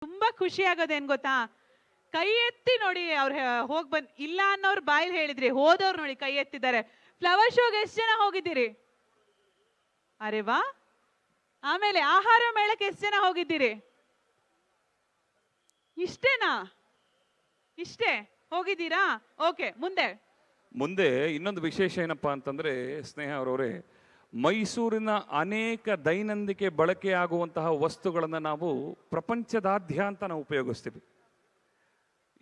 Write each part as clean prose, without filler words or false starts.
ತುಂಬಾ ಖುಷಿ ಆಗೋದೇನ್ ಗೊತ್ತಾ, ಕೈ ಎತ್ತಿ ನೋಡಿ ಅವ್ರು ಹೋಗ್ ಬಂದ್ ಇಲ್ಲ ಅನ್ನೋರು ಬಾಯಲ್ಲಿ ಹೇಳಿದ್ರಿ, ಹೋದವ್ರು ನೋಡಿ ಕೈ ಎತ್ತಿದ್ದಾರೆ. ಫ್ಲವರ್ ಶೋಗೆ ಎಷ್ಟು ಜನ ಹೋಗಿದ್ದೀರಿ? ಅರೆ ವಾ. ಆಮೇಲೆ ಆಹಾರ ಮೇಳಕ್ಕೆ ಎಷ್ಟು ಜನ ಹೋಗಿದ್ದೀರಿ? ಇಷ್ಟೇನಾ? ಇಷ್ಟೇ ಹೋಗಿದ್ದೀರಾ? ಓಕೆ, ಮುಂದೆ ಮುಂದೆ ಇನ್ನೊಂದು ವಿಶೇಷ ಏನಪ್ಪಾ ಅಂತಂದ್ರೆ ಸ್ನೇಹ ಅವರವರೇ, ಮೈಸೂರಿನ ಅನೇಕ ದೈನಂದಿನ ಬಳಕೆ ಆಗುವಂತಹ ವಸ್ತುಗಳನ್ನು ನಾವು ಪ್ರಪಂಚದಾದ್ಯಂತ ನಾವು ಉಪಯೋಗಿಸ್ತೀವಿ.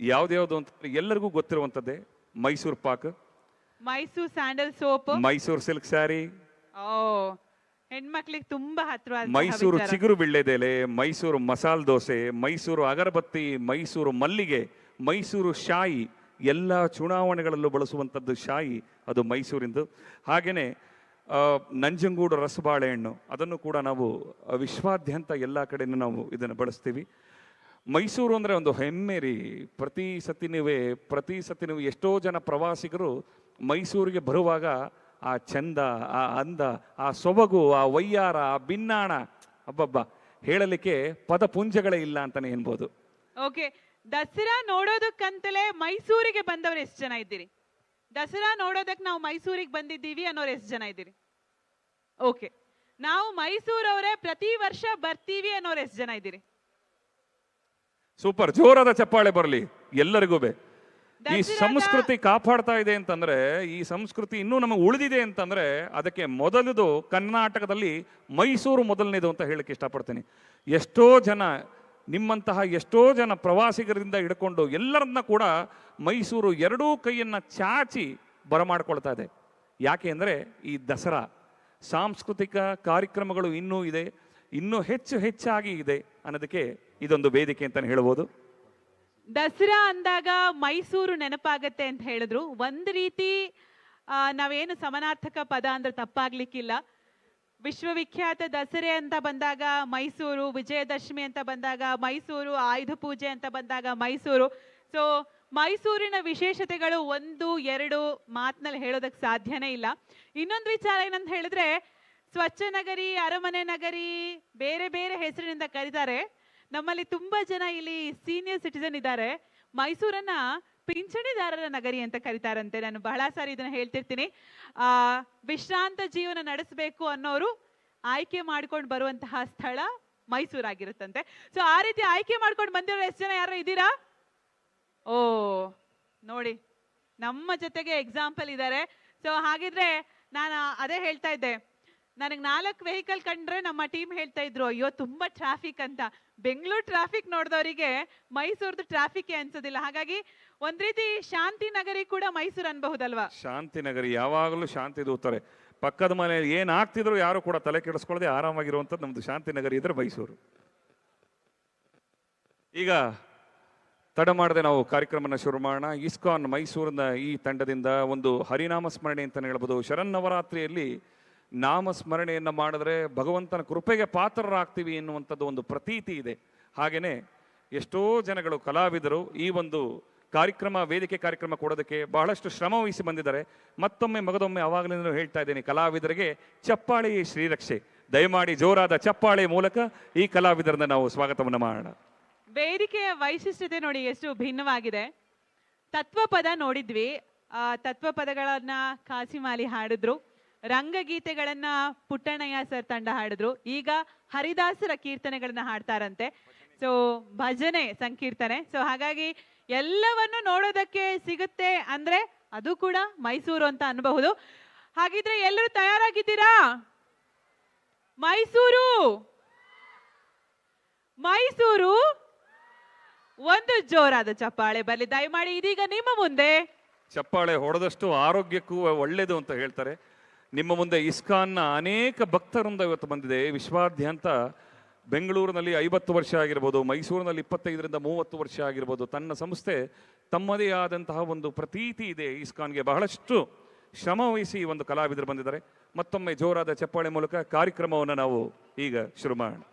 ಯಾವ್ದ್ಯಾವ್ದು ಅಂತ ಎಲ್ಲರಿಗೂ ಗೊತ್ತಿರುವಂಥದ್ದೇ Mysuru pak, Mysuru sandal soap, Mysuru silk sari, ಹೆಣ್ಮಕ್ಳಿಗೆ ತುಂಬಾ ಹತ್ರ, ಮೈಸೂರು ಚಿಗುರು ಬಿಳ್ಳೆದೆಲೆ, ಮೈಸೂರು ಮಸಾಲ ದೋಸೆ, ಮೈಸೂರು ಅಗರಬತ್ತಿ, ಮೈಸೂರು ಮಲ್ಲಿಗೆ, ಮೈಸೂರು ಶಾಯಿ, ಎಲ್ಲ ಚುನಾವಣೆಗಳಲ್ಲೂ ಬಳಸುವಂಥದ್ದು ಶಾಯಿ, ಅದು ಮೈಸೂರಿಂದು. ಹಾಗೆಯೇ ನಂಜನಗೂಡು ರಸಬಾಳೆಹಣ್ಣು, ಅದನ್ನು ಕೂಡ ನಾವು ವಿಶ್ವಾದ್ಯಂತ ಎಲ್ಲ ಕಡೆಯೂ ನಾವು ಇದನ್ನು ಬಳಸ್ತೀವಿ. ಮೈಸೂರು ಅಂದರೆ ಒಂದು ಹೆಮ್ಮೆ ರೀ. ಪ್ರತಿ ಸತಿ ನೀವು ಎಷ್ಟೋ ಜನ ಪ್ರವಾಸಿಗರು ಮೈಸೂರಿಗೆ ಬರುವಾಗ ಆ ಚಂದ, ಆ ಅಂದ, ಆ ಸೊಬಗು, ಆ ವಯ್ಯಾರ, ಆ ಬಿನ್ನಾಣ, ಅಬ್ಬಬ್ಬ ಹೇಳಲಿಕ್ಕೆ ಪದಪುಂಜಗಳೇ ಇಲ್ಲ ಅಂತಾನೆ ಅನ್ಬೋದು. ಓಕೆ, ದಸರಾ ನೋಡೋದಕ್ಕಂತಲೇ ಮೈಸೂರಿಗೆ ಬಂದವರು ಎಷ್ಟು ಜನ ಇದ್ದೀರಿ? ದಸರಾ ನೋಡೋದಕ್ಕೆ ನಾವು ಮೈಸೂರಿಗೆ ಬಂದಿದ್ದೀವಿ ಅನ್ನೋರು ಎಷ್ಟು ಜನ ಇದ್ದೀರಿ? ಓಕೆ, ನಾವು ಮೈಸೂರವರೇ ಪ್ರತಿ ವರ್ಷ ಬರ್ತೀವಿ ಅನ್ನೋರು ಎಷ್ಟು ಜನ ಇದ್ದೀರಿ? ಸೂಪರ್, ಜೋರಾದ ಚಪ್ಪಾಳೆ ಬರಲಿ ಎಲ್ಲರಿಗೂ. ಈ ಸಂಸ್ಕೃತಿ ಕಾಪಾಡ್ತಾ ಇದೆ ಅಂತಂದ್ರೆ, ಈ ಸಂಸ್ಕೃತಿ ಇನ್ನೂ ನಮಗೆ ಉಳಿದಿದೆ ಅಂತಂದ್ರೆ ಅದಕ್ಕೆ ಮೊದಲದು ಕರ್ನಾಟಕದಲ್ಲಿ ಮೈಸೂರು ಮೊದಲನೇದು ಅಂತ ಹೇಳಕ್ಕೆ ಇಷ್ಟಪಡ್ತೀನಿ. ಎಷ್ಟೋ ಜನ ನಿಮ್ಮಂತಹ ಎಷ್ಟೋ ಜನ ಪ್ರವಾಸಿಗರಿಂದ ಹಿಡ್ಕೊಂಡು ಎಲ್ಲರನ್ನ ಕೂಡ ಮೈಸೂರು ಎರಡೂ ಕೈಯನ್ನು ಚಾಚಿ ಬರಮಾಡ್ಕೊಳ್ತಾ ಇದೆ. ಯಾಕೆ ಅಂದರೆ ಈ ದಸರಾ ಸಾಂಸ್ಕೃತಿಕ ಕಾರ್ಯಕ್ರಮಗಳು ಇನ್ನೂ ಇದೆ, ಇನ್ನೂ ಹೆಚ್ಚಾಗಿ ಇದೆ ಅನ್ನೋದಕ್ಕೆ ಇದೊಂದು ವೇದಿಕೆ ಅಂತಲೇ ಹೇಳ್ಬೋದು. ದಸರಾ ಅಂದಾಗ ಮೈಸೂರು ನೆನಪಾಗತ್ತೆ ಅಂತ ಹೇಳಿದ್ರು. ಒಂದು ರೀತಿ ನಾವೇನು ಸಮಾನಾರ್ಥಕ ಪದ ಅಂದ್ರೆ ತಪ್ಪಾಗ್ಲಿಕ್ಕಿಲ್ಲ. ವಿಶ್ವವಿಖ್ಯಾತ ದಸರೆ ಅಂತ ಬಂದಾಗ ಮೈಸೂರು, ವಿಜಯದಶಮಿ ಅಂತ ಬಂದಾಗ ಮೈಸೂರು, ಆಯುಧ ಪೂಜೆ ಅಂತ ಬಂದಾಗ ಮೈಸೂರು. ಸೊ ಮೈಸೂರಿನ ವಿಶೇಷತೆಗಳು ಒಂದು ಎರಡು ಮಾತಿನಲ್ಲಿ ಹೇಳೋದಕ್ಕೆ ಸಾಧ್ಯನೇ ಇಲ್ಲ. ಇನ್ನೊಂದು ವಿಚಾರ ಏನಂತ ಹೇಳಿದ್ರೆ, ಸ್ವಚ್ಛ ನಗರಿ, ಅರಮನೆ ನಗರಿ, ಬೇರೆ ಬೇರೆ ಹೆಸರಿನಿಂದ ಕರೀತಾರೆ. ನಮ್ಮಲ್ಲಿ ತುಂಬಾ ಜನ ಇಲ್ಲಿ ಸೀನಿಯರ್ ಸಿಟಿಸನ್ ಇದ್ದಾರೆ, ಮೈಸೂರನ್ನ ಪಿಂಚಣಿದಾರರ ನಗರಿ ಅಂತ ಕರೀತಾರಂತೆ. ನಾನು ಬಹಳ ಸಾರಿ ಇದನ್ನ ಹೇಳ್ತಿರ್ತೀನಿ. ವಿಶ್ರಾಂತ ಜೀವನ ನಡೆಸಬೇಕು ಅನ್ನೋರು ಆಯ್ಕೆ ಮಾಡ್ಕೊಂಡು ಬರುವಂತಹ ಸ್ಥಳ ಮೈಸೂರಾಗಿರುತ್ತಂತೆ. ಸೊ ಆ ರೀತಿ ಆಯ್ಕೆ ಮಾಡ್ಕೊಂಡು ಬಂದಿರೋ ಎಷ್ಟು ಜನ ಯಾರು ಇದ್ದೀರಾ? ಓ ನೋಡಿ, ನಮ್ಮ ಜೊತೆಗೆ ಎಕ್ಸಾಂಪಲ್ ಇದ್ದಾರೆ. ಸೊ ಹಾಗಿದ್ರೆ ನಾನು ಅದೇ ಹೇಳ್ತಾ ಇದ್ದೆ, ನನಗೆ 4 ವೆಹಿಕಲ್ ಕಂಡ್ರೆ ನಮ್ಮ ಟೀಮ್ ಹೇಳ್ತಾ ಇದ್ರು, ಅಯ್ಯೋ ತುಂಬಾ ಟ್ರಾಫಿಕ್ ಅಂತ. ಬೆಂಗಳೂರು ಟ್ರಾಫಿಕ್ ನೋಡಿದವರಿಗೆ ಮೈಸೂರ್ದು ಟ್ರಾಫಿಕ್ ಅನ್ಸೋದಿಲ್ಲ. ಹಾಗಾಗಿ ಒಂದ್ ರೀತಿ ಶಾಂತಿ ನಗರಿ ಕೂಡ ಮೈಸೂರು ಅನ್ಬಹುದಲ್ವಾ? ಶಾಂತಿ ನಗರಿ, ಯಾವಾಗಲೂ ಶಾಂತಿ ದೂತಾರೆ. ಪಕ್ಕದ ಮನೆಯಲ್ಲಿ ಏನ್ ಆಗ್ತಿದ್ರು ಯಾರು ಕೂಡ ತಲೆ ಕೆಡಿಸ್ಕೊಳ್ಳದೆ ಆರಾಮಾಗಿರುವಂಥದ್ದು ನಮ್ದು ಶಾಂತಿ ನಗರಿ ಇದ್ರೆ ಮೈಸೂರು. ಈಗ ತಡ ಮಾಡದೆ ನಾವು ಕಾರ್ಯಕ್ರಮನ ಶುರು ಮಾಡೋಣ. ಇಸ್ಕಾನ್ ಮೈಸೂರಿನ ಈ ತಂಡದಿಂದ ಒಂದು ಹರಿನಾಮ ಸ್ಮರಣೆ ಅಂತಾನೆ ಹೇಳ್ಬೋದು. ಶರನ್ನವರಾತ್ರಿಯಲ್ಲಿ ನಾಮಸ್ಮರಣೆಯನ್ನು ಮಾಡಿದ್ರೆ ಭಗವಂತನ ಕೃಪೆಗೆ ಪಾತ್ರರಾಗ್ತೀವಿ ಎನ್ನುವಂಥದ್ದು ಒಂದು ಪ್ರತೀತಿ ಇದೆ. ಹಾಗೆಯೇ ಎಷ್ಟೋ ಜನಗಳು ಕಲಾವಿದರು ಈ ಒಂದು ವೇದಿಕೆ ಕಾರ್ಯಕ್ರಮ ಕೊಡೋದಕ್ಕೆ ಬಹಳಷ್ಟು ಶ್ರಮ ವಹಿಸಿ ಬಂದಿದ್ದಾರೆ. ಮತ್ತೊಮ್ಮೆ ಮಗದೊಮ್ಮೆ ಅವಾಗಲೇ ಹೇಳ್ತಾ ಇದ್ದೀನಿ, ಕಲಾವಿದರಿಗೆ ಚಪ್ಪಾಳೆ ಶ್ರೀರಕ್ಷೆ. ದಯಮಾಡಿ ಜೋರಾದ ಚಪ್ಪಾಳೆ ಮೂಲಕ ಈ ಕಲಾವಿದರನ್ನ ನಾವು ಸ್ವಾಗತವನ್ನು ಮಾಡೋಣ. ವೇದಿಕೆಯ ವೈಶಿಷ್ಟ್ಯತೆ ನೋಡಿ ಎಷ್ಟು ಭಿನ್ನವಾಗಿದೆ. ತತ್ವಪದ ನೋಡಿದ್ವಿ, ತತ್ವಪದಗಳನ್ನ ಕಾಸಿಮಾಲಿ ಹಾಡಿದ್ರು, ರಂಗಗೀತೆಗಳನ್ನ ಪುಟ್ಟಣ್ಣಯ್ಯ ಸರ್ ತಂಡ ಹಾಡಿದ್ರು. ಈಗ ಹರಿದಾಸರ ಕೀರ್ತನೆಗಳನ್ನ ಹಾಡ್ತಾರಂತೆ. ಸೊ ಭಜನೆ ಸಂಕೀರ್ತನೆ. ಸೊ ಹಾಗಾಗಿ ಎಲ್ಲವನ್ನು ನೋಡೋದಕ್ಕೆ ಸಿಗುತ್ತೆ ಅಂದ್ರೆ ಅದು ಕೂಡ ಮೈಸೂರು ಅಂತ ಅನ್ಬಹುದು. ಹಾಗಿದ್ರೆ ಎಲ್ಲರೂ ತಯಾರಾಗಿದ್ದೀರಾ? ಮೈಸೂರು ಮೈಸೂರು ಒಂದು ಜೋರಾದ ಚಪ್ಪಾಳೆ ಬರಲಿ ದಯಮಾಡಿ. ಇದೀಗ ನಿಮ್ಮ ಮುಂದೆ ಚಪ್ಪಾಳೆ ಹೊಡೆದಷ್ಟು ಆರೋಗ್ಯಕ್ಕೂ ಒಳ್ಳೇದು ಅಂತ ಹೇಳ್ತಾರೆ. ನಿಮ್ಮ ಮುಂದೆ ಇಸ್ಕಾನ್ನ ಅನೇಕ ಭಕ್ತರಿಂದ ಇವತ್ತು ಬಂದಿದೆ. ವಿಶ್ವಾದ್ಯಂತ ಬೆಂಗಳೂರಿನಲ್ಲಿ 50 ವರ್ಷ ಆಗಿರ್ಬೋದು, ಮೈಸೂರಿನಲ್ಲಿ 25ರಿಂದ 30 ವರ್ಷ ಆಗಿರ್ಬೋದು, ತನ್ನ ಸಂಸ್ಥೆ ತಮ್ಮದೇ ಆದಂತಹ ಒಂದು ಪ್ರತೀತಿ ಇದೆ. ಇಸ್ಕಾನ್ಗೆ ಬಹಳಷ್ಟು ಶ್ರಮ ವಹಿಸಿ ಒಂದು ಕಲಾವಿದರು ಬಂದಿದ್ದಾರೆ. ಮತ್ತೊಮ್ಮೆ ಜೋರಾದ ಚಪ್ಪಾಳೆ ಮೂಲಕ ಕಾರ್ಯಕ್ರಮವನ್ನು ನಾವು ಈಗ ಶುರು ಮಾಡೋಣ.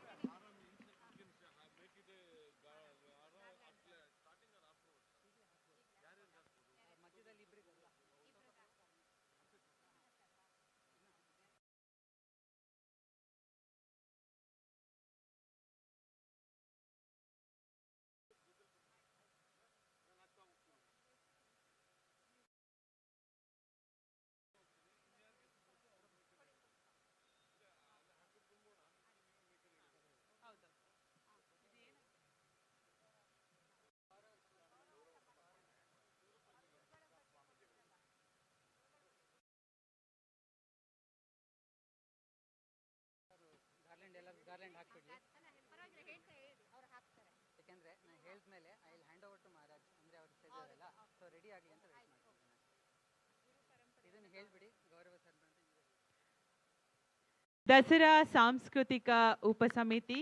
ದಸರಾ ಸಾಂಸ್ಕೃತಿಕ ಉಪಸಮಿತಿ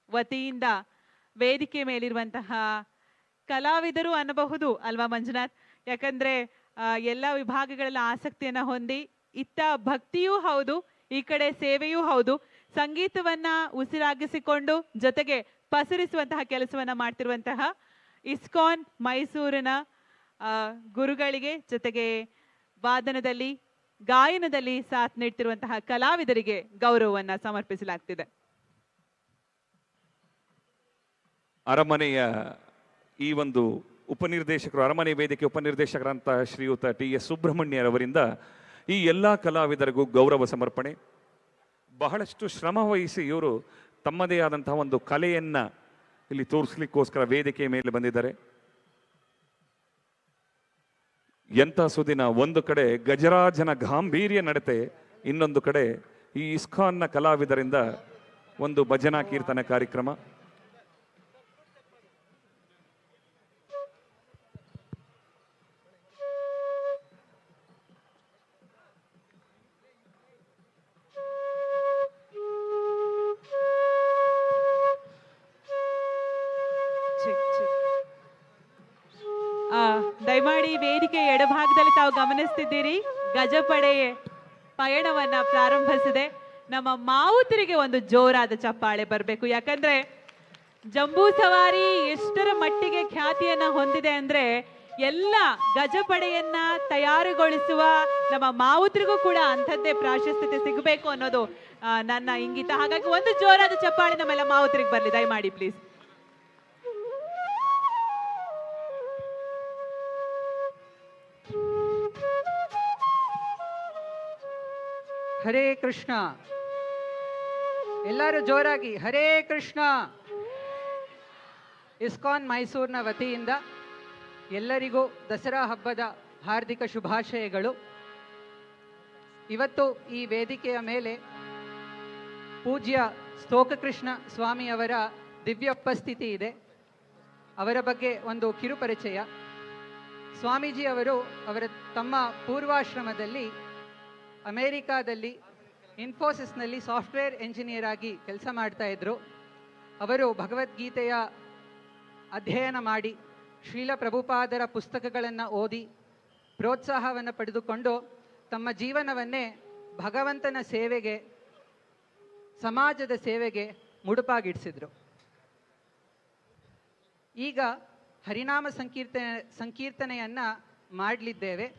ವತಿಯಿಂದ ವೇದಿಕೆ ಮೇಲಿರುವಂತಹ ಕಲಾವಿದರು ಅನ್ನಬಹುದು ಅಲ್ವಾ ಮಂಜುನಾಥ್? ಯಾಕಂದ್ರೆ ಎಲ್ಲ ವಿಭಾಗಗಳಲ್ಲಿ ಆಸಕ್ತಿಯನ್ನ ಹೊಂದಿ ಇತ್ತ ಭಕ್ತಿಯೂ ಹೌದು, ಈ ಕಡೆ ಸೇವೆಯೂ ಹೌದು, ಸಂಗೀತವನ್ನ ಉಸಿರಾಗಿಸಿಕೊಂಡು ಜೊತೆಗೆ ಪಸರಿಸುವಂತಹ ಕೆಲಸವನ್ನ ಮಾಡ್ತಿರುವಂತಹ ಇಸ್ಕಾನ್ ಮೈಸೂರಿನ ಗುರುಗಳಿಗೆ ಜೊತೆಗೆ ವಾದನದಲ್ಲಿ ಗಾಯನದಲ್ಲಿ ಸಾಥ್ ನೀಡ್ತಿರುವಂತಹ ಕಲಾವಿದರಿಗೆ ಗೌರವವನ್ನ ಸಮರ್ಪಿಸಲಾಗ್ತಿದೆ. ಅರಮನೆಯ ಈ ಒಂದು ಉಪನಿರ್ದೇಶಕರು, ಅರಮನೆ ವೇದಿಕೆ ಉಪನಿರ್ದೇಶಕರಂತ ಶ್ರೀಯುತ TS ಸುಬ್ರಹ್ಮಣ್ಯರವರಿಂದ ಈ ಎಲ್ಲ ಕಲಾವಿದರಿಗೂ ಗೌರವ ಸಮರ್ಪಣೆ. ಬಹಳಷ್ಟು ಶ್ರಮ ವಹಿಸಿ ಇವರು ತಮ್ಮದೇ ಆದಂತಹ ಒಂದು ಕಲೆಯನ್ನ ಇಲ್ಲಿ ತೋರಿಸ್ಲಿಕ್ಕೋಸ್ಕರ ವೇದಿಕೆ ಮೇಲೆ ಬಂದಿದ್ದಾರೆ. ಎಂಥ ಸುದಿನ! ಒಂದು ಕಡೆ ಗಜರಾಜನ ಗಾಂಭೀರ್ಯ ನಡತೆ, ಇನ್ನೊಂದು ಕಡೆ ಈ ಇಸ್ಕಾನ್ನ ಕಲಾವಿದರಿಂದ ಒಂದು ಭಜನಾ ಕೀರ್ತನೆ ಕಾರ್ಯಕ್ರಮ. ದಯಮಾಡಿ ವೇದಿಕೆ ಎಡಭಾಗದಲ್ಲಿ ತಾವು ಗಮನಿಸ್ತಿದ್ದೀರಿ, ಗಜಪಡೆ ಪಯಣವನ್ನ ಪ್ರಾರಂಭಿಸಿದೆ. ನಮ್ಮ ಮಾವುತರಿಗೆ ಒಂದು ಜೋರಾದ ಚಪ್ಪಾಳೆ ಬರಬೇಕು. ಯಾಕಂದ್ರೆ ಜಂಬೂ ಸವಾರಿ ಎಷ್ಟರ ಮಟ್ಟಿಗೆ ಖ್ಯಾತಿಯನ್ನ ಹೊಂದಿದೆ ಅಂದ್ರೆ ಎಲ್ಲ ಗಜಪಡೆಯನ್ನ ತಯಾರುಗೊಳಿಸುವ ನಮ್ಮ ಮಾವುತರಿಗೂ ಕೂಡ ಅಂಥದ್ದೇ ಪ್ರಾಶಸ್ತ್ಯತೆ ಸಿಗಬೇಕು ಅನ್ನೋದು ನನ್ನ ಇಂಗಿತ. ಹಾಗಾಗಿ ಒಂದು ಜೋರಾದ ಚಪ್ಪಾಳೆ ನಮ್ಮೆಲ್ಲ ಮಾವುತರಿಗೆ ಬರಲಿ ದಯಮಾಡಿ ಪ್ಲೀಸ್. ಹರೇ ಕೃಷ್ಣ. ಎಲ್ಲರೂ ಜೋರಾಗಿ ಹರೇ ಕೃಷ್ಣ. ಇಸ್ಕಾನ್ ಮೈಸೂರಿನ ವತಿಯಿಂದ ಎಲ್ಲರಿಗೂ ದಸರಾ ಹಬ್ಬದ ಹಾರ್ದಿಕ ಶುಭಾಶಯಗಳು. ಇವತ್ತು ಈ ವೇದಿಕೆಯ ಮೇಲೆ ಪೂಜ್ಯ ಸ್ತೋಕಕೃಷ್ಣ ಸ್ವಾಮಿಯವರ ದಿವ್ಯ ಉಪಸ್ಥಿತಿ ಇದೆ. ಅವರ ಬಗ್ಗೆ ಒಂದು ಕಿರುಪರಿಚಯ. ಸ್ವಾಮೀಜಿ ಅವರು ತಮ್ಮ ಪೂರ್ವಾಶ್ರಮದಲ್ಲಿ ಅಮೇರಿಕಾದಲ್ಲಿ ಇನ್ಫೋಸಿಸ್ನಲ್ಲಿ ಸಾಫ್ಟ್ವೇರ್ ಎಂಜಿನಿಯರ್ ಆಗಿ ಕೆಲಸ ಮಾಡ್ತಾ ಇದ್ರು. ಅವರು ಭಗವದ್ಗೀತೆಯ ಅಧ್ಯಯನ ಮಾಡಿ ಶ್ರೀಲ ಪ್ರಭುಪಾದರ ಪುಸ್ತಕಗಳನ್ನು ಓದಿ ಪ್ರೋತ್ಸಾಹವನ್ನು ಪಡೆದುಕೊಂಡು ತಮ್ಮ ಜೀವನವನ್ನೇ ಭಗವಂತನ ಸೇವೆಗೆ, ಸಮಾಜದ ಸೇವೆಗೆ ಮುಡುಪಾಗಿಡಿಸಿದ್ರು. ಈಗ ಹರಿನಾಮ ಸಂಕೀರ್ತನೆಯನ್ನು ಮಾಡಲಿದ್ದೇವೆ.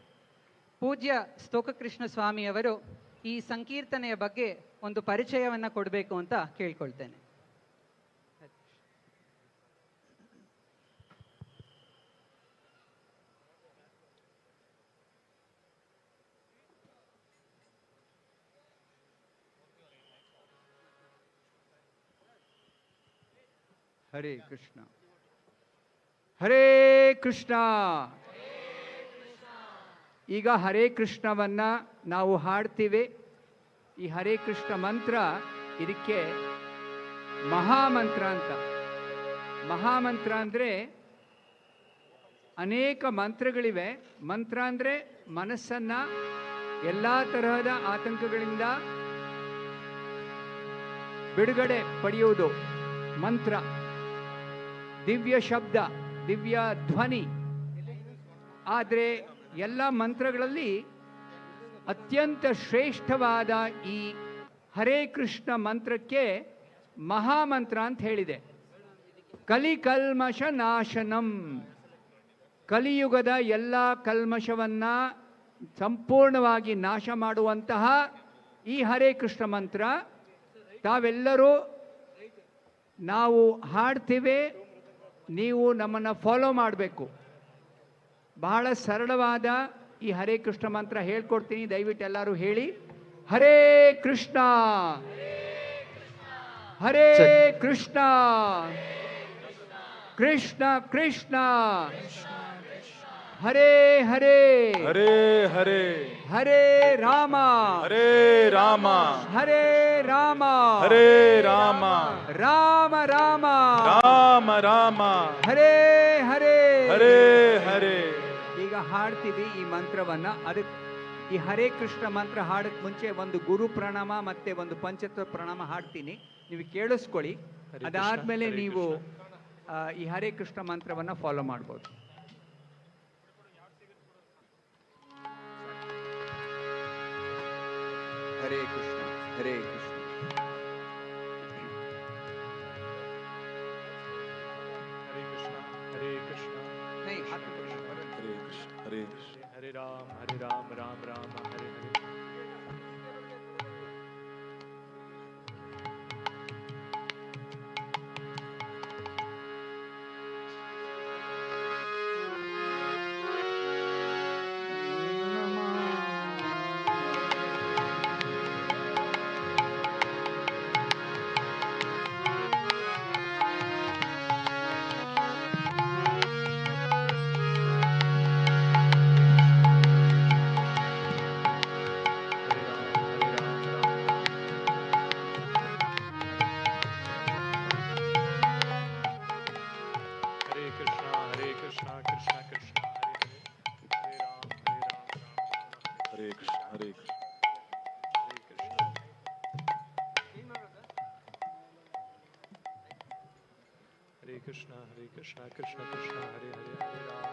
ಪೂಜ್ಯ ಸ್ತೋಕಕೃಷ್ಣ ಸ್ವಾಮಿಯವರು ಈ ಸಂಕೀರ್ತನೆಯ ಬಗ್ಗೆ ಒಂದು ಪರಿಚಯವನ್ನು ಕೊಡಬೇಕು ಅಂತ ಕೇಳ್ಕೊಳ್ತೇನೆ. ಹರೇ ಕೃಷ್ಣ. ಹರೇ ಕೃಷ್ಣ. ಈಗ ಹರೇ ಕೃಷ್ಣವನ್ನ ನಾವು ಹಾಡ್ತೀವಿ. ಈ ಹರೇ ಕೃಷ್ಣ ಮಂತ್ರ ಇದಕ್ಕೆ ಮಹಾಮಂತ್ರ ಅಂತ. ಮಹಾಮಂತ್ರ ಅಂದರೆ ಅನೇಕ ಮಂತ್ರಗಳಿವೆ. ಮಂತ್ರ ಅಂದರೆ ಮನಸ್ಸನ್ನು ಎಲ್ಲ ತರಹದ ಆತಂಕಗಳಿಂದ ಬಿಡುಗಡೆ ಪಡೆಯುವುದು ಮಂತ್ರ. ದಿವ್ಯ ಶಬ್ದ, ದಿವ್ಯ ಧ್ವನಿ. ಆದರೆ ಎಲ್ಲ ಮಂತ್ರಗಳಲ್ಲಿ ಅತ್ಯಂತ ಶ್ರೇಷ್ಠವಾದ ಈ ಹರೇ ಕೃಷ್ಣ ಮಂತ್ರಕ್ಕೆ ಮಹಾಮಂತ್ರ ಅಂತ ಹೇಳಿದೆ. ಕಲಿಕಲ್ಮಶ ನಾಶನಂ. ಕಲಿಯುಗದ ಎಲ್ಲ ಕಲ್ಮಶವನ್ನ ಸಂಪೂರ್ಣವಾಗಿ ನಾಶ ಮಾಡುವಂತಹ ಈ ಹರೇ ಕೃಷ್ಣ ಮಂತ್ರ ತಾವೆಲ್ಲರೂ ನಾವು ಹಾಡ್ತೀವಿ, ನೀವು ನಮ್ಮನ್ನು ಫಾಲೋ ಮಾಡಬೇಕು. ಬಹಳ ಸರಳವಾದ ಈ ಹರೇ ಕೃಷ್ಣ ಮಂತ್ರ ಹೇಳ್ಕೊಡ್ತೀನಿ, ದಯವಿಟ್ಟು ಎಲ್ಲರೂ ಹೇಳಿ. ಹರೇ ಕೃಷ್ಣ ಹರೇ ಕೃಷ್ಣ ಕೃಷ್ಣ ಕೃಷ್ಣ ಹರೇ ಹರೇ ಹರೇ ಹರೇ ಹರೇ ರಾಮ ಹರೇ ರಾಮ ಹರೇ ರಾಮ ಹರೇ ರಾಮ ರಾಮ ರಾಮ ರಾಮ ರಾಮ ಹರೇ ಹರೇ ಹರೇ ಹರೇ ಈಗ ಹಾಡ್ತೀವಿ ಈ ಮಂತ್ರವನ್ನ. ಅದಕ್ಕೆ ಈ ಹರೇ ಕೃಷ್ಣ ಮಂತ್ರ ಹಾಡಕ್ಕೆ ಮುಂಚೆ ಒಂದು ಗುರು ಪ್ರಣಾಮ ಮತ್ತೆ ಒಂದು ಪಂಚತ್ವ ಪ್ರಣಾಮ ಹಾಡ್ತೀನಿ, ನೀವು ಕೇಳಿಸ್ಕೊಳ್ಳಿ. ಅದಾದ್ಮೇಲೆ ನೀವು ಈ ಹರೇ ಕೃಷ್ಣ ಮಂತ್ರವನ್ನ ಫಾಲೋ ಮಾಡ್ಬೋದು. ಹರೇ ಕೃಷ್ಣ ಹರೇ ಕೃಷ್ಣ हरे कृष्णा हरे कृष्णा नहीं, हाथ में करो। हरे कृष्ण हरे कृष्ण हरे राम राम राम हरे हरे हरे कृष्णा कृष्ण कृष्ण हरे हरे हरे राम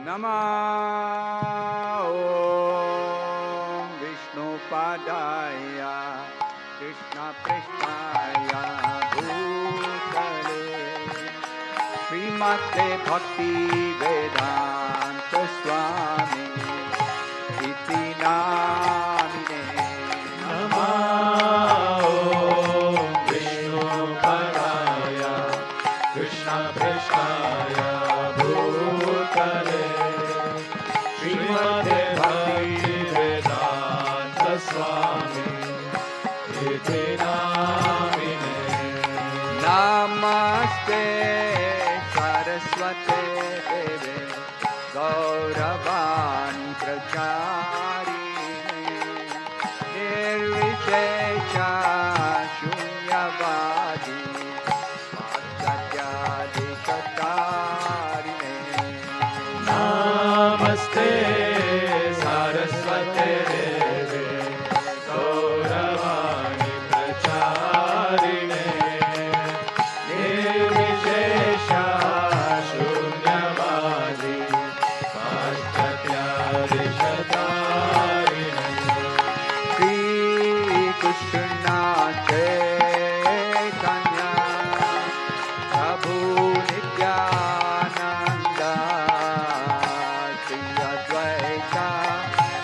नमः ॐ विष्णुपादाय कृष्णपृष्ठाय भूतले श्रीमते भक्तिवेदान्त स्वामी इति नामिने नमः ॐ विष्णुपदाय कृष्णपृष्ठाय भूतले श्रीमते भक्तिवेदान्त स्वामी इति नामिने नमस्ते सरस्वते देवे गौरवाणी प्रचारिणे निर्विशेष शून्यवादी पाश्चात्यादिकतारिणे नमस्ते सरस्वते देवे गौरवाणी प्रचारिणे निर्विशेष शून्यवादी पाश्चात्यादिशतारिणे श्रीकृष्ण चैतन्य प्रभु नित्यानंद श्री अद्वैत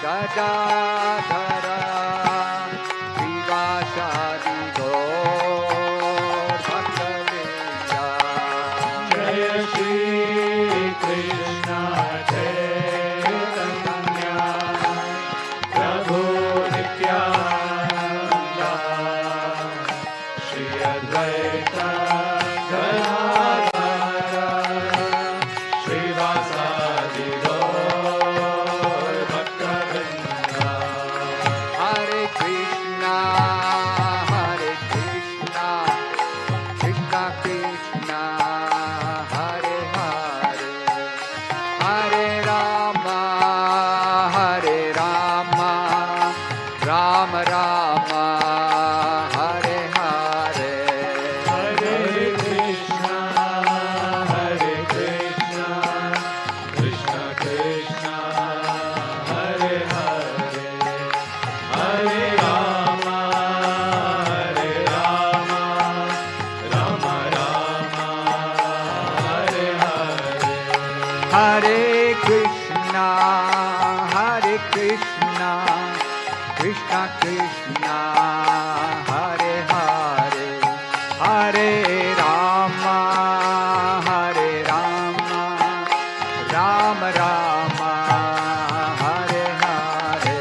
गदाधर श्रीवासादि गौर भक्तवृंद जय श्री कृष्ण चैतन्य प्रभु नित्यानंद श्री अद्वैत गदाधर श्रीवासादि गौर भक्तवृंद हरे Krishna Krishna Krishna Hare Hare Hare Ram Ram Ram Hare Hare Hare Krishna Krishna Krishna Hare Hare Hare Ram Ram Ram Hare Hare Hare Krishna Krishna Krishna Hare Hare Hare Ram Ram Ram Hare Hare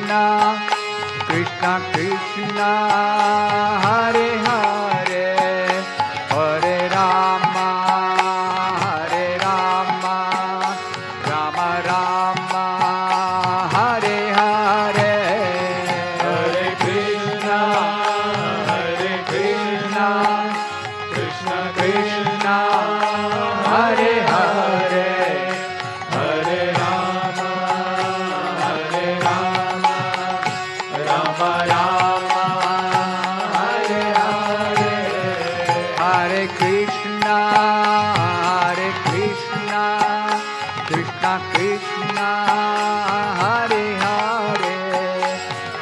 Krishna Krishna Krishna Hare Hare Hare Rama Hare Rama Rama Rama Hare Hare Hare Krishna Krishna Krishna Hare Hare Hare Rama Rama Rama Hare Hare Hare Krishna Krishna Krishna Hare Hare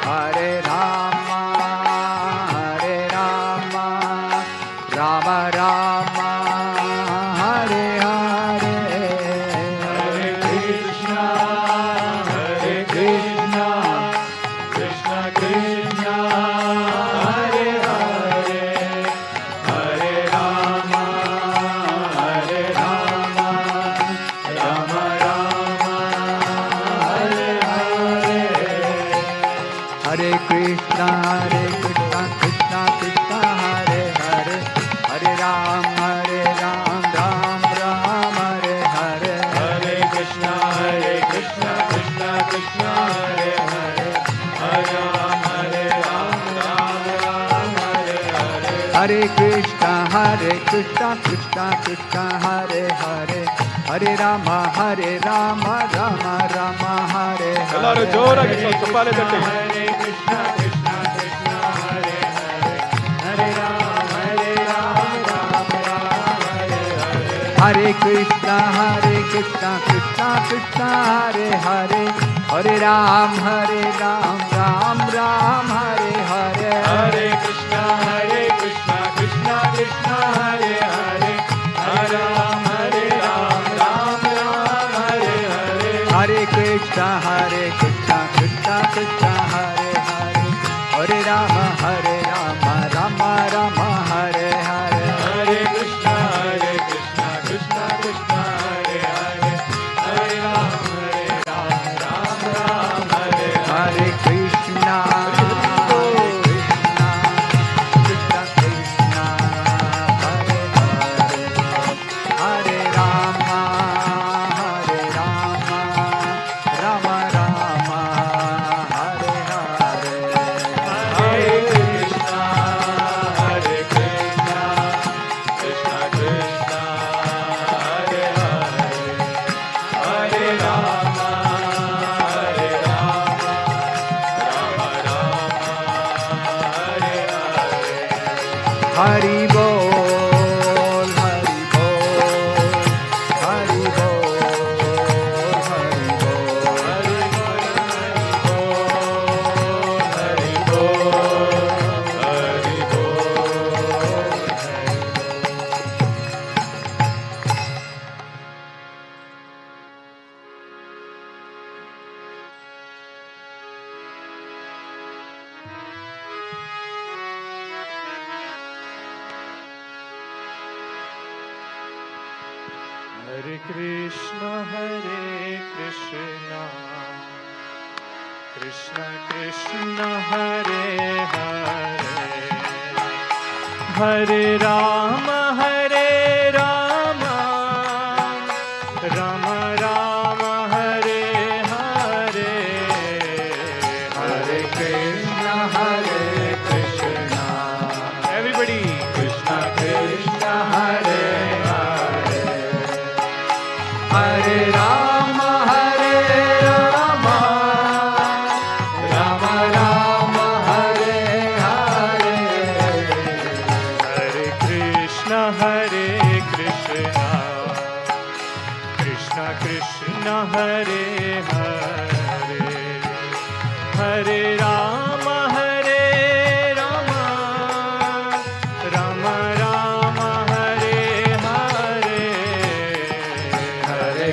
Hare Rama Rama Rama Hare Hare Hare Krishna Krishna Krishna Hare Hare Hare Rama Rama Rama Hare Hare Hare Krishna Krishna Krishna Hare Hare Hare Ram Ram Ram Hare Hare Hare Krishna Krishna Krishna Hare Hare Hare Ram Ram Hare Hare Hare Krishna Krishna Krishna Hare Hare Hare Rama Rama Hare Hare ಎಲ್ಲರೂ ಜೋರಾಗಿ ಸ್ವಲ್ಪ ಚಪ್ಪಾಳೆ ತಟ್ಟಿ. Hare Krishna Krishna Hare Hare Hare Rama Rama Hare Hare Hare Krishna Krishna Hare Hare Hare Ram Ram Hare Hare Hare Krishna Krishna Hare Hare Hare Ram Ram Hare Hare Hare Krishna Krishna Hare Hare Hare Rama Rama Hare Hare Hare Krishna Krishna Hare Hare Hare Ram Ram Hare Hare Krishna Krishna Hare Hare Hare Rama Rama Rama Hare Hare Hare Krishna Krishna Krishna Hare Hare Hare Rama Rama Hare Hare Hari Bol Hari Bol Hari Bol Hari Bol Hari Bol Hari Hare Krishna Krishna Krishna Hare Hare Hare Rama Rama Rama Hare Hare Hare Krishna Everybody Krishna Krishna Hare Hare Hare Rama Rama Rama Hare Hare Hare Krishna Krishna Krishna Hare Hare Hare Rama Rama Rama Hare Hare Hare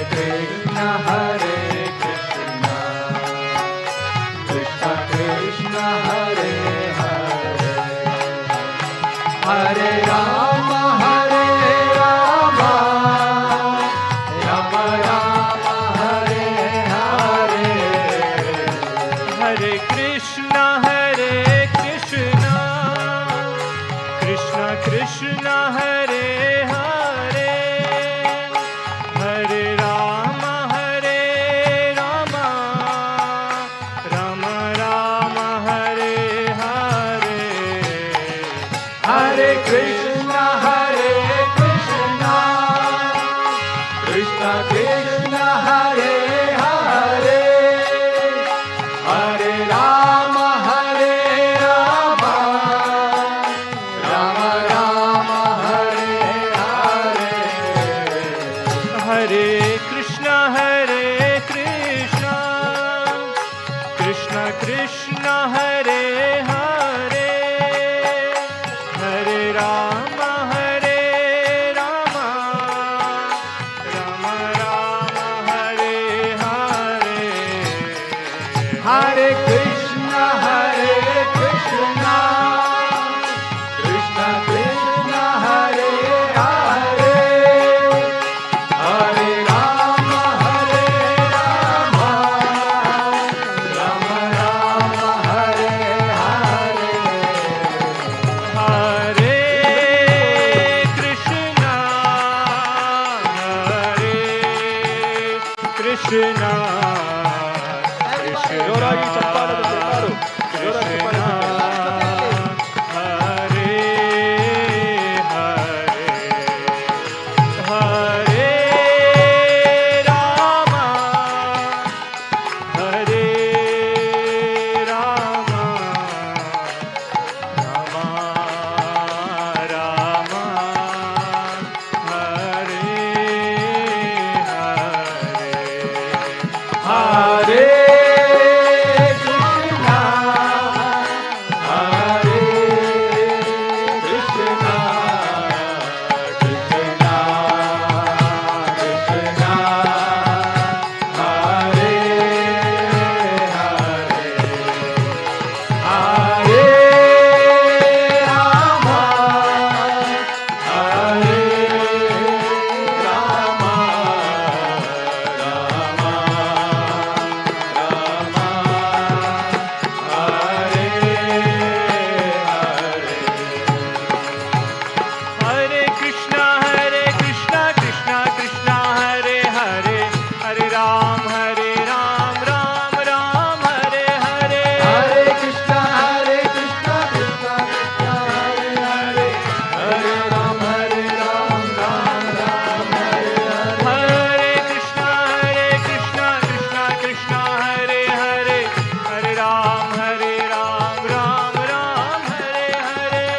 Krishna Krishna Krishna Hare Hare Hare Rama Rama Rama Hare Hare Hare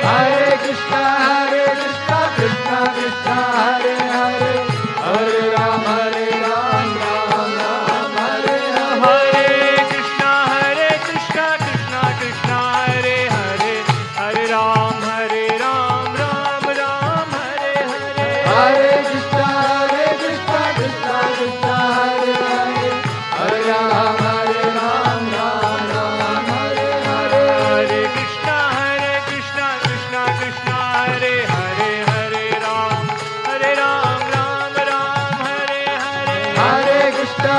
Hare Krishna, Krishna Krishna, Hare Hare, Hare Ram, Ram Ram, Hare Hare. Hare Krishna, Krishna Krishna, Hare Hare, Hare Ram, Ram Ram, Hare Hare. Hare Krishna, Krishna Krishna, Hare Hare, Hare Ram, Ram Ram, Hare Hare. Hare Krishna, Krishna Krishna, Hare Hare, Hare Ram, Ram Ram, Hare Hare. Hare Krishna,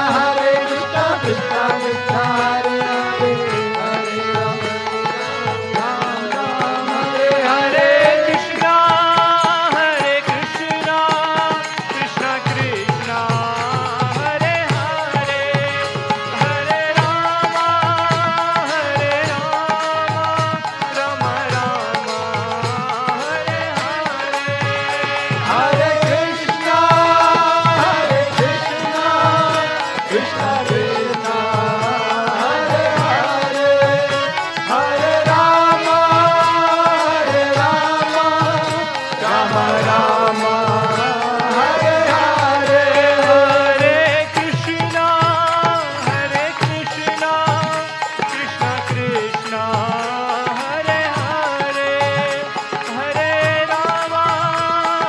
Krishna Krishna, Hare Hare, Hare Ram, Ram Ram, Hare Hare. Krishna, Krishna Krishna, Hare Hare, Hare Rama, Rama Rama, Hare Hare. Hare Krishna, Krishna Krishna, Hare Hare, Hare Rama, Rama Rama, Hare Hare.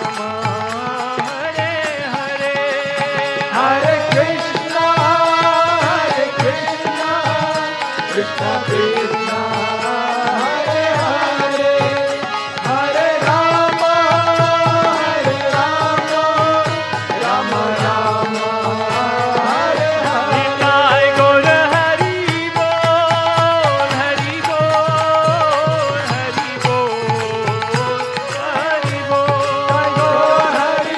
Hare Krishna, Krishna Krishna, Hare Hare, Hare Rama, Rama Rama, Hare Hare. Hare Krishna, Krishna Krishna, Hare Hare, Hare Rama, Rama Rama, Hare Hare. Nitai Gaur Hari Bol, Hari Bol, Hari Bol, Hari Bol. Hari Bol, Hari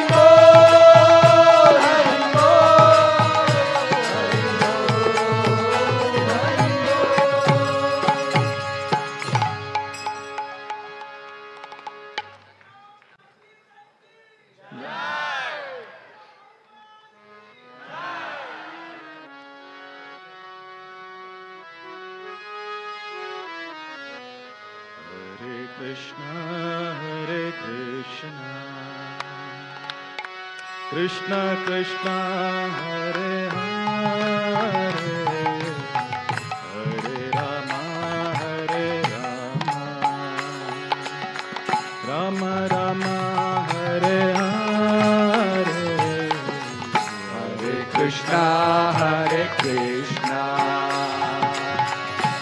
Hare Krishna,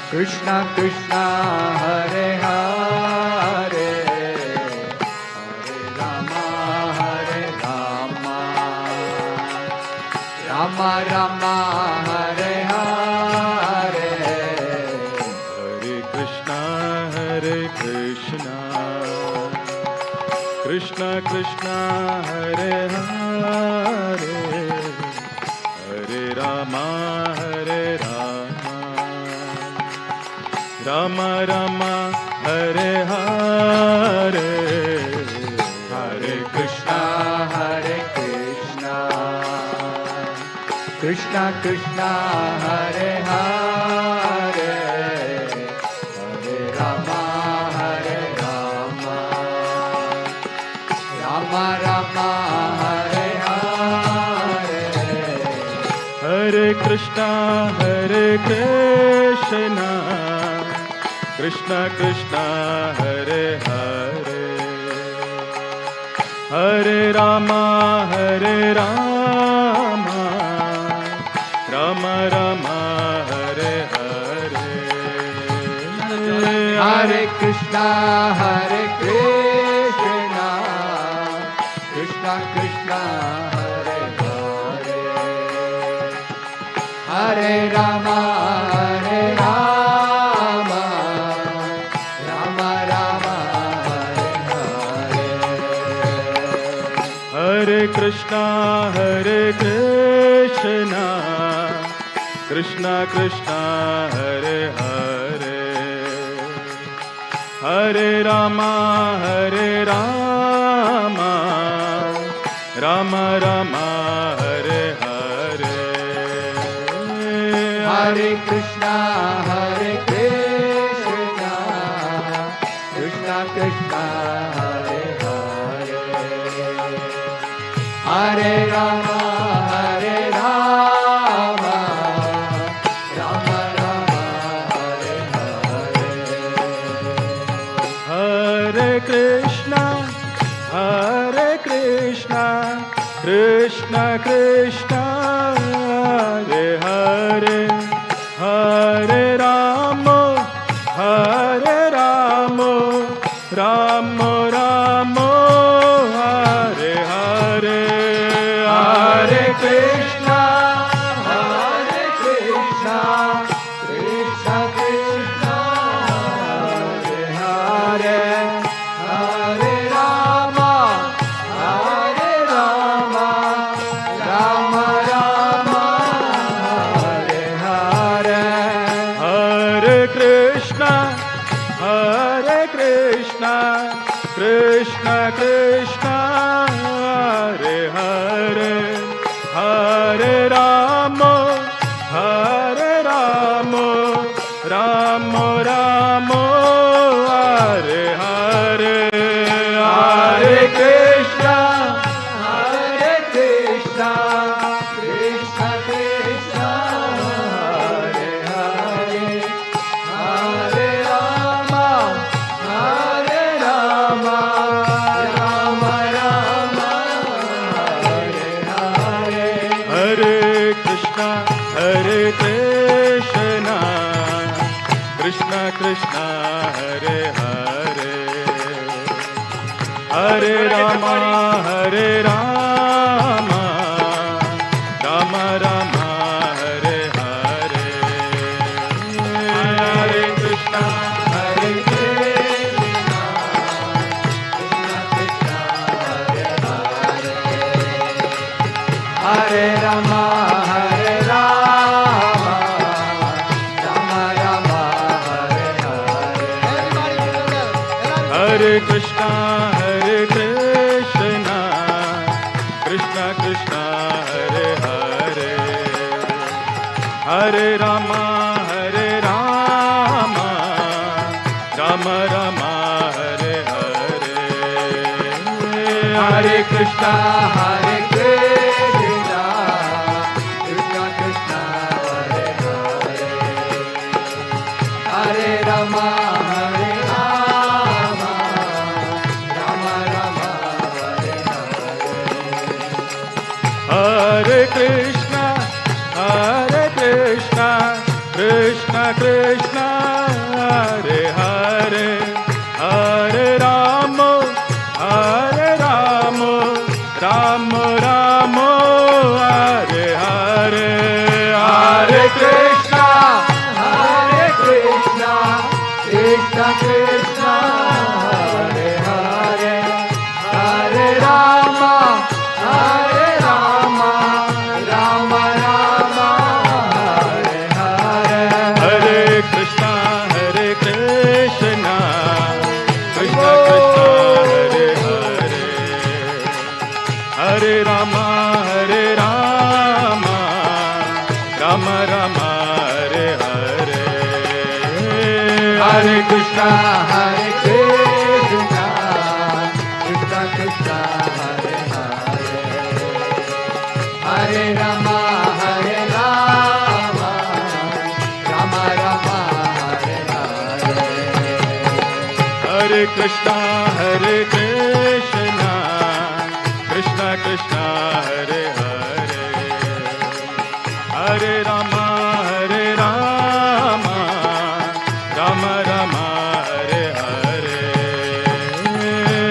Krishna Krishna, Hare Hare, Hare Rama, Rama Rama, Hare Hare. Hare Krishna, Krishna Krishna, Hare Hare, Hare Rama, Rama Rama, Hare Hare. Hare Krishna, Krishna Krishna, Hare Hare, Hare Rama, Rama Rama, Hare Hare. Hare Krishna, Krishna Krishna, Hare Hare, Hare Rama, Rama Rama, Hare Hare. Hare Krishna, Krishna Krishna, Hare Hare, Hare Rama, Rama Rama, Hare Hare. Hare Krishna, Krishna Krishna, Hare Hare, Hare Rama, Rama Rama, Hare Hare. Hare Krishna, Krishna Krishna, Hare Hare, Hare Rama, Rama Rama, Hare Hare. Hare Krishna, Krishna Krishna Hare Hare Hare Ram Ram Ram Hare Hare Hare Krishna Krishna Krishna Hare Hare Hare Ram Ram Ram Hare Hare Hare Krishna Krishna Krishna Hare Hare Hare Ram Ram Ram Hare Hare Hare Krishna Krishna Krishna Hare Hare Hare Ram Ram Ram Hare Hare Hare Krishna Krishna Krishna Hare Hare Hare Ram Ram Ram Hare Hare Hare Krishna हरे राम हरे कृष्ण कृष्ण कृष्ण हरे हरे हरे राम राम हरे हरे हरे कृष्ण हरे कृष्ण कृष्ण हरे हरे हरे राम हरे राम हरे हरे हरे कृष्ण कृष्ण कृष्ण हरे हरे हरे राम राम राम हरे हरे हरे कृष्ण कृष्ण कृष्ण हरे हरे हरे राम राम हरे हरे हरे कृष्ण कृष्ण कृष्ण हरे हरे हरे राम राम हरे हरे हरे कृष्ण कृष्ण कृष्ण हरे हरे हरे राम राम हरे हरे हरे कृष्ण कृष्ण कृष्ण हरे हरे हरे राम राम हरे हरे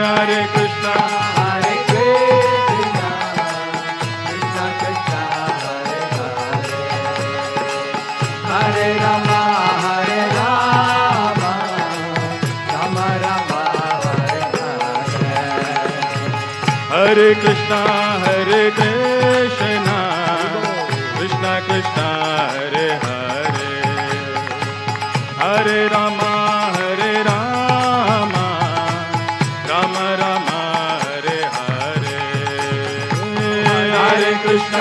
हरे कृष्ण कृष्ण कृष्ण हरे हरे हरे राम राम हरे हरे हरे कृष्ण कृष्ण कृष्ण हरे हरे हरे राम राम हरे हरे हरे कृष्ण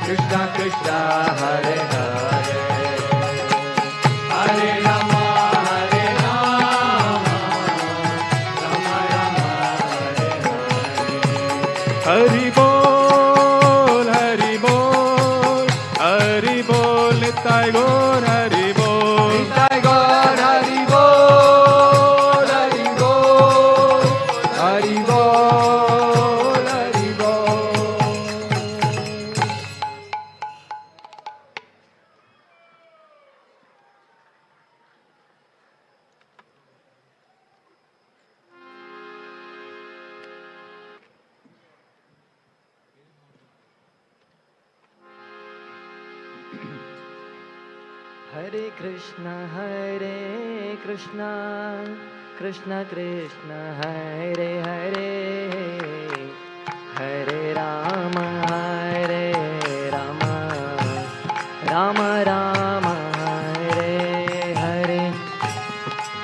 कृष्ण कृष्ण हरे हरे हरे राम हरि बोल निताय गौर हरि बोल निताय गौर हरि बोल हरि बोल हरि बोल Hare Krishna, Krishna Krishna, Hare Hare, Hare Rama, Rama Rama, Hare Hare.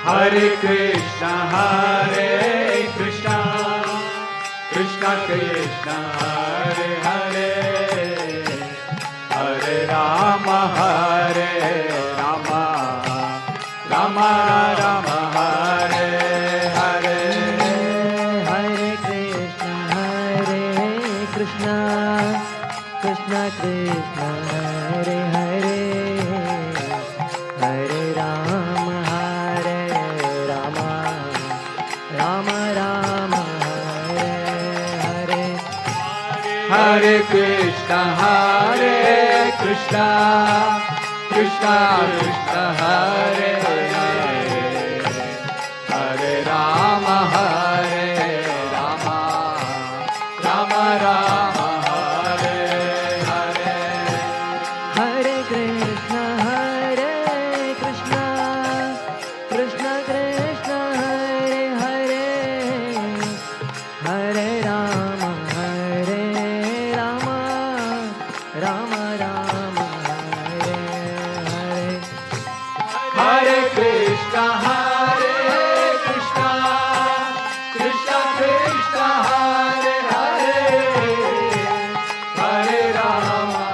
Hare Krishna, Krishna Krishna, Hare Hare, Hare Rama, Rama Rama, Hare Hare. Hare Krishna, Krishna Krishna, Hare Hare, Hare Rama, Rama Rama, Hare Hare. Hare Krishna, Krishna Krishna, Hare Hare, Hare Rama, Rama Rama, Hare Hare. Hare Krishna, Krishna Krishna, Hare Hare, Hare Rama, Rama Rama, Hare Hare. Hare Krishna, Krishna Krishna, Hare Hare, Hare Rama, Rama Rama, Hare Hare. Hare Krishna, Krishna Krishna, Hare Hare, Hare Rama, Rama Rama, Hare Hare. Hare Krishna, Krishna Krishna, Hare Hare, Hare Rama,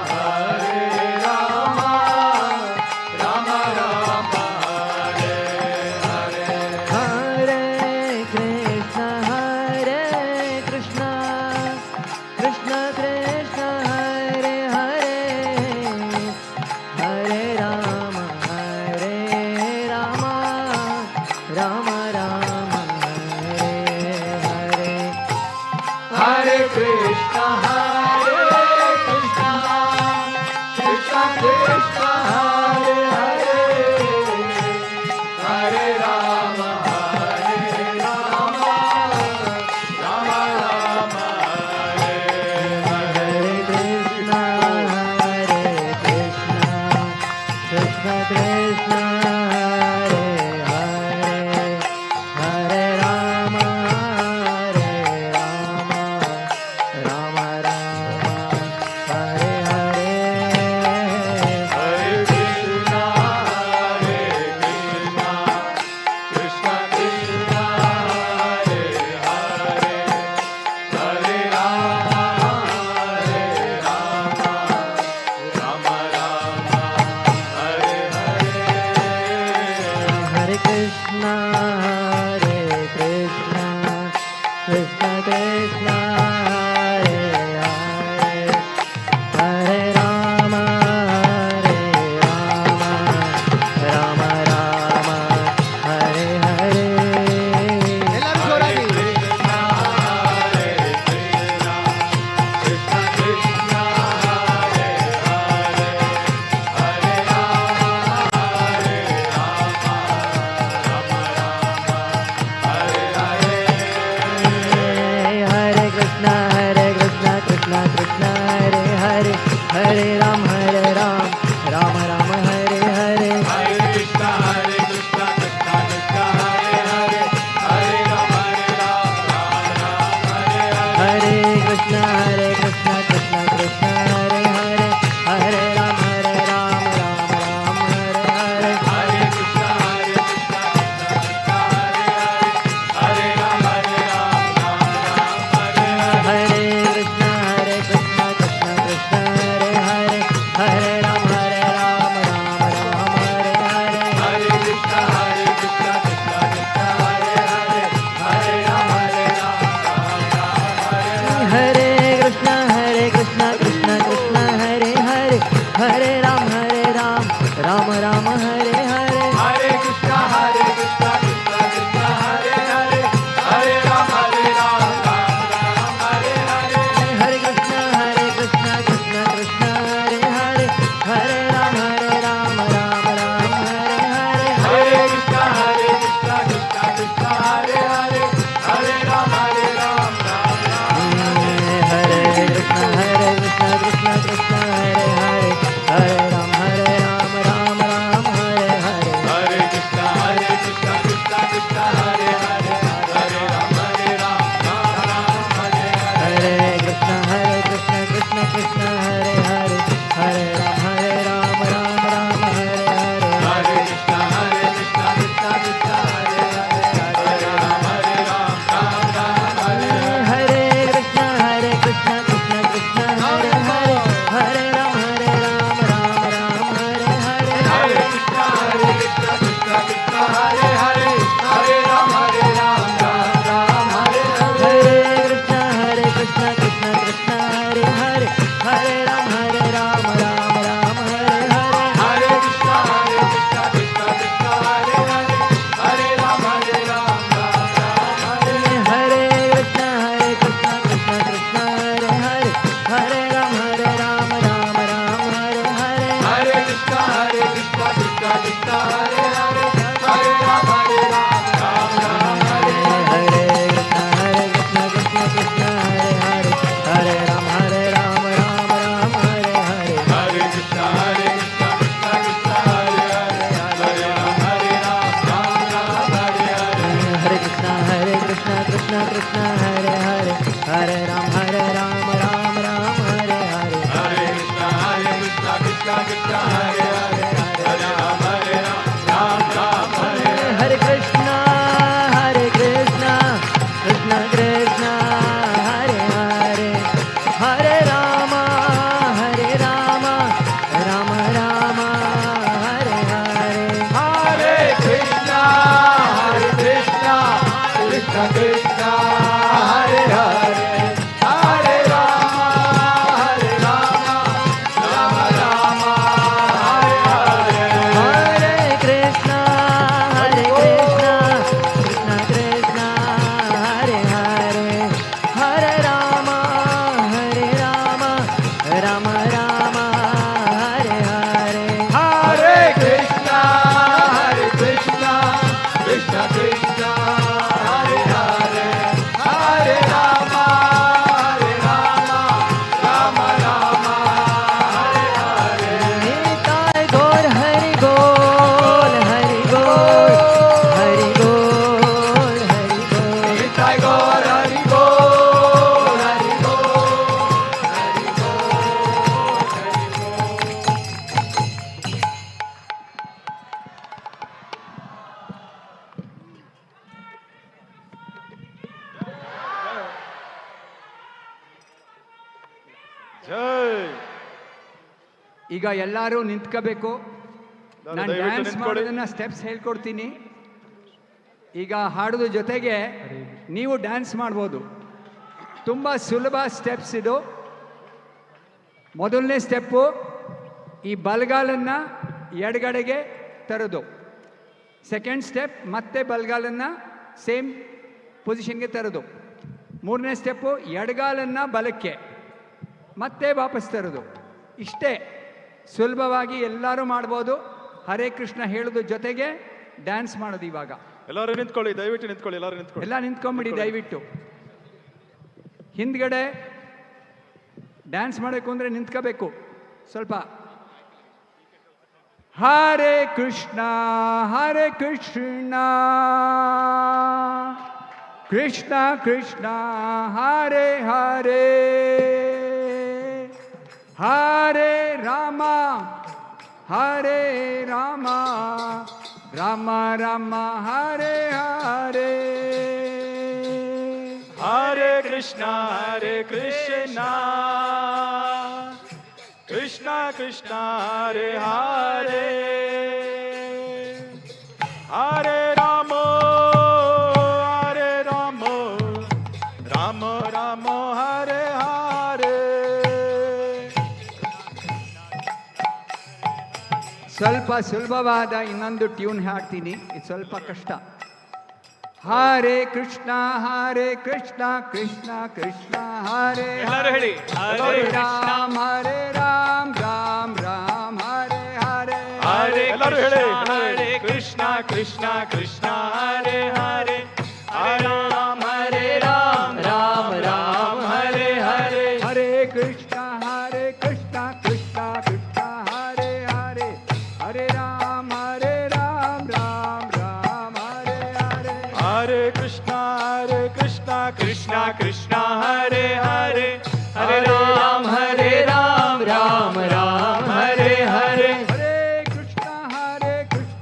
Rama Rama, Hare Hare. Hare Krishna, Krishna Krishna, Hare Hare, Hare Rama, Rama Rama, Hare Hare. Hare Krishna, Krishna Krishna, Hare Hare, Hare Rama, Rama Rama, Hare Hare. Hare Krishna, Krishna Krishna, Hare Hare, Hare Rama, Rama Rama, Hare Hare. Hare Krishna, Krishna Krishna, Hare Hare, Hare Rama, Rama Rama, Hare Hare. Hare Krishna, Krishna Krishna, Hare Hare, Hare Rama, Rama Rama, Hare Hare. Hare Krishna, Krishna Krishna, Hare Hare, Hare Rama, Rama Rama, Hare Hare. Hare Krishna, Krishna Krishna, Hare Hare, Hare Rama, Rama Rama, Hare Hare. Hare Krishna, Krishna Krishna, Hare Hare, Hare Rama, Rama Rama, Hare Hare. Hare Krishna, Krishna Krishna, Hare Hare, Hare Rama, Rama Rama, Hare Hare. Hare Krishna, Krishna Krishna, Hare Hare, Hare Rama, Rama Rama, Hare Hare. Hare Krishna, Krishna Krishna, Hare Hare, Hare Rama, Rama Rama, Hare Hare. Hare Krishna, Krishna Krishna, Hare Hare, Hare Rama, Rama Rama, Hare Hare. Hare Krishna, Krishna Krishna, Hare Hare, Hare Rama, Rama Rama, Hare Hare. Hare Krishna, Krishna Krishna, Hare Hare, Hare Rama, Rama Rama, Hare Krishna, Krishna Krishna, Hare Hare, Hare Rama, Rama Rama, Krishna हरे कृष्णा कृष्णा कृष्णा हरे हरे हरे राम राम राम हरे हरे कृष्णा कृष्णा कृष्णा हरे हरे हरे राम राम राम हरे हरे हरे कृष्णा कृष्णा कृष्णा हरे हरे हरे राम राम हरे हरे हरे कृष्णा कृष्णा कृष्णा हरे हरे हरे राम राम राम हरे हरे हरे कृष्णा कृष्णा कृष्णा हरे हरे हरे राम राम राम हरे हरे कृष्णा कृष्णा कृष्णा हरे हरे हरे राम राम राम हरे हरे हरे कृष्णा कृष्णा कृष्णा हरे हरे हरे राम राम राम हरे हरे हरे कृष्णा कृष्णा कृष्णा हरे हरे हरे राम राम राम हरे हरे हरे कृष्णा कृष्णा कृष्णा हरे हरे हरे राम राम राम हरे हरे निताय गौर हरि बोल हरि बोल हरि बोल हरि बोल निताय गौर हरि बोल हरि बोल ಜೈ ಈಗ ಎಲ್ಲರೂ ನಿಂತ್ಕೋಬೇಕು. ನಾನು ದಯವಿಟ್ಟು ಡ್ಯಾನ್ಸ್ ನಿಂತ್ಕೊಳ್ಳಿ. ಮಾಡೋದನ್ನ ಸ್ಟೆಪ್ಸ್ ಹೇಳ್ಕೊಡ್ತೀನಿ. ಈಗ ಹಾಡೋದ್ರ ಜೊತೆಗೆ ನೀವು ಡ್ಯಾನ್ಸ್ ಮಾಡ್ಬೋದು. ತುಂಬ ಸುಲಭ ಸ್ಟೆಪ್ಸ್ ಇದು. ಮೊದಲನೇ ಸ್ಟೆಪ್ಪು ಈ ಬಲಗಾಲನ್ನು ಎಡಗಡೆಗೆ ತರೋದು. ಸೆಕೆಂಡ್ ಸ್ಟೆಪ್ ಮತ್ತೆ ಬಲಗಾಲನ್ನು ಸೇಮ್ ಪೊಸಿಷನ್ಗೆ ತರೋದು. ಮೂರನೇ ಸ್ಟೆಪ್ಪು ಎಡಗಾಲನ್ನು ಬಲಕ್ಕೆ ಮತ್ತೆ ವಾಪಸ್ ತರೋದು. ಇಷ್ಟೇ ಸುಲಭವಾಗಿ ಎಲ್ಲರೂ ಮಾಡ್ಬೋದು. ಹರೇ ಕೃಷ್ಣ ಹೇಳೋದ್ರ ಜೊತೆಗೆ ಡ್ಯಾನ್ಸ್ ಮಾಡೋದು. ಇವಾಗ ಎಲ್ಲರೂ ನಿಂತ್ಕೊಳ್ಳಿ, ದಯವಿಟ್ಟು ನಿಂತ್ಕೊಳ್ಳಿ, ಎಲ್ಲರೂ ನಿಂತ್ಕೊಳ್ಳಿ. ಎಲ್ಲ ನಿಂತ್ಕೊಂಬಿಡಿ ದಯವಿಟ್ಟು. ಹಿಂದ್ಗಡೆ ಡ್ಯಾನ್ಸ್ ಮಾಡಬೇಕು ಅಂದರೆ ನಿಂತ್ಕೋಬೇಕು ಸ್ವಲ್ಪ. ಹರೇ ಕೃಷ್ಣ ಕೃಷ್ಣ ಕೃಷ್ಣ ಹರೇ ಹರೇ ಹರೇ ರಾಮ ರಾಮ ರಾಮ ಹರೇ ಹರೇ ಹರೇ ಕೃಷ್ಣ ಕೃಷ್ಣ ಕೃಷ್ಣ ಹರೇ ಹರೇ ಹರೇ ರಾಮ ರಾಮ ರಾಮ ಹರೇ ಹರೇ. ಸ್ವಲ್ಪ ಸುಲಭವಾದ ಇನ್ನೊಂದು ಟ್ಯೂನ್ ಹಾಡ್ತೀನಿ. ಇದು ಸ್ವಲ್ಪ ಕಷ್ಟ. ಹರೇ ಕೃಷ್ಣ ಕೃಷ್ಣ ಕೃಷ್ಣ ಹರೇ ಎಲ್ಲರೂ ಹೇಳಿ. ಹರೇ ರಾಮ ರಾಮ ಹರೇ ಹರೇ ಹರೇ ಎಲ್ಲರೂ ಹೇಳಿ. ಹರೇ ಕೃಷ್ಣ ಕೃಷ್ಣ ಹರೇ ಹರೇ ಹರೇ ರಾಮ ರಾಮ ಹರೇ ಹರೇ. ಹರೇ ಕೃಷ್ಣ ಕೃಷ್ಣ ಹರೇ ಹರೇ ಹರೇ ರಾಮ ರಾಮ ಹರೇ ಹರೇ ಹರೇ ಕೃಷ್ಣ ಕೃಷ್ಣ ಹರೇ ಹರೇ ಹರೇ ರಾಮ ರಾಮ ಹರೇ ಹರೇ. ಹರೇ ಕೃಷ್ಣ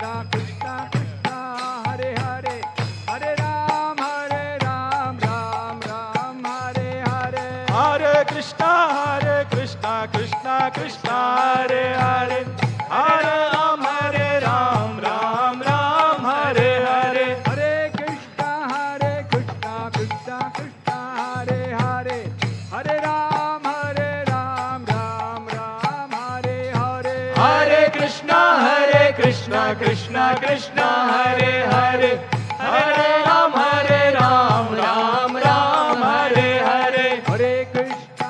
ಕೃಷ್ಣ ಹರೇ ಹರೇ ಹರೇ ರಾಮ ರಾಮ ಹರೇ ಹರೇ ಹರೇ ಕೃಷ್ಣ ಕೃಷ್ಣ ಹರೇ ಹರೇ ಹರೇ ರಾಮ ರಾಮ ಹರೇ ಹರೇ. ಹರೇ ಕೃಷ್ಣ ಕೃಷ್ಣ ಹರೇ ಹರೇ ಹರೇ ರಾಮ ರಾಮ ಹರೇ ಹರೇ ಹರೇ ಕೃಷ್ಣ ಕೃಷ್ಣ ಹರೇ ಹರೇ ಹರೇ ರಾಮ ರಾಮ ಹರೇ ಹರೇ. ಹರೇ ಕೃಷ್ಣ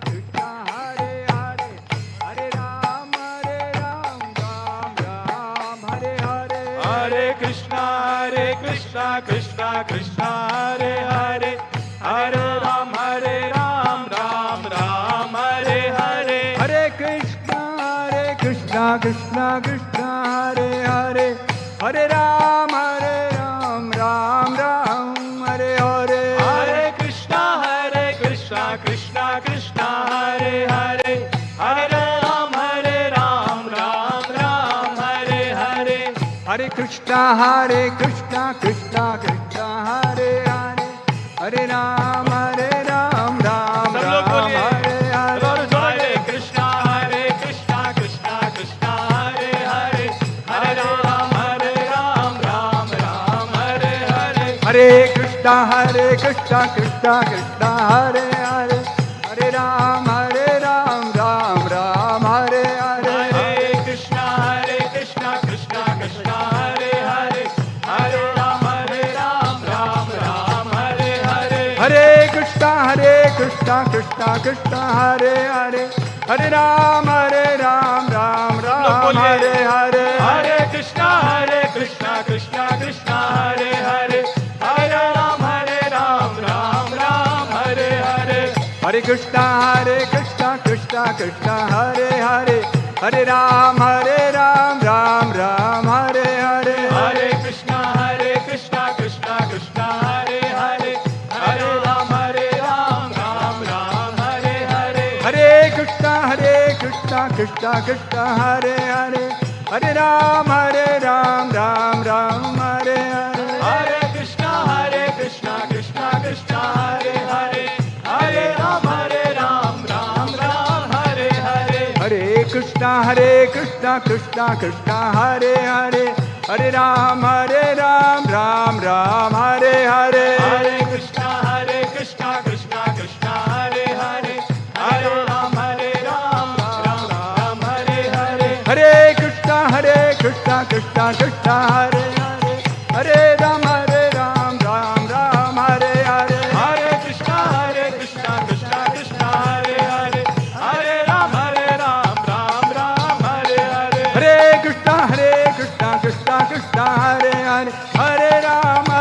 ಕೃಷ್ಣ ಹರೇ ಹರೇ ಹರೇ ರಾಮ कृष्णा कृष्णा कृष्णा हरे हरे हरे राम राम राम हरे हरे हरे कृष्णा कृष्णा कृष्णा हरे हरे हरे राम राम राम हरे हरे हरे कृष्णा कृष्णा कृष्णा हरे हरे हरे राम राम राम हरे हरे हरे कृष्णा कृष्णा कृष्णा हरे हरे हरे राम राम सब लोग राम बोलिए। हरे हरे हरे कृष्णा कृष्णा कृष्णा हरे हरे हरे राम राम हरे हरे हरे कृष्णा कृष्णा कृष्णा हरे हरे हरे राम राम हरे हरे हरे कृष्णा कृष्णा कृष्णा हरे हरे हरे राम राम हरे हरे हरे कृष्णा कृष्णा कृष्णा हरे हरे हरे राम राम हरे हरे हरे कृष्णा कृष्णा कृष्णा हरे हरे हरे राम राम हरे हरे हरे कृष्णा कृष्णा कृष्णा हरे हरे हरे राम राम हरे हरे हरे कृष्णा कृष्णा कृष्णा हरे हरे हरे राम राम हरे हरे हरे कृष्णा कृष्णा कृष्णा हरे हरे हरे राम राम हरे हरे हरे कृष्णा कृष्णा कृष्णा हरे हरे हरे राम राम हरे हरे हरे कृष्णा कृष्णा कृष्णा हरे हरे हरे राम राम हरे हरे हरे कृष्णा कृष्णा कृष्णा हरे हरे हरे राम राम हरे हरे हरे कृष्णा कृष्णा कृष्णा हरे हरे हरे राम राम हरे हरे हरे कृष्णा कृष्णा कृष्णा हरे हरे हरे राम राम हरे हरे हरे कृष्णा कृष्णा कृष्णा हरे हरे हरे राम राम हरे हरे हरे कृष्णा कृष्णा कृष्णा हरे हरे हरे राम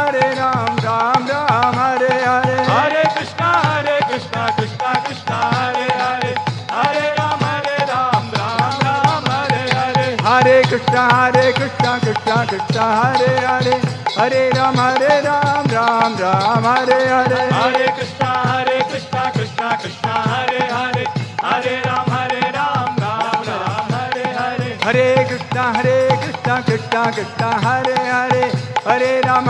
राम हरे हरे हरे कृष्णा कृष्णा कृष्णा हरे हरे हरे राम राम हरे हरे हरे कृष्णा कृष्णा कृष्णा हरे हरे हरे राम राम हरे हरे हरे कृष्णा कृष्णा कृष्णा हरे हरे हरे राम राम हरे हरे हरे कृष्णा कृष्णा कृष्णा हरे हरे हरे राम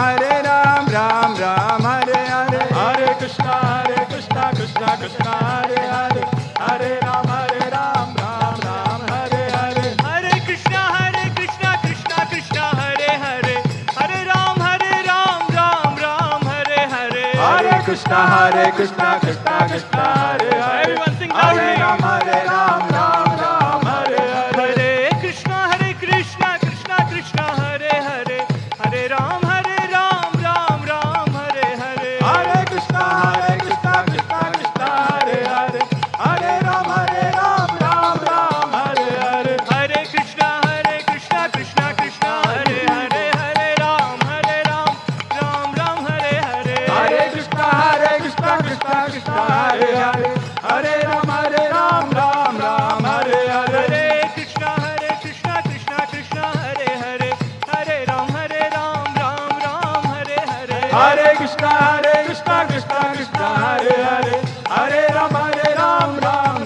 राम हरे हरे हरे कृष्णा कृष्णा कृष्णा हरे हरे हरे राम राम हरे हरे हरे कृष्णा कृष्णा कृष्णा हरे हरे Everyone sing हरे loudly. Ram Ram Hare Hare Krishna Krishna Krishna Hare Hare Hare Ram Ram Hare Hare Hare Krishna Krishna Krishna Hare Hare Hare Ram Ram Hare Hare Hare Krishna Krishna Krishna Hare Hare Hare Ram Ram Hare Hare Hare Krishna Krishna Krishna Hare Hare Hare Ram Ram Hare Hare Hare Krishna Krishna Krishna Hare Hare Hare Ram Ram Hare Hare Hare Krishna Krishna Krishna Hare Hare Hare Ram Ram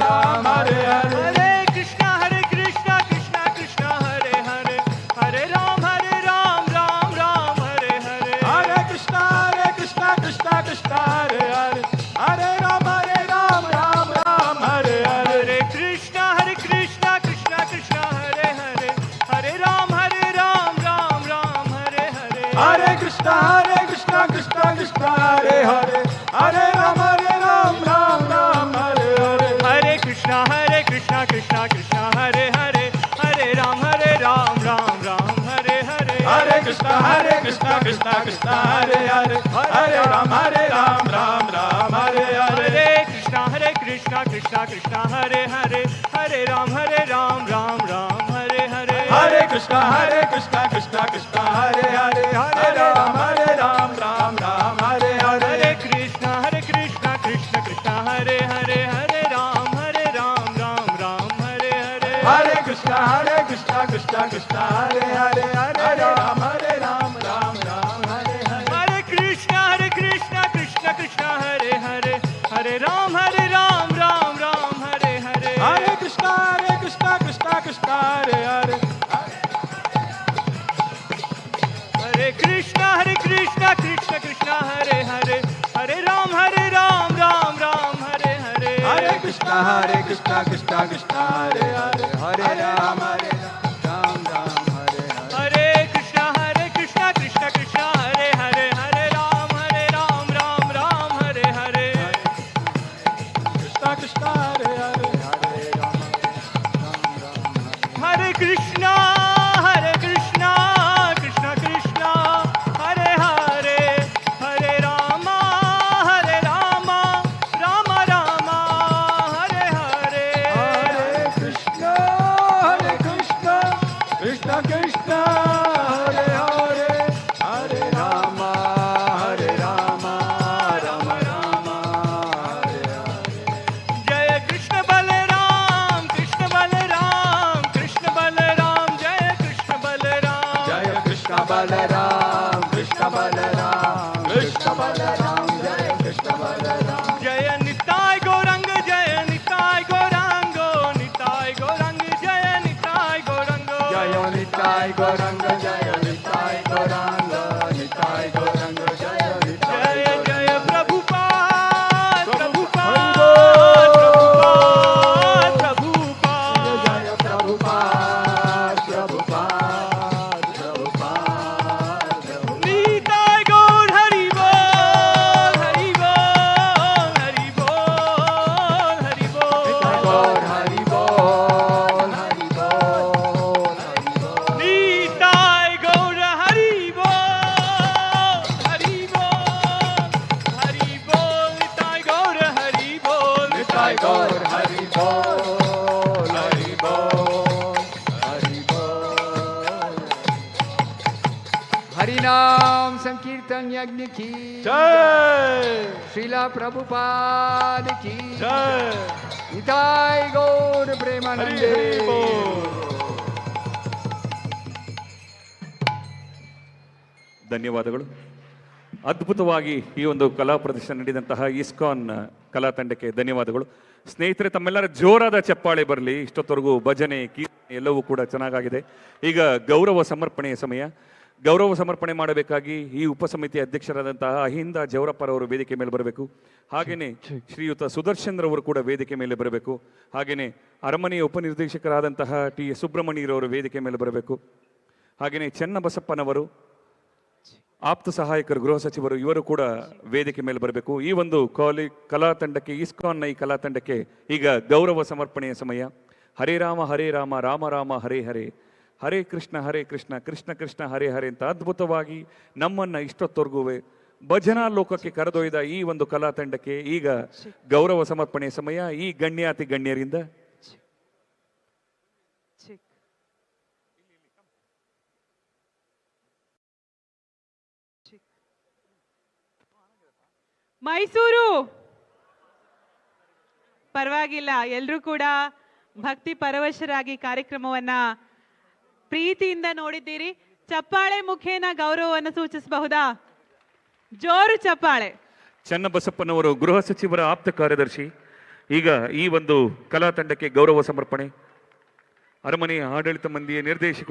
Hare Hare Hare Krishna Krishna Krishna Hare Hare Hare Ram Ram Hare Hare Hare Krishna Krishna Krishna Hare Hare Hare Ram Ram Hare Hare Hare Krishna Krishna Krishna Hare Hare Hare Ram Ram Hare Hare Hare Krishna Krishna Krishna Hare Hare Hare Ram Ram Hare Hare Hare Krishna Krishna Krishna Hare Hare Hare Ram Ram Hare Hare Hare Krishna Krishna Krishna Hare Hare Hare Ram Ram Hare Hare Hare Krishna Krishna Hare Hare Hare Ram Ram Hare Hare Hare Krishna Krishna Krishna Hare Hare Hare Krishna Krishna Krishna Hare Hare Hare Ram Ram Ram Hare Hare Hare Krishna Krishna Krishna Hare Hare Hare Ram Ram Ram Hare Hare Hare Krishna Krishna Krishna Hare Hare Hare Krishna Krishna Krishna Hare Hare Hare Ram Ram Hare Hare Hare Krishna Krishna Krishna Hare Hare Hare Ram Ram Hare Hare Hare Krishna Krishna Krishna Hare Hare Hare Ram Ram Hare Hare Krishna Krishna Hare Hare Hare Ram Hare Krishna Krishna Krishna Hare Hare Hare Rama Rama Hare Hare Hare Krishna Krishna Krishna Hare Hare Hare Rama Rama Hare Hare Jaya Krishna Balaram Krishna Balaram Krishna Balaram Jaya Krishna Balaram Jaya Krishna Balaram Krishna Balaram Krishna Balaram Jaya Krishna Balaram Jaya Nitai Gaurang Jaya Nitai Gaurang Nitai Gaurang Jaya Nitai Gaurang Jaya Nitai Gauranga Jaya Nitai Gauranga Nitai Gauranga Jaya Nitai Jaya Jaya Prabhupada Prabhupada Prabhupada Jaya Prabhupada Prabhupada Prabhupada Nitai Gaur Hari Bol Hari Bol Hari Bol Hari Bol Gaur Hari Bol Hari Bol Hari Bol Nitai Gaur Hari Bol Hari Bol Hari Bol Nitai Gaur Hari Bol Nitai Gaur Hari Bol Hari Bol Hari Bol Hari Naam Sankirtan Yagni ki Jai Srila Prabhupada ki Jai Nitai Gaur Premanande ಧನ್ಯವಾದಗಳು. ಅದ್ಭುತವಾಗಿ ಈ ಒಂದು ಕಲಾ ಪ್ರದರ್ಶನ ನೀಡಿದಂತಹ ISKCON ಕಲಾ ತಂಡಕ್ಕೆ ಧನ್ಯವಾದಗಳು. ಸ್ನೇಹಿತರೆ, ತಮ್ಮೆಲ್ಲರ ಜೋರಾದ ಚಪ್ಪಾಳೆ ಬರಲಿ. ಇಷ್ಟೊತ್ತವರೆಗೂ ಭಜನೆ ಕೀರ್ತನೆ ಎಲ್ಲವೂ ಕೂಡ ಚೆನ್ನಾಗಿದೆ. ಈಗ ಗೌರವ ಸಮರ್ಪಣೆಯ ಸಮಯ. ಗೌರವ ಸಮರ್ಪಣೆ ಮಾಡಬೇಕಾಗಿ ಈ ಉಪಸಮಿತಿ ಅಧ್ಯಕ್ಷರಾದಂತಹ ಅಹಿಂದ ಜವರಪ್ಪರವರು ವೇದಿಕೆ ಮೇಲೆ ಬರಬೇಕು. ಹಾಗೆಯೇ ಶ್ರೀಯುತ ಸುದರ್ಶನ್ ರವರು ಕೂಡ ವೇದಿಕೆ ಮೇಲೆ ಬರಬೇಕು. ಹಾಗೆಯೇ ಅರಮನೆಯ ಉಪನಿರ್ದೇಶಕರಾದಂತಹ ಟಿ ಎಸ್ ಸುಬ್ರಹ್ಮಣ್ಯರವರು ವೇದಿಕೆ ಮೇಲೆ ಬರಬೇಕು. ಹಾಗೆಯೇ ಚೆನ್ನಬಸಪ್ಪನವರು, ಆಪ್ತ ಸಹಾಯಕರು, ಗೃಹ ಸಚಿವರು, ಇವರು ಕೂಡ ವೇದಿಕೆ ಮೇಲೆ ಬರಬೇಕು. ಈ ಒಂದು ಕಲಾ ತಂಡಕ್ಕೆ, ಇಸ್ಕಾನ್ನ ಈ ಕಲಾ ತಂಡಕ್ಕೆ ಈಗ ಗೌರವ ಸಮರ್ಪಣೆಯ ಸಮಯ. ಹರೇ ರಾಮ ರಾಮ ರಾಮ ಹರೇ ಹರೇ, ಹರೇ ಕೃಷ್ಣ ಕೃಷ್ಣ ಕೃಷ್ಣ ಹರೇ ಹರೇ ಅಂತ ಅದ್ಭುತವಾಗಿ ನಮ್ಮನ್ನ ಇಷ್ಟೊತ್ತವರೆಗೂ ಭಜನಾ ಲೋಕಕ್ಕೆ ಕರೆದೊಯ್ದ ಈ ಒಂದು ಕಲಾ ತಂಡಕ್ಕೆ ಈಗ ಗೌರವ ಸಮರ್ಪಣೆಯ ಸಮಯ. ಈ ಗಣ್ಯಾತಿ ಗಣ್ಯರಿಂದ ಮೈಸೂರು ಪರವಾಗಿಲ್ಲ, ಎಲ್ಲರೂ ಕೂಡ ಭಕ್ತಿ ಪರವಶರಾಗಿ ಕಾರ್ಯಕ್ರಮವನ್ನ ಪ್ರೀತಿಯಿಂದ ನೋಡಿದ್ದೀರಿ. ಚಪ್ಪಾಳೆ ಮುಖೇನ ಗೌರವವನ್ನು ಸೂಚಿಸಬಹುದಾ? ಜೋರು ಚಪ್ಪಾಳೆ. ಚನ್ನಬಸಪ್ಪನವರು ಗೃಹ ಸಚಿವರ ಆಪ್ತ ಕಾರ್ಯದರ್ಶಿ. ಈಗ ಈ ಒಂದು ಕಲಾ ತಂಡಕ್ಕೆ ಗೌರವ ಸಮರ್ಪಣೆ. ಅರಮನೆಯ ಆಡಳಿತ ಮಂದಿಯ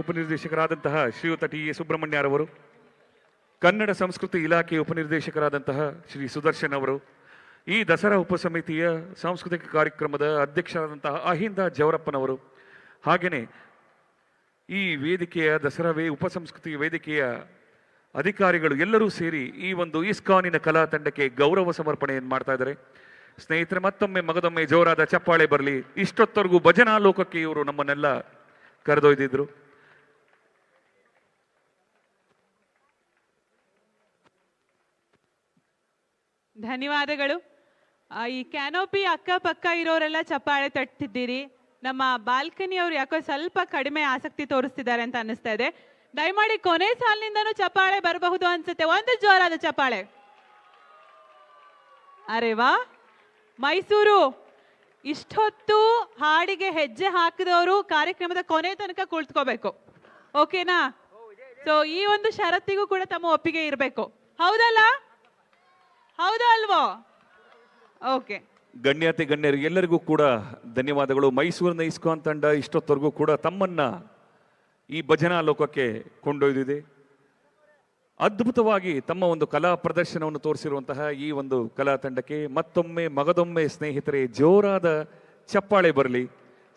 ಉಪನಿರ್ದೇಶಕರಾದಂತಹ ಶ್ರೀಯುತ ಟಿ ಎ ಸುಬ್ರಹ್ಮಣ್ಯರವರು, ಕನ್ನಡ ಸಂಸ್ಕೃತಿ ಇಲಾಖೆಯ ಉಪನಿರ್ದೇಶಕರಾದಂತಹ ಶ್ರೀ ಸುದರ್ಶನ್ ಅವರು, ಈ ದಸರಾ ಉಪಸಮಿತಿಯ ಸಾಂಸ್ಕೃತಿಕ ಕಾರ್ಯಕ್ರಮದ ಅಧ್ಯಕ್ಷರಾದಂತಹ ಅಹಿಂದ ಜವರಪ್ಪನವರು, ಹಾಗೆಯೇ ಈ ವೇದಿಕೆಯ ದಸರಾ ಉಪಸಂಸ್ಕೃತಿ ವೇದಿಕೆಯ ಅಧಿಕಾರಿಗಳು ಎಲ್ಲರೂ ಸೇರಿ ಈ ಒಂದು ಇಸ್ಕಾನಿನ ಕಲಾ ತಂಡಕ್ಕೆ ಗೌರವ ಸಮರ್ಪಣೆಯನ್ನು ಮಾಡ್ತಾ ಇದ್ದಾರೆ. ಸ್ನೇಹಿತರೆ, ಮತ್ತೊಮ್ಮೆ ಮಗದೊಮ್ಮೆ ಜೋರಾದ ಚಪ್ಪಾಳೆ ಬರಲಿ. ಇಷ್ಟೊತ್ತವರೆಗೂ ಭಜನಾ ಲೋಕಕ್ಕೆ ಇವರು ನಮ್ಮನ್ನೆಲ್ಲ ಕರೆದೊಯ್ದಿದ್ರು. ಧನ್ಯವಾದಗಳು. ಈ ಕ್ಯಾನೋಪಿ ಅಕ್ಕಪಕ್ಕ ಇರೋರೆಲ್ಲ ಚಪ್ಪಾಳೆ ತಟ್ಟಿದ್ದೀರಿ. ನಮ್ಮ ಬಾಲ್ಕನಿಯವರು ಯಾಕೋ ಸ್ವಲ್ಪ ಕಡಿಮೆ ಆಸಕ್ತಿ ತೋರಿಸ್ತಿದ್ದಾರೆ ಅಂತ ಅನ್ನಿಸ್ತಾ ಇದೆ. ದಯಮಾಡಿ ಕೊನೆ ಸಾಲಿನಿಂದನೂ ಚಪ್ಪಾಳೆ ಬರಬಹುದು ಅನ್ಸುತ್ತೆ. ಒಂದು ಜೋರಾದ ಚಪ್ಪಾಳೆ. ಅರೆ ವಾ, ಮೈಸೂರು ಇಷ್ಟೊತ್ತು ಹಾಡಿಗೆ ಹೆಜ್ಜೆ ಹಾಕಿದವರು ಕಾರ್ಯಕ್ರಮದ ಕೊನೆ ತನಕ ಕುಳಿತುಕೋಬೇಕು. ಓಕೆನಾ? ಸೊ ಈ ಒಂದು ಷರತ್ತಿಗೂ ಕೂಡ ತಮ್ಮ ಒಪ್ಪಿಗೆ ಇರಬೇಕು. ಹೌದಲ್ಲ? ಹೌದಾ ಅಲ್ವೋ? ಓಕೆ. ಗಣ್ಯಾತಿ ಗಣ್ಯರು ಎಲ್ಲರಿಗೂ ಕೂಡ ಧನ್ಯವಾದಗಳು. ಮೈಸೂರಿನ ಇಸ್ಕಾನ್ ತಂಡ ಇಷ್ಟೊತ್ತವರೆಗೂ ಕೂಡ ತಮ್ಮನ್ನ ಈ ಭಜನಾ ಲೋಕಕ್ಕೆ ಕೊಂಡೊಯ್ದಿದೆ. ಅದ್ಭುತವಾಗಿ ತಮ್ಮ ಒಂದು ಕಲಾ ಪ್ರದರ್ಶನವನ್ನು ತೋರಿಸಿರುವಂತಹ ಈ ಒಂದು ಕಲಾ ತಂಡಕ್ಕೆ ಮತ್ತೊಮ್ಮೆ ಮಗದೊಮ್ಮೆ ಸ್ನೇಹಿತರೆ ಜೋರಾದ ಚಪ್ಪಾಳೆ ಬರಲಿ.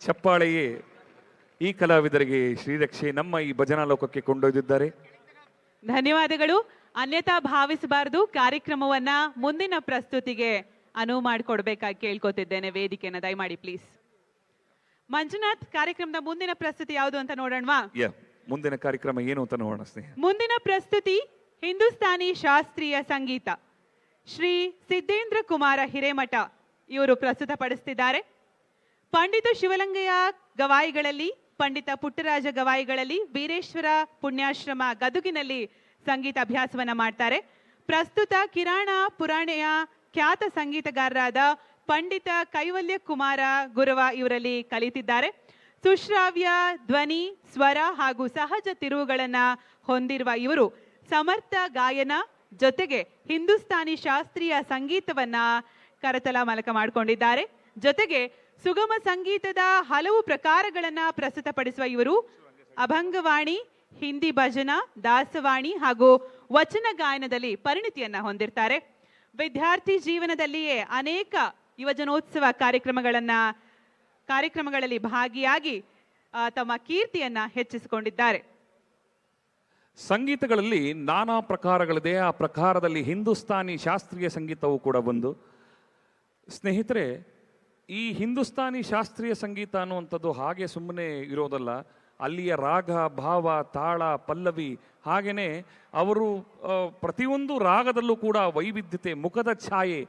ಚಪ್ಪಾಳೆಯೇ ಈ ಕಲಾವಿದರಿಗೆ ಶ್ರೀರಕ್ಷೆ ನಮ್ಮ ಈ ಭಜನಾ ಲೋಕಕ್ಕೆ ಕೊಂಡೊಯ್ದಿದ್ದಾರೆ. ಧನ್ಯವಾದಗಳು. ಅನ್ಯಥಾ ಭಾವಿಸಬಾರದು. ಕಾರ್ಯಕ್ರಮವನ್ನ ಮುಂದಿನ ಪ್ರಸ್ತುತಿಗೆ ಅನುವು ಮಾಡಿಕೊಡ್ಬೇಕಾಗಿ ಕೇಳ್ಕೊತಿದ್ದೇನೆ ವೇದಿಕೆನ ದಯಮಾಡಿ ಪ್ಲೀಸ್. ಮಂಜುನಾಥ್, ಕಾರ್ಯಕ್ರಮದ ಮುಂದಿನ ಪ್ರಸ್ತುತಿ ಯಾವುದು ಅಂತ ನೋಡೋಣವಾ? ಮುಂದಿನ ಕಾರ್ಯಕ್ರಮ ಏನು ಅಂತ ನೋಡೋಣ ಸ್ನೇಹ. ಮುಂದಿನ ಪ್ರಸ್ತುತಿ ಹಿಂದೂಸ್ತಾನಿ ಶಾಸ್ತ್ರೀಯ ಸಂಗೀತ. ಶ್ರೀ ಸಿದ್ದೇಂದ್ರ ಕುಮಾರ ಹಿರೇಮಠ ಇವರು ಪ್ರಸ್ತುತಪಡಿಸುತ್ತಿದ್ದಾರೆ. ಪಂಡಿತ ಶಿವಲಿಂಗಯ್ಯ ಗವಾಯಿಗಳಲ್ಲಿ, ಪಂಡಿತ ಪುಟ್ಟರಾಜ ಗವಾಯಿಗಳಲ್ಲಿ, ವೀರೇಶ್ವರ ಪುಣ್ಯಾಶ್ರಮ ಗದುಗಿನಲ್ಲಿ ಸಂಗೀತ ಅಭ್ಯಾಸವನ್ನ ಮಾಡ್ತಾರೆ. ಪ್ರಸ್ತುತ ಕಿರಾಣ ಪುರಾಣೆಯ ಖ್ಯಾತ ಸಂಗೀತಗಾರರಾದ ಪಂಡಿತ ಕೈವಲ್ಯ ಕುಮಾರ ಗುರವ ಇವರಲ್ಲಿ ಕಲಿತಿದ್ದಾರೆ. ಸುಶ್ರಾವ್ಯ ಧ್ವನಿ, ಸ್ವರ ಹಾಗೂ ಸಹಜ ತಿರುವುಗಳನ್ನ ಹೊಂದಿರುವ ಇವರು ಸಮರ್ಥ ಗಾಯನ ಜೊತೆಗೆ ಹಿಂದೂಸ್ತಾನಿ ಶಾಸ್ತ್ರೀಯ ಸಂಗೀತವನ್ನ ಕರತಲ ಮಲಕ ಮಾಡಿಕೊಂಡಿದ್ದಾರೆ. ಜೊತೆಗೆ ಸುಗಮ ಸಂಗೀತದ ಹಲವು ಪ್ರಕಾರಗಳನ್ನ ಪ್ರಸ್ತುತಪಡಿಸುವ ಇವರು ಅಭಂಗವಾಣಿ, ಹಿಂದಿ ಭಜನ, ದಾಸವಾಣಿ ಹಾಗೂ ವಚನ ಗಾಯನದಲ್ಲಿ ಪರಿಣಿತಿಯನ್ನ ಹೊಂದಿರ್ತಾರೆ. ವಿದ್ಯಾರ್ಥಿ ಜೀವನದಲ್ಲಿಯೇ ಅನೇಕ ಯುವಜನೋತ್ಸವ ಕಾರ್ಯಕ್ರಮಗಳಲ್ಲಿ ಭಾಗಿಯಾಗಿ ತಮ್ಮ ಕೀರ್ತಿಯನ್ನ ಹೆಚ್ಚಿಸಿಕೊಂಡಿದ್ದಾರೆ. ಸಂಗೀತಗಳಲ್ಲಿ ನಾನಾ ಪ್ರಕಾರಗಳಿದೆ. ಆ ಪ್ರಕಾರದಲ್ಲಿ ಹಿಂದೂಸ್ತಾನಿ ಶಾಸ್ತ್ರೀಯ ಸಂಗೀತವು ಕೂಡ ಒಂದು. ಸ್ನೇಹಿತರೆ, ಈ ಹಿಂದೂಸ್ತಾನಿ ಶಾಸ್ತ್ರೀಯ ಸಂಗೀತ ಅನ್ನುವಂಥದ್ದು ಹಾಗೆ ಸುಮ್ಮನೆ ಇರೋದಲ್ಲ. ಅಲ್ಲಿಯ ರಾಗ, ಭಾವ, ತಾಳ, ಪಲ್ಲವಿ, ಹಾಗೆಯೇ ಅವರು ಪ್ರತಿಯೊಂದು ರಾಗದಲ್ಲೂ ಕೂಡ ವೈವಿಧ್ಯತೆ, ಮುಖದ ಛಾಯೆ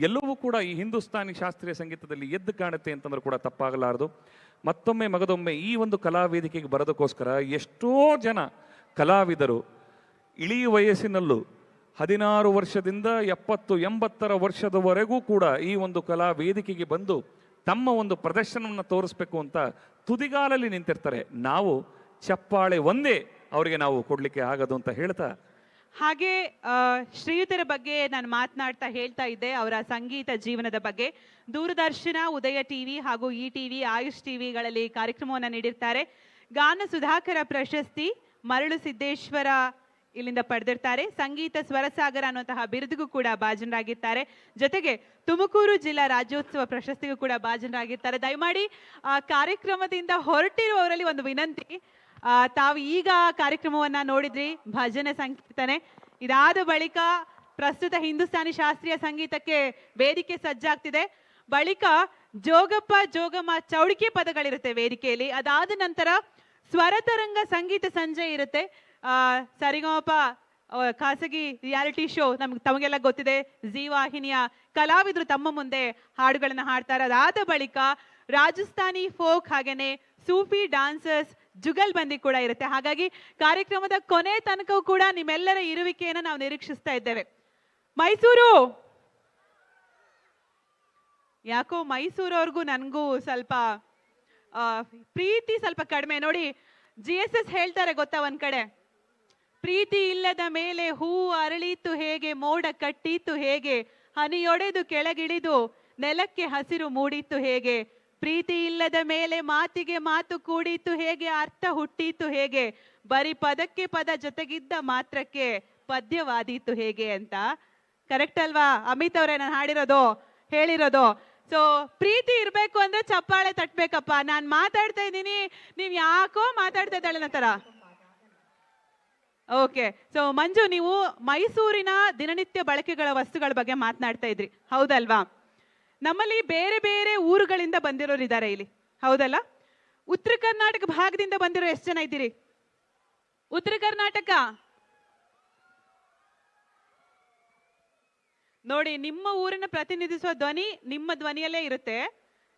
ಎಲ್ಲವೂ ಕೂಡ ಈ ಹಿಂದೂಸ್ತಾನಿ ಶಾಸ್ತ್ರೀಯ ಸಂಗೀತದಲ್ಲಿ ಎದ್ದು ಕಾಣುತ್ತೆ ಅಂತಂದ್ರೂ ಕೂಡ ತಪ್ಪಾಗಲಾರದು. ಮತ್ತೊಮ್ಮೆ ಮಗದೊಮ್ಮೆ ಈ ಒಂದು ಕಲಾ ವೇದಿಕೆಗೆ ಬರೋದಕ್ಕೋಸ್ಕರ ಎಷ್ಟೋ ಜನ ಕಲಾವಿದರು ಇಳಿ ವಯಸ್ಸಿನಲ್ಲೂ 16 ವರ್ಷದಿಂದ 70-80 ವರ್ಷದವರೆಗೂ ಕೂಡ ಈ ಒಂದು ಕಲಾ ವೇದಿಕೆಗೆ ಬಂದು ತಮ್ಮ ಒಂದು ಪ್ರದರ್ಶನವನ್ನು ತೋರಿಸ್ಬೇಕು ಅಂತ ತುದಿಗಾಲಲ್ಲಿ ನಿಂತಿರ್ತಾರೆ. ನಾವು ಚಪ್ಪಾಳೆ ಒಂದೇ ಅವರಿಗೆ ನಾವು ಕೊಡ್ಲಿಕ್ಕೆ ಆಗದು ಅಂತ ಹೇಳ್ತಾ, ಹಾಗೆ ಶ್ರೀಯುತರ ಬಗ್ಗೆ ನಾನು ಮಾತನಾಡ್ತಾ ಹೇಳ್ತಾ ಇದ್ದೆ ಅವರ ಸಂಗೀತ ಜೀವನದ ಬಗ್ಗೆ. ದೂರದರ್ಶನ, ಉದಯ ಟಿವಿ ಹಾಗೂ ಈ ಟಿವಿ, ಆಯುಷ್ ಟಿವಿಗಳಲ್ಲಿ ಕಾರ್ಯಕ್ರಮವನ್ನು ನೀಡಿರ್ತಾರೆ. ಗಾನ ಸುಧಾಕರ ಪ್ರಶಸ್ತಿ ಮರಳು ಸಿದ್ದೇಶ್ವರ ಇಲ್ಲಿಂದ ಪಡೆದಿರ್ತಾರೆ. ಸಂಗೀತ ಸ್ವರಸಾಗರ ಅನ್ನುವಂತಹ ಬಿರುದಿಗೂ ಕೂಡ ಭಾಜನರಾಗಿರ್ತಾರೆ. ಜೊತೆಗೆ ತುಮಕೂರು ಜಿಲ್ಲಾ ರಾಜ್ಯೋತ್ಸವ ಪ್ರಶಸ್ತಿಗೂ ಕೂಡ ಭಾಜನರಾಗಿರ್ತಾರೆ. ದಯಮಾಡಿ ಕಾರ್ಯಕ್ರಮದಿಂದ ಹೊರಟಿರುವವರಲ್ಲಿ ಒಂದು ವಿನಂತಿ, ತಾವು ಈಗ ಕಾರ್ಯಕ್ರಮವನ್ನ ನೋಡಿದ್ರಿ, ಭಜನೆ ಸಂಕೀರ್ತನೆ. ಇದಾದ ಬಳಿಕ ಪ್ರಸ್ತುತ ಹಿಂದೂಸ್ತಾನಿ ಶಾಸ್ತ್ರೀಯ ಸಂಗೀತಕ್ಕೆ ವೇದಿಕೆ ಸಜ್ಜಾಗ್ತಿದೆ. ಬಳಿಕ ಜೋಗಪ್ಪ ಜೋಗಮ್ಮ ಚೌಡಿಕೆ ಪದಗಳಿರುತ್ತೆ ವೇದಿಕೆಯಲ್ಲಿ. ಅದಾದ ನಂತರ ಸ್ವರತರಂಗ ಸಂಗೀತ ಸಂಜೆ ಇರುತ್ತೆ. ಸರಿಗಮಪ ಖಾಸಗಿ ರಿಯಾಲಿಟಿ ಶೋ ತಮಗೆಲ್ಲ ಗೊತ್ತಿದೆ. ಜೀ ವಾಹಿನಿಯ ಕಲಾವಿದರು ತಮ್ಮ ಮುಂದೆ ಹಾಡುಗಳನ್ನ ಹಾಡ್ತಾರೆ. ಅದಾದ ಬಳಿಕ ರಾಜಸ್ಥಾನಿ ಫೋಕ್ ಹಾಗೇನೆ ಸೂಫಿ ಡಾನ್ಸರ್ಸ್, ಜುಗಲ್ ಬಂದಿ ಕೂಡ ಇರುತ್ತೆ. ಹಾಗಾಗಿ ಕಾರ್ಯಕ್ರಮದ ಕೊನೆ ತನಕವೂ ಕೂಡ ನಿಮ್ಮೆಲ್ಲರ ಇರುವಿಕೆಯನ್ನು ನಾವು ನಿರೀಕ್ಷಿಸ್ತಾ ಇದ್ದೇವೆ. ಮೈಸೂರು, ಯಾಕೋ ಮೈಸೂರವ್ರಿಗೂ ನನಗೂ ಸ್ವಲ್ಪ ಪ್ರೀತಿ ಸ್ವಲ್ಪ ಕಡಿಮೆ ನೋಡಿ. GSS ಹೇಳ್ತಾರೆ ಗೊತ್ತಾ, ಒಂದ್ ಕಡೆ ಪ್ರೀತಿ ಇಲ್ಲದ ಮೇಲೆ ಹೂವು ಅರಳೀತು ಹೇಗೆ, ಮೋಡ ಕಟ್ಟೀತು ಹೇಗೆ, ಹನಿಯೊಡೆದು ಕೆಳಗಿಳಿದು ನೆಲಕ್ಕೆ ಹಸಿರು ಮೂಡಿತ್ತು ಹೇಗೆ, ಪ್ರೀತಿ ಇಲ್ಲದ ಮೇಲೆ ಮಾತಿಗೆ ಮಾತು ಕೂಡಿತು ಹೇಗೆ, ಅರ್ಥ ಹುಟ್ಟೀತು ಹೇಗೆ, ಬರೀ ಪದಕ್ಕೆ ಪದ ಜೊತೆಗಿದ್ದ ಮಾತ್ರಕ್ಕೆ ಪದ್ಯವಾದೀತು ಹೇಗೆ ಅಂತ. ಕರೆಕ್ಟ್ ಅಲ್ವಾ ಅಮಿತ್ ಅವರೇ ನಾನು ಹೇಳಿರೋದು? ಸೊ ಪ್ರೀತಿ ಇರಬೇಕು ಅಂದ್ರೆ ಚಪ್ಪಾಳೆ ತಟ್ಬೇಕಪ್ಪ. ನಾನು ಮಾತಾಡ್ತಾ ಇದ್ದೀನಿ, ನೀವು ಯಾಕೋ ಮಾತಾಡ್ತಾ ಇದ್ದಾಳೆ ನಂತರ. ಓಕೆ, ಸೊ ಮಂಜು, ನೀವು ಮೈಸೂರಿನ ದಿನನಿತ್ಯ ಬಳಕೆಗಳ ವಸ್ತುಗಳ ಬಗ್ಗೆ ಮಾತನಾಡ್ತಾ ಇದ್ರಿ, ಹೌದಲ್ವಾ? ನಮ್ಮಲ್ಲಿ ಬೇರೆ ಬೇರೆ ಊರುಗಳಿಂದ ಬಂದಿರೋರು ಇದ್ದಾರೆ ಇಲ್ಲಿ, ಹೌದಲ್ಲ? ಉತ್ತರ ಕರ್ನಾಟಕ ಭಾಗದಿಂದ ಬಂದಿರೋ ಎಷ್ಟು ಜನ ಇದ್ದೀರಿ? ಉತ್ತರ ಕರ್ನಾಟಕ ನೋಡಿ, ನಿಮ್ಮ ಊರನ್ನ ಪ್ರತಿನಿಧಿಸುವ ಧ್ವನಿ ನಿಮ್ಮ ಧ್ವನಿಯಲ್ಲೇ ಇರುತ್ತೆ.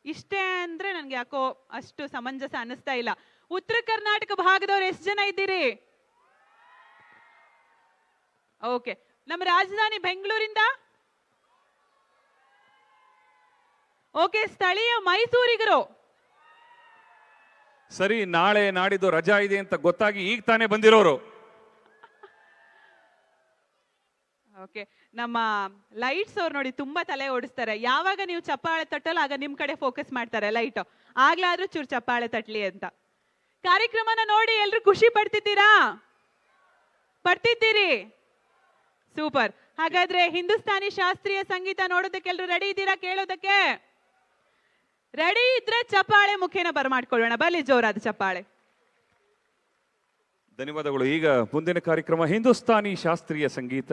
ಇಷ್ಟೇ ಅಂದ್ರೆ ನನ್ಗೆ ಯಾಕೋ ಅಷ್ಟು ಸಮಂಜಸ ಅನ್ನಿಸ್ತಾ ಇಲ್ಲ. ಉತ್ತರ ಕರ್ನಾಟಕ ಭಾಗದವ್ರು ಎಷ್ಟು ಜನ ಇದ್ದೀರಿ? ಓಕೆ, ನಮ್ಮ ರಾಜಧಾನಿ ಬೆಂಗಳೂರಿಂದ ಓಕೆ, ಸ್ಥಳೀಯ ಮೈಸೂರಿಗರು. ಸರಿ, ನಾಳೆ ನಾಡಿದ್ದು ರಜಾ ಇದೆ ಅಂತ ಗೊತ್ತಾಗಿ ಈಗ ತಾನೇ ಬಂದಿರೋರು. ಓಕೆ, ನಮ್ಮ ಲೈಟ್ಸ್ ಅವ್ರು ನೋಡಿ ತುಂಬಾ ತಲೆ ಓಡಿಸ್ತಾರೆ. ಯಾವಾಗ ನೀವು ಚಪ್ಪಾಳೆ ತಟ್ಟಲ್ಲ ಆಗ ನಿಮ್ ಕಡೆ ಫೋಕಸ್ ಮಾಡ್ತಾರೆ ಲೈಟ್. ಆಗ್ಲಾದ್ರೂ ಚೂರು ಚಪ್ಪಾಳೆ ತಟ್ಲಿ ಅಂತ. ಕಾರ್ಯಕ್ರಮನ ನೋಡಿ ಎಲ್ರು ಖುಷಿ ಪಡ್ತಿದ್ದೀರಾ? ಪಡ್ತಿದ್ದೀರಿ? ಸೂಪರ್. ಹಾಗಾದ್ರೆ ಹಿಂದೂಸ್ತಾನಿ ಶಾಸ್ತ್ರೀಯ ಸಂಗೀತ ನೋಡೋದಕ್ಕೆ ಎಲ್ರು ರೆಡಿ ಇದ್ದೀರಾ? ಕೇಳೋದಕ್ಕೆ ರೆಡಿ ಇದ್ರೆ ಚಪ್ಪಾಳೆ ಮುಖೇನ ಬರ್ಮಾಡ್ಕೊಳ್ಳೋಣ. ಬಲ್ಲಿ ಜೋರಾದ ಚಪ್ಪಾಳೆ. ಧನ್ಯವಾದಗಳು. ಈಗ ಮುಂದಿನ ಕಾರ್ಯಕ್ರಮ ಹಿಂದೂಸ್ತಾನಿ ಶಾಸ್ತ್ರೀಯ ಸಂಗೀತ.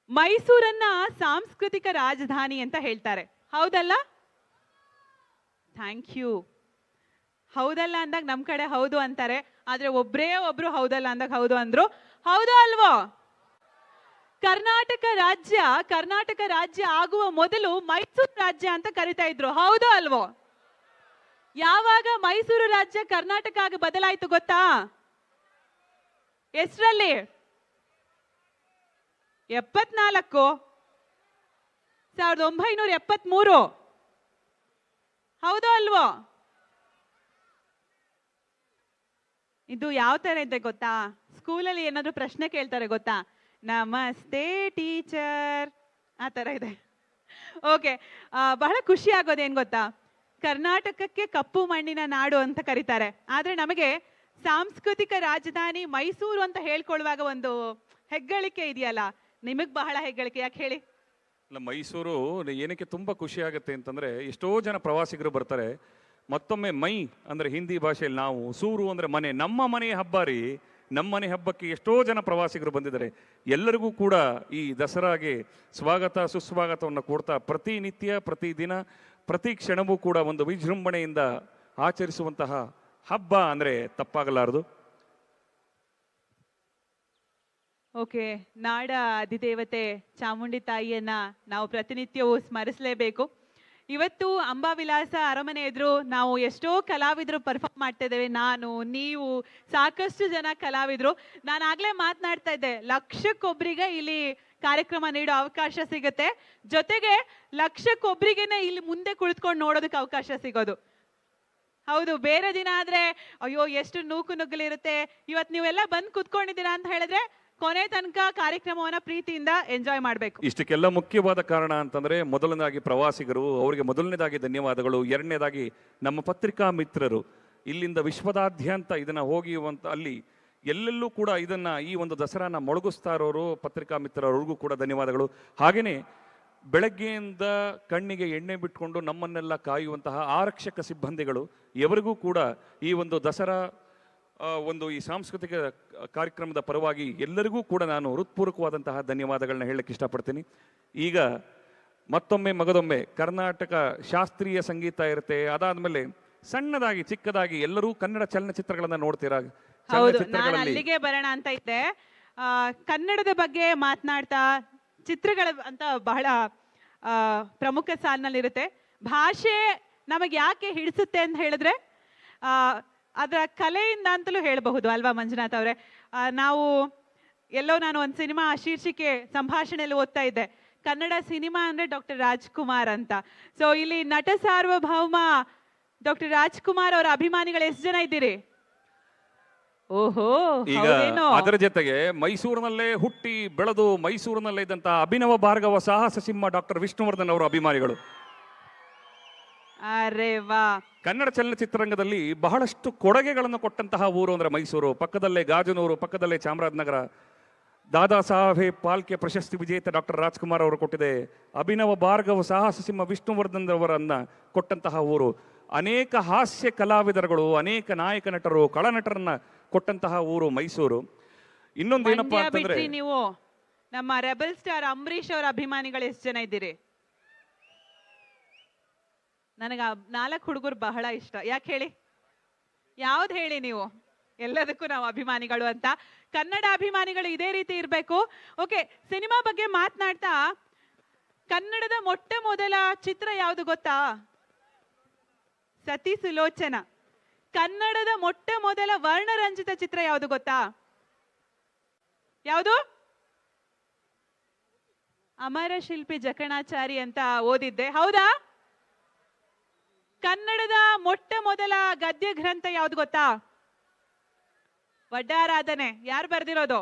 ಮೈಸೂರನ್ನ ಸಾಂಸ್ಕೃತಿಕ ರಾಜಧಾನಿ ಅಂತ ಹೇಳ್ತಾರೆ, ಹೌದಲ್ಲ? Thank you. ಹೌದಲ್ಲ ಅಂದಾಗ ನಮ್ ಕಡೆ ಹೌದು ಅಂತಾರೆ, ಆದ್ರೆ ಒಬ್ರೇ ಒಬ್ರು ಹೌದಲ್ಲ ಅಂದಾಗ ಹೌದು ಅಂದ್ರು. ಹೌದು ಅಲ್ವೋ? ಕರ್ನಾಟಕ ರಾಜ್ಯ ಆಗುವ ಮೊದಲು ಮೈಸೂರು ರಾಜ್ಯ ಅಂತ ಕರಿತಾ ಇದ್ರು, ಹೌದು ಅಲ್ವೋ? ಯಾವಾಗ ಮೈಸೂರು ರಾಜ್ಯ ಕರ್ನಾಟಕ ಆಗಿ ಬದಲಾಯಿತು ಗೊತ್ತಾ? ಎಷ್ಟರಲ್ಲಿ? 74, 1973. ಹೌದು ಅಲ್ವೋ? ಇದು ಯಾವ ತರ ಇದೆ ಗೊತ್ತಾ? ಸ್ಕೂಲಲ್ಲಿ ಏನಾದ್ರು ಪ್ರಶ್ನೆ ಕೇಳ್ತಾರೆ ಗೊತ್ತಾ? ನಮಸ್ತೆ ಟೀಚರ್, ಆ ತರ ಇದೆ. ಓಕೆ, ಬಹಳ ಖುಷಿ ಆಗೋದೇನ್ ಗೊತ್ತಾ? ಕರ್ನಾಟಕಕ್ಕೆ ಕಪ್ಪು ಮಣ್ಣಿನ ನಾಡು ಅಂತ ಕರೀತಾರೆ, ಆದ್ರೆ ನಮಗೆ ಸಾಂಸ್ಕೃತಿಕ ರಾಜಧಾನಿ ಮೈಸೂರು ಅಂತ ಹೇಳ್ಕೊಳ್ಳುವಾಗ ಒಂದು ಹೆಗ್ಗಳಿಕೆ ಇದೆಯಲ್ಲ. ನಿಮಗ್ ಬಹಳ ಹೆಗ್ಗಳಿಕೆ, ಯಾಕೆ ಹೇಳಿ? ಮೈಸೂರು ಏನಕ್ಕೆ ತುಂಬಾ ಖುಷಿ ಆಗುತ್ತೆ ಅಂತಂದ್ರೆ, ಎಷ್ಟೋ ಜನ ಪ್ರವಾಸಿಗರು ಬರ್ತಾರೆ. ಮತ್ತೊಮ್ಮೆ ಮೈ ಅಂದ್ರೆ ಹಿಂದಿ ಭಾಷೆಯಲ್ಲಿ ನಾವು, ಸೂರು ಅಂದ್ರೆ ಮನೆ, ನಮ್ಮ ಮನೆಯ ಹಬ್ಬ ರೀ. ನಮ್ಮ ಮನೆ ಹಬ್ಬಕ್ಕೆ ಎಷ್ಟೋ ಜನ ಪ್ರವಾಸಿಗರು ಬಂದಿದ್ದಾರೆ. ಎಲ್ಲರಿಗೂ ಕೂಡ ಈ ದಸರಾಗೆ ಸ್ವಾಗತ ಸುಸ್ವಾಗತವನ್ನು ಕೊಡ್ತಾ ಪ್ರತಿನಿತ್ಯ ಪ್ರತಿದಿನ ಪ್ರತಿ ಕ್ಷಣವೂ ಕೂಡ ಒಂದು ವಿಜೃಂಭಣೆಯಿಂದ ಆಚರಿಸುವಂತಹ ಹಬ್ಬ ಅಂದ್ರೆ ತಪ್ಪಾಗಲಾರದು. ಓಕೆ, ನಾಡ ಅಧಿದೇವತೆ ಚಾಮುಂಡಿ ತಾಯಿಯನ್ನ ನಾವು ಪ್ರತಿನಿತ್ಯವೂ ಸ್ಮರಿಸಲೇಬೇಕು. ಇವತ್ತು ಅಂಬಾವಿಲಾಸ ಅರಮನೆ ಎದುರು ನಾವು ಎಷ್ಟೋ ಕಲಾವಿದರು ಪರ್ಫಾರ್ಮ್ ಮಾಡ್ತಾ ಇದ್ದೇವೆ. ನಾನು, ನೀವು, ಸಾಕಷ್ಟು ಜನ ಕಲಾವಿದರು. ನಾನು ಆಗ್ಲೇ ಮಾತನಾಡ್ತಾ ಇದ್ದೆ, ಲಕ್ಷಕ್ಕೊಬ್ರಿಗೆ ಇಲ್ಲಿ ಕಾರ್ಯಕ್ರಮ ನೀಡೋ ಅವಕಾಶ ಸಿಗುತ್ತೆ. ಜೊತೆಗೆ ಲಕ್ಷಕ್ಕೊಬ್ರಿಗೆನೆ ಇಲ್ಲಿ ಮುಂದೆ ಕುಳಿತುಕೊಂಡು ನೋಡೋದಕ್ಕೆ ಅವಕಾಶ ಸಿಗೋದು. ಹೌದು, ಬೇರೆ ದಿನ ಆದ್ರೆ ಅಯ್ಯೋ ಎಷ್ಟು ನೂಕು ನುಗ್ಗಲಿರುತ್ತೆ. ಇವತ್ತು ನೀವೆಲ್ಲ ಬಂದು ಕುತ್ಕೊಂಡಿದ್ದೀರಾ ಅಂತ ಹೇಳಿದ್ರೆ ಕೊನೆ ತನಕ ಕಾರ್ಯಕ್ರಮವನ್ನ ಪ್ರೀತಿಯಿಂದ ಎಂಜಾಯ್ ಮಾಡಬೇಕು. ಇಷ್ಟಕ್ಕೆಲ್ಲ ಮುಖ್ಯವಾದ ಕಾರಣ ಅಂತಂದ್ರೆ, ಮೊದಲನೇದಾಗಿ ಪ್ರವಾಸಿಗರು, ಅವರಿಗೆ ಮೊದಲನೇದಾಗಿ ಧನ್ಯವಾದಗಳು. ಎರಡನೇದಾಗಿ ನಮ್ಮ ಪತ್ರಿಕಾ ಮಿತ್ರರು, ಇಲ್ಲಿಂದ ವಿಶ್ವದಾದ್ಯಂತ ಇದನ್ನ ಹೋಗಿರುವಂತ ಅಲ್ಲಿ ಎಲ್ಲೆಲ್ಲೂ ಕೂಡ ಇದನ್ನ ಈ ಒಂದು ದಸರಾನ ಮೊಳಗಿಸ್ತಾ ಇರೋರು ಪತ್ರಿಕಾ ಮಿತ್ರರವ್ರಿಗೂ ಕೂಡ ಧನ್ಯವಾದಗಳು. ಹಾಗೇನೆ ಬೆಳಗ್ಗೆಯಿಂದ ಕಣ್ಣಿಗೆ ಎಣ್ಣೆ ಬಿಟ್ಕೊಂಡು ನಮ್ಮನ್ನೆಲ್ಲ ಕಾಯುವಂತಹ ಆರಕ್ಷಕ ಸಿಬ್ಬಂದಿಗಳು, ಇವರಿಗೂ ಕೂಡ ಈ ಒಂದು ದಸರಾ ಒಂದು ಈ ಸಾಂಸ್ಕೃತಿಕ ಕಾರ್ಯಕ್ರಮದ ಪರವಾಗಿ ಎಲ್ಲರಿಗೂ ಕೂಡ ನಾನು ಹೃತ್ಪೂರ್ವಕವಾದಂತಹ ಧನ್ಯವಾದಗಳನ್ನ ಹೇಳಕ್ಕೆ ಇಷ್ಟಪಡ್ತೀನಿ. ಈಗ ಮತ್ತೊಮ್ಮೆ ಮಗದೊಮ್ಮೆ ಕರ್ನಾಟಕ ಶಾಸ್ತ್ರೀಯ ಸಂಗೀತ ಇರುತ್ತೆ. ಅದಾದ್ಮೇಲೆ ಸಣ್ಣದಾಗಿ ಚಿಕ್ಕದಾಗಿ ಎಲ್ಲರೂ ಕನ್ನಡ ಚಲನಚಿತ್ರಗಳನ್ನ ನೋಡ್ತೀರಾ? ಹೌದು, ನಾನು ಅಲ್ಲಿಗೆ ಬರೋಣ ಅಂತ ಇದ್ದೆ. ಕನ್ನಡದ ಬಗ್ಗೆ ಮಾತನಾಡ್ತಾ ಚಿತ್ರಗಳ ಅಂತ ಬಹಳ ಪ್ರಮುಖ ಸಾಲಿನಲ್ಲಿರುತ್ತೆ. ಭಾಷೆ ನಮಗೆ ಯಾಕೆ ಹಿಡಿಸುತ್ತೆ ಅಂತ ಹೇಳಿದ್ರೆ ಅದರ ಕಲೆಯಿಂದ ಅಂತಲೂ ಹೇಳಬಹುದು ಅಲ್ವಾ ಮಂಜುನಾಥ್ ಅವರೇ? ನಾನು ಒಂದು ಸಿನಿಮಾ ಶೀರ್ಷಿಕೆ ಸಂಭಾಷಣೆಯಲ್ಲಿ ಓದ್ತಾ ಇದ್ದೆ, ಕನ್ನಡ ಸಿನಿಮಾ ಅಂದ್ರೆ ಡಾಕ್ಟರ್ ರಾಜ್ಕುಮಾರ್ ಅಂತ. ಸೊ ಇಲ್ಲಿ ನಟ ಸಾರ್ವಭೌಮ ಡಾಕ್ಟರ್ ರಾಜ್ಕುಮಾರ್ ಅವರ ಅಭಿಮಾನಿಗಳು ಎಷ್ಟು ಜನ ಇದ್ದೀರಿ? ಓಹೋ, ಈಗ ಅದರ ಜೊತೆಗೆ ಮೈಸೂರಿನಲ್ಲೇ ಹುಟ್ಟಿ ಬೆಳೆದು ಮೈಸೂರಿನಲ್ಲೇ ಇದ್ದಂತ ಅಭಿನವ ಭಾರ್ಗವ ಸಾಹಸ ಸಿಂಹ ಡಾಕ್ಟರ್ ವಿಷ್ಣುವರ್ಧನ್ ಅವರ ಅಭಿಮಾನಿಗಳು. ಅರೆ ವಾ! ಕನ್ನಡ ಚಲನಚಿತ್ರರಂಗದಲ್ಲಿ ಬಹಳಷ್ಟು ಕೊಡುಗೆಗಳನ್ನು ಕೊಟ್ಟಂತಹ ಊರು ಅಂದ್ರೆ ಮೈಸೂರು. ಪಕ್ಕದಲ್ಲೇ ಗಾಜನೂರು, ಪಕ್ಕದಲ್ಲೇ ಚಾಮರಾಜನಗರ. ದಾದಾ ಸಾಹೇಬ್ ಪಾಲ್ಕೆ ಪ್ರಶಸ್ತಿ ವಿಜೇತ ಡಾಕ್ಟರ್ ರಾಜ್ಕುಮಾರ್ ಅವರು ಕೊಟ್ಟಿದೆ. ಅಭಿನವ ಭಾರ್ಗವ ಸಾಹಸ ಸಿಂಹ ವಿಷ್ಣುವರ್ಧನ್ ಅವರನ್ನ ಕೊಟ್ಟಂತಹ ಊರು. ಅನೇಕ ಹಾಸ್ಯ ಕಲಾವಿದರುಗಳು, ಅನೇಕ ನಾಯಕ ನಟರು, ಕಳನಟರನ್ನ ಕೊಟ್ಟಂತಹ ಊರು ಮೈಸೂರು. ಇನ್ನೊಂದೇನಪ್ಪಾ ಅಂತಂದ್ರೆ, ನೀವು ನಮ್ಮ ರೆಬಲ್ ಸ್ಟಾರ್ ಅಂಬರೀಷ್ ಅವರ ಅಭಿಮಾನಿಗಳು ಎಷ್ಟು ಜನ ಇದ್ದೀರಿ? ನನಗೆ 4 ಹುಡುಗರು ಬಹಳ ಇಷ್ಟ. ಯಾಕೆ ಹೇಳಿ? ಯಾವ್ದು ಹೇಳಿ ನೀವು? ಎಲ್ಲದಕ್ಕೂ ನಾವು ಅಭಿಮಾನಿಗಳು ಅಂತ. ಕನ್ನಡ ಅಭಿಮಾನಿಗಳು ಇದೇ ರೀತಿ ಇರಬೇಕು. ಓಕೆ, ಸಿನಿಮಾ ಬಗ್ಗೆ ಮಾತನಾಡ್ತಾ ಕನ್ನಡದ ಮೊಟ್ಟ ಮೊದಲ ಚಿತ್ರ ಯಾವುದು ಗೊತ್ತಾ? ಸತಿ ಸುಲೋಚನ. ಕನ್ನಡದ ಮೊಟ್ಟ ಮೊದಲ ವರ್ಣರಂಜಿತ ಚಿತ್ರ ಯಾವುದು ಗೊತ್ತಾ? ಯಾವುದು? ಅಮರ ಶಿಲ್ಪಿ ಜಕಣಾಚಾರಿ ಅಂತ ಓದಿದ್ದೆ, ಹೌದಾ? ಕನ್ನಡದ ಮೊಟ್ಟ ಮೊದಲ ಗದ್ಯ ಗ್ರಂಥ ಯಾವುದು ಗೊತ್ತಾ? ವಡ್ಡಾರಾಧನೆ. ಯಾರು ಬರೆದಿರೋದು?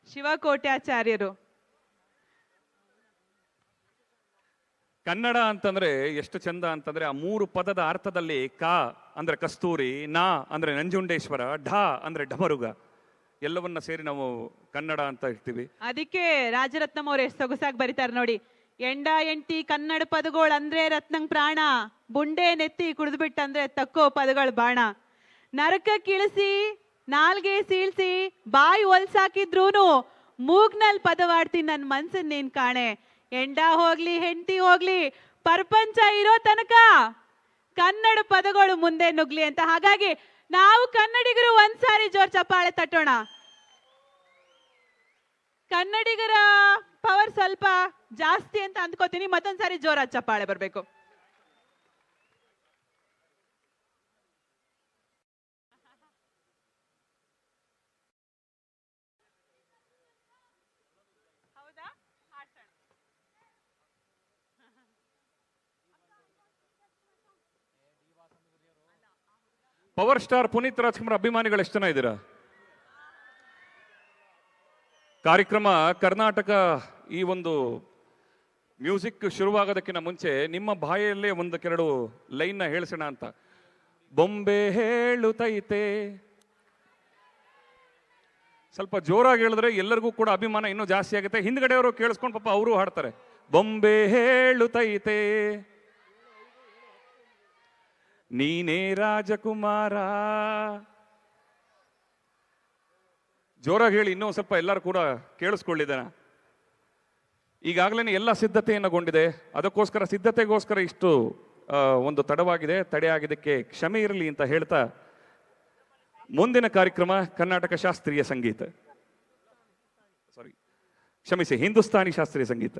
ಶಿವಕೋಟ್ಯಾಚಾರ್ಯರು. ಕನ್ನಡ ಅಂತಂದ್ರೆ ಎಷ್ಟು ಚಂದ ಅಂತಂದ್ರೆ ಆ 3 ಪದದ ಅರ್ಥದಲ್ಲಿ ಕ ಅಂದ್ರೆ ಕಸ್ತೂರಿ, ನಾ ಅಂದ್ರೆ ನಂಜುಂಡೇಶ್ವರ, ಢ ಅಂದ್ರೆ ಢಮರುಗ, ಎಲ್ಲವನ್ನ ಸೇರಿ ನಾವು ಕನ್ನಡ ಅಂತ ಹೇಳ್ತೀವಿ. ಅದಕ್ಕೆ ರಾಜರತ್ನಂ ಅವ್ರು ಎಷ್ಟು ಸೊಗಸಾಗಿ ಬರೀತಾರೆ ನೋಡಿ. ಎಂಡ ಎಂಟಿ ಕನ್ನಡ ಪದಗಳು ಅಂದ್ರೆ ರತ್ನಂಗ್ ಪ್ರಾಣ, ಬುಂಡೆ ನೆತ್ತಿ ಕುಡಿದ್ಬಿಟ್ಟಂದ್ರೆ ತಕ್ಕೋ ಪದಗಳು ಬಾಣ. ನರಕಕ್ಕಿಳಿಸಿ ನಾಲ್ಗೆ ಸೀಳ್ಸಿ ಬಾಯಿ ಹೊಲ್ಸಾಕಿದ್ರೂನು ಮೂಗ್ನಲ್ ಪದವಾಡ್ತೀನಿ ನನ್ ಮನ್ಸನ್ ನೀನ್ ಕಾಣೆ. ಎಂಡ ಹೋಗ್ಲಿ ಹೆಂಡತಿ ಹೋಗ್ಲಿ ಪ್ರಪಂಚ ಇರೋ ತನಕ ಕನ್ನಡ ಪದಗಳು ಮುಂದೆ ನುಗ್ಲಿ ಅಂತ. ಹಾಗಾಗಿ ನಾವು ಕನ್ನಡಿಗರು ಒಂದ್ಸಾರಿ ಜೋರ್ ಚಪ್ಪಾಳೆ ತಟ್ಟೋಣ. ಕನ್ನಡಿಗರ ಪವರ್ ಸ್ವಲ್ಪ ಜಾಸ್ತಿ ಅಂತ ಅಂದ್ಕೋತೀನಿ. ಮತ್ತೊಂದ್ಸಾರಿ ಜೋರಾದ ಚಪ್ಪಾಳೆ ಬರ್ಬೇಕು. ಪವರ್ ಸ್ಟಾರ್ ಪುನೀತ್ ರಾಜ್ಕುಮಾರ್ ಅಭಿಮಾನಿಗಳು ಎಷ್ಟು ಜನ ಇದ್ದೀರಾ? ಕಾರ್ಯಕ್ರಮ ಕರ್ನಾಟಕ ಈ ಒಂದು ಮ್ಯೂಸಿಕ್ ಶುರುವಾಗೋದಕ್ಕಿಂತ ಮುಂಚೆ ನಿಮ್ಮ ಬಾಯಲ್ಲೇ ಒಂದು ಕೆರಡು ಲೈನ್ನ ಹೇಳಿಸೋಣ ಅಂತ. ಬೊಂಬೆ ಹೇಳುತ್ತೈತೆ, ಸ್ವಲ್ಪ ಜೋರಾಗಿ ಹೇಳಿದ್ರೆ ಎಲ್ಲರಿಗೂ ಕೂಡ ಅಭಿಮಾನ ಇನ್ನೂ ಜಾಸ್ತಿ ಆಗುತ್ತೆ. ಹಿಂದ್ಗಡೆಯವರು ಕೇಳಿಸ್ಕೊಂಡು ಪಾಪ ಅವರು ಹಾಡ್ತಾರೆ. ಬೊಂಬೆ ಹೇಳುತ್ತೈತೆ ನೀನೇ ರಾಜಕುಮಾರ. ಜೋರಾಗಿ ಹೇಳಿ, ಇನ್ನೂ ಸ್ವಲ್ಪ ಎಲ್ಲರೂ ಕೂಡ ಕೇಳಿಸ್ಕೊಳ್ಳಿದ್ದಾನ. ಈಗಾಗಲೇ ಎಲ್ಲ ಸಿದ್ಧತೆಯನ್ನಗೊಂಡಿದೆ, ಅದಕ್ಕೋಸ್ಕರ ಸಿದ್ಧತೆಗೋಸ್ಕರ ಇಷ್ಟು ಒಂದು ತಡವಾಗಿದೆ. ತಡೆಯಾಗಿದ್ದಕ್ಕೆ ಕ್ಷಮೆ ಇರಲಿ ಅಂತ ಹೇಳ್ತಾ ಮುಂದಿನ ಕಾರ್ಯಕ್ರಮ ಕರ್ನಾಟಕ ಶಾಸ್ತ್ರೀಯ ಸಂಗೀತ, ಕ್ಷಮಿಸಿ, ಹಿಂದೂಸ್ತಾನಿ ಶಾಸ್ತ್ರೀಯ ಸಂಗೀತ.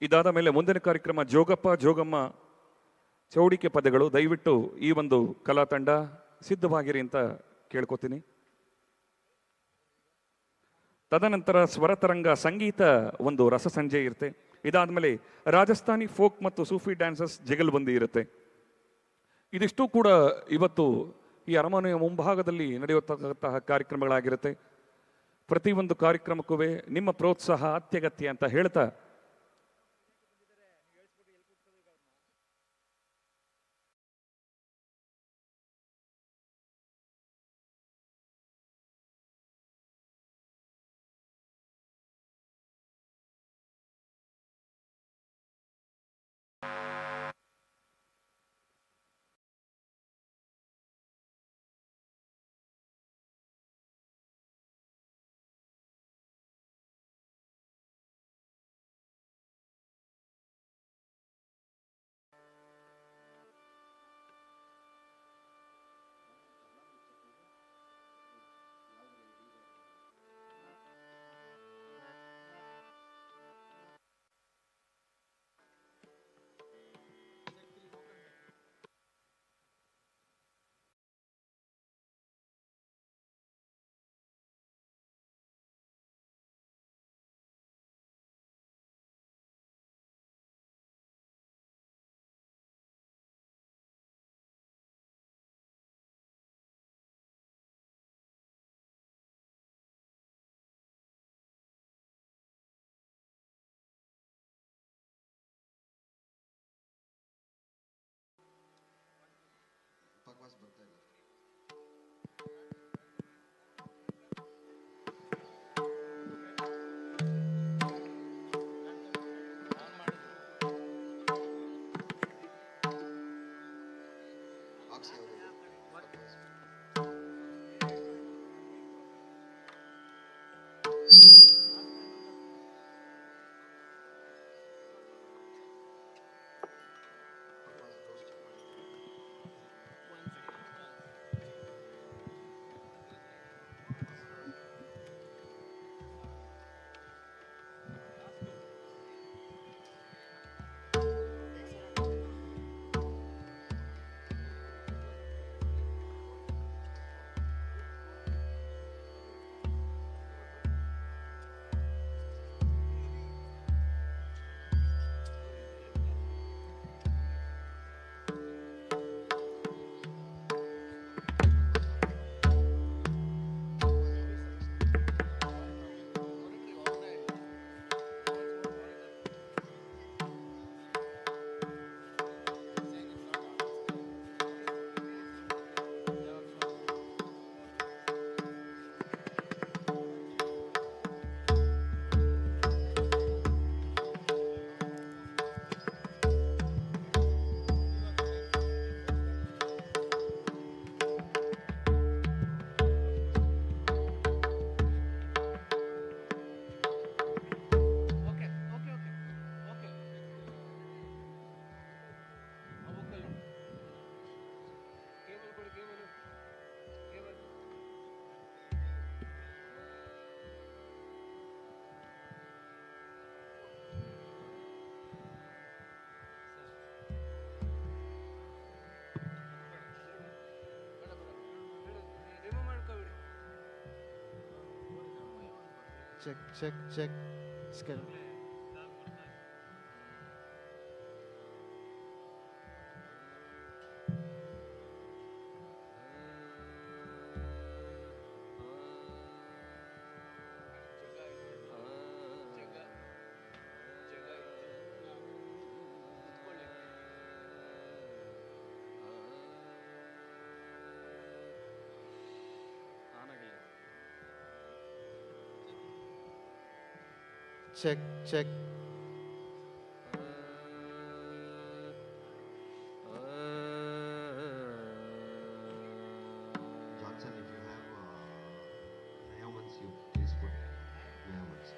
ಇದಾದ ಮೇಲೆ ಮುಂದಿನ ಕಾರ್ಯಕ್ರಮ ಜೋಗಪ್ಪ ಜೋಗಮ್ಮ ಚೌಡಿಕೆ ಪದಗಳು. ದಯವಿಟ್ಟು ಈ ಒಂದು ಕಲಾ ತಂಡ ಸಿದ್ಧವಾಗಿರಿ ಅಂತ ಕೇಳ್ಕೊತೀನಿ. ತದನಂತರ ಸ್ವರತರಂಗ ಸಂಗೀತ ಒಂದು ರಸ ಸಂಜೆ ಇರುತ್ತೆ. ಇದಾದ್ಮೇಲೆ ರಾಜಸ್ಥಾನಿ ಫೋಕ್ ಮತ್ತು ಸೂಫಿ ಡ್ಯಾನ್ಸಸ್ ಜಗಲ್ಬಂದಿ ಇರುತ್ತೆ. ಇದಿಷ್ಟು ಕೂಡ ಇವತ್ತು ಈ ಅರಮನೆಯ ಮುಂಭಾಗದಲ್ಲಿ ನಡೆಯುವಂತಹ ಕಾರ್ಯಕ್ರಮಗಳಾಗಿರುತ್ತೆ. ಪ್ರತಿಯೊಂದು ಕಾರ್ಯಕ್ರಮಕ್ಕೂ ನಿಮ್ಮ ಪ್ರೋತ್ಸಾಹ ಅತ್ಯಗತ್ಯ ಅಂತ ಹೇಳ್ತಾ check. Scale. Check. Johnson, if you have measurements, you please put measurements.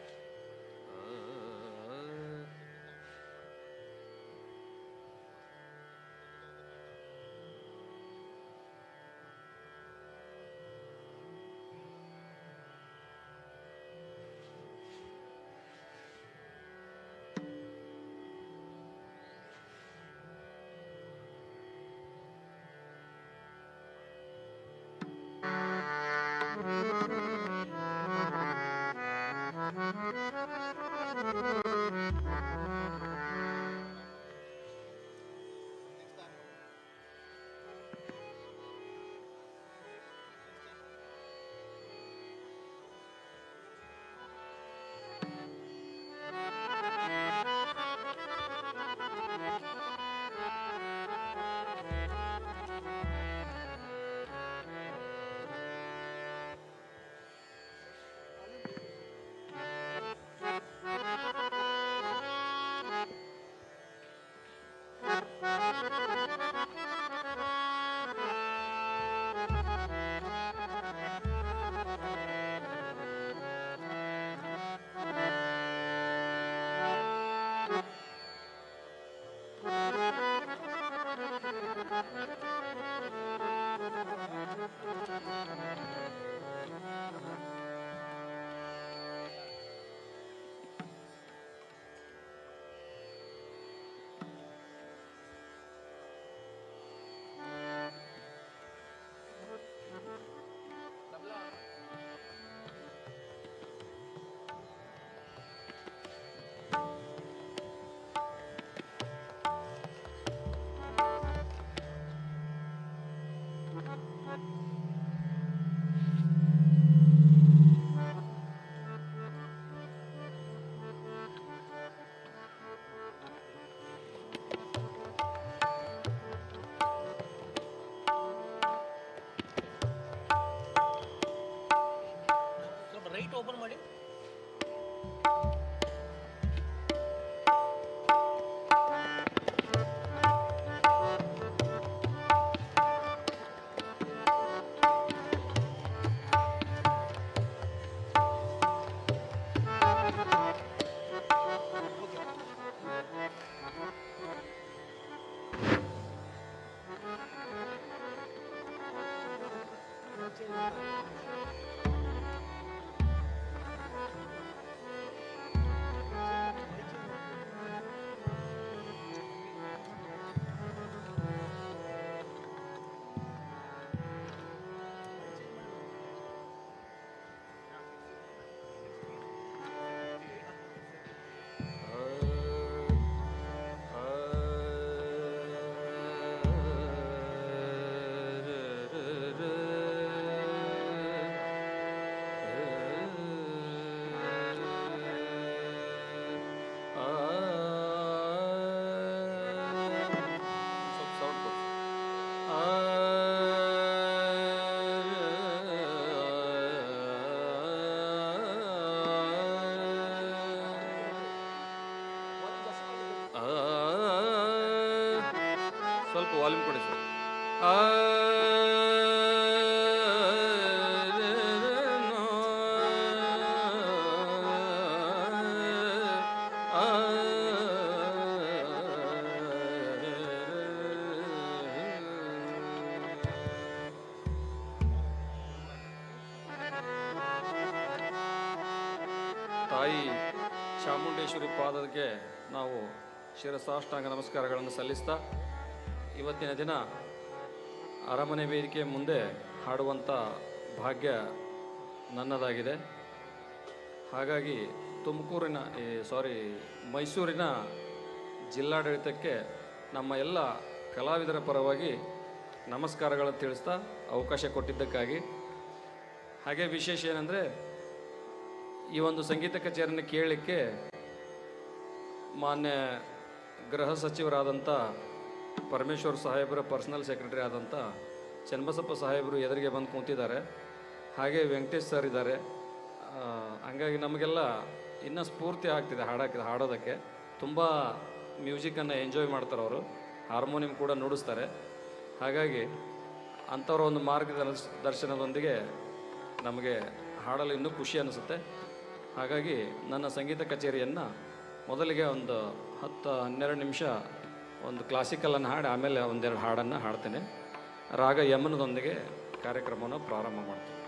ಸ್ವಲ್ಪ ವಾಲ್ಯೂಮ್ ಕೊಡಿ ಸರ್. ತಾಯಿ ಚಾಮುಂಡೇಶ್ವರಿ ಪಾದಕ್ಕೆ ನಾವು ಶಿರಸಾಷ್ಟಾಂಗ ನಮಸ್ಕಾರಗಳನ್ನು ಸಲ್ಲಿಸ್ತಾ ಇವತ್ತಿನ ದಿನ ಅರಮನೆ ವೇದಿಕೆ ಮುಂದೆ ಹಾಡುವಂಥ ಭಾಗ್ಯ ನನ್ನದಾಗಿದೆ. ಹಾಗಾಗಿ ತುಮಕೂರಿನ ಮೈಸೂರಿನ ಜಿಲ್ಲಾಡಳಿತಕ್ಕೆ ನಮ್ಮ ಎಲ್ಲ ಕಲಾವಿದರ ಪರವಾಗಿ ನಮಸ್ಕಾರಗಳನ್ನು ತಿಳಿಸ್ತಾ ಅವಕಾಶ ಕೊಟ್ಟಿದ್ದಕ್ಕಾಗಿ. ಹಾಗೆ ವಿಶೇಷ ಏನಂದರೆ ಈ ಒಂದು ಸಂಗೀತ ಕಚೇರಿಯನ್ನು ಕೇಳಲಿಕ್ಕೆ ಮಾನ್ಯ ಗೃಹ ಸಚಿವರಾದಂಥ ಪರಮೇಶ್ವರ್ ಸಾಹೇಬರ ಪರ್ಸನಲ್ ಸೆಕ್ರೆಟರಿ ಆದಂಥ ಚನ್ನಬಸಪ್ಪ ಸಾಹೇಬರು ಎದುರಿಗೆ ಬಂದು ಕೂತಿದ್ದಾರೆ. ಹಾಗೆ ವೆಂಕಟೇಶ್ ಸರ್ ಇದ್ದಾರೆ. ಹಂಗಾಗಿ ನಮಗೆಲ್ಲ ಇನ್ನೂ ಸ್ಫೂರ್ತಿ ಆಗ್ತಿದೆ ಹಾಡೋದಕ್ಕೆ. ತುಂಬ ಮ್ಯೂಸಿಕನ್ನು ಎಂಜಾಯ್ ಮಾಡ್ತಾರೆ ಅವರು. ಹಾರ್ಮೋನಿಯಂ ಕೂಡ ನುಡಿಸ್ತಾರೆ. ಹಾಗಾಗಿ ಅಂಥವ್ರ ಒಂದು ಮಾರ್ಗದರ್ಶನದೊಂದಿಗೆ ನಮಗೆ ಹಾಡಲು ಇನ್ನೂ ಖುಷಿ ಅನಿಸುತ್ತೆ. ಹಾಗಾಗಿ ನನ್ನ ಸಂಗೀತ ಕಚೇರಿಯನ್ನು ಮೊದಲಿಗೆ ಒಂದು 10-12 ನಿಮಿಷ ಒಂದು ಕ್ಲಾಸಿಕಲನ್ನು ಹಾಡಿ ಆಮೇಲೆ ಒಂದೆರಡು ಹಾಡನ್ನು ಹಾಡ್ತೇನೆ. ರಾಗ ಯಮನದೊಂದಿಗೆ ಕಾರ್ಯಕ್ರಮವನ್ನು ಪ್ರಾರಂಭ ಮಾಡ್ತೀನಿ.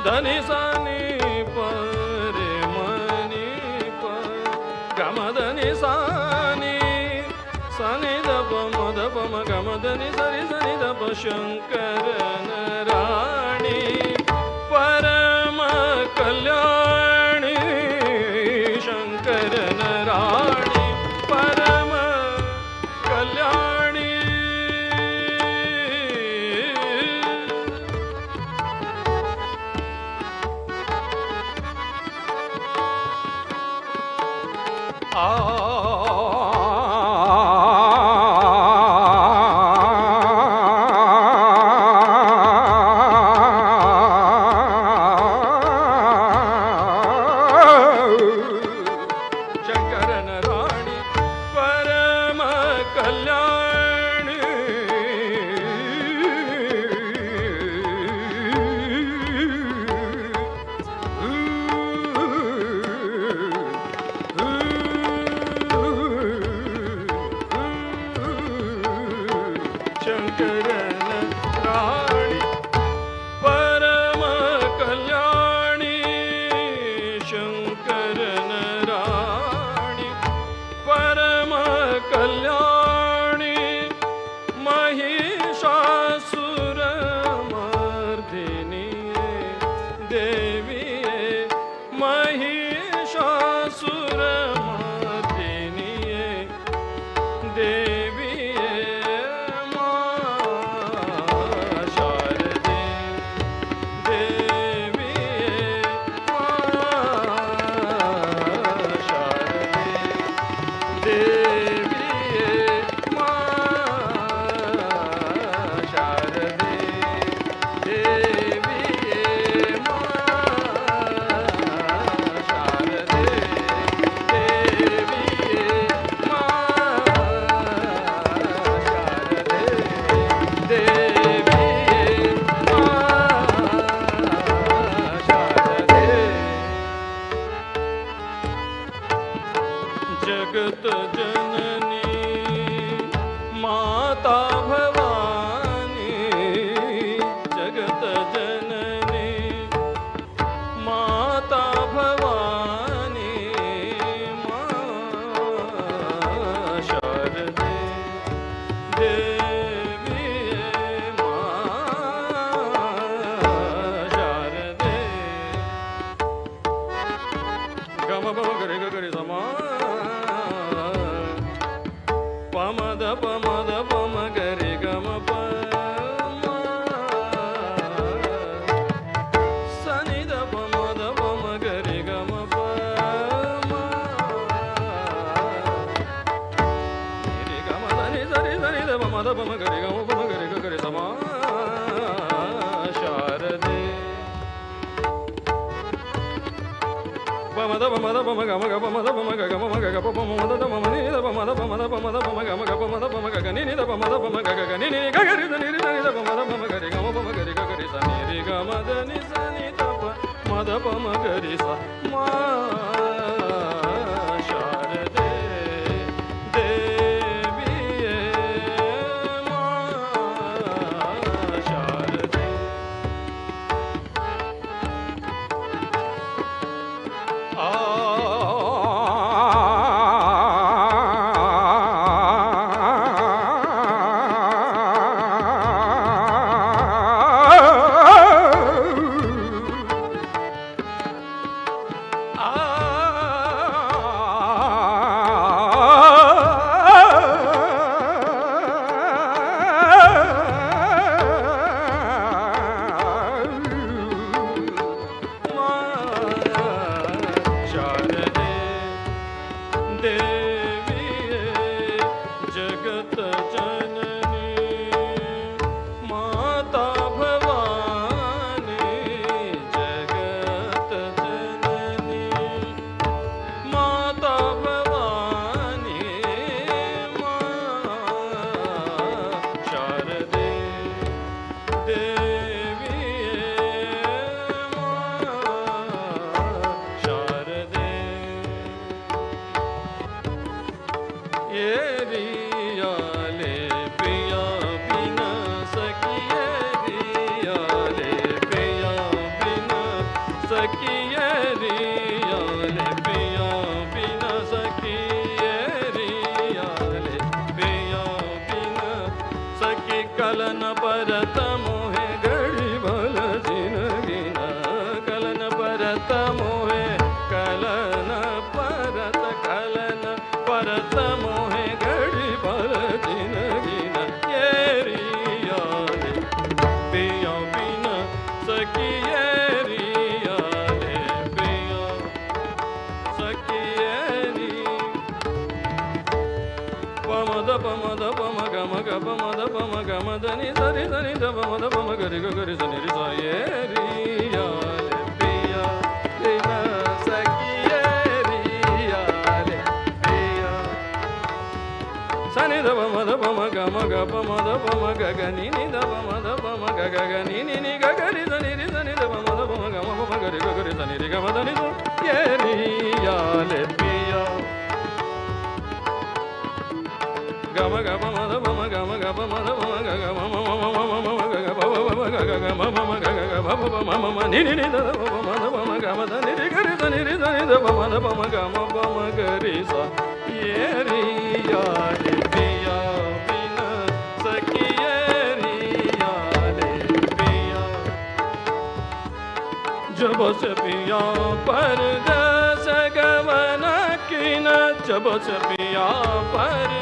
ಧನಿ ಸನಿ ಪರೆ ಮನಿ ಪ ಗಮ ಧನಿ ಸಾನಿ ಸನಿ ದಪ ಮದ ಪಮ ಗಮ ಧನಿ ಸರಿ ಸನಿ ದಪ ಶಂಕರನ ರಾಣಿ ಪರಮ ಕಲ್ಯಾಣಿ ಶಂಕರನ ರಾಣಿ ಪರಮ ಕಲ್ಯಾಣಿ ಶಂಕರನ ರಾಣಿ ಪರಮ ಕಲ್ಯಾಣಿ ಶಂಕರನ ರಾಣಿ ಪರಮ ಕಲ್ಯಾಣಿ ಶಂಕರನ ರಾಣಿ ಪರಮ ಕಲ್ಯಾಣಿ ಮಹಿಷಾಸುರ ಮರ್ದಿನಿಯೇ ದೇವಿಯೇ ಮಹಿಷಾಸುರ ಮರ್ದಿನಿಯೇ ದೇವಿಯೇ ಮಾ ಶಾರದೆ ದೇವಿಯೇ ಮಾ ಶಾರದೆ ದೇವಿಯೇ ಮಾ ಶಾರದೆ ದೇವಿಯೇ ಮಾ ಶಾರದೆ ದೇವಿಯೇ ಮಾ ಶಾರದೆ ದೇವಿಯೇ ಮಾ ಶಾರದೆ जगत जननी माता भवानी जगत जननी माता भवानी मां शारदे देवी मां शारदे गम बम गरे गरे समा ಪಮದ ಪಮದ ಪಮ ಗರಿ ಗಮ ಪ ಸನಿದ ಪಮದ ಪಮ ಗರಿ ಗಮ ಪ ರಿ ಗಮ ಧನಿ ಸರಿ ಸನಿ ದ ಪಮದ ಪಮ ಗರಿ ಗಮ ಪಮ ಗರಿ ಗರಿ ಸಮ ಶಾರದೆ ಪಮದ ಪಮದ ಪಮ ಗಮ ಗ ಪಮದ ಪಮ ಗ ಗಮ ಗ ಗ ಪಮ ಮದ ದ ಮಮ ನಿ ದ ಪಮದ ಪಮದ ಪಮದ ಪಮ ಗ ಮ ಗ ಪಮದ ಪಮ ಗ ಗ ನಿ ನಿ ದ ಪಮದ ಪಮ ಗ ಗ ಗ ನಿ ನಿ ಗ ಗ ರಿ ದ ನಿ ರಿ ದ ನಿ ದ ಪಮದ ಪಮ ಗ ರಿ ಗಮ ಪಮ ಗ ರಿ ಗ ಗ ರಿ ಸ ನಿ ರಿ ಗ ಮ ದ ನಿ ಸ ನಿ ದ ಪ ಮದ ಪಮ ಗ ರಿ ಸ ಮಾ ಶಾರದೆ ದೇವಿಯೇ ಮಾ ಶಾರದೆ ಆ परत मोहे घडी भल जिनगिन कलन परत मोहे कलन परत मोहे घडी भल जिनगिन येरियाले पिया बिन सखी येरियाले पिया सखी येरी पमद पमद पम गम ग पमद पम गम धनि धनि धनि ध पमद पम गरि ग गरि सनि रि स येरियाले पिया बिन सखी येरियाले पिया सनि ध पमद पम गम ग पमद पम ग ग नि नि ध पमद पम ग ग ग नि नि नि ग गरि सनि रि सनि ध पमद पम गम पम गरि ग गरि सनि रि ग म धनि ध येरियाले पिया गम ग पम ध पम गम ग पम ध पम ग ग म म म म म म ग ग प प प ग ग ग म म म ग ग ग प प म म म नि नि नि ध पम ध पम ग म ध नि रि ग रि ध नि रि ध नि ध पम ध पम ग म पम ग रि स येरियाले पिया बिन सखी येरियाले पिया जब से पिया परदेस गमन किन जब से पिया परू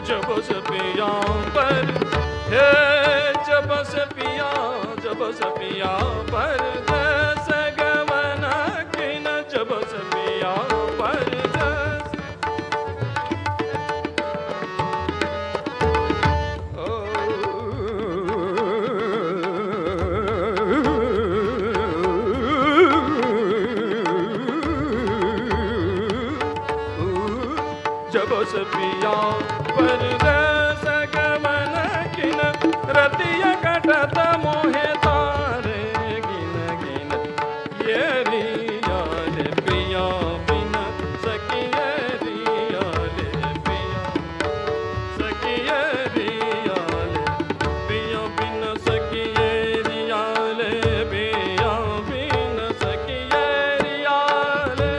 जब से पिया पर हे जब से पिया पर दस गमन किन जब से पिया पर दस जब से पिया परदेस गमन किन रतिया कटत मोहे तारे गिन गिन येरियाले पिया बिन सखी येरियाले पिया सखी येरियाले पिया बिन सखी येरियाले पिया बिन सखी येरियाले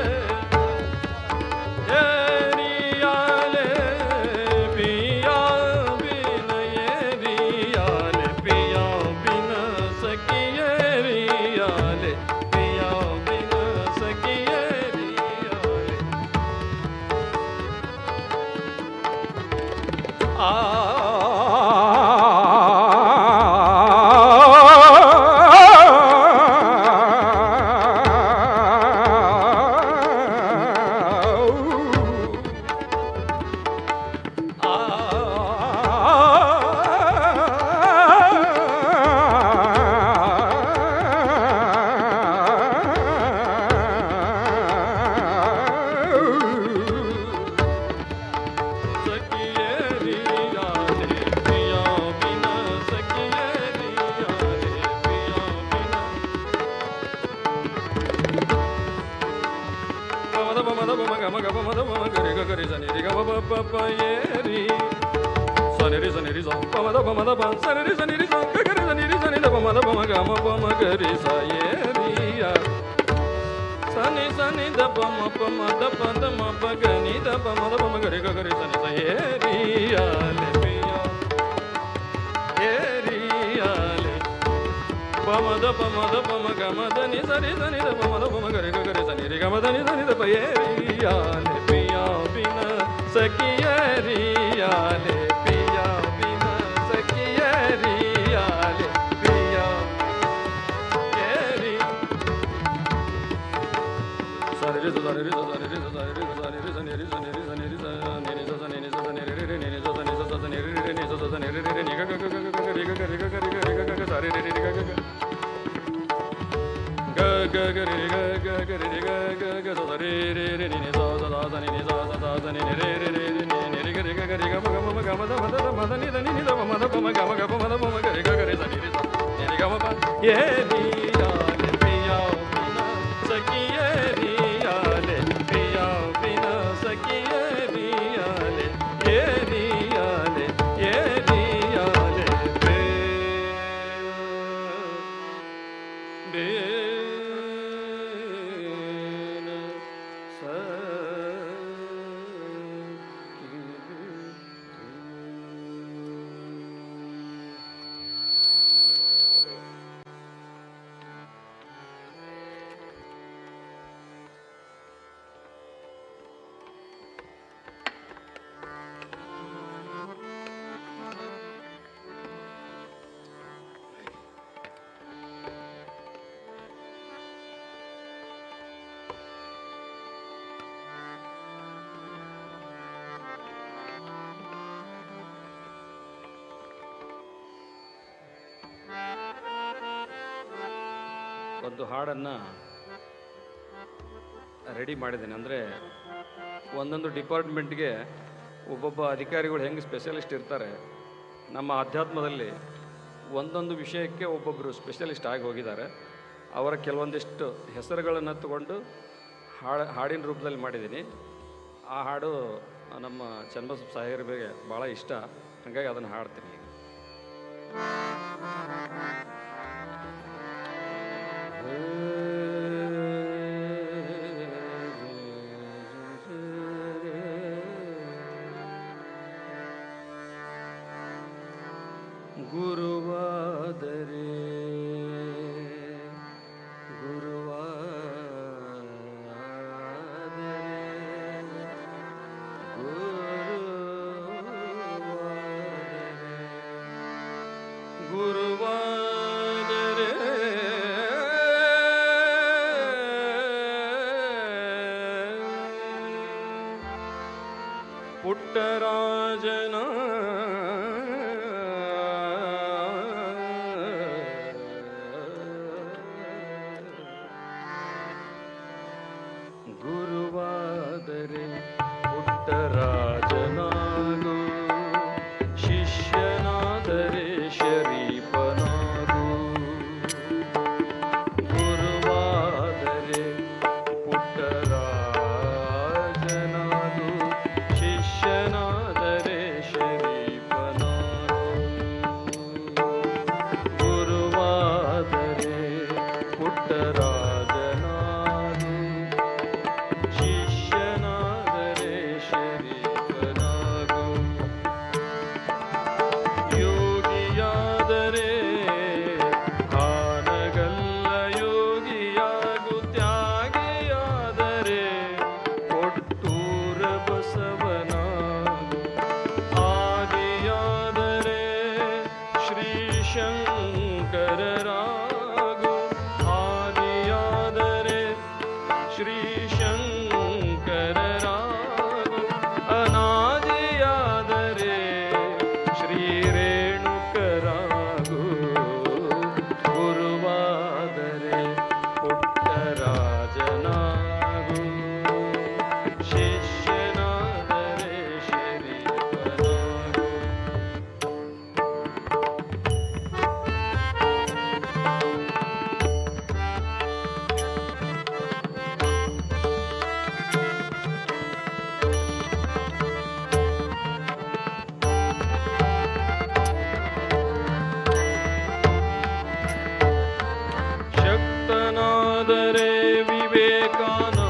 सखी ಒಂದು ಹಾಡನ್ನು ರೆಡಿ ಮಾಡಿದ್ದೇನೆ. ಅಂದರೆ ಒಂದೊಂದು ಡಿಪಾರ್ಟ್ಮೆಂಟ್ಗೆ ಒಬ್ಬೊಬ್ಬ ಅಧಿಕಾರಿಗಳು ಹೆಂಗೆ ಸ್ಪೆಷಲಿಸ್ಟ್ ಇರ್ತಾರೆ, ನಮ್ಮ ಅಧ್ಯಾತ್ಮದಲ್ಲಿ ಒಂದೊಂದು ವಿಷಯಕ್ಕೆ ಒಬ್ಬೊಬ್ಬರು ಸ್ಪೆಷಲಿಸ್ಟ್ ಆಗಿ ಹೋಗಿದ್ದಾರೆ. ಅವರ ಕೆಲವೊಂದಿಷ್ಟು ಹೆಸರುಗಳನ್ನು ತಗೊಂಡು ಹಾಡಿನ ರೂಪದಲ್ಲಿ ಮಾಡಿದ್ದೀನಿ. ಆ ಹಾಡು ನಮ್ಮ ಚನ್ನಬಸಪ್ಪ ಸಾಹೇಬರಿಗೆ ಭಾಳ ಇಷ್ಟ, ಹಾಗಾಗಿ ಅದನ್ನು ಹಾಡ್ತೀನಿ. ಗುರುವಾದರೆ ಪುಟ್ಟರಾಜನ ಗುರುವಾದರೆ ಪುಟ್ಟರಾಜನಾಗು, ಶಿಷ್ಯನಾದರೆ ಶರೀಫನಾಗು. ಗುರುವಾದರೆ ಪುಟ್ಟರಾಜನಾಗು, ಶಿಷ್ಯನಾದರೆ ಶರೀಫನಾಗು. ಗುರುವಾದರೆ ಪುಟ್ಟರಾಜನಾಗು, ಶಿಷ್ಯನಾದರೆ ಶರೀಫನಾಗು. ಯೋಗಿಯಾದರೆ ಹಾನಗಲ್ಲ ಯೋಗಿಯಾಗು, ತ್ಯಾಗಿಯಾದರೆ ಕೊಟ್ಟೂರ ಬಸವನಾಗು. ಆದಿಯಾದರೆ ಶ್ರೀಶಂಕರರಾಗು, ಆದಿಯಾದರೆ ಶ್ರೀಶಂಕರರಾಗು. ಅನಾದಿಯಾದರೆ ಶ್ರೀರೇಣುಕರಾಗು. ಗುರುವಾದರೆ ಪುಟ್ಟರಾಜನಾಗು, ಶಿಷ್ಯನಾದರೆ ಶರೀಫನಾಗು. ಶಕ್ತನಾದರೆ ವಿವೇಕಾನಂದನಾಗು,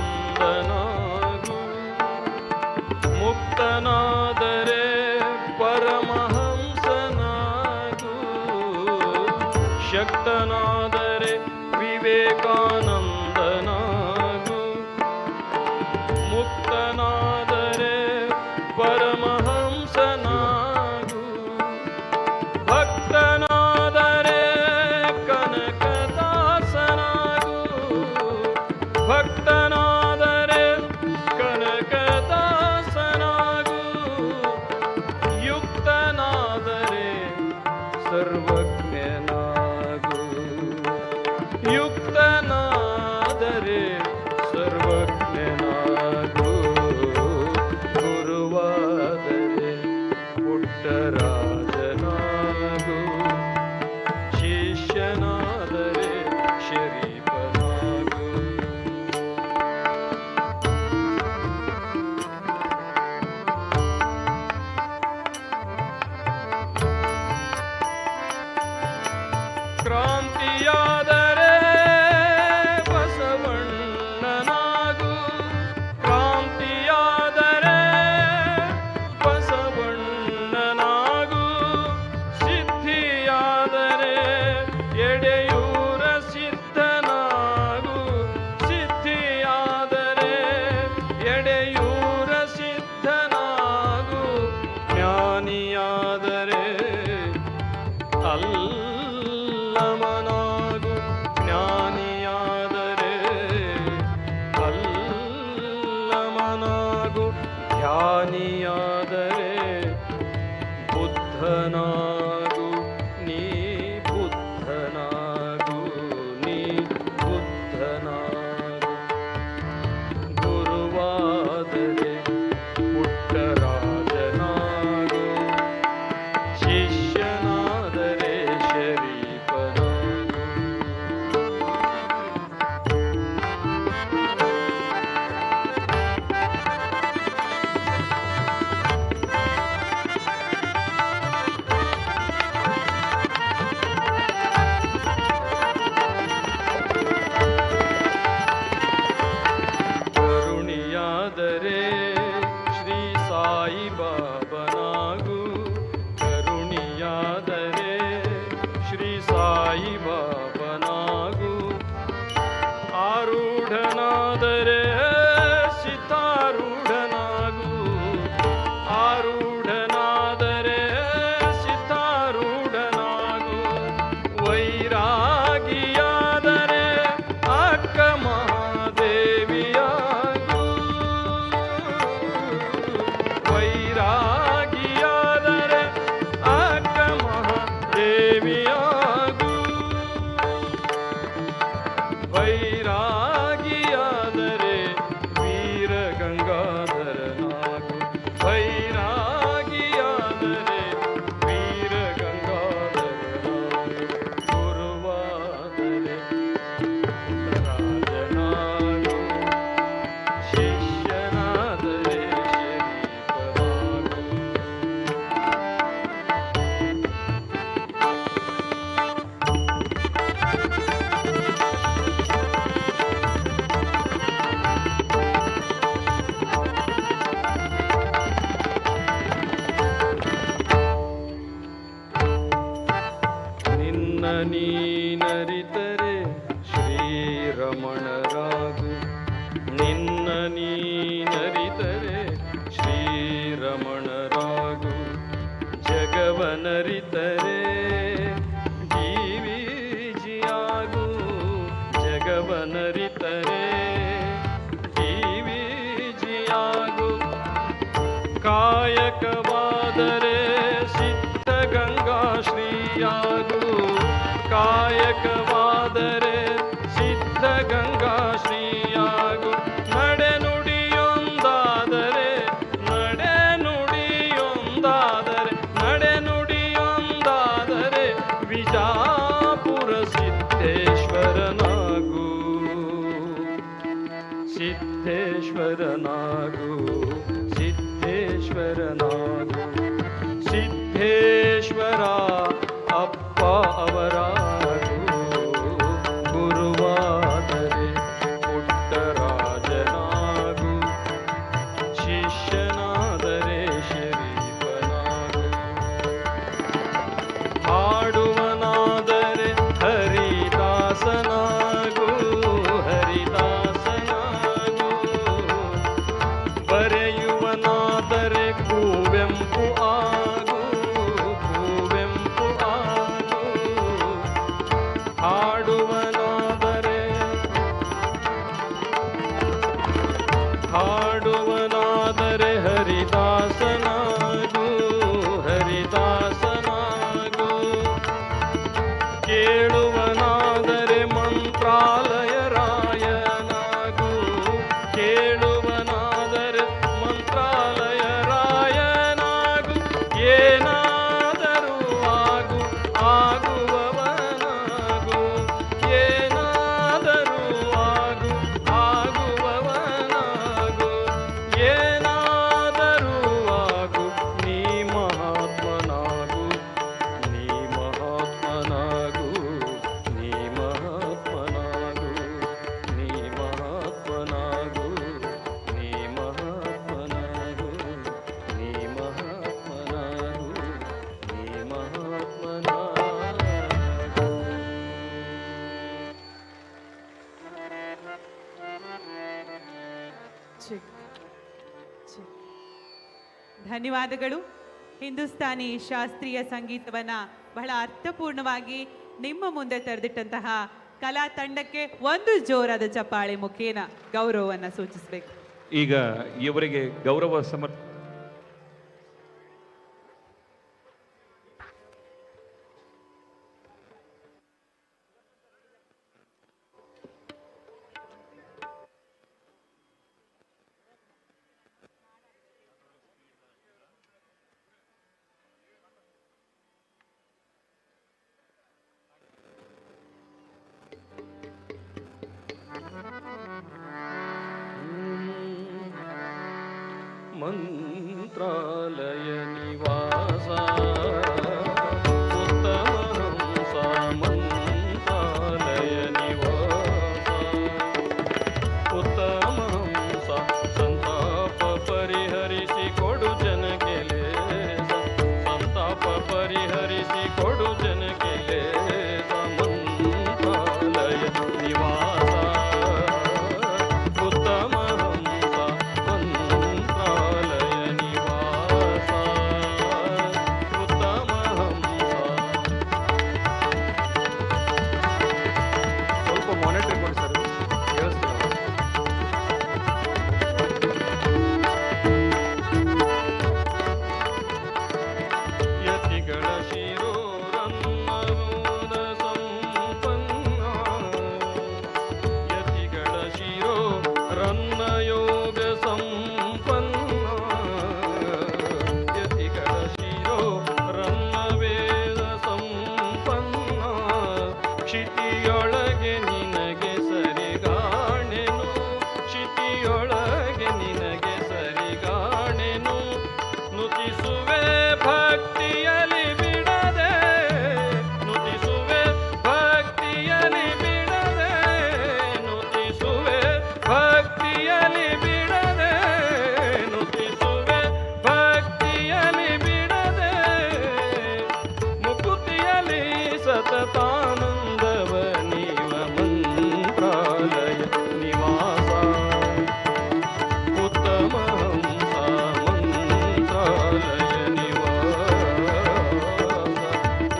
ಮುಕ್ತನಾದರೆ ಪರಮಹಂಸನಾಗು. ಶಕ್ತನಾದರೆ ವಿವೇಕಾನಂದನಾಗು, ಮುಕ್ತನಾದರೆ ಪರಮಹಂಸನಾಗು. ಭಕ್ತನಾದರೆ ಕನಕದಾಸನಾಗು, ಭಕ್ತನಾದರೆ ಕನಕದಾಸನಾಗು. ಯುಕ್ತನಾದರೆ ಸರ್ವಜ್ಞನಾಗು, ಯುಕ್ತನಾದರೆ ಸರ್ವಜ್ಞನಾಗು. ಗುರುವಾದರೆ ಪುಟ್ಟರಾಜನಾಗು, ಶಿಷ್ಯನಾದರೆ ಶರೀಫನಾಗು. ಕ್ರಾಂತಿಯಾದರೆ ಆರೂಢನಾದರೆ ಸಿತಾರೂಢನಾಗು ಆರೂಢನಾದರೆ ಸಿತಾರೂಢನಾಗು ವೈರಾಗಿಯಾದರೆ ಅಕ್ಕ ಮಹಾದೇವಿಯಾಗು ವೈರಾಗಿಯಾದರೆ ಅಕ್ಕ ಮಹಾದೇವಿಯಾಗು ವೈರಾಗಿಯಾದರೆ ವೀರ ಗಂಗಾಧರನಾಗು ವೈರಾಗಿಯಾದರೆ ವೀರ ಗಂಗಾಧರನಾಗು ಗುರುವಾದರೆ ರಾಜನಾಗು ಶಿಷ್ಯನಾದರೆ ಶರೀಫನಾಗು ನಿನ್ನ ನೀನರಿತರೆ ಶ್ರೀರಮಣರಾಗು ನಿನ್ನ ನೀನರಿತರೆ ಶ್ರೀರಮಣರಾಗು ಜಗವನರಿತರೆ ಜೀವಿಜಿಯಾಗು ಜಗವನರಿತರೆ ಜೀವಿಜಿಯಾಗು ಕಾಯಕವಾದರೆ ಸಿದ್ಧಗಂಗಾ ಶ್ರೀಯಾಗು ಕಾಯಕವಾದರೆ ಸಿದ್ಧಗಂಗಾ ಶ್ರೀಯಾಗು ನಡೆನುಡಿಯೊಂದಾದರೆ ನಡೆನುಡಿಯೊಂದಾದರೆ ನಡೆನುಡಿಯೊಂದಾದರೆ ವಿಜಾಪುರ ಸಿದ್ಧೇಶ್ವರನಾಗು ಸಿದ್ಧೇಶ್ವರನಾಗು ಸಿದ್ಧೇಶ್ವರನಾಗು ಸಿದ್ಧೇಶ್ವರ ಅಪ್ಪ ಅವರಾಗು ಗುರುವಾದರೆ ಪುಟ್ಟರಾಜನಾಗು ಶಿಷ್ಯನಾದರೆ ಶರೀಫನಾಗು ಹಾಡುವನಾದರೆ ಹರಿದಾಸನಾಗು ಹರಿದಾಸನಾಗು ಬರೆಯುವನಾದರೆ ಕುವೆಂಪು ಆಗು ಕುವೆಂಪು ಆಗು ಹಾಡುವನಾದರೆ ಹಾಡುವನಾದರೆ ಹರಿದಾಸನಾಗು ಹರಿದಾಸನಾಗು ಕೇಳುವನಾದರೆ ಮಂತ್ರಾಲಯ ರಾಯನಾಗು ಕೇಳುವನಾದರೆ ಮಂತ್ರಾಲಯ ರಾಯನಾಗು ಏನಾದರೂ ಆಗು ಆಗುವವನಾಗು ಏನಾದರೂ ಆಗು ಆಗುವವನಾಗು ಏನಾದರೂ ಆಗು ನೀ ಮಹಾತ್ಮನಾಗು ನೀ ಮಹಾತ್ಮನಾಗು ನೀ ಮಹಾತ್ಮನಾಗು ನೀ ಮಹಾತ್ಮನಾಗು ನೀ ಮಹಾತ್ಮನಾಗು ನೀ ಮಹಾತ್ಮನಾಗು ನೀ ಮಹಾತ್ಮನಾಗು ಧನ್ಯವಾದಗಳು. ಹಿಂದೂಸ್ತಾನಿ ಶಾಸ್ತ್ರೀಯ ಸಂಗೀತವನ್ನ ಬಹಳ ಅರ್ಥಪೂರ್ಣವಾಗಿ ನಿಮ್ಮ ಮುಂದೆ ತೆರೆದಿಟ್ಟಂತಹ ಕಲಾ ತಂಡಕ್ಕೆ ಒಂದು ಜೋರಾದ ಚಪ್ಪಾಳೆ ಮುಖೇನ ಗೌರವವನ್ನು ಸೂಚಿಸಬೇಕು. ಈಗ ಇವರಿಗೆ ಗೌರವ ಮಂತ್ರಾಲಯ ನಿವಾಸ ಉತ್ತಮಹಂಸ ಮಂತ್ರಾಲಯ ನಿವಾಸ ಉತ್ತಮಹಂಸ ಸಂತಾಪ ಪರಿಹರಿಸಿ ಕೊಡು ಜನಕ್ಕೆ ಲೇಸ ಸಂತಾಪ ಪರಿಹರಿಸಿ ಕೊಡು ಜನಕ್ಕೆ ಲೇಸ ಮಂತ್ರಾಲಯ ನಿವಾಸ ರನ್ನ ಯೋಗ ಸಂಪನ್ನ ಯತಿಗಳ ಶಿರೋ ರನ್ನ ವೇದ ಸಂಪನ್ನ ಕ್ಷಿತಿಯೊಳಗೆ ನಿನಗೆ ಸರಿಗಾಣೆನು ಕ್ಷಿತಿಯೊಳಗೆ ನಿನಗೆ ಸರಿಗಾಣೆನು ನುತಿಸುವೆ ಭಕ್ತಿಯಲಿ ಬಿಡದೆ ನುತಿಸುವೆ ಭಕ್ತಿಯಲಿ ಬಿಡದೆ ನುತಿಸುವೆ ಭಕ್ತಿಯಲಿ ಬಿಡದೆ ನುತಿಸುವೆ ಭಕ್ತಿಯಲಿ ಬಿಡದೆ ಮುಕುತಿಯಲಿ ಸತತಾನಂದವ ನೀವ ಮಂತ್ರಾಲಯ ನಿವಾಸ ಉತ್ತಮ ಹಂಸ ಮಂತ್ರಾಲಯ ನಿವಾಸ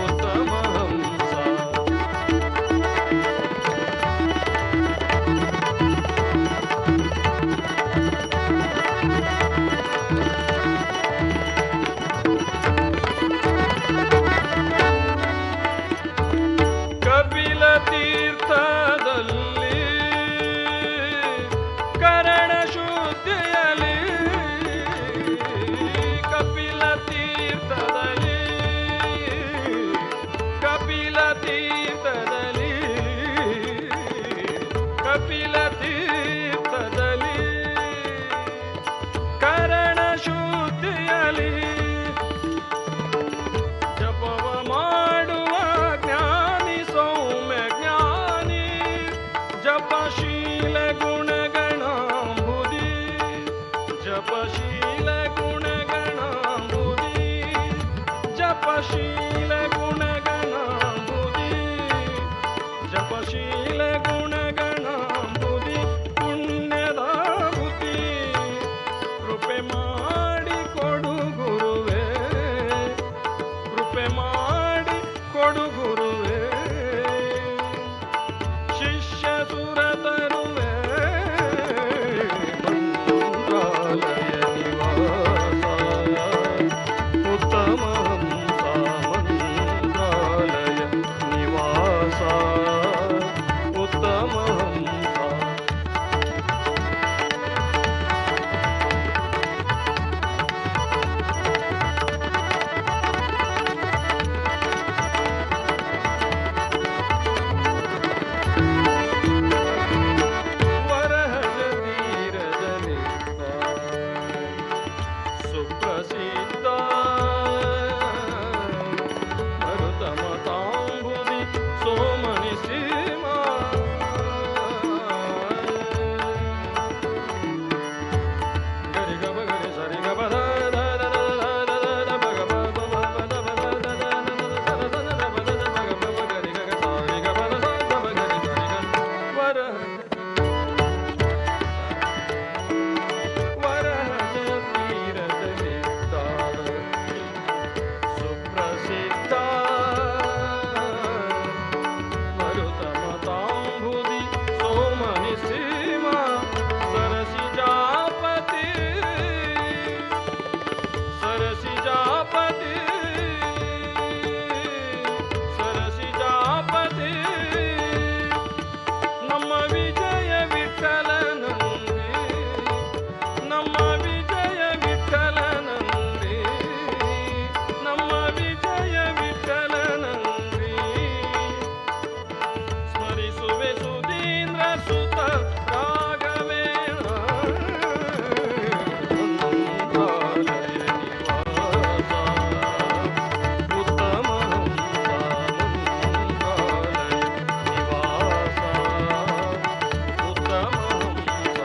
ಉತ್ತಮ ಹಂಸ ಕಪಿಲ ತೀರ್ಥದಲ್ಲಿ ಕರಣ ಶುದ್ಧಿಯಲಿ ಕಪಿಲ ತೀರ್ಥದಲ್ಲಿ ಕಪಿಲ ತೀರ್ಥದಲ್ಲಿ ಕಪಿಲ ತೀರ್ಥದಲ್ಲಿ ಕರಣ ಶುದ್ಧಿಯಲಿ ಜಪವ ಮಾಡುವ ಜ್ಞಾನಿ ಸೌಮ್ಯ ಜ್ಞಾನಿ ಜಪಶೀಲ ಗುಣಗಣಾಂಬುದಿ ಜಪಶೀಲ ಗುಣಗಣಾಂಬುದಿ ಜಪಶೀಲ ಗುಣಗಣಾಂಬುದಿ ಜಪಶೀಲ ಗುಣಗಣಾಂಬುದಿ ಪುಣ್ಯದ ಬುದ್ಧಿ ಕೃಪೆ ಮಾಡಿ ಕೊಡು ಗುರುವೇ ಕೃಪೆ ಮಾಡಿ ಕೊಡು ಗುರುವೇ ಶಿಷ್ಯ ಸುರ ತರುವೆ ಮಂತ್ರಾಲಯ ನಿವಾಸ ಉತ್ತಮ ಹಂಸ ಮಂತ್ರಾಲಯ ನಿವಾಸ ಉತ್ತಮ ಹಂಸ ವರಹದ ತೀರದಲ್ಲಿ ಸುಪ್ರಸಿದ್ಧ ಮರುತಮ ತಾಂಬುದಿ ಸೋಮನಿ ಸೀಮಾ ಗರಿ ಗಬ ಗರಿ ಸರಿ ಗಬ ದ ದ ದ ದ ದ ದ ದ ಬಗ ಬ ಬ ಬ ಬ ದ ಬ ದ ದ ದ ದ ದ ದ ದ ದ ಬ ದ ದ ಬಗ ಬ ಬ ಗರಿ ಗಗ ಸಾರಿ ಗಬ ದ ದ ದ ಬ ಗರಿ ಸರಿ ಗ ವರಹದ ತೀರದಲ್ಲಿದ್ದ ಸುಪ್ರಸಿದ್ಧ ಮರುತಮ ತಾಂಬುದಿ ಸೋಮನಿ ಸೀಮಾ ಸರಸಿಜಾಪತಿ ಸರಸಿಜಾಪತಿ ಸರಸಿಜಾಪತಿ ನಮ್ಮ ವಿಜಯ ವಿಠಲನಂದಿ ನಮ್ಮ ವಿಜಯ ವಿಠಲನಂದಿ ನಮ್ಮ ವಿಜಯ ವಿಠಲನಂದಿ ಸ್ಮರಿಸುವೆ ಸುಧೀಂದ್ರ ಸುತ ರಾಘವೇಂದ್ರ ಮಂತ್ರಾಲಯ ನಿವಾಸ ಉತ್ತಮ ಹಂಸ ಮಂತ್ರಾಲಯ ನಿವಾಸ ಉತ್ತಮ ಹಂಸ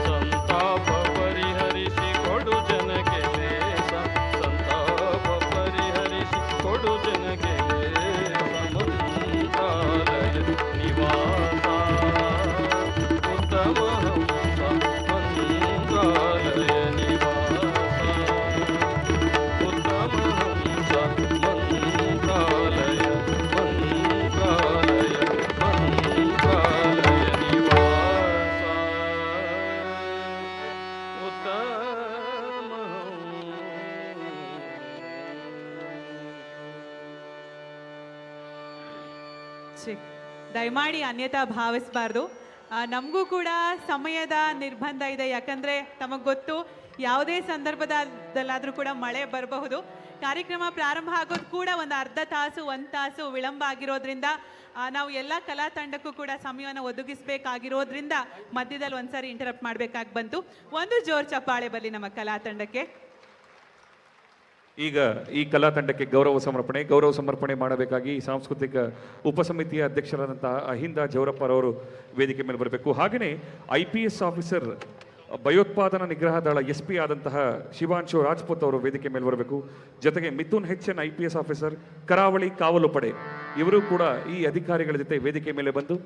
ಸಂತಾಪ ಪರಿಹರಿಸಿ ಕೊಡು ಜನಕ್ಕೆ ಲೇಸ ಸಂತಾಪ ಪರಿಹರಿಸಿ ಕೊಡು ಜನಕ್ಕೆ ಲೇಸ ಮಂತ್ರಾಲಯ ನಿವಾಸ ಉತ್ತಮ ಹಂಸ ಮಂತ್ರಾಲಯ ನಿವಾಸ ಉತ್ತಮ ಹಂಸ ಮಂತ್ರಾಲಯ ಮಂತ್ರಾಲಯ ಮಂತ್ರಾಲಯ ನಿವಾಸ ಉತ್ತಮ ಛೆ, ದಯಮಾಡಿ ಅನ್ಯತಾ ಭಾವಿಸಬಾರ್ದು. ನಮಗೂ ಕೂಡ ಸಮಯದ ನಿರ್ಬಂಧ ಇದೆ, ಯಾಕಂದ್ರೆ ತಮಗೆ ಗೊತ್ತು ಯಾವುದೇ ಸಂದರ್ಭದಲ್ಲಾದರೂ ಕೂಡ ಮಳೆ ಬರಬಹುದು. ಕಾರ್ಯಕ್ರಮ ಪ್ರಾರಂಭ ಆಗೋದು ಕೂಡ ಒಂದು ಅರ್ಧ ತಾಸು 1 ತಾಸು ವಿಳಂಬ ಆಗಿರೋದ್ರಿಂದ ನಾವು ಎಲ್ಲ ಕಲಾ ತಂಡಕ್ಕೂ ಕೂಡ ಸಮಯವನ್ನು ಒದಗಿಸಬೇಕಾಗಿರೋದ್ರಿಂದ ಮಧ್ಯದಲ್ಲಿ ಒಂದ್ಸಾರಿ ಇಂಟರಪ್ಟ್ ಮಾಡಬೇಕಾಗಿ ಬಂತು. ಒಂದು ಜೋರ್ ಚಪ್ಪಾಳೆ ಬರಲಿ ನಮ್ಮ ಕಲಾ ತಂಡಕ್ಕೆ. ಈಗ ಈ ಕಲಾ ತಂಡಕ್ಕೆ ಗೌರವ ಸಮರ್ಪಣೆ ಮಾಡಬೇಕಾಗಿ ಸಾಂಸ್ಕೃತಿಕ ಉಪಸಮಿತಿಯ ಅಧ್ಯಕ್ಷರಾದಂತಹ ಅಹಿಂದ ಜವರಪ್ಪರವರು ವೇದಿಕೆ ಮೇಲೆ ಬರಬೇಕು. ಹಾಗೆಯೇ IPS ಆಫೀಸರ್ ಭಯೋತ್ಪಾದನಾ ನಿಗ್ರಹ ದಳ SP ಆದಂತಹ ಶಿವಾಂಶು ರಾಜ್ಪೂತ್ ಅವರು ವೇದಿಕೆ ಮೇಲೆ ಬರಬೇಕು. ಜೊತೆಗೆ ಮಿಥುನ್ HN IPS ಆಫೀಸರ್ ಕರಾವಳಿ ಕಾವಲು ಪಡೆ ಇವರು ಕೂಡ ಈ ಅಧಿಕಾರಿಗಳ ಜೊತೆ ವೇದಿಕೆ ಮೇಲೆ ಬಂದು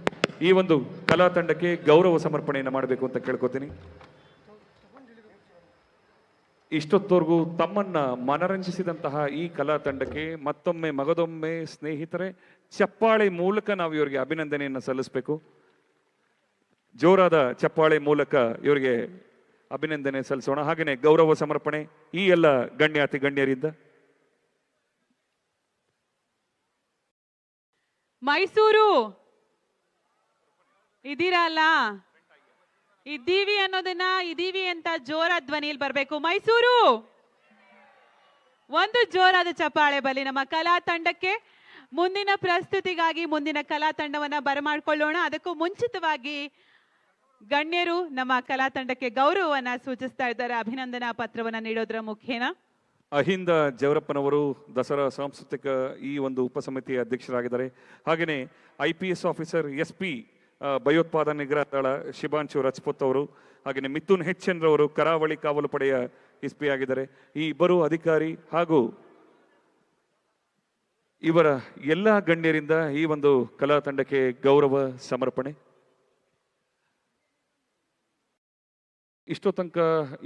ಈ ಒಂದು ಕಲಾ ತಂಡಕ್ಕೆ ಗೌರವ ಸಮರ್ಪಣೆಯನ್ನು ಮಾಡಬೇಕು ಅಂತ ಕೇಳ್ಕೊತೀನಿ. ಇಷ್ಟೊತ್ತವರೆಗೂ ತಮ್ಮನ್ನ ಮನರಂಜಿಸಿದಂತಹ ಈ ಕಲಾ ತಂಡಕ್ಕೆ ಮತ್ತೊಮ್ಮೆ ಮಗದೊಮ್ಮೆ ಸ್ನೇಹಿತರೆ ಚಪ್ಪಾಳೆ ಮೂಲಕ ನಾವು ಇವರಿಗೆ ಅಭಿನಂದನೆಯನ್ನು ಸಲ್ಲಿಸಬೇಕು. ಜೋರಾದ ಚಪ್ಪಾಳೆ ಮೂಲಕ ಇವರಿಗೆ ಅಭಿನಂದನೆ ಸಲ್ಲಿಸೋಣ. ಹಾಗೆಯೇ ಗೌರವ ಸಮರ್ಪಣೆ ಈ ಎಲ್ಲ ಗಣ್ಯಾತಿ ಗಣ್ಯರಿಂದ. ಮೈಸೂರು ಇದೀರಲ್ಲ, ಇದ್ದೀವಿ ಅನ್ನೋದನ್ನ ಇದೀವಿ ಅಂತ ಜೋರಾದ ಧ್ವನಿಯಲ್ಲಿ ಬರಬೇಕು. ಮೈಸೂರು, ಒಂದು ಜೋರಾದ ಚಪ್ಪಾಳೆ ಬರಲಿ ನಮ್ಮ ಕಲಾ ತಂಡಕ್ಕೆ. ಮುಂದಿನ ಪ್ರಸ್ತುತಿಗಾಗಿ ಮುಂದಿನ ಕಲಾ ತಂಡವನ್ನ ಬರಮಾಡ್ಕೊಳ್ಳೋಣ. ಅದಕ್ಕೂ ಮುಂಚಿತವಾಗಿ ಗಣ್ಯರು ನಮ್ಮ ಕಲಾ ತಂಡಕ್ಕೆ ಗೌರವವನ್ನ ಸೂಚಿಸ್ತಾ ಇದ್ದಾರೆ, ಅಭಿನಂದನಾ ಪತ್ರವನ್ನ ನೀಡೋದ್ರ ಮುಖೇನ. ಅಹಿಂದ ಜವರಪ್ಪನವರು ದಸರಾ ಸಾಂಸ್ಕೃತಿಕ ಈ ಒಂದು ಉಪಸಮಿತಿಯ ಅಧ್ಯಕ್ಷರಾಗಿದ್ದಾರೆ. ಹಾಗೆಯೇ IPS ಆಫೀಸರ್ SP ಭಯೋತ್ಪಾದನಾ ನಿಗ್ರಹ ದಳ ಶಿವಾಂಶು ರಾಜ್ಪೂತ್ ಅವರು, ಹಾಗೆಯೇ ಮಿಥುನ್ HN ರವರು ಕರಾವಳಿ ಕಾವಲು ಪಡೆಯ SP ಆಗಿದ್ದಾರೆ. ಈ ಇಬ್ಬರು ಅಧಿಕಾರಿ ಹಾಗೂ ಇವರ ಎಲ್ಲ ಗಣ್ಯರಿಂದ ಈ ಒಂದು ಕಲಾ ತಂಡಕ್ಕೆ ಗೌರವ ಸಮರ್ಪಣೆ. ಇಷ್ಟೋ ತನಕ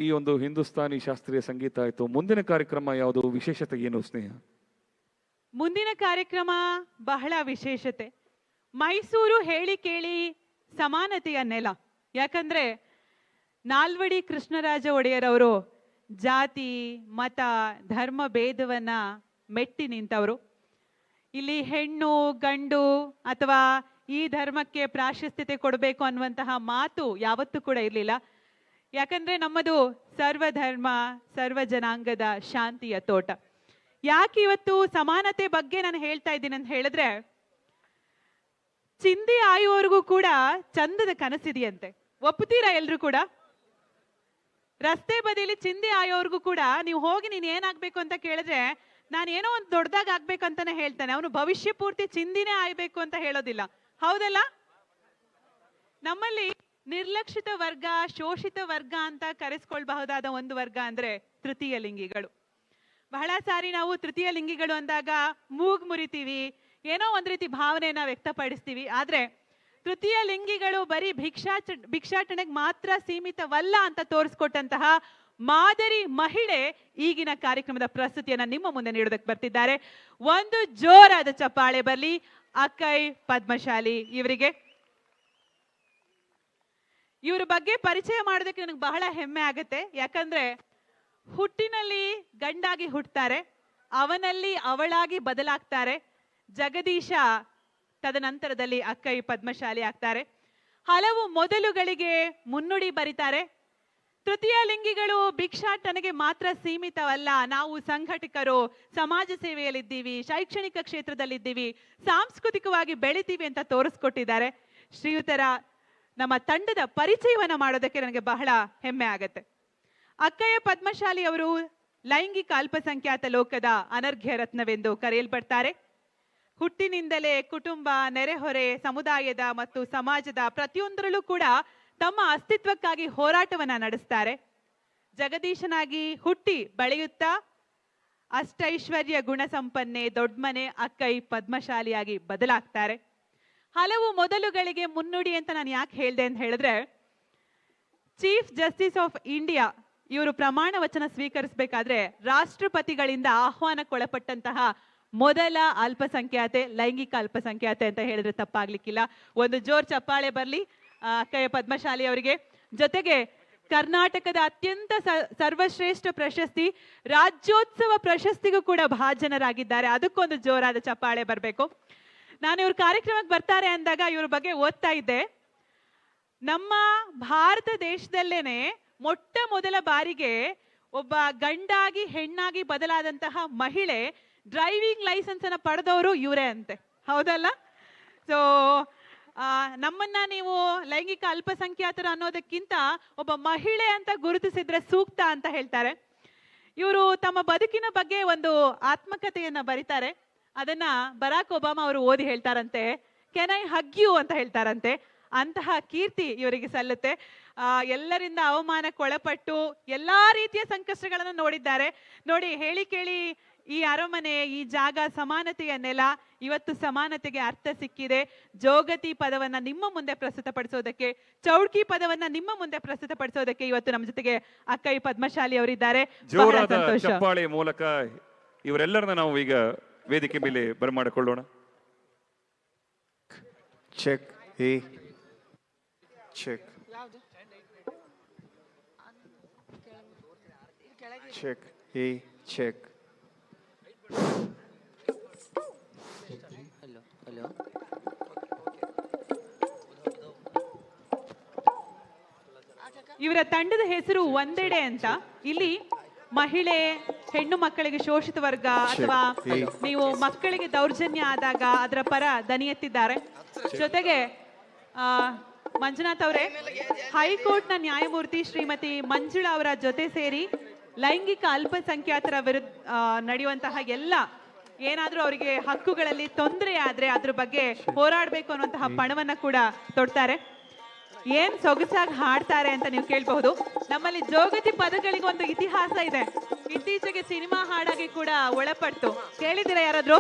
ಈ ಒಂದು ಹಿಂದೂಸ್ತಾನಿ ಶಾಸ್ತ್ರೀಯ ಸಂಗೀತ ಆಯಿತು. ಮುಂದಿನ ಕಾರ್ಯಕ್ರಮ ಯಾವುದು, ವಿಶೇಷತೆ ಏನು ಸ್ನೇಹ? ಮುಂದಿನ ಕಾರ್ಯಕ್ರಮ ಬಹಳ ವಿಶೇಷತೆ. ಮೈಸೂರು ಹೇಳಿ ಕೇಳಿ ಸಮಾನತೆಯ ನೆಲ. ಯಾಕಂದ್ರೆ ನಾಲ್ವಡಿ ಕೃಷ್ಣರಾಜ ಒಡೆಯರ್ ಅವರು ಜಾತಿ ಮತ ಧರ್ಮ ಭೇದವನ್ನ ಮೆಟ್ಟಿ ನಿಂತವರು. ಇಲ್ಲಿ ಹೆಣ್ಣು ಗಂಡು ಅಥವಾ ಈ ಧರ್ಮಕ್ಕೆ ಪ್ರಾಶಸ್ತ್ಯತೆ ಕೊಡಬೇಕು ಅನ್ನುವಂತಹ ಮಾತು ಯಾವತ್ತೂ ಕೂಡ ಇರಲಿಲ್ಲ. ಯಾಕಂದ್ರೆ ನಮ್ಮದು ಸರ್ವಧರ್ಮ ಸರ್ವ ಜನಾಂಗದ ಶಾಂತಿಯ ತೋಟ. ಯಾಕೆ ಇವತ್ತು ಸಮಾನತೆ ಬಗ್ಗೆ ನಾನು ಹೇಳ್ತಾ ಇದ್ದೀನಿ ಅಂತ ಹೇಳಿದ್ರೆ, ಚಿಂದಿ ಆಯುವವರೆಗೂ ಕೂಡ ಚಂದದ ಕನಸಿದೆಯಂತೆ. ಒಪ್ಪುತ್ತೀರಾ ಎಲ್ರು ಕೂಡ? ರಸ್ತೆ ಬದಿಯಲ್ಲಿ ಚಿಂದಿ ಆಯೋರ್ಗೂ ಕೂಡ ನೀವು ಹೋಗಿ ನೀನ್ ಏನಾಗ್ಬೇಕು ಅಂತ ಕೇಳಿದ್ರೆ ನಾನು ಏನೋ ಒಂದು ದೊಡ್ಡದಾಗ ಆಗ್ಬೇಕಂತಾನೆ ಹೇಳ್ತಾನೆ. ಅವನು ಭವಿಷ್ಯ ಪೂರ್ತಿ ಚಿಂದಿನೇ ಆಯ್ಬೇಕು ಅಂತ ಹೇಳೋದಿಲ್ಲ. ಹೌದಲ್ಲ? ನಮ್ಮಲ್ಲಿ ನಿರ್ಲಕ್ಷಿತ ವರ್ಗ ಶೋಷಿತ ವರ್ಗ ಅಂತ ಕರೆಸ್ಕೊಳ್ಬಹುದಾದ ಒಂದು ವರ್ಗ ಅಂದ್ರೆ ತೃತೀಯ ಲಿಂಗಿಗಳು. ಬಹಳ ಸಾರಿ ನಾವು ತೃತೀಯ ಲಿಂಗಿಗಳು ಅಂದಾಗ ಮೂಗ್ ಮುರಿತೀವಿ, ಏನೋ ಒಂದ್ ರೀತಿ ಭಾವನೆಯನ್ನ ವ್ಯಕ್ತಪಡಿಸ್ತೀವಿ. ಆದ್ರೆ ತೃತೀಯ ಲಿಂಗಿಗಳು ಬರೀ ಭಿಕ್ಷಾಟನೆಗೆ ಮಾತ್ರ ಸೀಮಿತವಲ್ಲ ಅಂತ ತೋರಿಸ್ಕೊಟ್ಟಂತಹ ಮಾದರಿ ಮಹಿಳೆ ಈಗಿನ ಕಾರ್ಯಕ್ರಮದ ಪ್ರಸ್ತುತಿಯನ್ನ ನಿಮ್ಮ ಮುಂದೆ ನೀಡೋದಕ್ಕೆ ಬರ್ತಿದ್ದಾರೆ. ಒಂದು ಜೋರಾದ ಚಪ್ಪಾಳೆ ಬರ್ಲಿ ಅಕ್ಕೈ ಪದ್ಮಶಾಲಿ ಇವರಿಗೆ. ಇವ್ರ ಬಗ್ಗೆ ಪರಿಚಯ ಮಾಡೋದಕ್ಕೆ ನನಗೆ ಬಹಳ ಹೆಮ್ಮೆ ಆಗುತ್ತೆ. ಯಾಕಂದ್ರೆ ಹುಟ್ಟಿನಲ್ಲಿ ಗಂಡಾಗಿ ಹುಟ್ಟುತ್ತಾರೆ, ಅವನಲ್ಲಿ ಅವಳಾಗಿ ಬದಲಾಗ್ತಾರೆ. ಜಗದೀಶ ತದನಂತರದಲ್ಲಿ ಅಕ್ಕೈ ಪದ್ಮಶಾಲಿ ಆಗ್ತಾರೆ. ಹಲವು ಮೊದಲುಗಳಿಗೆ ಮುನ್ನುಡಿ ಬರೀತಾರೆ. ತೃತೀಯ ಲಿಂಗಿಗಳು ಭಿಕ್ಷಾಟನೆಗೆ ಮಾತ್ರ ಸೀಮಿತವಲ್ಲ, ನಾವು ಸಂಘಟಕರು, ಸಮಾಜ ಸೇವೆಯಲ್ಲಿದ್ದೀವಿ, ಶೈಕ್ಷಣಿಕ ಕ್ಷೇತ್ರದಲ್ಲಿದ್ದೀವಿ, ಸಾಂಸ್ಕೃತಿಕವಾಗಿ ಬೆಳಿತೀವಿ ಅಂತ ತೋರಿಸ್ಕೊಟ್ಟಿದ್ದಾರೆ. ಶ್ರೀಯುತರ ನಮ್ಮ ತಂಡದ ಪರಿಚಯವನ್ನ ಮಾಡೋದಕ್ಕೆ ನನಗೆ ಬಹಳ ಹೆಮ್ಮೆ ಆಗತ್ತೆ. ಅಕ್ಕಯ್ಯ ಪದ್ಮಶಾಲಿ ಅವರು ಲೈಂಗಿಕ ಅಲ್ಪಸಂಖ್ಯಾತ ಲೋಕದ ಅನರ್ಘ್ಯ ರತ್ನವೆಂದು ಕರೆಯಲ್ಪಡ್ತಾರೆ. ಹುಟ್ಟಿನಿಂದಲೇ ಕುಟುಂಬ, ನೆರೆಹೊರೆ, ಸಮುದಾಯದ ಮತ್ತು ಸಮಾಜದ ಪ್ರತಿಯೊಂದರಲ್ಲೂ ಕೂಡ ತಮ್ಮ ಅಸ್ತಿತ್ವಕ್ಕಾಗಿ ಹೋರಾಟವನ್ನ ನಡೆಸ್ತಾರೆ. ಜಗದೀಶನಾಗಿ ಹುಟ್ಟಿ ಬೆಳೆಯುತ್ತಾ ಅಷ್ಟೈಶ್ವರ್ಯ ಗುಣ ಸಂಪನ್ನೆ ದೊಡ್ಡಮನೆ ಅಕ್ಕೈ ಪದ್ಮಶಾಲಿಯಾಗಿ ಬದಲಾಗ್ತಾರೆ. ಹಲವು ಮೊದಲುಗಳಿಗೆ ಮುನ್ನುಡಿ ಅಂತ ನಾನು ಯಾಕೆ ಹೇಳಿದೆ ಅಂತ ಹೇಳಿದ್ರೆ, ಚೀಫ್ ಜಸ್ಟಿಸ್ ಆಫ್ ಇಂಡಿಯಾ ಇವರು ಪ್ರಮಾಣ ವಚನ ಸ್ವೀಕರಿಸಬೇಕಾದ್ರೆ ರಾಷ್ಟ್ರಪತಿಗಳಿಂದ ಆಹ್ವಾನಕ್ಕೊಳಪಟ್ಟಂತಹ ಮೊದಲ ಅಲ್ಪಸಂಖ್ಯಾತೆ ಲೈಂಗಿಕ ಅಲ್ಪಸಂಖ್ಯಾತೆ ಅಂತ ಹೇಳಿದ್ರೆ ತಪ್ಪಾಗ್ಲಿಕ್ಕಿಲ್ಲ. ಒಂದು ಜೋರ್ ಚಪ್ಪಾಳೆ ಬರ್ಲಿ ಅಕ್ಕಯ್ಯ ಪದ್ಮಶಾಲಿ ಅವರಿಗೆ. ಜೊತೆಗೆ ಕರ್ನಾಟಕದ ಅತ್ಯಂತ ಸರ್ವಶ್ರೇಷ್ಠ ಪ್ರಶಸ್ತಿ ರಾಜ್ಯೋತ್ಸವ ಪ್ರಶಸ್ತಿಗೂ ಕೂಡ ಭಾಜನರಾಗಿದ್ದಾರೆ. ಅದಕ್ಕೊಂದು ಜೋರಾದ ಚಪ್ಪಾಳೆ ಬರಬೇಕು. ನಾನು ಇವ್ರ ಕಾರ್ಯಕ್ರಮಕ್ಕೆ ಬರ್ತಾರೆ ಅಂದಾಗ ಇವ್ರ ಬಗ್ಗೆ ಓದ್ತಾ ಇದ್ದೆ. 2019 ನಮ್ಮ ಭಾರತ ದೇಶದಲ್ಲೇನೆ ಮೊಟ್ಟ ಮೊದಲ ಬಾರಿಗೆ ಒಬ್ಬ ಗಂಡಾಗಿ ಹೆಣ್ಣಾಗಿ ಬದಲಾದಂತಹ ಮಹಿಳೆ ಡ್ರೈವಿಂಗ್ ಲೈಸೆನ್ಸ್ ಅನ್ನ ಪಡೆದವರು ಇವರೇ ಅಂತೆ, ಹೌದಲ್ಲ? ಸೊ ನಮ್ಮನ್ನ ನೀವು ಲೈಂಗಿಕ ಅಲ್ಪಸಂಖ್ಯಾತರು ಅನ್ನೋದಕ್ಕಿಂತ ಒಬ್ಬ ಮಹಿಳೆ ಅಂತ ಗುರುತಿಸಿದ್ರೆ ಸೂಕ್ತ ಅಂತ ಹೇಳ್ತಾರೆ. ಇವರು ತಮ್ಮ ಬದುಕಿನ ಬಗ್ಗೆ ಒಂದು ಆತ್ಮಕಥೆಯನ್ನ ಬರೀತಾರೆ. ಅದನ್ನ ಬರಾಕ್ ಒಬಾಮಾ ಅವರು ಓದಿ ಹೇಳ್ತಾರಂತೆ, ಕೆನ್ ಐ ಹಗ್ ಯು ಅಂತ ಹೇಳ್ತಾರಂತೆ. ಅಂತಹ ಕೀರ್ತಿ ಇವರಿಗೆ ಸಲ್ಲುತ್ತೆ. ಎಲ್ಲರಿಂದ ಅವಮಾನಕ್ಕೊಳಪಟ್ಟು ಎಲ್ಲಾ ರೀತಿಯ ಸಂಕಷ್ಟಗಳನ್ನು ನೋಡಿದ್ದಾರೆ. ನೋಡಿ, ಹೇಳಿ ಕೇಳಿ ಈ ಅರಮನೆ, ಈ ಜಾಗ ಸಮಾನತೆಯ ನೆಲ. ಇವತ್ತು ಸಮಾನತೆಗೆ ಅರ್ಥ ಸಿಕ್ಕಿದೆ. ಜೋಗತಿ ಪದವನ್ನ ನಿಮ್ಮ ಮುಂದೆ ಪ್ರಸ್ತುತಪಡಿಸೋದಕ್ಕೆ, ಚೌಡ್ಕಿ ಪದವನ್ನ ನಿಮ್ಮ ಮುಂದೆ ಪ್ರಸ್ತುತಪಡಿಸೋದಕ್ಕೆ ಇವತ್ತು ನಮ್ಮ ಜೊತೆಗೆ ಅಕ್ಕೈ ಪದ್ಮಶಾಲಿ ಅವರಿದ್ದಾರೆ. ಜೋರಾದ ಚಪ್ಪಾಳೆ ಮೂಲಕ ಇವರೆಲ್ಲರನ್ನ ನಾವು ಈಗ ವೇದಿಕೆ ಮೇಲೆ ಬರಮಾಡಿಕೊಳ್ಳೋಣ. Check a check check a check. ಇವರ ತಂಡದ ಹೆಸರು ಒಂದೆಡೆ ಅಂತ. ಇಲ್ಲಿ ಮಹಿಳೆ, ಹೆಣ್ಣು ಮಕ್ಕಳಿಗೆ ಶೋಷಿತ ವರ್ಗ ಅಥವಾ ನೀವು ಮಕ್ಕಳಿಗೆ ದೌರ್ಜನ್ಯ ಆದಾಗ ಅದರ ಪರ ದನಿ ಎತ್ತಿದ್ದಾರೆ. ಜೊತೆಗೆ ಮಂಜುನಾಥ್ ಅವರೇ, ಹೈಕೋರ್ಟ್ನ ನ್ಯಾಯಮೂರ್ತಿ ಶ್ರೀಮತಿ ಮಂಜುಳಾ ಅವರ ಜೊತೆ ಸೇರಿ ಲೈಂಗಿಕ ಅಲ್ಪಸಂಖ್ಯಾತರ ವಿರುದ್ಧ ನಡೆಯುವಂತಹ ಎಲ್ಲ ಏನಾದ್ರೂ ಅವರಿಗೆ ಹಕ್ಕುಗಳಲ್ಲಿ ತೊಂದರೆ ಆದ್ರೆ ಅದ್ರ ಬಗ್ಗೆ ಹೋರಾಡಬೇಕು ಅನ್ನುವಂತಹ ಪಣವನ್ನ ಕೂಡ ತೊಡ್ತಾರೆ. ಏನ್ ಸೊಗಸಾಗಿ ಹಾಡ್ತಾರೆ ಅಂತ ನೀವು ಕೇಳಬಹುದು. ನಮ್ಮಲ್ಲಿ ಜೋಗತಿ ಪದಗಳಿಗೆ ಒಂದು ಇತಿಹಾಸ ಇದೆ. ಇತ್ತೀಚೆಗೆ ಸಿನಿಮಾ ಹಾಡಾಗಿ ಕೂಡ ಒಳಪಟ್ಟು ಕೇಳಿದ್ದೀರಾ ಯಾರಾದ್ರೂ?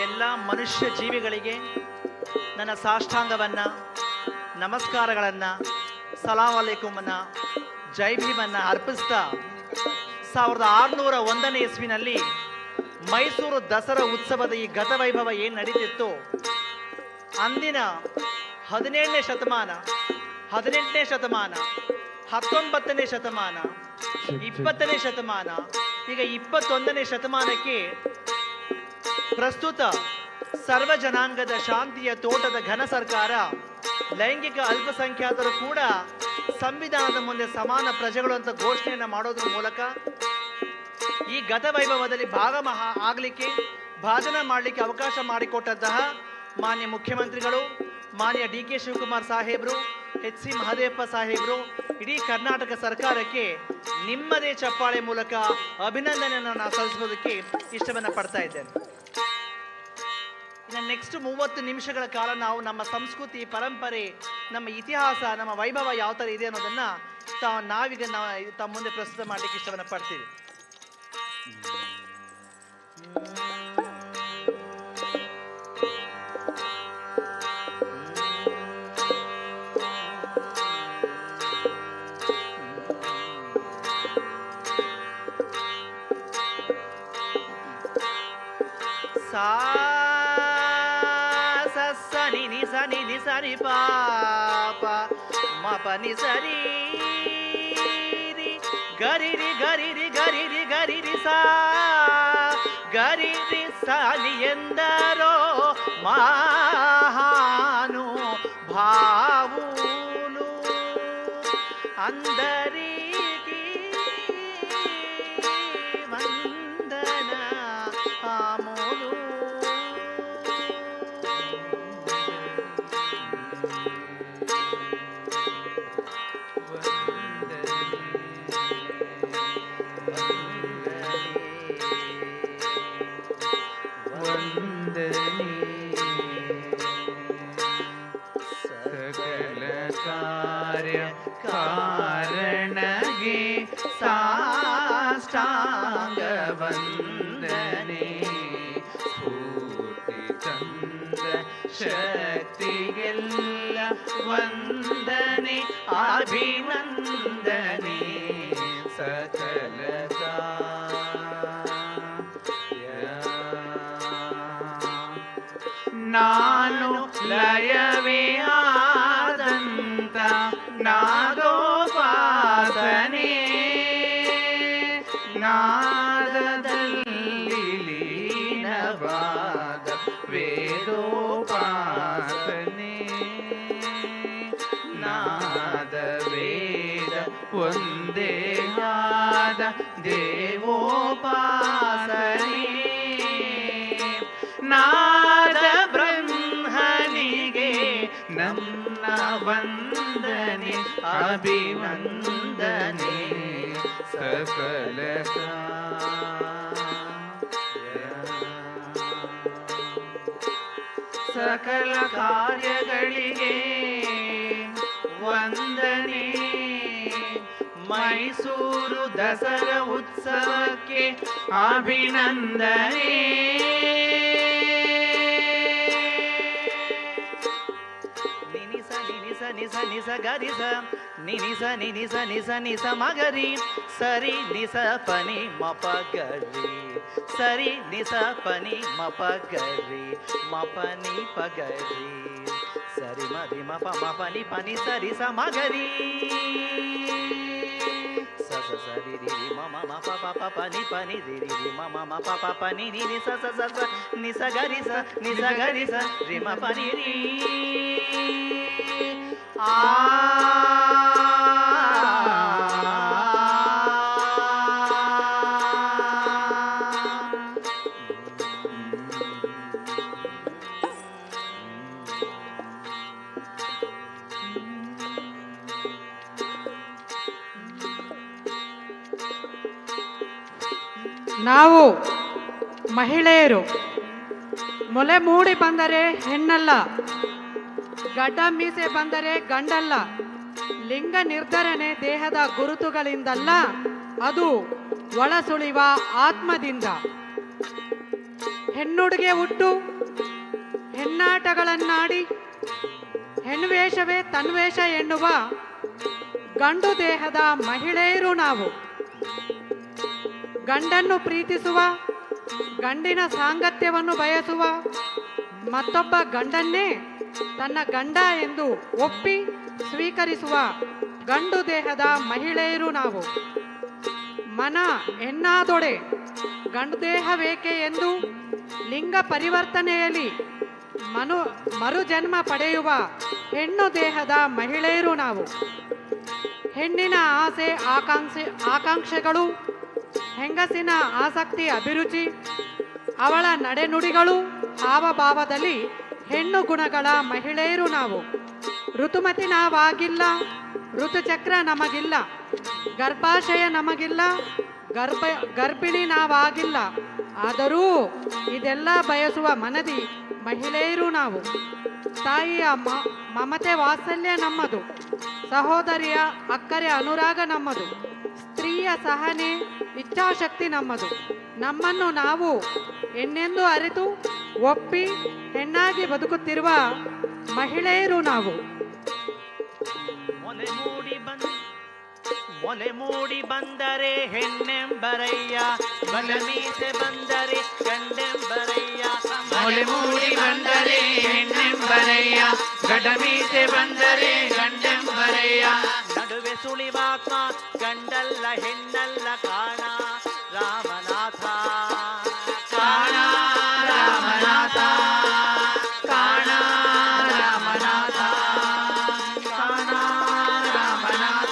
ಎಲ್ಲ ಮನುಷ್ಯ ಜೀವಿಗಳಿಗೆ ನನ್ನ ಸಾಷ್ಟಾಂಗವನ್ನು, ನಮಸ್ಕಾರಗಳನ್ನು, ಸಲಾಂ ಅಲೈಕುಮನ್ನು, ಜೈ ಭೀಮನ್ನು ಅರ್ಪಿಸ್ತಾ 1601ನೇ ಇಸ್ವಿನಲ್ಲಿ ಮೈಸೂರು ದಸರಾ ಉತ್ಸವದ ಈ ಗತವೈಭವ ಏನು ನಡೀತಿತ್ತು, ಅಂದಿನ 17ನೇ ಶತಮಾನ, 18ನೇ ಶತಮಾನ, 19ನೇ ಶತಮಾನ, 20ನೇ ಶತಮಾನ, ಈಗ 21ನೇ ಶತಮಾನಕ್ಕೆ ಪ್ರಸ್ತುತ ಸರ್ವ ಜನಾಂಗದ ಶಾಂತಿಯ ತೋಟದ ಘನ ಸರ್ಕಾರ ಲೈಂಗಿಕ ಅಲ್ಪಸಂಖ್ಯಾತರು ಕೂಡ ಸಂವಿಧಾನದ ಮುಂದೆ ಸಮಾನ ಪ್ರಜೆಗಳು ಅಂತ ಘೋಷಣೆಯನ್ನು ಮಾಡೋದ್ರ ಮೂಲಕ ಈ ಗತವೈಭವದಲ್ಲಿ ಆಗಲಿಕ್ಕೆ, ಭಾಜನ ಮಾಡಲಿಕ್ಕೆ ಅವಕಾಶ ಮಾಡಿಕೊಟ್ಟಂತಹ ಮಾನ್ಯ ಮುಖ್ಯಮಂತ್ರಿಗಳು, ಮಾನ್ಯ ಡಿ ಕೆ ಶಿವಕುಮಾರ್ ಸಾಹೇಬರು, ಎಚ್ ಸಿ ಮಹದೇವಪ್ಪ ಸಾಹೇಬರು, ಇಡೀ ಕರ್ನಾಟಕ ಸರ್ಕಾರಕ್ಕೆ ನಿಮ್ಮದೇ ಚಪ್ಪಾಳೆ ಮೂಲಕ ಅಭಿನಂದನೆಯನ್ನು ನಾನು ಸಲ್ಲಿಸೋದಕ್ಕೆ ಇಷ್ಟವನ್ನು ಪಡ್ತಾ ಇದ್ದೇನೆ. ಇನ್ನು ನೆಕ್ಸ್ಟ್ 30 ನಿಮಿಷಗಳ ಕಾಲ ನಾವು ನಮ್ಮ ಸಂಸ್ಕೃತಿ, ಪರಂಪರೆ, ನಮ್ಮ ಇತಿಹಾಸ, ನಮ್ಮ ವೈಭವ ಯಾವ ಥರ ಇದೆ ಅನ್ನೋದನ್ನು ನಾವೀಗ ತಮ್ಮ ಮುಂದೆ ಪ್ರಸ್ತುತ ಮಾಡಲಿಕ್ಕೆ ಇಷ್ಟವನ್ನು ಪಡ್ತೀವಿ. ಸನಿ ನಿ ಸನಿ ನಿ ಸನಿ ಪಾಪ ಮಪನಿ ಸರಿ ಗರಿರಿ ಗರಿರಿ ಗರಿರಿ ಗರಿರಿ ಸಾ ಗರಿರಿ ಸಾಲಿ ಎಂದರೋ ಮಹಾನು ಭಾವುಲು ಅಂದರೆ ಸಾಷ್ಟಾಂಗ ವಂದನೆ ಸ್ಫೂರ್ತಿ ತಂದ ಶಕ್ತಿಗೆಲ್ಲ ವಂದನೆ ಅಭಿನಂದನೆ ಸಕಲ ನಾನು ಲಯವೇ ಆದಂತ ನಾದೋಪಾಸನೆ ನಾದದಲ್ಲಿ ಲೀನವಾದ ವೇದೋಪಾಸನೆ ನಾದ ವೇದ ಒಂದೇ ಆದ ದೇವೋಪಾಸನೆ ನಾದ ಬ್ರಹ್ಮನಿಗೆ ನನ್ನ ವಂದನೆ ಅಭಿವಂದನೆ ಸಕಲ ಸಕಲ ಕಾರ್ಯಗಳಿಗೆ ವಂದನೆ ಮೈಸೂರು ದಸರಾ ಉತ್ಸವಕ್ಕೆ ಅಭಿನಂದನೆ ನಿಸ ನಿಸ ಗರಿಸ ನಿನಿಸ ನಿನಿಸ ನಿಸ ನಿಸ ಮಗರಿ ಸರಿ ನಿಸ ಪನಿ ಮಪ ಗರಿ ಸರಿ ನಿಸ ಪನಿ ಮಪ ಗರಿ ಮಪನಿ ಪಗರಿ ಸರಿ ಮರಿ ಮಪ ಮಪನಿ ಪನಿ ಸರಿ ಸ ಮಗರಿ ಸ ಸರಿ ರಿ ಮಮ ಮಪ ಪಪ ಪನಿ ಪನಿ ರಿ ರಿ ಮಮ ಮಪ ಪಪ ನಿ ನಿ ಸ ಸ ಸ ನಿಸ ಗರಿ ಸ ರಿ ಮ ಪನಿ ರಿ ನಾವು ಮಹಿಳೆಯರು ಮೊಲೆ ಮೂಡಿ ಬಂದರೆ ಹೆಣ್ಣಲ್ಲ, ಗಡ್ಡ ಮೀಸೆ ಬಂದರೆ ಗಂಡಲ್ಲ. ಲಿಂಗ ನಿರ್ಧರಣೆ ದೇಹದ ಗುರುತುಗಳಿಂದಲ್ಲ, ಅದು ಒಳಸುಳಿವ ಆತ್ಮದಿಂದ. ಹೆಣ್ಣುಡುಗೆ ಹುಟ್ಟು ಹೆಣ್ಣಾಟಗಳನ್ನಾಡಿ ಹೆಣ್ವೇಷವೇ ತನ್ವೇಷ ಎನ್ನುವ ಗಂಡು ದೇಹದ ಮಹಿಳೆಯರು ನಾವು. ಗಂಡನ್ನು ಪ್ರೀತಿಸುವ, ಗಂಡಿನ ಸಾಂಗತ್ಯವನ್ನು ಬಯಸುವ, ಮತ್ತೊಬ್ಬ ಗಂಡನ್ನೇ ತನ್ನ ಗಂಡ ಎಂದು ಒಪ್ಪಿ ಸ್ವೀಕರಿಸುವ ಗಂಡು ದೇಹದ ಮಹಿಳೆಯರು ನಾವು. ಮನ ಹೆಣ್ಣಾದೊಡೆ ಗಂಡು ದೇಹವೇಕೆ ಎಂದು ಲಿಂಗ ಪರಿವರ್ತನೆಯಲ್ಲಿ ಮರುಜನ್ಮ ಪಡೆಯುವ ಹೆಣ್ಣು ದೇಹದ ಮಹಿಳೆಯರು ನಾವು. ಹೆಣ್ಣಿನ ಆಸೆ ಆಕಾಂಕ್ಷೆಗಳು, ಹೆಂಗಸಿನ ಆಸಕ್ತಿ ಅಭಿರುಚಿ, ಅವಳ ನಡೆನುಡಿಗಳು ಹಾವಭಾವದಲ್ಲಿ ಹೆಣ್ಣು ಗುಣಗಳ ಮಹಿಳೆಯರು ನಾವು. ಋತುಮತಿ ನಾವಾಗಿಲ್ಲ, ಋತುಚಕ್ರ ನಮಗಿಲ್ಲ, ಗರ್ಭಾಶಯ ನಮಗಿಲ್ಲ, ಗರ್ಭಿಣಿ ನಾವಾಗಿಲ್ಲ. ಆದರೂ ಇದೆಲ್ಲ ಬಯಸುವ ಮನದಿ ಮಹಿಳೆಯರು ನಾವು. ತಾಯಿಯ ಮಮತೆ ವಾತ್ಸಲ್ಯ ನಮ್ಮದು, ಸಹೋದರಿಯ ಅಕ್ಕರೆ ಅನುರಾಗ ನಮ್ಮದು, ಸ್ತ್ರೀಯ ಸಹನೆ ಇಚ್ಛಾಶಕ್ತಿ ನಮ್ಮದು. ನಮ್ಮನ್ನು ನಾವು ಹೆಣ್ಣೆಂದು ಅರಿತು ಒಪ್ಪಿ ಹೆಣ್ಣಾಗಿ ಬದುಕುತ್ತಿರುವ ಮಹಿಳೆಯರು ನಾವು. ಮೊಲೆ ಮೂಡಿ ಬಂದರೆ ಹೆಣ್ಣೆಂಬರಯ್ಯ, ಬಲಮೀಸೆ ಬಂದರೆ ಗಂಡೆಂಬರಯ್ಯ. ಮೊಲೆ ಮೂಡಿ ಬಂದರೆ ಹೆಣ್ಣೆಂಬರಯ್ಯ, ಗಡಮೀಸೆ ಬಂದರೆ ಗಂಡೆಂಬರಯ್ಯ. ನಡುವೆ ಸುಳಿವಾತ್ಮ ಗಂಡಲ್ಲ ಹೆಣ್ಣಲ್ಲ ಕಾಣ ರಾಮನಾಥ, ಕಾಣ ರಾಮನಾಥ, ಕಾಣ ರಾಮನಾಥ, ಕಾಣ ರಾಮನಾಥ.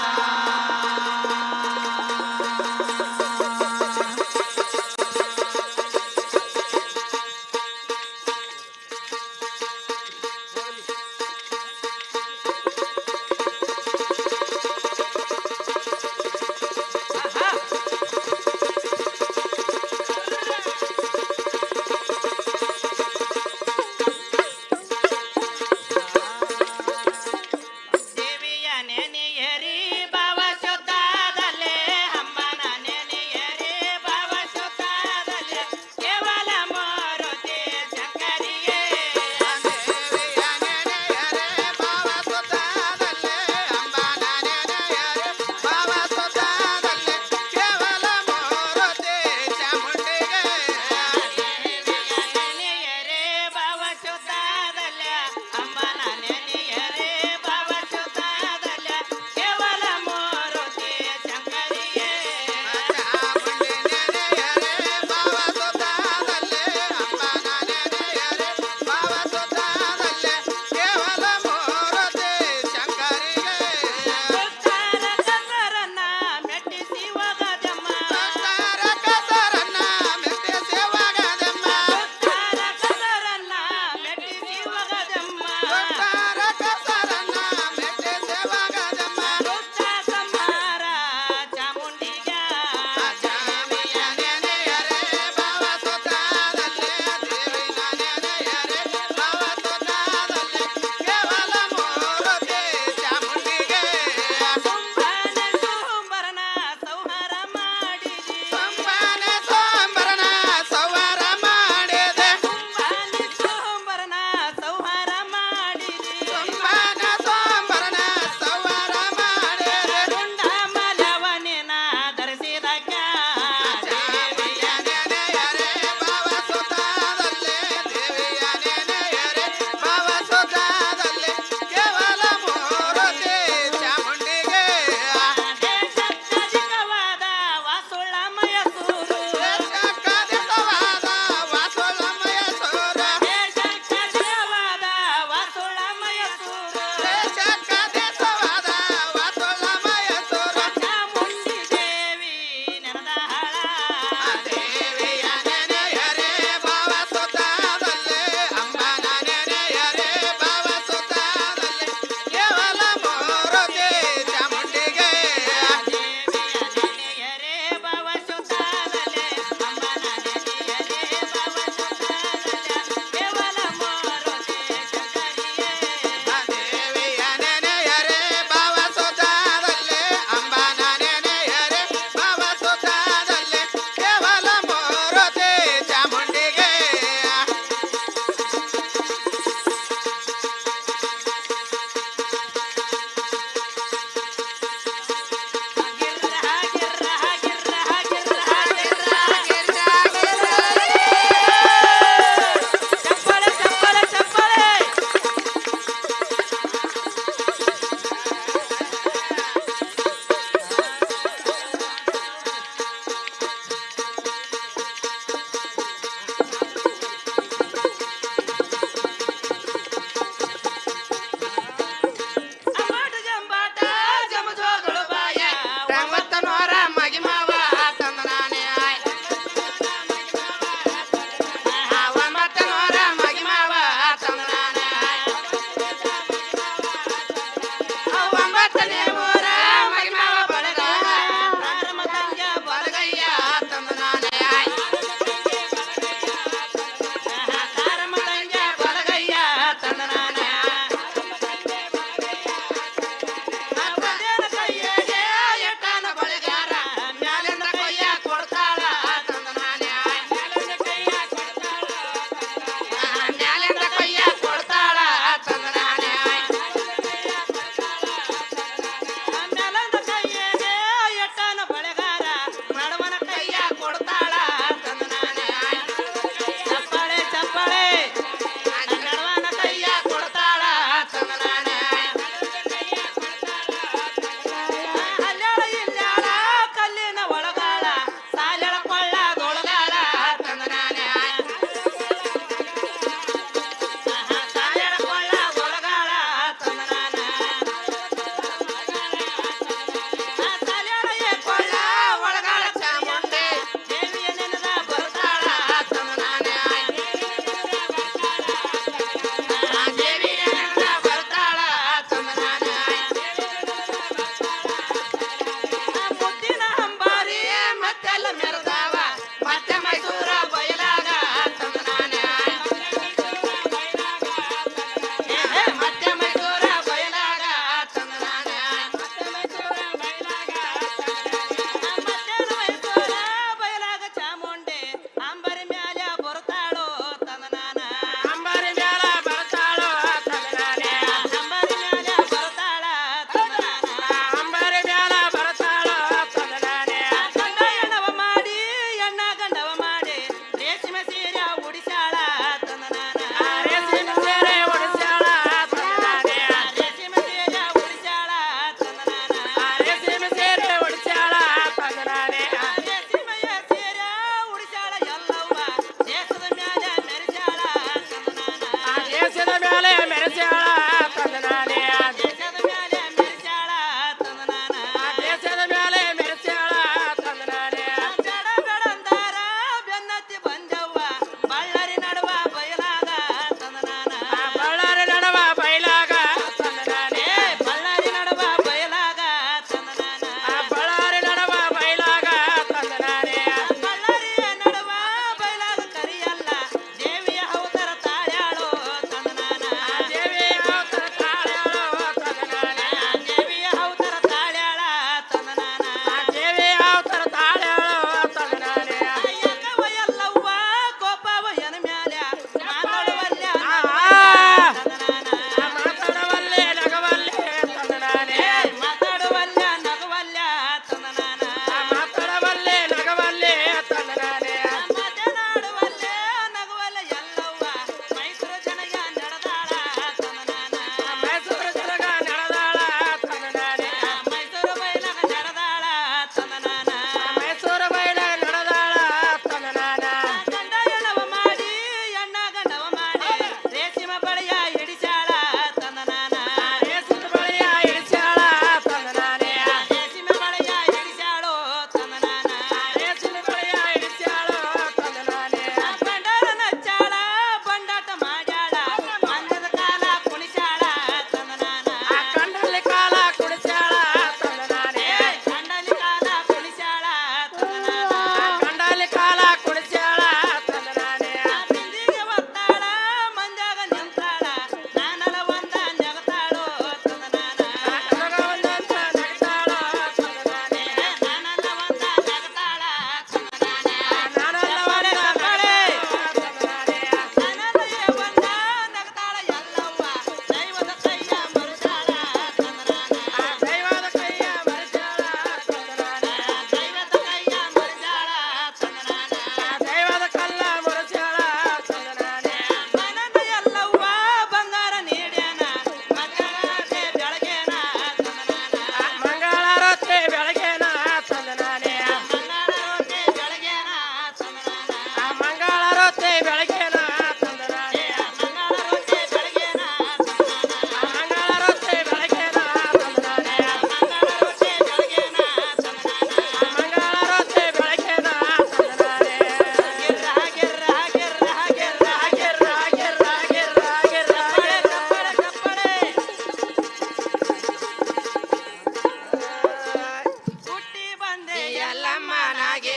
ಎಲ್ಲಮ್ಮನಾಗಿ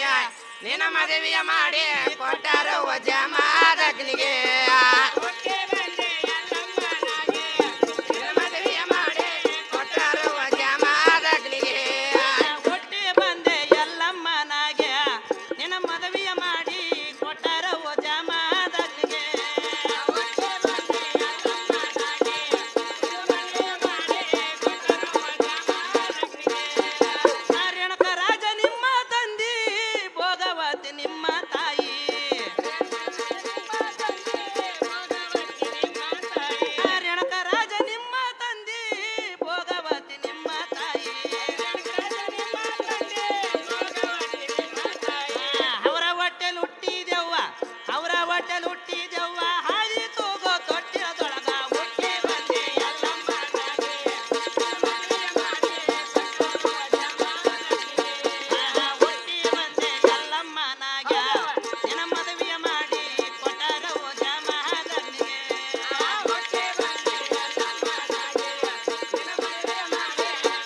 ನಿನ್ನ ಮದುವೆಯ ಮಾಡಿ ಕೊಟ್ಟರು ಜಮಾದಗ್ನಿಗೆ ನಿನ್ನ ಮದುವೆಯ ಮಾಡಿ ಕೊಟ್ಟರು ಜಮಾದಗ್ನಿಗೆ ಹುಟ್ಟಿ ಬಂದೆ ಎಲ್ಲಮ್ಮನಾಗೆ ನಿನ್ನ ಮದುವೆಯ ಮಾಡಿ ಕೊಟ್ಟರು ಜಮಾದಗ್ನಿಗೆ ನಾರಾಯಣಕ ರಾಜ ನಿಮ್ಮ ತಂದಿ ಭೋಗವತಿ ನಿಮ್ಮ ತಾಯಿ ನಾರಾಯಣಕ ರಾಜ ನಿಮ್ಮ ತಂದಿ ಭೋಗವತಿ ನಿಮ್ಮ ತಾಯಿ ಅವರ ಹೊಟ್ಟೆಲ್ ಹುಟ್ಟಿದೆವ್ವ ಅವರ ಹೊಟ್ಟೆಲ್ ಹುಟ್ಟಿದೆವ್ವ ಹಾದಿ ತೂಗೋ ತೊಟ್ಟಿರದೊಳಗ ಹುಟ್ಟಿ ಬಂದೆ ಎಲ್ಲಮ್ಮನಾಗೆ ಹುಟ್ಟಿ ಬಂದೆ ಎಲ್ಲಮ್ಮನಾಗ ನಿನ್ನ ಮದುವೆಯ ಮಾಡಿ ಕೊಟ್ಟರು ಜಮಾದಗ್ನಿಗೆ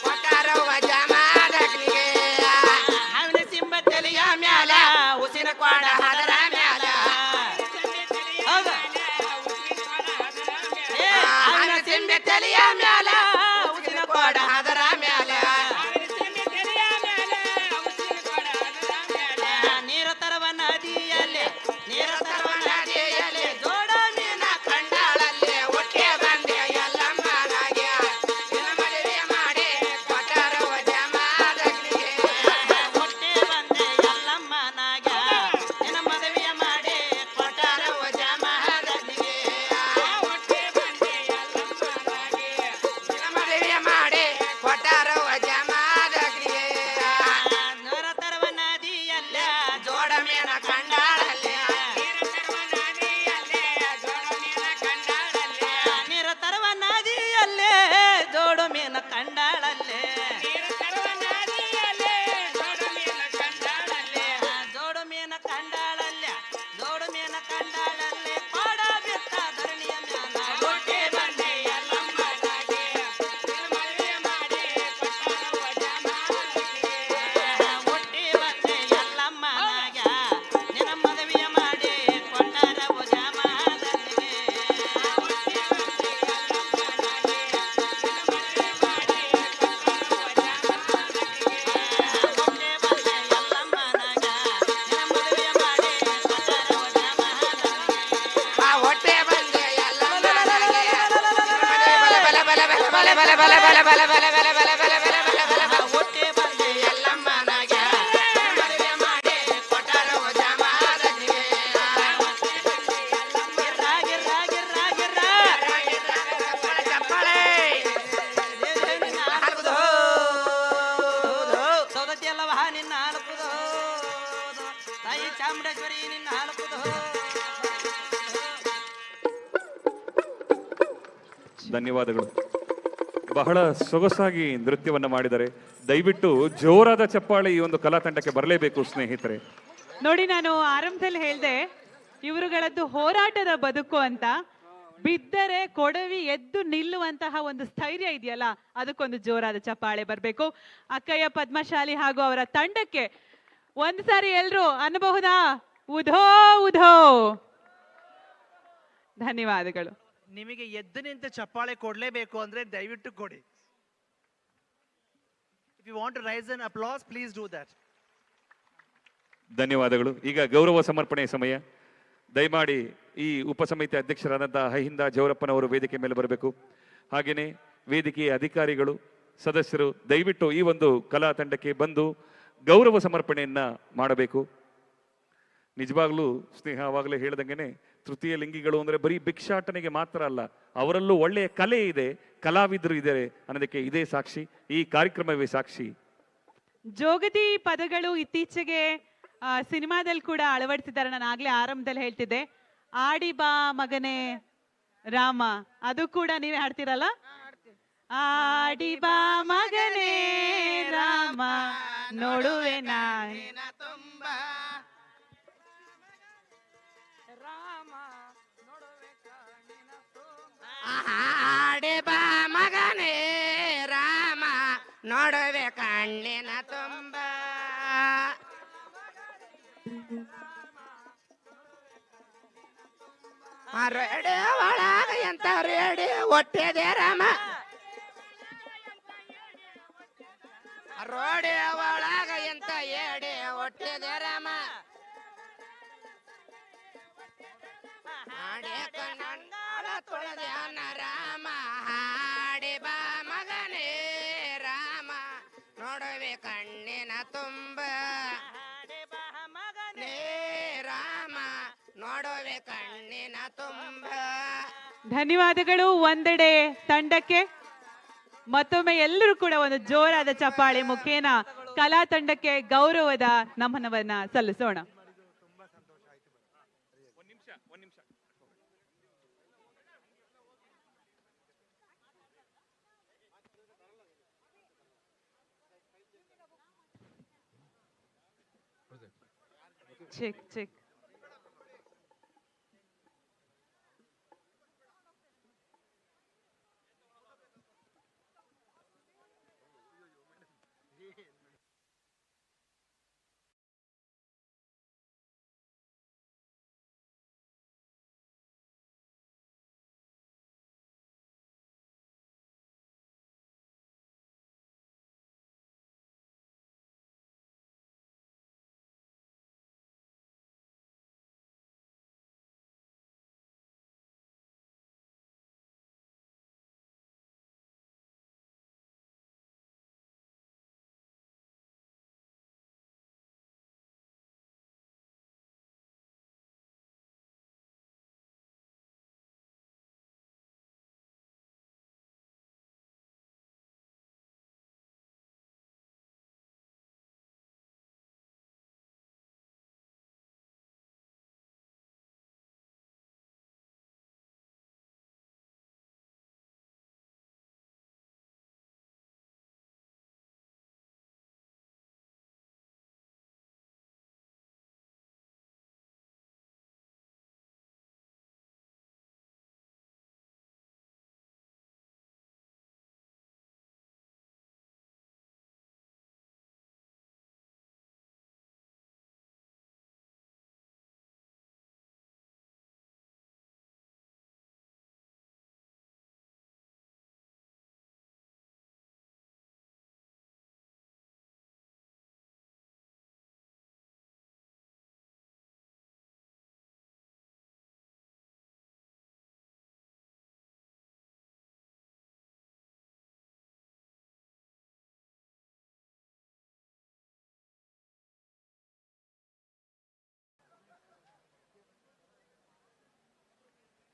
ಕೊಟ್ಟರು ಜಮಾದಗ್ನಿಗೆ ಹಾವಿನ ಸಿಂಬ ತಲೆಯ ಮ್ಯಾಲ ಉಸಿನ ಕ್ವಾಡ ಹದರ ಮ್ಯಾಲ ಹೌದ ಹಾವಿನ ಸಿಂಬೆ ತಲೆಯ ಮ್ಯಾಲ ಉಸಿನ ಕ್ವಾಡ ಹದರ ಮ್ಯಾಲ ನೀರ ತರುವ ನದಿಯಲ್ಲಿ ನೀರ ತರುವ ನದಿಯಲ್ಲಿ ಜೋಡ ಮೀನ ಕಂಡಾಳಲ್ಲಿ ಹುಟ್ಟಿ ಬಂದೆ ಎಲ್ಲಮ್ಮನಾಗೆ ನಿನ್ನ ಮದುವೆ ಮಾಡಿ ಕೊಟ್ಟರು ಜಮಾದಗ್ನಿಗೆ ಹುಟ್ಟಿ ಬಂದೆ ಎಲ್ಲಮ್ಮನಾಗೆ ನಿನ್ನ ಮದುವೆಯ ಮಾಡಿ ಕೊಟ್ಟರು ಜಮಾದಗ್ನಿಗೆ ಹುಟ್ಟಿ ಬಂದೆ ಎಲ್ಲಮ್ಮನಾಗೆ ನಿನ್ನ ಮದುವೆಯ ಮಾಡಿ ಕೊಟ್ಟರು ಜಮಾದಗ್ನಿಗೆ ನೀರ ತರುವ ನದಿಯಲ್ಲಿ ಜೋಡ ಮೀನ ಕಂಡಾಳಲ್ಲಿ ನೀರ ತರುವ ನದಿಯಲ್ಲೇ ಜೋಡು ಮೀನ ಕಂಡಾಳಲ್ಲೇ ಜೋಡು ಮೀನ ಕಂಡಾಳಲ್ಲೇ ಜೋಡು ಮೀನ ಕಂಡಾಳಲ್ಲೇ ಕೋಡ ಬಿತ್ತ ಧರಣಿಯ ಮ್ಯಾಲ ಹುಟ್ಟಿ ಬಂದೆ ಎಲ್ಲಮ್ಮನಾಗೆ ನಿನ್ನ ಮದುವೆ ಮಾಡಿ ಕೊಟ್ಟರು ಜಮಾದಗ್ನಿಗೆ ಹುಟ್ಟಿ ಬಂದೆ ಎಲ್ಲಮ್ಮನಾಗ ನಿನ್ನ ಮದುವೆಯ ಮಾಡಿ ಕೊಟ್ಟರು ಜಮಾದಗ್ನಿಗೆ ಹುಟ್ಟಿ ಬಂದೆ ಎಲ್ಲಮ್ಮನಾಗೆ ನಿನ್ನ ಮದುವೆ ಮಾಡಿ ಸೌದತ್ತಿ ಅಲ್ಲವ ನಿನ್ನ ಹಾಲುಕುದು ತಾಯಿ ಚಾಮುಂಡೇಶ್ವರಿ ನಿನ್ನ ಹಾಲುಕುದು ಧನ್ಯವಾದಗಳು. ಬಹಳ ಸೊಗಸಾಗಿ ನೃತ್ಯವನ್ನು ಮಾಡಿದ್ದಾರೆ. ದಯವಿಟ್ಟು ಜೋರಾದ ಚಪ್ಪಾಳೆ ಈ ಒಂದು ಕಲಾ ತಂಡಕ್ಕೆ ಬರಲೇಬೇಕು ಸ್ನೇಹಿತರೆ. ನೋಡಿ, ನಾನು ಆರಂಭದಲ್ಲಿ ಹೇಳ್ದೆ ಇವರುಗಳದ್ದು ಹೋರಾಟದ ಬದುಕು ಅಂತ. ಬಿದ್ದರೆ ಕೊಡವಿ ಎದ್ದು ನಿಲ್ಲುವಂತಹ ಒಂದು ಸ್ಥೈರ್ಯ ಇದೆಯಲ್ಲ, ಅದಕ್ಕೊಂದು ಜೋರಾದ ಚಪ್ಪಾಳೆ ಬರಬೇಕು. ಅಕ್ಕಯ್ಯ ಪದ್ಮಶಾಲಿ ಹಾಗೂ ಅವರ ತಂಡಕ್ಕೆ ಒಂದು ಸಾರಿ ಎಲ್ರು ಅನ್ನಬಹುದಾ? ಉಧೋ ಉಧೋ. ಧನ್ಯವಾದಗಳು. ನಿಮಗೆ ಎದ್ದು ನಿಂತ ಚಪ್ಪಾಳೆ ಕೊಡಲೇಬೇಕು ಅಂದ್ರೆ ದಯವಿಟ್ಟು ಕೊಡಿ. If you want to raise an applause please do that. ಧನ್ಯವಾದಗಳು. ಈಗ ಗೌರವ ಸಮರ್ಪಣೆ ಸಮಯ. ದಯಮಾಡಿ ಈ ಉಪಸಮಿತಿ ಅಧ್ಯಕ್ಷರಾದಂತಹ ಅಹಿಂದ ಜವರಪ್ಪನವರು ವೇದಿಕೆ ಮೇಲೆ ಬರಬೇಕು. ಹಾಗೆಯೇ ವೇದಿಕೆಯ ಅಧಿಕಾರಿಗಳು, ಸದಸ್ಯರು ದಯವಿಟ್ಟು ಈ ಒಂದು ಕಲಾ ತಂಡಕ್ಕೆ ಬಂದು ಗೌರವ ಸಮರ್ಪಣೆಯನ್ನ ಮಾಡಬೇಕು. ನಿಜವಾಗ್ಲೂ ಸ್ನೇಹ ಆವಾಗಲೇ ಹೇಳ್ದಂಗೆನೆ ತೃತೀಯ ಲಿಂಗಿಗಳು ಅಂದರೆ ಬರೀ ಭಿಕ್ಷಾಟನೆಗೆ ಮಾತ್ರ ಅಲ್ಲ, ಅವರಲ್ಲೂ ಒಳ್ಳೆಯ ಕಲೆ ಇದೆ, ಕಲಾವಿದರು ಇದ್ದಾರೆ ಅನ್ನೋದಕ್ಕೆ ಇದೇ ಸಾಕ್ಷಿ, ಈ ಕಾರ್ಯಕ್ರಮವೇ ಸಾಕ್ಷಿ. ಜೋಗತಿ ಪದಗಳು ಇತ್ತೀಚೆಗೆ ಸಿನಿಮಾದಲ್ಲಿ ಕೂಡ ಅಳವಡಿಸಿದ್ದಾರೆ. ನಾನು ಆಗ್ಲೇ ಆರಂಭದಲ್ಲಿ ಹೇಳ್ತಿದ್ದೆ, ಆಡಿ ಬಾ ಮಗನೇ ರಾಮ, ಅದು ಕೂಡ ನೀವೇ ಹಾಡ್ತೀರಲ್ಲ? ಆಡಿ ಬಾ ಮಗನೇ ರಾಮ ನೋಡುವೆ ಆಡಿ ಬಾ ಮಗನೇ ರಾಮ ನೋಡುವೆ ಕಣ್ಣಿನ ತುಂಬ ರೇಡಿ ಒಳಗ ಎಂತ ರೇಡಿ ಹೊಟ್ಟೆದೆ ರಾಮ ರೋಡಿ ಒಳಗ ಎಂತ ಏಡಿ ಹೊಟ್ಟೆದೆ ರಾಮ ಹಾಡಿ ಕನ್ನಡ ತೊಳೆದ ರಾಮ ಹಾಡಿ ಬಾ ಮಗನೇ ರಾಮ ನೋಡುವೆ ಕಣ್ಣಿನ ತುಂಬ ಮಗನೇ ರಾಮ ನೋಡುವೆ ಕಣ್ಣಿನ ತುಂಬ. ಧನ್ಯವಾದಗಳು ಒಂದೆಡೆ ತಂಡಕ್ಕೆ. ಮತ್ತೊಮ್ಮೆ ಎಲ್ಲರೂ ಕೂಡ ಒಂದು ಜೋರಾದ ಚಪ್ಪಾಳೆ ಮುಖೇನ ಕಲಾ ತಂಡಕ್ಕೆ ಗೌರವದ ನಮನವನ್ನ ಸಲ್ಲಿಸೋಣ. Check check.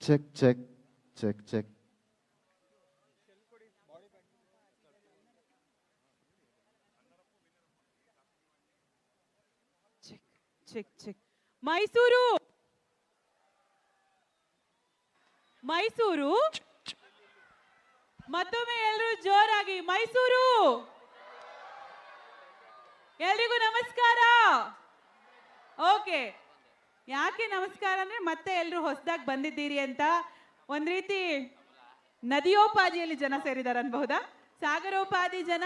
Check, check, check, check. Check check. Mysuru Mysuru ಮತ್ತೊಮ್ಮೆ ಎಲ್ಲರೂ ಜೋರಾಗಿ ಮೈಸೂರು. ಎಲ್ರಿಗೂ ನಮಸ್ಕಾರ. ಓಕೆ, ಯಾಕೆ ನಮಸ್ಕಾರ ಅಂದ್ರೆ ಮತ್ತೆ ಎಲ್ಲರೂ ಹೊಸದಾಗಿ ಬಂದಿದ್ದೀರಿ ಅಂತ. ಒಂದ್ ರೀತಿ ನದಿಯೋಪಾದಿಯಲ್ಲಿ ಜನ ಸೇರಿದ್ದಾರೆ ಅನ್ಬಹುದಾ? ಸಾಗರೋಪಾದಿ ಜನ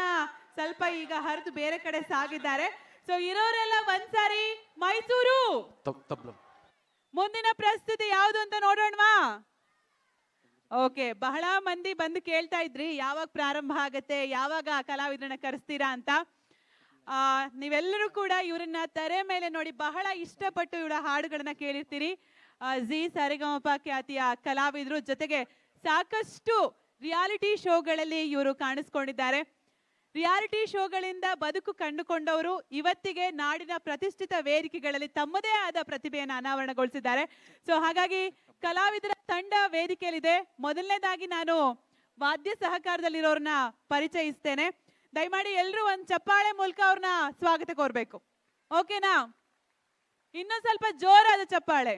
ಸ್ವಲ್ಪ ಈಗ ಹರಿದು ಬೇರೆ ಕಡೆ ಸಾಗಿದ್ದಾರೆ. ಸೊ ಇರೋರೆಲ್ಲ ಒಂದ್ಸಾರಿ ಮೈಸೂರು. ಮುಂದಿನ ಪ್ರಸ್ತುತಿ ಯಾವುದು ಅಂತ ನೋಡೋಣವಾ? ಓಕೆ, ಬಹಳ ಮಂದಿ ಬಂದು ಕೇಳ್ತಾ ಇದ್ರಿ ಯಾವಾಗ ಪ್ರಾರಂಭ ಆಗತ್ತೆ, ಯಾವಾಗ ಕಲಾವಿದರನ್ನ ಕರೆಸ್ತೀರಾ ಅಂತ. ನೀವೆಲ್ಲರೂ ಕೂಡ ಇವರನ್ನ ತೆರೆ ಮೇಲೆ ನೋಡಿ ಬಹಳ ಇಷ್ಟಪಟ್ಟು ಇವರ ಹಾಡುಗಳನ್ನ ಕೇಳಿರ್ತೀರಿ. ಜಿ ಸರಿಗಮಪ ಖ್ಯಾತಿಯ ಕಲಾವಿದರು, ಜೊತೆಗೆ ಸಾಕಷ್ಟು ರಿಯಾಲಿಟಿ ಶೋಗಳಲ್ಲಿ ಇವರು ಕಾಣಿಸ್ಕೊಂಡಿದ್ದಾರೆ. ರಿಯಾಲಿಟಿ ಶೋಗಳಿಂದ ಬದುಕು ಕಂಡುಕೊಂಡವರು ಇವತ್ತಿಗೆ ನಾಡಿನ ಪ್ರತಿಷ್ಠಿತ ವೇದಿಕೆಗಳಲ್ಲಿ ತಮ್ಮದೇ ಆದ ಪ್ರತಿಭೆಯನ್ನು ಅನಾವರಣಗೊಳಿಸಿದ್ದಾರೆ. ಸೊ ಹಾಗಾಗಿ ಕಲಾವಿದರ ತಂಡ ವೇದಿಕೆಯಲ್ಲಿದೆ. ಮೊದಲನೇದಾಗಿ ನಾನು ವಾದ್ಯ ಸಹಕಾರದಲ್ಲಿರೋರನ್ನ ಪರಿಚಯಿಸ್ತೇನೆ. ದಯಮಾಡಿ ಎಲ್ಲರೂ ಒಂದು ಚಪ್ಪಾಳೆ ಮೂಲಕ ಅವ್ರನ್ನ ಸ್ವಾಗತ ಕೋರ್ಬೇಕು. ಓಕೆನಾ? ಇನ್ನೊಂದು ಸ್ವಲ್ಪ ಜೋರಾದ ಚಪ್ಪಾಳೆ.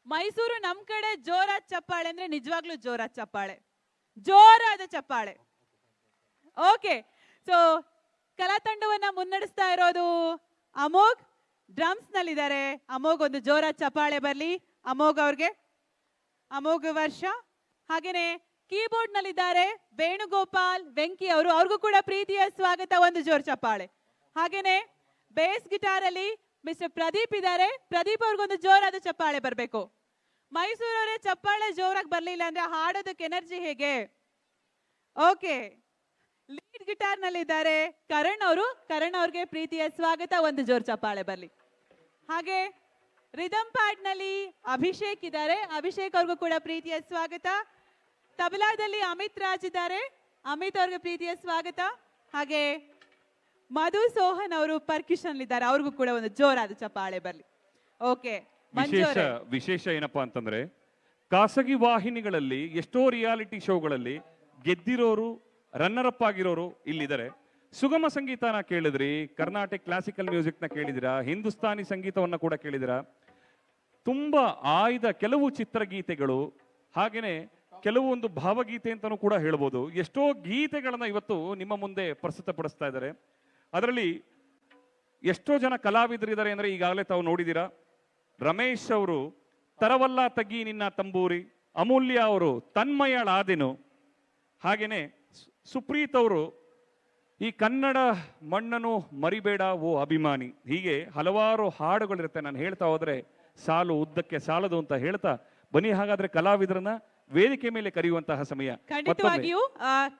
ಮೈಸೂರು ನಮ್ ಕಡೆ ಜೋರಾದ ಚಪ್ಪಾಳೆ ಅಂದ್ರೆ ನಿಜವಾಗ್ಲೂ ಜೋರಾದ ಚಪ್ಪಾಳೆ, ಜೋರಾದ ಚಪ್ಪಾಳೆ. ಓಕೆ, ಸೊ ಕಲಾ ತಂಡವನ್ನ ಮುನ್ನಡೆಸ್ತಾ ಇರೋದು ಅಮೋಘ್, ಡ್ರಮ್ಸ್ ನಲ್ಲಿದ್ದಾರೆ. ಅಮೋಘ್ ಒಂದು ಜೋರಾದ ಚಪ್ಪಾಳೆ ಬರ್ಲಿ ಅಮೋಘ್ ಅವ್ರಿಗೆ. ಅಮೋಘ್ ವರ್ಷ. ಹಾಗೇನೆ ಕೀಬೋರ್ಡ್ ನಲ್ಲಿದ್ದಾರೆ ವೇಣುಗೋಪಾಲ್ ವೆಂಕಿ ಅವರು, ಅವ್ರಿಗೂ ಕೂಡ ಪ್ರೀತಿಯ ಸ್ವಾಗತ, ಒಂದು ಜೋರ್ ಚಪ್ಪಾಳೆ. ಹಾಗೇನೆ ಬೇಸ್ ಗಿಟಾರ್ ಅಲ್ಲಿ ಮಿಸ್ಟರ್ ಪ್ರದೀಪ್ ಇದ್ದಾರೆ. ಪ್ರದೀಪ್ ಅವ್ರಿಗೊಂದು ಜೋರಾದ ಚಪ್ಪಾಳೆ ಬರಬೇಕು. ಮೈಸೂರವರೇ ಚಪ್ಪಾಳೆ ಜೋರಾಗಿ ಬರ್ಲಿಲ್ಲ ಅಂದ್ರೆ ಹಾಡೋದಕ್ಕೆ ಎನರ್ಜಿ ಹೇಗೆ? ಓಕೆ, ಲೀಡ್ ಗಿಟಾರ್ ನಲ್ಲಿ ಇದ್ದಾರೆ ಕರಣ್ ಅವರು. ಕರಣ್ ಅವ್ರಿಗೆ ಪ್ರೀತಿಯ ಸ್ವಾಗತ, ಒಂದು ಜೋರ್ ಚಪ್ಪಾಳೆ ಬರ್ಲಿ. ಹಾಗೆ ರಿದಮ್ ಪ್ಯಾಡ್ ನಲ್ಲಿ ಅಭಿಷೇಕ್ ಇದ್ದಾರೆ. ಅಭಿಷೇಕ್ ಅವ್ರಿಗೂ ಕೂಡ ಪ್ರೀತಿಯ ಸ್ವಾಗತ. ತಬಲಾದಲ್ಲಿ ಅಮಿತ್ ರಾಜ್ ಇದ್ದಾರೆ. ಅಮಿತ್ ಅವ್ರಿಗೆ ಪ್ರೀತಿಯ ಸ್ವಾಗತ. ಹಾಗೆ ಮಧು ಸೋಹನ್ ಅವರು ಪರ್ಕ್ಯೂಷನ್ ಇದ್ದಾರೆ. ಅವ್ರಿಗೂ ಕೂಡ ಒಂದು ಜೋರಾದ ಚಪ್ಪಾಳೆ ಬರ್ಲಿ. ಓಕೆ, ವಿಶೇಷ ಏನಪ್ಪಾ ಅಂತಂದ್ರೆ, ಖಾಸಗಿ ವಾಹಿನಿಗಳಲ್ಲಿ ಎಷ್ಟೋ ರಿಯಾಲಿಟಿ ಶೋಗಳಲ್ಲಿ ಗೆದ್ದಿರೋರು, ರನ್ನರ್ ಅಪ್ ಆಗಿರೋರು ಇಲ್ಲಿದ್ದಾರೆ. ಸುಗಮ ಸಂಗೀತನ ಕೇಳಿದ್ರಿ, ಕರ್ನಾಟಕ ಕ್ಲಾಸಿಕಲ್ ಮ್ಯೂಸಿಕ್ ನ ಕೇಳಿದಿರಾ, ಹಿಂದೂಸ್ತಾನಿ ಸಂಗೀತವನ್ನ ಕೂಡ ಕೇಳಿದಿರಾ. ತುಂಬಾ ಆಯ್ದ ಕೆಲವು ಚಿತ್ರಗೀತೆಗಳು, ಹಾಗೇನೆ ಕೆಲವೊಂದು ಭಾವಗೀತೆ ಅಂತಾನೂ ಕೂಡ ಹೇಳ್ಬೋದು. ಎಷ್ಟೋ ಗೀತೆಗಳನ್ನ ಇವತ್ತು ನಿಮ್ಮ ಮುಂದೆ ಪ್ರಸ್ತುತಪಡಿಸ್ತಾ ಇದ್ದಾರೆ. ಅದರಲ್ಲಿ ಎಷ್ಟೋ ಜನ ಕಲಾವಿದರಿದ್ದಾರೆ ಅಂದ್ರೆ ಈಗಾಗಲೇ ತಾವು ನೋಡಿದ್ದೀರಾ. ರಮೇಶ್ ಅವರು ತರವಲ್ಲ ತಗ್ಗಿ ನಿನ್ನ ತಂಬೂರಿ, ಅಮೂಲ್ಯ ಅವರು ತನ್ಮಯಳಾದೆನು, ಹಾಗೇನೆ ಸುಪ್ರೀತ್ ಅವರು ಈ ಕನ್ನಡ ಮಣ್ಣನ್ನು ಮರಿಬೇಡ ಓ ಅಭಿಮಾನಿ. ಹೀಗೆ ಹಲವಾರು ಹಾಡುಗಳಿರುತ್ತೆ. ನಾನು ಹೇಳ್ತಾ ಹೋದ್ರೆ ಸಾಲು ಉದ್ದಕ್ಕೆ ಸಾಲದು ಅಂತ ಹೇಳ್ತಾ ಬನ್ನಿ ಹಾಗಾದ್ರೆ ಕಲಾವಿದರನ್ನ ವೇದಿಕೆ ಮೇಲೆ ಕರೆಯುವಂತಹ ಸಮಯ. ಖಂಡಿತವಾಗಿಯೂ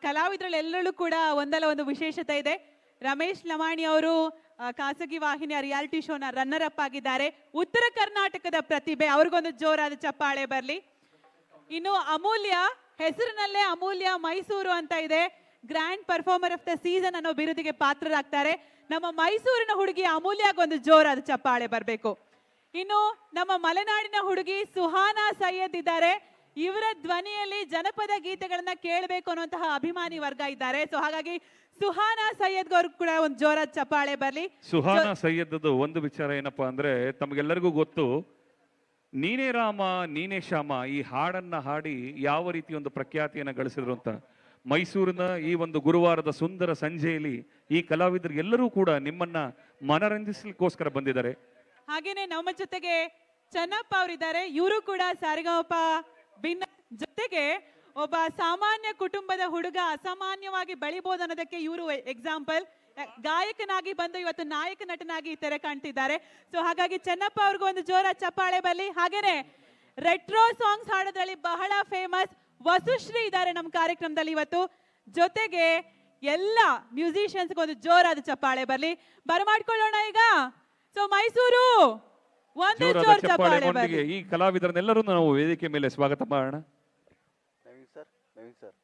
ಕಲಾವಿದರೆಲ್ಲರೂ ಕೂಡ ಒಂದಲ್ಲ ಒಂದು ವಿಶೇಷತೆ ಇದೆ. ರಮೇಶ್ ಲಮಾಣಿ ಅವರು ಖಾಸಗಿ ವಾಹಿನಿಯ ರಿಯಾಲಿಟಿ ಶೋನ ರನ್ನರ್ ಅಪ್ ಆಗಿದ್ದಾರೆ. ಉತ್ತರ ಕರ್ನಾಟಕದ ಪ್ರತಿಭೆ, ಅವ್ರಿಗೊಂದು ಜೋರಾದ ಚಪ್ಪಾಳೆ ಬರ್ಲಿ. ಇನ್ನು ಅಮೂಲ್ಯ, ಹೆಸರಿನಲ್ಲೇ ಅಮೂಲ್ಯ ಮೈಸೂರು ಅಂತ ಇದೆ. Grand performer of the season ಅನ್ನೋ ಬಿರುದಿಗೆ ಪಾತ್ರರಾಗ್ತಾರೆ. ನಮ್ಮ ಮೈಸೂರಿನ ಹುಡುಗಿ ಅಮೂಲ್ಯಗೊಂದು ಜೋರಾದ ಚಪ್ಪಾಳೆ ಬರಬೇಕು. ಇನ್ನು ನಮ್ಮ ಮಲೆನಾಡಿನ ಹುಡುಗಿ ಸುಹಾನಾ ಸೈಯದ್ ಇದ್ದಾರೆ. ಇವರ ಧ್ವನಿಯಲ್ಲಿ ಜನಪದ ಗೀತೆಗಳನ್ನ ಕೇಳಬೇಕು ಅನ್ನುವಂತಹ ಅಭಿಮಾನಿ ವರ್ಗ ಇದ್ದಾರೆ. ಸೊ ಹಾಗಾಗಿ ಸುಹಾನಾ ಸೈಯದ್ ಅವ್ರಿಗೆ ಕೂಡ ಒಂದು ಜೋರಾದ ಚಪ್ಪಾಳೆ ಬರ್ಲಿ. ಸುಹಾನಾ ಸೈಯದ್ ಒಂದು ವಿಚಾರ ಏನಪ್ಪಾ ಅಂದ್ರೆ, ತಮಗೆಲ್ಲರಿಗೂ ಗೊತ್ತು, ನೀನೇ ರಾಮ ನೀನೇ ಶ್ಯಾಮ ಈ ಹಾಡನ್ನ ಹಾಡಿ ಯಾವ ರೀತಿ ಒಂದು ಪ್ರಖ್ಯಾತಿಯನ್ನ ಗಳಿಸಿದ್ರು ಅಂತ. ಮೈಸೂರಿನ ಈ ಒಂದು ಗುರುವಾರದ ಸುಂದರ ಸಂಜೆಯಲ್ಲಿ ಈ ಕಲಾವಿದರು ಎಲ್ಲರೂ ಕೂಡ ನಿಮ್ಮನ್ನ ಮನರಂಜಿಸಲಿಕ್ಕೋಸ್ಕರ ಬಂದಿದ್ದಾರೆ. ಹಾಗೇನೆ ನಮ್ಮ ಜೊತೆಗೆ ಚನ್ನಪ್ಪ ಅವರಿದ್ದಾರೆ. ಇವರು ಕೂಡ ಸಾರಿಗಮಪ ಭಿನ್ನ ಜೊತೆಗೆ ಒಬ್ಬ ಸಾಮಾನ್ಯ ಕುಟುಂಬದ ಹುಡುಗ ಅಸಾಮಾನ್ಯವಾಗಿ ಬೆಳಿಬಹುದು ಅನ್ನೋದಕ್ಕೆ ಇವರು ಎಕ್ಸಾಂಪಲ್. ಗಾಯಕನಾಗಿ ಬಂದು ಇವತ್ತು ನಾಯಕ ನಟನಾಗಿ ತೆರೆ ಕಾಣ್ತಿದ್ದಾರೆ. ಸೊ ಹಾಗಾಗಿ ಚೆನ್ನಪ್ಪ ಅವ್ರಿಗೂ ಒಂದು ಜೋರ ಚಪ್ಪಾಳೆ ಬರಲಿ. ಹಾಗೇನೆ ರೆಟ್ರೋ ಸಾಂಗ್ಸ್ ಹಾಡೋದ್ರಲ್ಲಿ ಬಹಳ ಫೇಮಸ್ ವಸುಶ್ರೀ ಇದ್ದಾರೆ ನಮ್ಮ ಕಾರ್ಯಕ್ರಮದಲ್ಲಿ ಇವತ್ತು. ಜೊತೆಗೆ ಎಲ್ಲ ಮ್ಯೂಸಿಷಿಯನ್ಸ್ ಒಂದು ಜೋರಾದ ಚಪ್ಪಾಳೆ ಬರಲಿ. ಬರಮಾಡ್ಕೊಳ್ಳೋಣ ಈಗ. ಸೊ ಮೈಸೂರು ಒಂದು ಜೋರ ಚಪ್ಪಾಳೆ ಬರಲಿ. ಈ ಕಲಾವಿದರನ್ನೆಲ್ಲರೂ ನಾವು ವೇದಿಕೆ ಮೇಲೆ ಸ್ವಾಗತ ಮಾಡೋಣ. ನವೀನ್ ಸರ್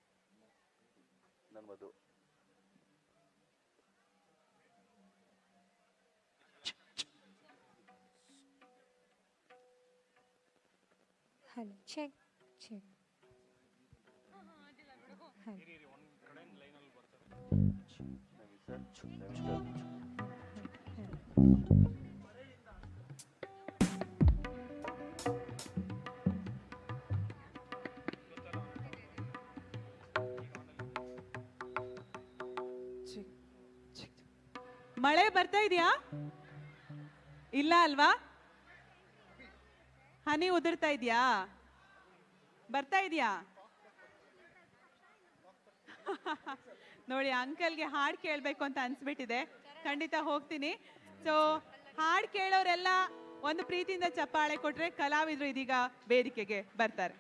ನನ್ನ ಮಧು. Hello check check. ಮಳೆ ಬರ್ತಾ ಇದೆಯಾ? ಇಲ್ಲ ಅಲ್ವಾ? ಹನಿ ಉದುರ್ತಾ ಇದೆಯಾ? ಬರ್ತಾ ಇದೆಯಾ? ನೋಡಿ, ಅಂಕಲ್ಗೆ ಹಾಡು ಕೇಳಬೇಕು ಅಂತ ಅನ್ಸ್ಬಿಟ್ಟಿದೆ. ಖಂಡಿತ ಹೋಗ್ತೀನಿ. ಸೊ ಹಾಡು ಕೇಳೋರೆಲ್ಲ ಒಂದು ಪ್ರೀತಿಯಿಂದ ಚಪ್ಪಾಳೆ ಕೊಟ್ರೆ ಕಲಾವಿದರು ಇದೀಗ ವೇದಿಕೆಗೆ ಬರ್ತಾರೆ.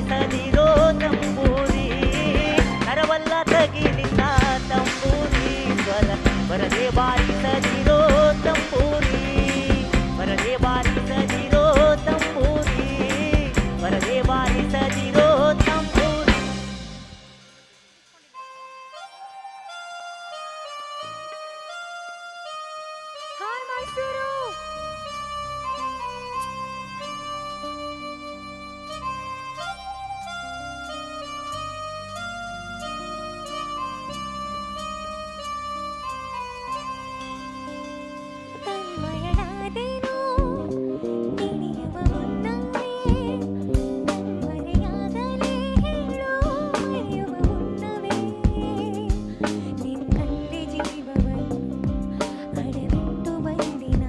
ಬಾರಿಸದಿರೋ ತಂಬೂರಿ ನರವಲ್ಲ ತಗಿಲಿಲ್ಲ ತಂಬೂರಿ ಸ್ವರ ಬರದೆ ಬಾರಿಸದಿರೋ ತಂಬೂರಿ ಬರದೆ ಬಾರಿಸದಿರೋ ತಂಬೂರಿ ಬರದೆ ಬಾರಿಸದಿರೋ ತಂಬೂರಿ. ಹಾಯ್ ಮೈಸೂರು. ತನ್ಮಯನಾದೆನು ತಿಳಿಯುವ ಮುನ್ನವೇ ಮರೆಯಾಗಲೇ ಹೇಳು ಮರೆಯುವ ಮುನ್ನವೇ ನಿನ್ನಲ್ಲಿ ಜೀವವನ್ನು ಅಡವಿಟ್ಟು ಬಂದಿನ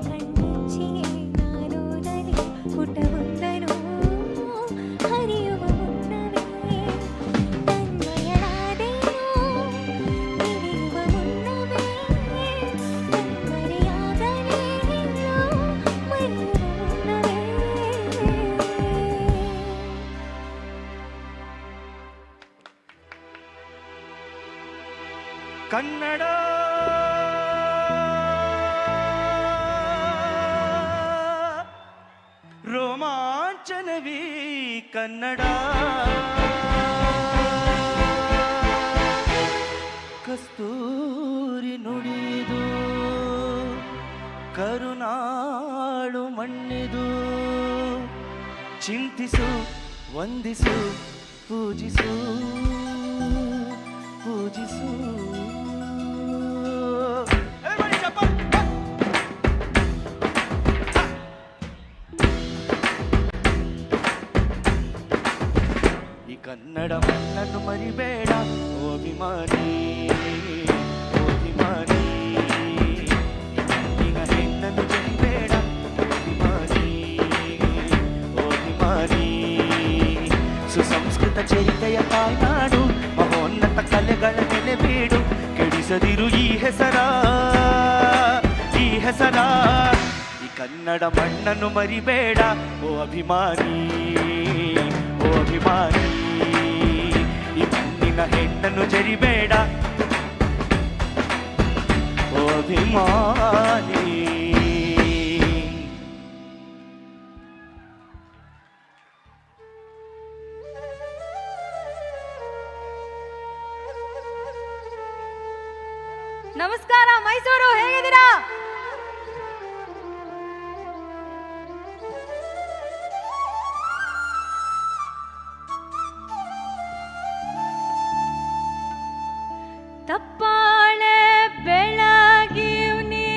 ಕಣ್ಣುಚ್ಚಿಯೇ ನಾನೋದಲಿ ಪುಟವೊಂದನು ಹರಿಯುವ ಮುನ್ನವೇ ತನ್ಮಯನಾದೆನು ತಿಳಿಯುವ ಮುನ್ನವೇ ಮರೆಯಾಗಲೇ ಹೇಳು ಮರೆಯುವ ಮುನ್ನವೇ. ಕನ್ನಡ ರೋಮಾಂಚನವೀ ಕನ್ನಡ ಕಸ್ತೂರಿ ನುಡಿದು ಕರುನಾಡು ಮಣ್ಣಿದು ಚಿಂತಿಸು ವಂದಿಸು ಪೂಜಿಸು ಪೂಜಿಸು. ಈ ಕನ್ನಡ ಮಣ್ಣನ್ನು ಮರಿಬೇಡ ಓ ಅಭಿಮಾನಿ ಓ ಅಭಿಮಾನಿ ಈ ಮಣ್ಣಿನ ಹೆಣ್ಣನ್ನು ಜರಿಬೇಡ ಓ ಅಭಿಮಾನಿ ಓ ಅಭಿಮಾನಿ. ಸುಸಂಸ್ಕೃತ ಚರಿತೆಯ ತಾಯ್ನಾಡು ಮಹೋನ್ನತ ಕಲೆಗಳ ನೆಲೆ ಬೀಡು ಕೆಡಿಸದಿರು ಈ ಹೆಸರ ಈ ಹೆಸರ. ಈ ಕನ್ನಡ ಮಣ್ಣನ್ನು ಮರಿಬೇಡ ಓ ಅಭಿಮಾನಿ ಓ ಅಭಿಮಾನಿ ಈ ಮಣ್ಣಿನ ಹೆಣ್ಣನ್ನು ಜರಿಬೇಡ ಓ ಅಭಿಮಾನಿ. ನಮಸ್ಕಾರ ಮೈಸೂರು, ಹೇಗಿದ್ದೀರಾ? ತಪ್ಪಾಳೆ ಬೆಳಗಿವ್ನಿ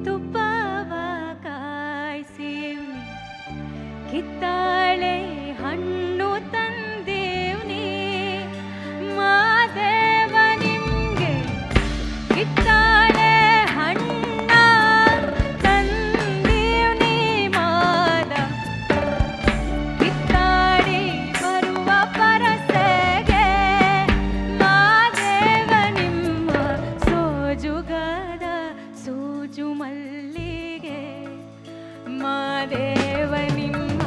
ತುಪ್ಪವ ಕಾಯಿಸಿವ್ನಿ ಕಿತ್ತಾಳೆ ಹಣ್ಣು ತಂದೇವ್ನಿ ಮಾದೇವ ನಿಮ್ಗೆ ಕಿತ್ತಾಳೆ ಹಣ್ಣ ತಂದೇವ್ನಿ ಮಾದ ಕಿತ್ತಾಡಿ ಬರುವ ಪರಸೆಗೆ ಮಾದೇವ ನಿಮ್ಮ ಸೋಜುಗದ ಸೂಜು ಮಲ್ಲಿಗೆ ಮಾದೇವ ನಿಮ್ಮ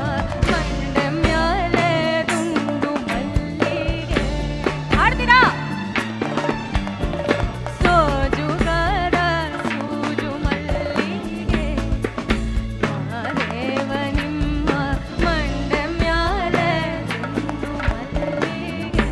ಮಂಡ ಮ್ಯಾಲೆ ದುಂಡು ಮಲ್ಲಿಗೆ. ಹಾಡ್ತೀರಾ? ಸೋಜುಗದ ಸೂಜು ಮಲ್ಲಿಗೆ ಮಾದೇವ ನಿಮ್ಮ ಮಂಡ ಮ್ಯಾಲೆ ದುಂಡು ಮಲ್ಲಿಗೆ.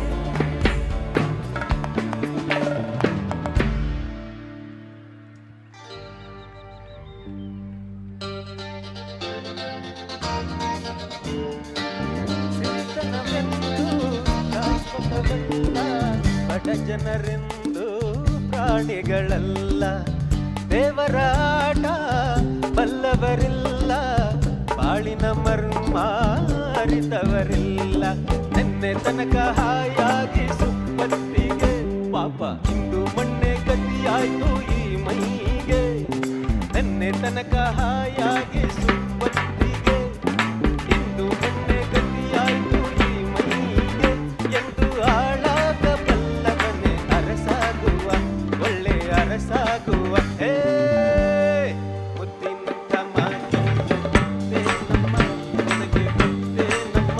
ಬಡ ಜನರೆಂದು ಪ್ರಾಣಿಗಳಲ್ಲ, ದೇವರಾಟ ಬಲ್ಲವರಿಲ್ಲ, ಬಾಳಿನ ಮರ್ಮ ಅರಿತವರಿಲ್ಲ. ನಿನ್ನೆ ತನಕ ಹಾಯಾಗಿ ಸುಪ್ಪತ್ತಿಗೆ ಪಾಪ ಇಂದು ಮೊನ್ನೆ ಗತಿಯಾಯ್ತು ಈ ಮೈಗೆ. ನಿನ್ನೆ ತನಕ ಹಾಯಾಗಿ ಸುಪ್ಪತ್ತಿಗೆ ಇಂದು ಮೊನ್ನೆ ಗತಿಯಾಯ್ತು ಈ ಮೈಗೆ. ಎಂದು ಆಳಾಗ ಬಲ್ಲವನೇ ಅರಸಾಗುವ ಒಳ್ಳೆ ಅರಸಾಗುವ. ಹೇ ಮುದ್ದಿನಂತ ಮಾತು ಗೊತ್ತೇ ನಮ್ಮ, ನನಗೆ ಗೊತ್ತೇ ನಮ್ಮ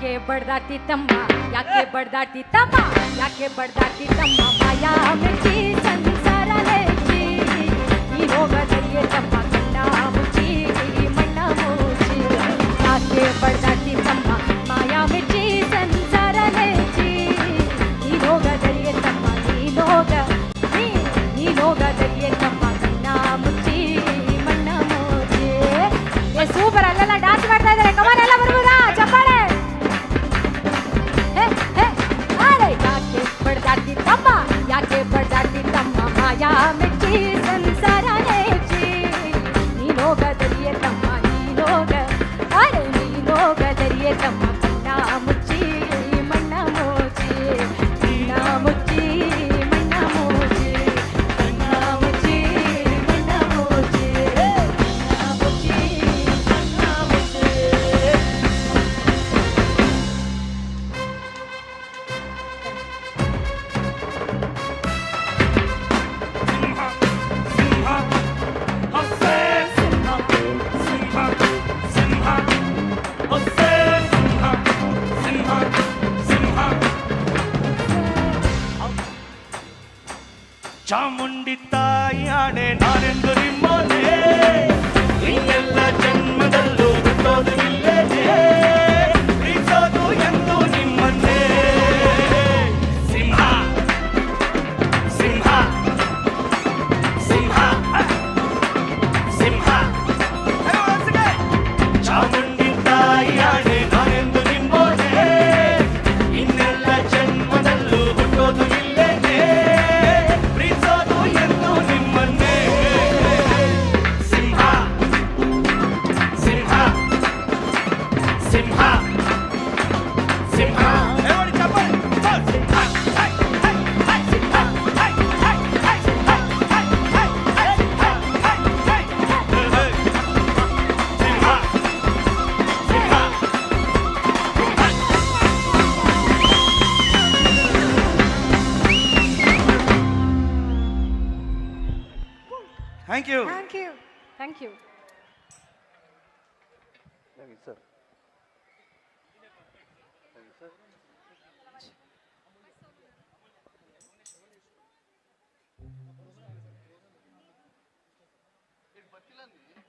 ಯಾಕೆ ಬಡ್ದಾಡ್ತಿತ್ತಮ್ಮ ಯಾಕೆ ಬಡ್ದಾಡ್ತಿತ್ತಮ್ಮ ಯಾಕೆ ಬಡ್ದಾಡ್ತಿತ್ತಮ್ಮ ಮಾಯಾ ಮೆಚ್ಚಿ ಸಂಸಾರ ಲೆಚ್ಚಿ ಈ ರೋಗದಲ್ಲಿಯೇ ತಮ್ಮ ಕಣ್ಣ ಮುಚ್ಚಿ ಮಣ್ಣ ಮುಚ್ಚಿ ಯಾಕೆ ಬಡ್ದಾಡ್ತಿತ್ತಮ್ಮ ಮಾಯಾ ಮೆಚ್ಚಿ ಸಂಸಾರ ಲೆಚ್ಚಿ ಈ ರೋಗದಲ್ಲಿಯೇ ತಮ್ಮ ಈ ರೋಗದಲ್ಲಿಯೇ ತಮ್ಮ ಕಣ್ಣ ಮುಚ್ಚಿ ಮಣ್ಣ ಮುಚ್ಚಿ. ಸೂಪರ್, ಅಲ್ಲೆಲ್ಲ ಡ್ಯಾನ್ಸ್ ಮಾಡ್ತಾ ಇದ್ದಾರೆ. ಕಮಾನ್, ಎಲ್ಲ ಬರ್ಬೋದಾ? ಚಪ್ಪಾಳೆ. ಯಾಕೆ ಬಡ್ದಾಡ್ತಿತ್ತಮ್ಮ ಯಾಕೆ ಬಡ್ದಾಡ್ತಿತ್ತಮ್ಮ ಮಾಯಾ ಮೆಚ್ಚಿ ಸಂಸಾರ ನೆಚ್ಚಿ ಈ ರೋಗದಲ್ಲಿಯೇ ತಮ್ಮ ಈ ರೋಗದಲ್ಲಿಯೇ ತಮ್ಮ ಕಣ್ಣ ಮುಚ್ಚಿ ಮಣ್ಣ ಮುಚ್ಚಿ ಕಣ್ಣ ಮುಚ್ಚಿ ಮಣ್ಣ ಮುಚ್ಚಿ ಕಣ್ಣ ಮುಚ್ಚಿ ಮಣ್ಣ ಮುಚ್ಚಿ ಕಣ್ಣ ಮುಚ್ಚಿ ಮಣ್ಣ ಮುಚ್ಚಿ. ಚಾಮುಂಡಿ ತಾಯಿ ಆಣೆ ನಾನೆಂದು ನಿಮ್ಮನೆ ಇನ್ನೆಲ್ಲ ಜನ್ಮದಲ್ಲೂ ಬಿಟ್ಟೋದು ಇಲ್ಲೇನೆ ಪ್ರೀತಿಸೋದು ಎಂದು ನಿಮ್ಮನ್ನೇ ಸಿಂಹ ಸಿಂಹ ಸಿಂಹ ಸಿಂಹ ಚಾಮುಂಡಿ ತಾಯಿ ಆಣೆ ನಾನೆಂದು ನಿಮ್ಮನೆ ಇನ್ನೆಲ್ಲ ಜನ್ಮದಲ್ಲೂ ಹುಟ್ಟೋದು ಇಲ್ಲೇನೆ ಪ್ರೀತಿಸೋದು ಎಂದು ನಿಮ್ಮನ್ನೇ ಸಿಂಹ ಸಿಂಹ ಸಿಂಹ ಸಿಂಹ ನೋಡಿ ಚಪ್ಪಾಳೆ. ಸಿಂಹ ಹೈ, ಹೈ, ಹೈ, ಸಿಂಹ ಹೈ, ಹೈ, ಹೈ, ಸಿಂಹ ಹೈ, ಹೈ, ಹೈ, ಸಿಂಹ ಹೈ, ಹೈ, ಹೈ, ಸಿಂಹ ಸಿಂಹ. Thank you. Thank you. Thank you. Naveen sir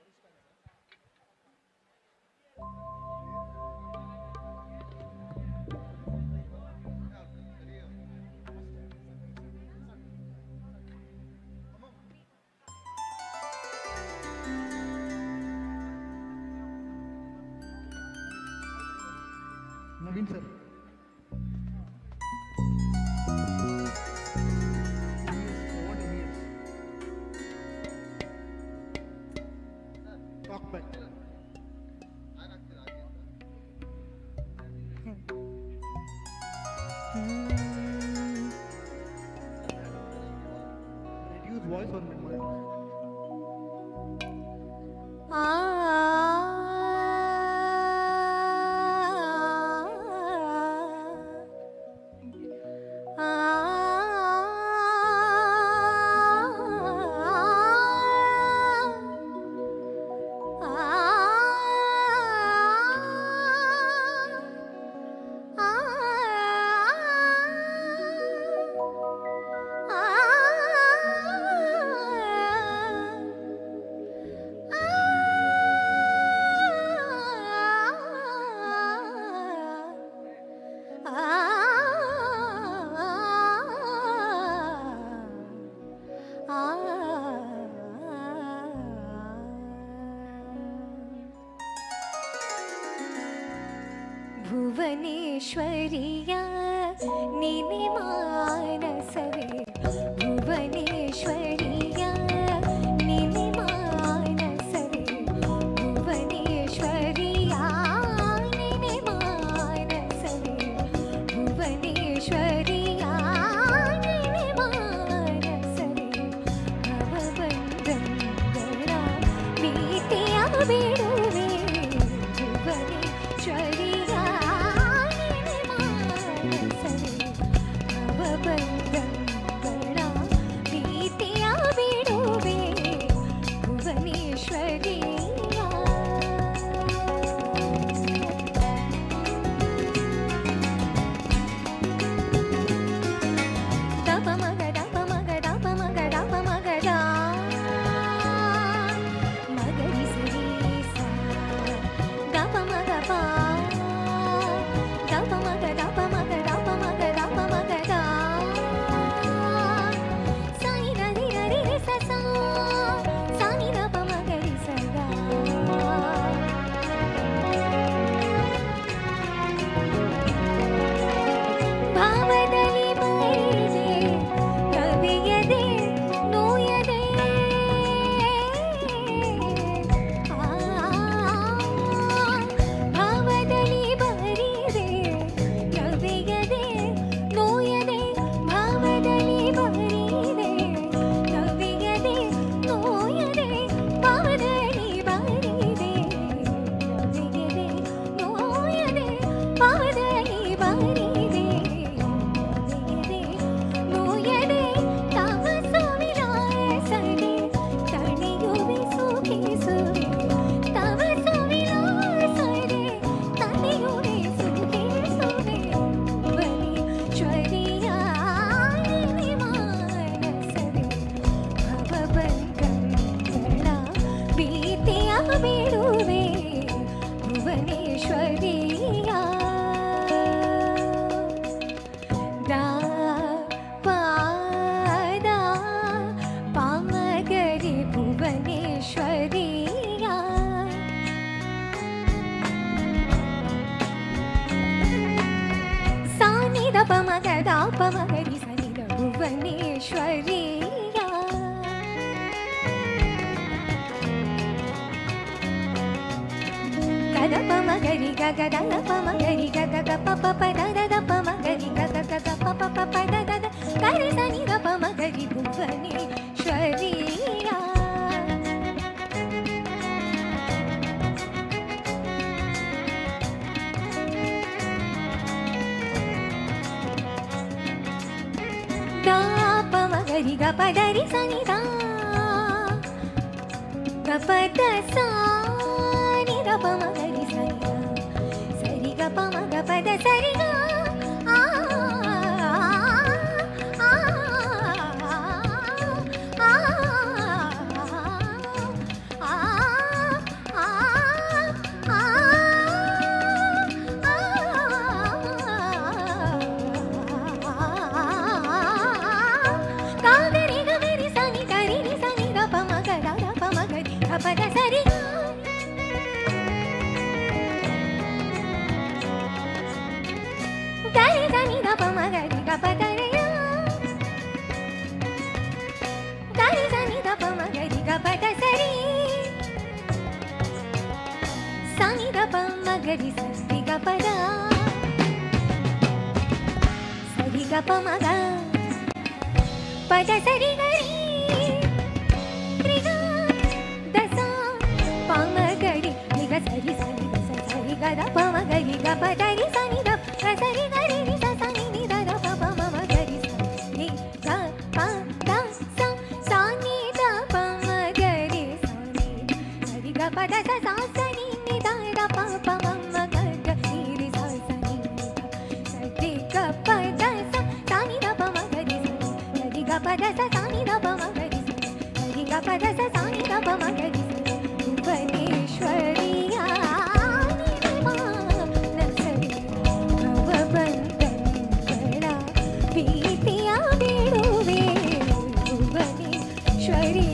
Naveen sir Naveen sir talk back reduce voice on my mind. ಭುವನೇಶ್ವರಿಯ ನಿನೆ ಮಾನಸವೇ ಭುವನೇಶ್ವರಿಯ ನಿನೆ ಮಾನಸವೇ ಭುವನೇಶ್ವರಿಯ ನಿನೆ ಮಾನಸವೇ ಭುವನೇಶ್ವರಿಯ ನಿನೆ ಮಾನಸವೇ ಭವಬಂಧಗಳ ಭೀತಿಯ ಬಿಡುವೆ ಭುವನೇಶ್ವರಿಯ ಭವಬಂಧಗಳ ಭೀತಿಯ ಬಿಡುವೆ ಭುವನೇಶ್ವರಿಯ ದ ಪ ಮ ಗರಿ ಗ ಗ ದ ದ ಪ ಮ ಗರಿ ಗ ಗ ಗ ಪ ಪ ಪ ದ ದ ದ ಪ ಮ ಗರಿ ಗ ಗ ಗ ಗ ಪ ಪ ಪ ಪ ದ ದ ದ ಗ ರಿ ಸ ನಿ ದ ಪ ಮ ಗರಿ ಭುವನೇಶ್ವರಿಯ ದ ಪ ಮ ಗರಿ ಗ ಪ ದ ರಿ ಸ ನಿ ದ ಗ ಪ ದ ಸ ನಿ ದ ಪ ಮ ಗರಿ ಸ ನಿ ದ ಸರಿ ಗ ಪ ಮ ಗ ಪ ದ ಸರಿ ಗ ಆ ಆ ಆ ಕಾಗರಿ ಗರಿ ಸ ನಿ ದ ರಿ ರಿ ಸ ನಿ ದ ಪ ಮ ಗ ದ ದ ಪ ಮ ಗರಿ ಗ ಪ ದ ಸರಿ ಗರಿ ಸ ನಿ ದ ಪ ಮ ಗರಿ ಗ ಪ ದ ರಿ ಯ ಗರಿ ಸ ನಿ ದ ಪ ಮ ಗರಿ ಗ ಪ ದ ಸರಿ ಸ ನಿ ದ ಪ ಮ ಗರಿ ಸ ರಿ ಗ ಪ ದ ಸರಿ ಗ ಪ ಮ ಗ ಪ ದ ಸರಿ ಗರಿ ರಿ ಗ ದ ಸ ಪ ಮ ಗರಿ ರಿ ಗ ಸರಿ ಸರಿ ಗ ಸ ಸರಿ ಗ ದ ಪ ಮ ಗರಿ ಗ ಪ ದ ರಿ ಸ ನಿ ದ ಗ ಸರಿ ಗರಿ ರಿ ಸ ಸ ನಿ ನಿ ದ ದ ಪ ಪ ಮ ಮ ಗರಿ ಸ ನಿ ಗ ಪ ದ ಸ ಸ ನಿ ದ ಪ ಮ ಗರಿ ಸ ನಿ ಸರಿ ಗ ಪ ದ ಸ ಸ ಸ ನಿ ನಿ ದ ದ ಪ ಪ ಮ ಮ ಗ ಗ ನಿ ರಿ ಸ ಸ ನಿ ನಿ ದ ಸರಿ ಗ ಪ ದ ಸ ಸ ನಿ ದ ಪ ಮ ಗರಿ ಸ ಸರಿ ಗ ಪ ದ ಸ ಸ ನಿ ದ ಪ ಮ ಗರಿ ಸ ಸರಿ ಗ ಪ ದ ಸ ಸ ನಿ ದ ಪ ಮ ಗರಿ ಸ ಭುವನೇಶ್ವರಿಯ ನಿರ್ಮಾಣ ಸರಿ ಭವಬಂಧನಗಳ ಭೀತಿಯ ಬಿಡುವೆ ಭುವನೇಶ್ವರಿಯ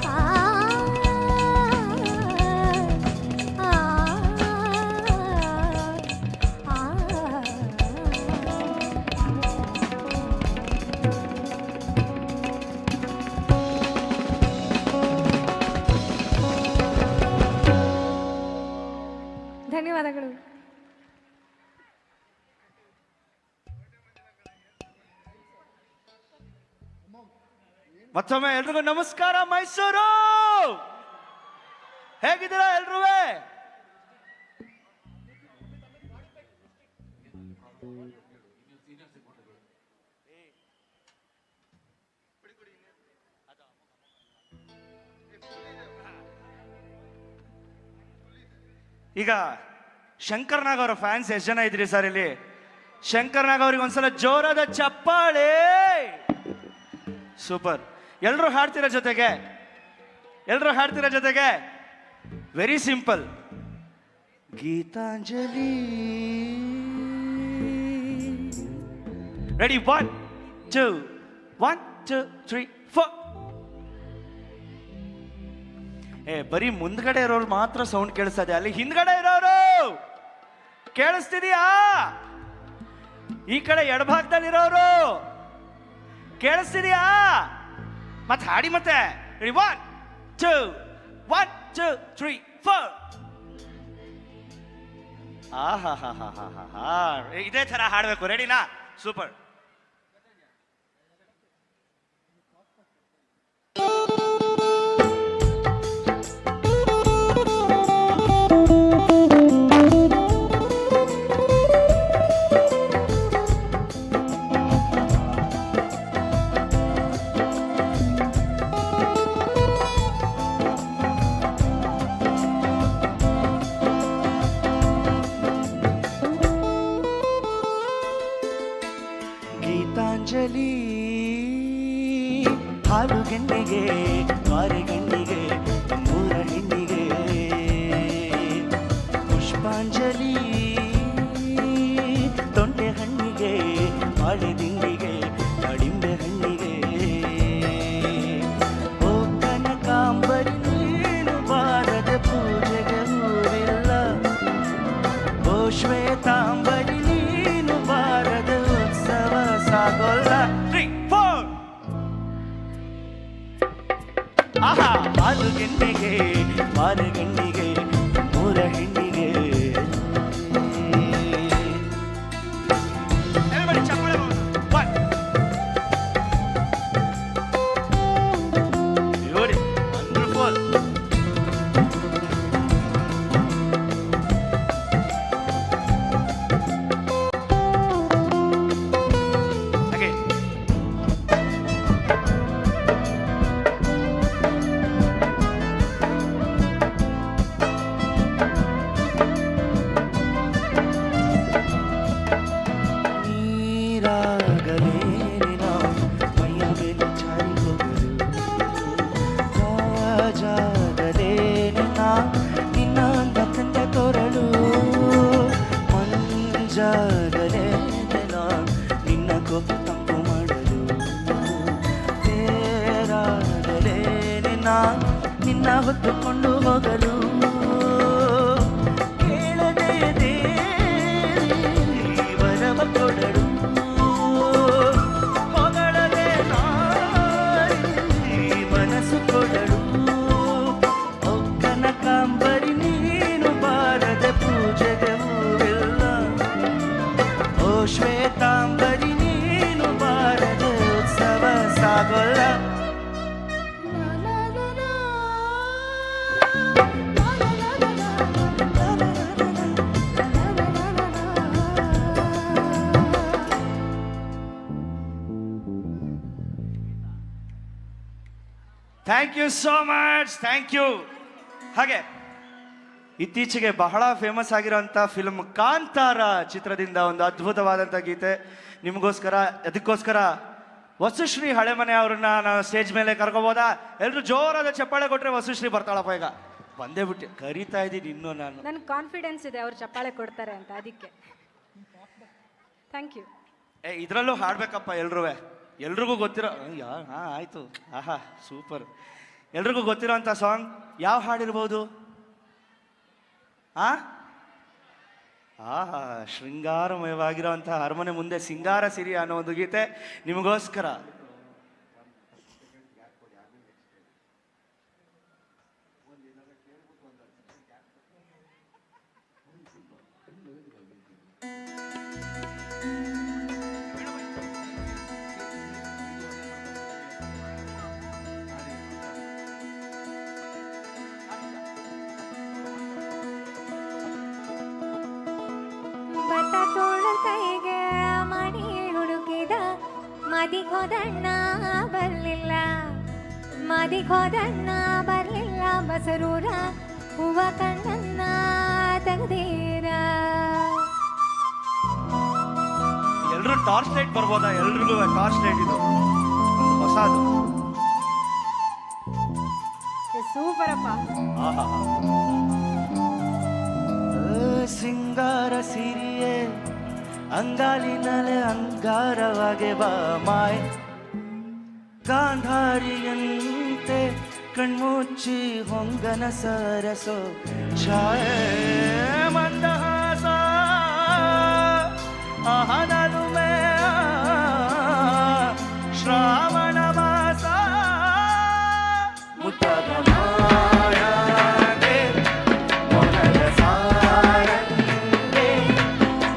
ಆ ಆ ಆ ಧನ್ಯವಾದಗಳು. ಮತ್ತೊಮ್ಮೆ ಎಲ್ರಿಗೂ ನಮಸ್ಕಾರ. ಮೈಸೂರು ಹೇಗಿದ್ದೀರಾ ಎಲ್ರೂ? ಈಗ ಶಂಕರ್ ನಾಗ್ ಅವರ ಫ್ಯಾನ್ಸ್ ಎಷ್ಟು ಜನ ಇದ್ರಿ ಸರ್ ಇಲ್ಲಿ? ಶಂಕರ್ ನಾಗ್ ಅವ್ರಿಗೆ ಒಂದ್ಸಲ ಜೋರಾದ ಚಪ್ಪಾಳೆ. ಸೂಪರ್. ಎಲ್ಲರೂ ಹಾಡ್ತಿರೋ ಜೊತೆಗೆ, ಎಲ್ಲರೂ ಹಾಡ್ತಿರೋ ಜೊತೆಗೆ ವೆರಿ ಸಿಂಪಲ್ ಗೀತಾಂಜಲಿ. ರೆಡಿ? 1 2 1 2 3 4. ಬರೀ ಮುಂದ್ಗಡೆ ಇರೋರು ಮಾತ್ರ ಸೌಂಡ್ ಕೇಳಿಸ್ತಾ ಇದೆ, ಅಲ್ಲಿ ಹಿಂದ್ಗಡೆ ಇರೋರು ಕೇಳಿಸ್ತಿದೀಯಾ? ಈ ಕಡೆ ಎಡಭಾಗದಲ್ಲಿರೋರು ಕೇಳಿಸ್ತಿದೀಯಾ? ಮತ್ತೆ ಹಾಡಿ ಮತ್ತೆ. ರೆಡಿ? 1 2 1 2 3 4. ಆಹಾ ಹಾ ಹಾ ಹಾ ಹಾ ಹಾ, ಇದೇ ತರ ಹಾಡ್ಬೇಕು. ರೆಡಿನಾ? ಸೂಪರ್. ಗೀತಾಂಜಲಿ ಹಾಲು ಗಣ್ಣಿಗೆ, ವಾರೆ ಗಣ್ಣಿಗೆ, ಮೂರ ಹೆಣ್ಣಿಗೆ. ಪುಷ್ಪಾಂಜಲಿ ತೊಂಡೆ ಹಣ್ಣಿಗೆ, ಬಾಳೆ ದಿಂಡಿಗೆ, ದಾಳಿಂಬೆ ಹಣ್ಣಿಗೆ. ಓ ಕನಕಾಂಬರಿ ನೀನು ಬಾರದ ಪೂಜೆಗೆ ಊರಿಲ್ಲ. ಓ ಶ್ವೇತಾಂಬರಿ ನೀನು ಬಾರದ ಉತ್ಸವ ಸಾಗೋಲ್ಲ. 3 4. ಆಹಾ ಗೆಣ್ಣಿಗೆ ಬಾರೆ ಗಣ್ಣಿಗೆ ಮೂರ ಹೆಣ್ಣಿಗೆ Everybody, ಚಪ್ಪಾಳೆ ಮಾಡಿ. Beauty, wonderful. Again. ನೀರಾಗಲೇನೆ ನಾವು ಮೈಯ ಮೇಲೆ ಚಾರಿ ಹೋಗಲು ರಾಜಾಗಲೇನೆ ನಾ ನಿನ್ನ ಕಂದ ತೋರಲು ಮಂಜಾಗಲೇನೆ ನಾ ನಿನ್ನ ಕೋಪ ತಂಪು ಮಾಡಲು ತೇರಾಗಲೇನೆ ನಾ ನಿನ್ನ ಹೊತ್ತುಕೊಂಡು ಹೋಗಲು ಕೇಳದೆ ವರವ ಕೊಡಲು ಹೊಗಳದೆ ನಾರಿ ಮನಸ್ಸು ಕೊಡಲು ಓ ಕನಕಾಂಬರಿ ನೀನು ಬಾರದೆ ಪೂಜೆಗೆ ಹೂವಿಲ್ಲ ಓ ಶ್ವೇತಾಂಬರಿ ನೀನು ಬಾರದೆ ಉತ್ಸವ ಸಾಗೋಲ್ಲ thank you so much, thank you. ಹಾಗೆ ಇತ್ತೀಚೆಗೆ ಬಹಳ ಫೇಮಸ್ ಆಗಿರೋಂಥ ಫಿಲ್ಮ್ ಕಾಂತಾರ ಚಿತ್ರದಿಂದ ಒಂದು ಅದ್ಭುತವಾದಂಥ ಗೀತೆ ನಿಮಗೋಸ್ಕರ. ಅದಕ್ಕೋಸ್ಕರ ವಸುಶ್ರೀ ಹಳೆಮನೆ ಅವ್ರನ್ನ ನಾವು ಸ್ಟೇಜ್ ಮೇಲೆ ಕರ್ಕೋಬೋದಾ? ಎಲ್ಲರೂ ಜೋರಾದ ಚಪ್ಪಾಳೆ ಕೊಟ್ಟರೆ ವಸುಶ್ರೀ ಬರ್ತಾಳಪ್ಪ. ಈಗ ಬಂದೇ ಬಿಟ್ಟು ಕರೀತಾ ಇದ್ದೀನಿ ಇನ್ನೂ ನಾನು. ನನಗೆ ಕಾನ್ಫಿಡೆನ್ಸ್ ಇದೆ ಅವ್ರು ಚಪ್ಪಾಳೆ ಕೊಡ್ತಾರೆ ಅಂತ, ಅದಕ್ಕೆ ಥ್ಯಾಂಕ್ ಯು. ಇದರಲ್ಲೂ ಹಾಡ್ಬೇಕಪ್ಪ ಎಲ್ರಿಗೂ ಗೊತ್ತಿರೋ. ಹಾಂ ಆಯಿತು, ಆಹಾ ಸೂಪರ್. ಎಲ್ರಿಗೂ ಗೊತ್ತಿರೋ ಅಂಥ ಸಾಂಗ್ ಯಾವ ಹಾಡಿರ್ಬೋದು? ಆಹಾ ಶೃಂಗಾರಮಯವಾಗಿರೋಂಥ ಅರಮನೆ ಮುಂದೆ ಸಿಂಗಾರ ಸಿರಿ ಅನ್ನೋ ಒಂದು ಗೀತೆ ನಿಮಗೋಸ್ಕರ. ಬತ್ತ ತೋಳು ಕೈಗೆ ಮಣಿ ಹುಡುಕಿದ ಮದಿಗೋದಣ್ಣ ಬರ್ಲಿಲ್ಲ ಬಸರೂರ ಹೂವ ಕಣ್ಣನ್ನ ತೆಗ್ದೀರ. ಎಲ್ರು ಟಾರ್ಚ್ ಲೈಟ್ ಬರ್ಬೋದಾ? ಎಲ್ರಿಗೂ ಟಾರ್ಚ್ ಲೈಟ್ ಇದು ಹೊಸದು. ಸೂಪರಪ್ಪ. ಸಿಂಗಾರ ಸಿರಿಯೇ ಅಂಗಾಲಿನಲೆ ಅಂಗಾರವಾಗೆ ಬಾ ಮಾಯ್ ಗಾಂಧಾರಿಯಂತೆ ಕಣ್ಮುಚ್ಚಿ ಹೊಂಗನ ಸರಸೋ ಛಾಯೆ ಮಂದಹಾಸ ಆಹನಲುಮೆ ಶ್ರಾವಣ ಮಾಸ ಮುತ್ತದ ಮಾಯಾಗೆ ಮೊನದ ಸಾರಂಗೆ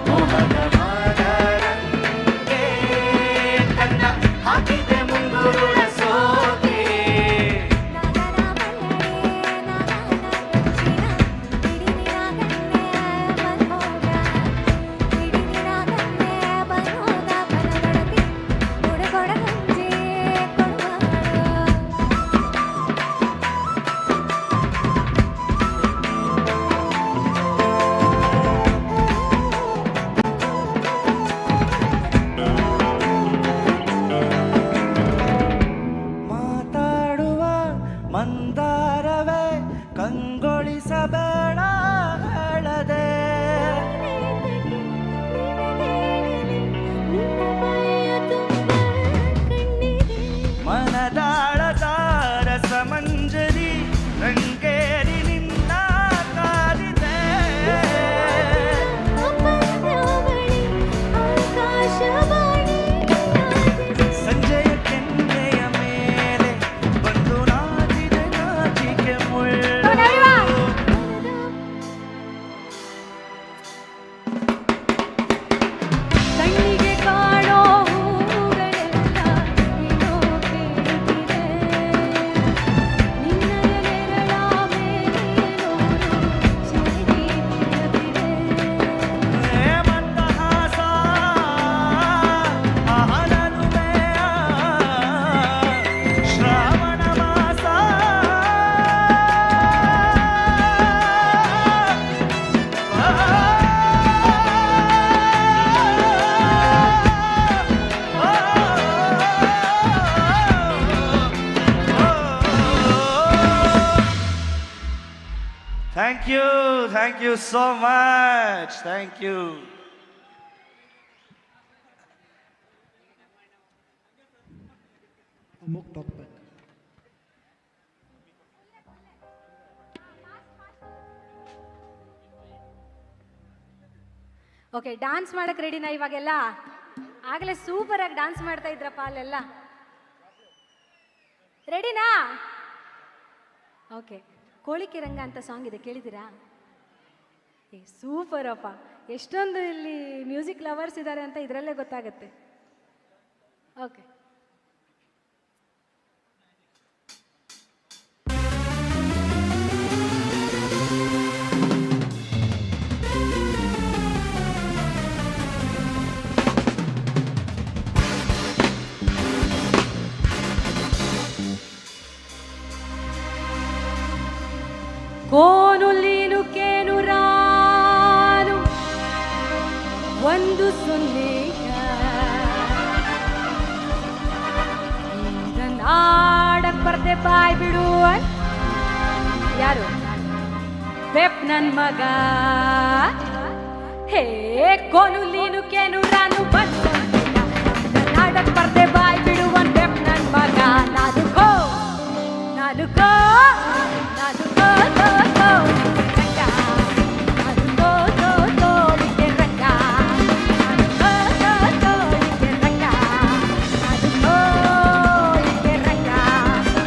ಮೊಹದ ಮದರಂಗೆ ಕನ್ನ ಹಾಕಿದೆ ಮುಂಗುರುಳ ಸೋಗೆ ಮಾತಾಡುವ ಮಂದಾರವೇ ಕಂಗೊಳಿಸಬೇಡ ಹೇಳದೆ ಮನದಾಳದ ರಸಮಂಜರಿ ರಂಗೇರಿ ನಿನ್ನ ಕಾದಿದೆ ಸಂಜೆಯ ಕೆನ್ನೆಯ ಮೇಲೆ ಬಂದು ನಾಚಿದೆ ನಾಚಿಕೆ Thank you so much. Thank you. Okay, dance ಮಾಡಕ್ ರೆಡಿನಾ ಇವಾಗೆಲ್ಲ? ಆಗಲೇ ಸೂಪರ್ ಆಗಿ ಡ್ಯಾನ್ಸ್ ಮಾಡ್ತಾ ಇದ್ರಪ್ಪ ಅಲ್ಲೆಲ್ಲ. ರೆಡಿನಾ? ಓಕೆ, ಕೋಳಿಕೆ ರಂಗ ಅಂತ ಸಾಂಗ್ ಇದೆ, ಕೇಳಿದ್ದೀರಾ? ಸೂಪರ್ ಅಪ್ಪ, ಎಷ್ಟೊಂದು ಇಲ್ಲಿ ಮ್ಯೂಸಿಕ್ ಲವರ್ಸ್ ಇದ್ದಾರೆ ಅಂತ ಇದರಲ್ಲೇ ಗೊತ್ತಾಗುತ್ತೆ. ಓಕೆ, కోనులీను కేను రాను ಒಂದು ಸೊನ್ನೆಯ ನಾಡಕ್ ಬರ್ದೆ ಬಾಯ್ ಬಿಡು. ಯಾರು? ಬೆಪ್ ನನ್ ಮಗ. ಹೇ ಕೋನುಲೀನು ಕೇನು ರಾನು ಒಂದು ನಾಡಕ್ ಬರ್ದೆ ಬಾಯ್ ಬಿಡುವನ್ ಬೆಪ್ ನನ್ ಮಗ. ನಾನು ಕೋ ನಾನು ಕೋ ನಾನು ಕೋ ಕೋ ಕೋ ರಂಗ. ನಾನು ಕೋ ಕೋ ಕೋ ಲಿಕ್ಕೆ ರಂಗ. ನಾನು ಕೋ ಕೋ ಕೋ ಲಿಕ್ಕೆ ರಂಗ. ನಾನು ಕೋ ಲಿಕ್ಕೆ ರಂಗ.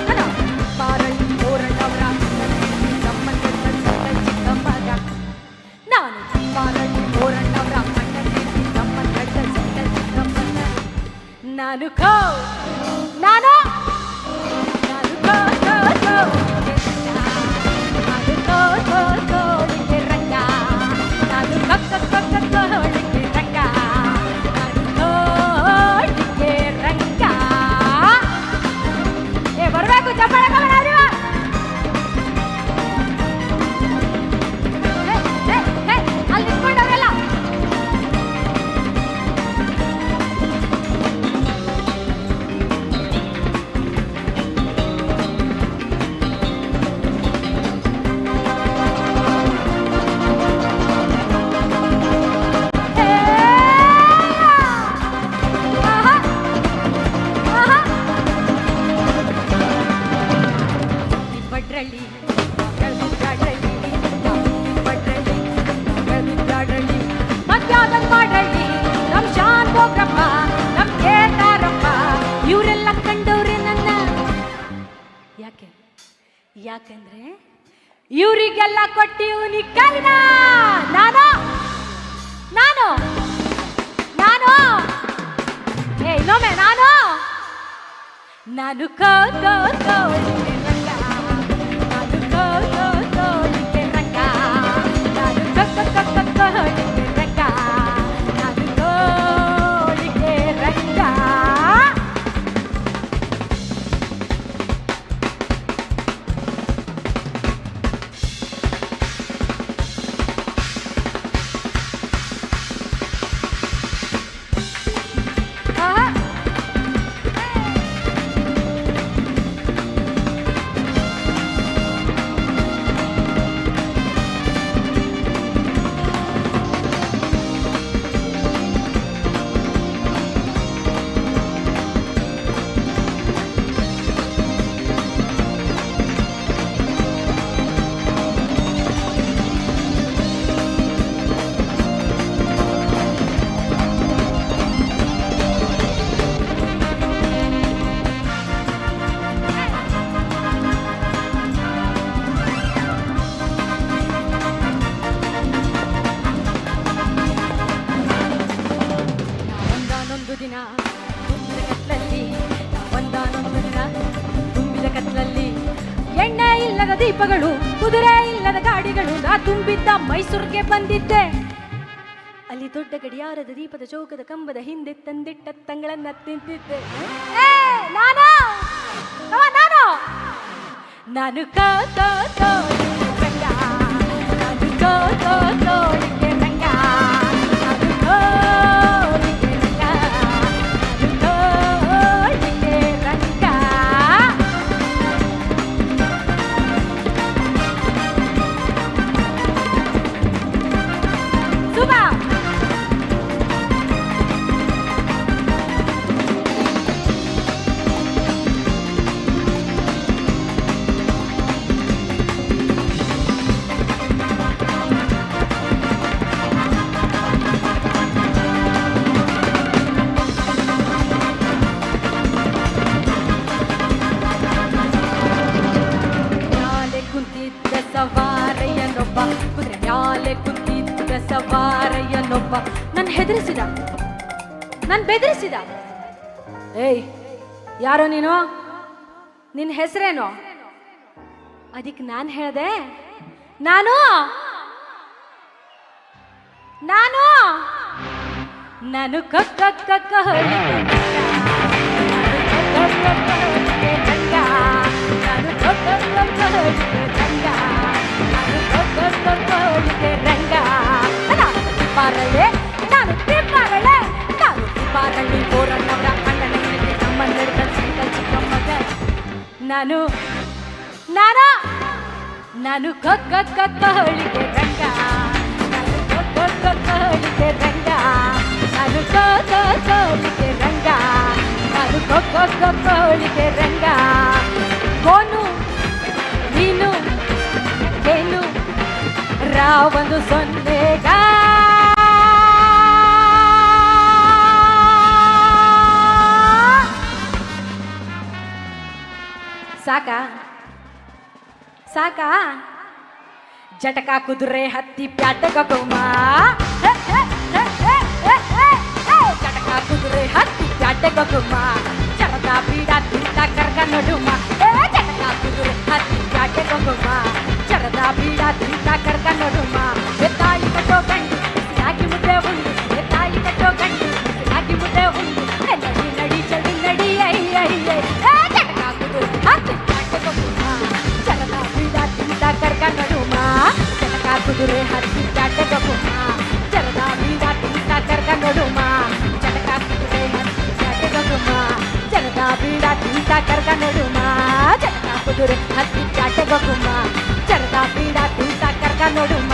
ನಾನು ಪಾರಳ್ಳಿ ತೋರಣವರ ಸಂಬಂಧದ ಚಿಕ್ಕ ಮಗ. ನಾನು ಪಾರಳ್ಳಿ ತೋರಣವರ ಮಂಡಳಿ ಸಂಬಂಧದ ಚಿಕ್ಕ ಮಗ. ನಾನು ಕೋ ನಾನು ಬರ್ಬೇಕು ಚಪ್ಪಾಳೆ ಅಲ್ಲಿ ನಿಂತ್ಕೊಂಡವ್ರೆಲ್ಲ. ಬಡ್ರಳ್ಳಿ ಮಧ್ಯಾಹ್ನ ಮಾಡಳ್ಳಿ ನಮ್ ಶಾನ್ ಬೋಗ್ರಪ್ಪ ನಮ್ ಕೇದಾರಪ್ಪ ಇವರೆಲ್ಲ ಕಂಡವ್ರೆ ನನ್ನ. ಯಾಕಂದ್ರೆ ಇವರಿಗೆಲ್ಲ ಕೊಟ್ಟಿವ್ನಿ ಕೈನ. ನಾನು ನಾನು ನಾನು ಇನ್ನೊಮ್ಮೆ ನಾನು ನಾನು ಕೋ ಕೋ ಕೋ ರಂಗ. ನಾನು ಕೋ ಕೋ ಕೋ ರಂಗ. ನಾನು ಕೋ ಕೋ ಕೋ ಕೋ ರಂಗ. ನಾನು ಕೋ ರಂಗ. ತುಂಬಿದ ಕತ್ಲಲ್ಲಿ ಎಣ್ಣೆ ಇಲ್ಲದ ದೀಪಗಳು, ಕುದುರೆ ಇಲ್ಲದ ಗಾಡಿಗಳು. ನಾ ತುಂಬಿದ್ದ ಮೈಸೂರಿಗೆ ಬಂದಿದ್ದೆ. ಅಲ್ಲಿ ದೊಡ್ಡ ಗಡಿಯಾರದ ದೀಪದ ಚೌಕದ ಕಂಬದ ಹಿಂದೆ ತಂದಿಟ್ಟ ತಂಗಳನ್ನ ತಿಂತಿದ್ದೆ. ನಾನು ನಾನು ನಾನು ಕೋ ಕೋ ಕೋ ರಂಗ. ನಾನು ಕೋ ಕೋ ಕೋ ರಂಗ. ನಾನು ಕೋ ರಂಗ. ನಾನು ಕೋ ರಂಗ. ಬಾರಯ್ಯನೊಬ್ಬ ನನ್ನ ಹೆದರಿಸಿದ, ನನ್ನ ಬೆದರಿಸಿದ. ಏಯ್ ಯಾರೋ ನೀನು, ನಿನ್ನ ಹೆಸರೇನು? ಅದಕ್ಕೆ ನಾನು ಹೇಳ್ದೆ, ನಾನು ನಾನು ನಾನು ಕಕ್ಕ ಕಕ್ಕ ಪಾರಳೆ ನಾನು ತಿಪ್ಪಾರಳೆ ನಾನು ತಿಪ್ಪಾರಳ್ಳಿ ಬೋರಣ್ಣವರ ಅಣ್ಣನಿಗೆ ನಮ್ಮನ್ನೆರಡು ಸೈಕಲ್ ಚಿಕ್ಕಮ್ಮಗ ನಾನು ನಾನು ನಾನು ಕಕ್ಕ ಕಕ್ಕ ಹೊಳಿಗೆ ರಂಗ, ನಾನು ಕಕ್ಕ ಕಕ್ಕ ಹೊಳಿಗೆ ರಂಗ, ನಾನು ಕಕ್ಕ ಹೊಳಿಗೆ ರಂಗ, ನಾನು ಕಕ್ಕ ಕಕ್ಕ ಹೊಳಿಗೆ ರಂಗ. ಕೋನು ನೀನು ಏನು ರಾವನು ಸೊನ್ನೆಗ ಸಾಕಾ ಸಾಕಾ ಜಟಕ ಕುದುರೆ ಹತ್ತಿ ಪ್ಯಾಟಕ ಗೋಮ, ಜಟಕ ಕುದುರೆ ಹತ್ತಿ ಪ್ಯಾಟಕ ಗೋಮ, ಚರದ ಬೀಡ ತಿಂತ ಕರ್ಗ ನಡುಮ. ಜಟಕ ಕುದುರೆ ಹತ್ತಿ ಪ್ಯಾಟಕ ಗೋಮ, ಚರದ ಬೀಡ ತಿಂತ ಕರ್ಗ ನಡುಮ. ತಾಯಿ ಕಟ್ಟೋ ಗಂಡು ಹಾಕಿ ಮುದ್ದೆ ಉಂಡು, ತಾಯಿ ಕಟ್ಟೋ ಗಂಡು ಹಾಕಿ ಮುದ್ದೆ ಉಂಡು. ನಡಿ ನಡಿ ಚಳಿ ನಡಿ ಅಯ್ಯ ಜಟಕ ಕುದುರೆ ಹತ್ತಿ ಪ್ಯಾಟಕ ಗೋಮ, ಚರದ ಬೀಡ ತಿಂತ ಕರ್ಗ ನಡುಮ. ಜಟಕ ಕುದುರೆ ಹತ್ತಿ ಪ್ಯಾಟಕ ಗೋಮ, ಚರದ ಬೀಡ ತಿಂತ ಕರ್ಗ ನಡುಮ. ಜಟಕ ಕುದುರೆ ಹತ್ತಿ ಪ್ಯಾಟಕ ಗೋಮ, ಚರದ ಬೀಡ ತಿಂತ ಕರ್ಗ ನಡುಮ. ಜಟಕ ಕುದುರೆ ಹತ್ತಿ ಪ್ಯಾಟಕ ಗೋಮ, ಚರದ ಬೀಡ ತಿಂತ ಕರ್ಗ ನಡುಮ.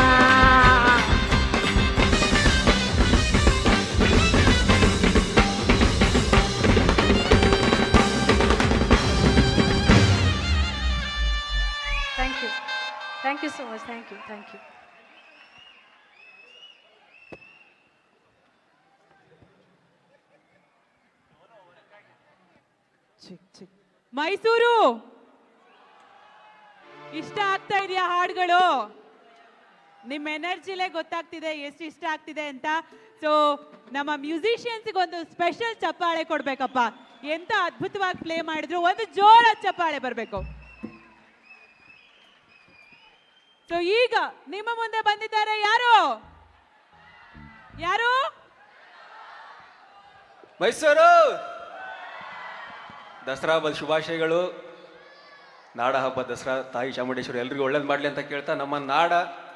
Thank you so much. Thank you. Mysuru ಇಷ್ಟ ಆಗ್ತಾ ಇದೆಯಾ ಹಾಡುಗಳು? ನಿಮ್ಮ ಎನರ್ಜಿಲೇ ಗೊತ್ತಾಗ್ತಿದೆ ಎಷ್ಟು ಇಷ್ಟ ಆಗ್ತಿದೆ ಅಂತ. ಸೊ ನಮ್ಮ ಮ್ಯೂಸಿಷಿಯನ್ಸ್ಗೆ ಒಂದು ಸ್ಪೆಷಲ್ ಚಪ್ಪಾಳೆ ಕೊಡ್ಬೇಕಪ್ಪ. ಎಂತ ಅದ್ಭುತವಾಗಿ ಪ್ಲೇ ಮಾಡಿದ್ರು, ಒಂದು ಜೋರಾದ ಚಪ್ಪಾಳೆ ಬರಬೇಕು. ಸೊ ಈಗ ನಿಮ್ಮ ಮುಂದೆ ಬಂದಿದ್ದಾರೆ ಯಾರು ಯಾರು? ಮೈಸೂರು ದಸರಾ ಹಬ್ಬದ ಶುಭಾಶಯಗಳು. ನಾಡ ಹಬ್ಬ ದಸರಾ ತಾಯಿ ಚಾಮುಂಡೇಶ್ವರಿ ಎಲ್ರಿಗೂ ಒಳ್ಳೇದು ಮಾಡಲಿ ಅಂತ ಕೇಳ್ತಾ, ನಮ್ಮ ನಾಡ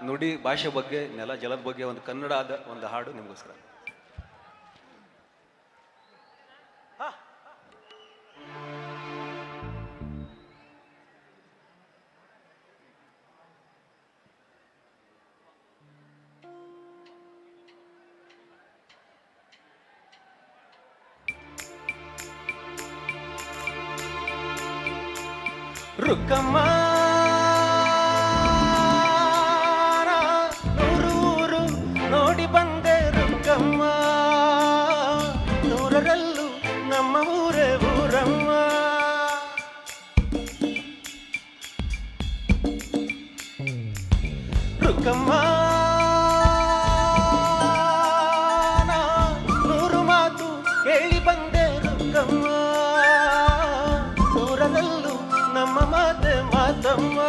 ನುಡಿ ಭಾಷೆ ಬಗ್ಗೆ, ನೆಲ ಜಲದ ಬಗ್ಗೆ ಒಂದು ಕನ್ನಡದ ಒಂದು ಹಾಡು ನಿಮಗೋಸ್ಕರ. ರುಕ್ಕಮ್ಮ ನೂರೂರು ನೋಡಿ ಬಂದೆ ರುಕ್ಕಮ್ಮ, ನೂರರಲ್ಲೂ ನಮ್ಮ ಊರೇ ಊರಮ್ಮ. ರುಕ್ಕಮ್ಮ ನೂರು ಮಾತು ಕೇಳಿ ಬಂದೆ ರುಕ್ಕಮ್ಮ, ನೂರರಲ್ಲೂ ನಮ್ಮ ಮಾತೆ ಮಾತಮ್ಮ.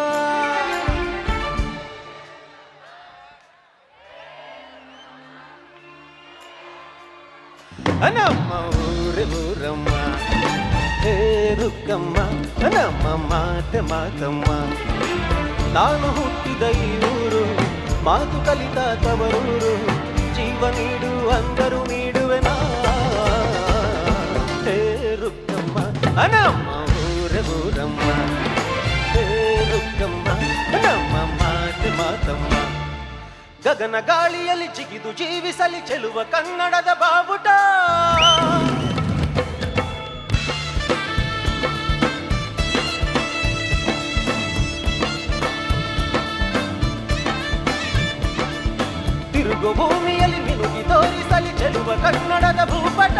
ನಮ್ಮ ಊರೇ ಊರಮ್ಮ, ಹೇ ರುಕ್ಕಮ್ಮ ನಮ್ಮ ಮಾತೆ ಮಾತಮ್ಮ. ನಾನು ಹುಟ್ಟಿದ ಈ ಊರು, ಮಾತು ಕಲಿತ ತವರೂರು, ಜೀವ ನೀಡು ಅಂದರು ನೀಡುವೆನಾ. ಹೇ ರುಕ್ಕಮ್ಮ ನಮ್ಮ ಊರೇ ಊರಮ್ಮ, ಹೇ ರುಕ್ಕಮ್ಮ ನಮ್ಮ ಮಾತೆ ಮಾತಮ್ಮ. ಗಗನ ಗಾಳಿಯಲ್ಲಿ ಜಿಗಿದು ಜೀವಿಸಲಿ ಚೆಲುವ ಕನ್ನಡದ ಬಾವುಟ. ತಿರುಗು ಭೂಮಿಯಲ್ಲಿ ಮಿನುಗಿ ತೋರಿಸಲಿ ಚೆಲುವ ಕನ್ನಡದ ಭೂಪಟ.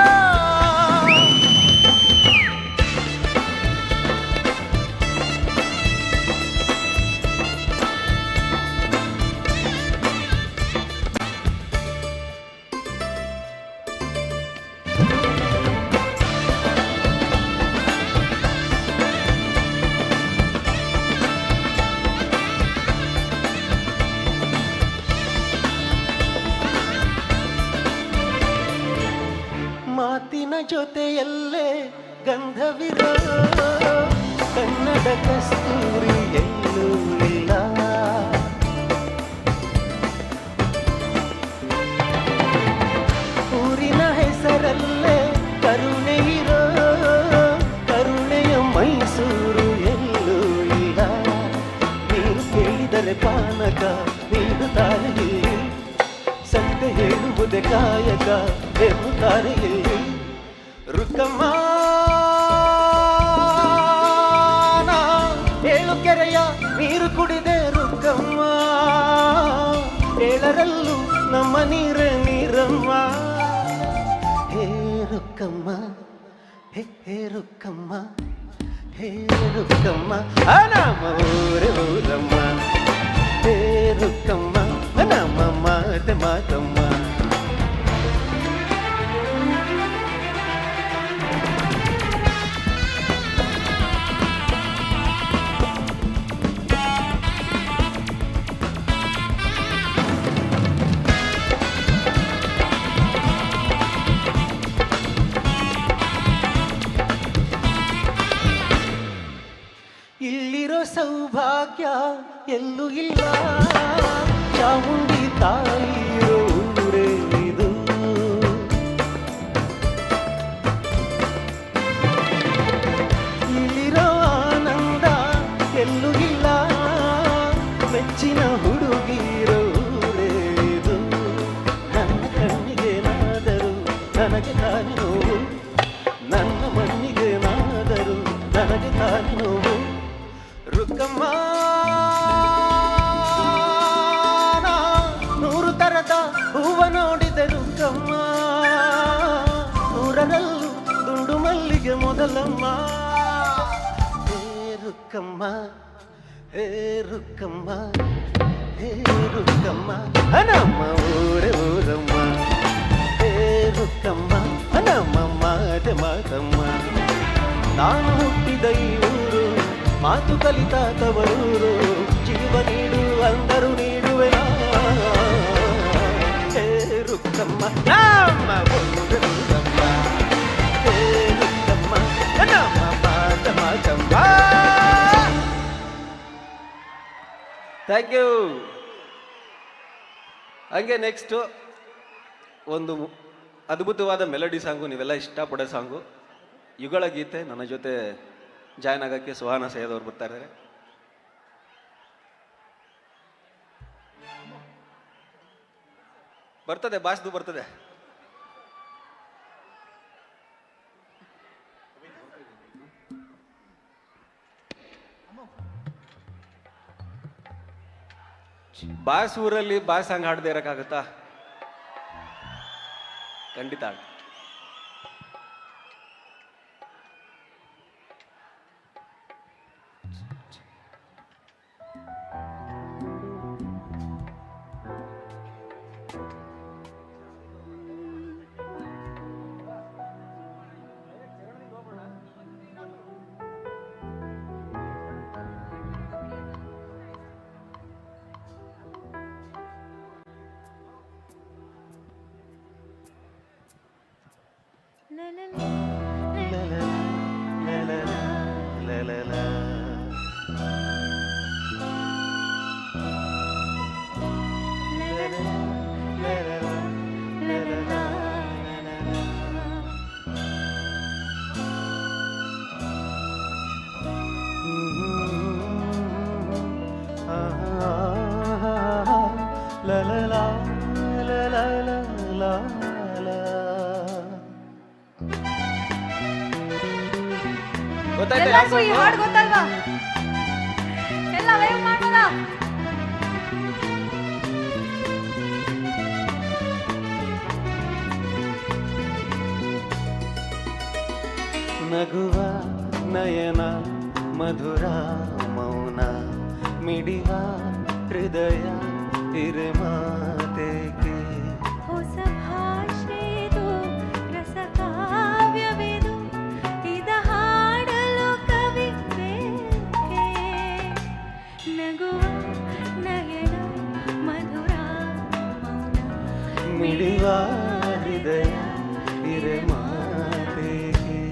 ಗಂಧವಿರೋ ಕನ್ನಡ ಕಸ್ತೂರಿ ಎಲ್ಲೂ ಇಲ್ಲ. ಊರಿನ ಹೆಸರಲ್ಲೇ ಕರುಣೆ ಇರೋ ಕರುಣೆಯ ಮೈಸೂರು ಎಲ್ಲೂ ಇಲ್ಲ. ನೀರು ಕೇಳಿದರೆ ಪಾನಕ ನೀಡುತ್ತಾರೆ ಇಲ್ಲಿ, ಸತ್ಯ ಹೇಳುವುದೇ ಕಾಯಕ ಎನ್ನುತ್ತಾರೆ ಇಲ್ಲಿ. ರುಕ್ಕಮ್ಮ ಏಳು ಕೆರೆಯ ನೀರು ಕುಡಿದೆ ರುಕ್ಕಮ್ಮ, ಏಳರಲ್ಲೂ ನಮ್ಮ ನೀರೇ ನೀರಮ್ಮ. ಹೇ ರುಕ್ಕಮ್ಮ ಹೇ ರುಕ್ಕಮ್ಮ ಹೇ ರುಕ್ಕಮ್ಮ ನಮ್ಮ ಊರೇ ಊರಮ್ಮ. ಹೇ ರುಕ್ಕಮ್ಮ ನಮ್ಮ ಮಾತೆ ಮಾತಮ್ಮ. ಇಲ್ಲಿರೋ ಸೌಭಾಗ್ಯ ಎಲ್ಲೂ ಇಲ್ಲ, ಚಾಮುಂಡಿ ತಾಯಿರೋ ಊರೇ ಇದು. ಇಲ್ಲಿರೋ ಆನಂದ ಎಲ್ಲೂ ಇಲ್ಲ, ಮೆಚ್ಚಿನ ಹುಡುಗಿರೋ ಊರೇ ಇದು. ನನ್ನ ಕಣ್ಣಿಗೆ ನಾದರೂ ನನಗೆ ತಾನು ನೋವು, ನನ್ನ ಮಣ್ಣಿಗೆ ನಾದರೂ ನನಗೆ ತಾನು ನೋವು. ರುಕ್ಕಮ್ಮ ನೂರು ತರದ ಹೂವ ನೋಡಿದೆ ರುಕ್ಕಮ್ಮ, ನೂರರಲ್ಲೂ ದುಂಡು ಮಲ್ಲಿಗೆ ಮೊದಲಮ್ಮ. ಹೇ ರುಕ್ಕಮ್ಮ ಹೇ ರುಕ್ಕಮ್ಮ ಹೇ ರುಕ್ಕಮ್ಮ ನಮ್ಮ ಊರೇ ಊರಮ್ಮ. ಹೇ ರುಕ್ಕಮ್ಮ ನಮ್ಮ ಮಾತೆ ಮಾತಮ್ಮ. ನಾನು ಹುಟ್ಟಿದ ಈ ಊರು ಮಾತು ಕಲಿತ ತವರೂರು, ಜೀವ ನೀಡು ಅಂದರು ನೀಡುವೆ ನಾ. ಹೇ ರುಕ್ಕಮ್ಮ ನಮ್ಮ ಊರೇ ಊರಮ್ಮ. ಹೇ ರುಕ್ಕಮ್ಮ ನಮ್ಮ ಮಾತೆ ಮಾತಮ್ಮ. Thank you. ಹಂಗೆ ನೆಕ್ಸ್ಟು ಒಂದು ಅದ್ಭುತವಾದ ಮೆಲಡಿ ಸಾಂಗು, ನೀವೆಲ್ಲ ಇಷ್ಟಪಡೋ ಸಾಂಗು, ಯುಗಳ ಗೀತೆ. ನನ್ನ ಜೊತೆ ಜಾಯ್ನ್ ಆಗೋಕ್ಕೆ ಸುಹಾನ ಸೈಯದ್ ಅವ್ರು ಬರ್ತಾ ಇದ್ದಾರೆ. ಬರ್ತದೆ ಬಾಸ್ದು ಬರ್ತದೆ. ಬಾಸ್ ಊರಲ್ಲಿ ಬಾಸ್ ಸಾಂಗ್ ಹಾಡದೇ ಇರೋಕ್ಕಾಗತ್ತಾ? ಖಂಡಿತ. ಎಲ್ಲರಿಗೂ ಈ ಹಾಡು ಗೊತ್ತಲ್ವಾ? ಎಲ್ಲ ವೇವ್ ಮಾಡೋಣ. ನಗುವ ನಯನ ಮಧುರ ಮೌನ ಮಿಡಿವ ಹೃದಯ ಇರೆ ಮಾತೆಗೆ. ಹೊಸ ಭಾಷೆದು ರಸ ಕಾವ್ಯವಿದು ಇದ ಹಾಡಲು ಕವಿ ಬೇಕೆ. ನಗುವ ನಯನ ಮಧುರ ಮೌನ ಮಿಡಿವ ಹೃದಯ ಇರೆ ಮಾತೆಗೆ.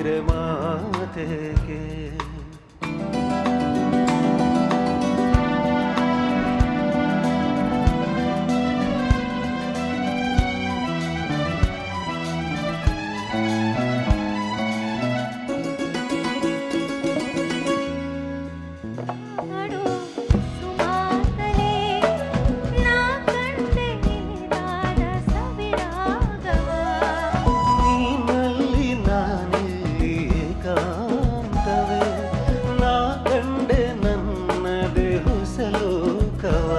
ಹಿರೆ ಮಾತೆಗೆ ನೀನಲ್ಲಿ ನಾನೆಲ್ಲಿ ಏಕಾಂತವೇ ನಾ ಕಂಡೆ ನನ್ನದೇ ಹೊಸ ಲೋಕವ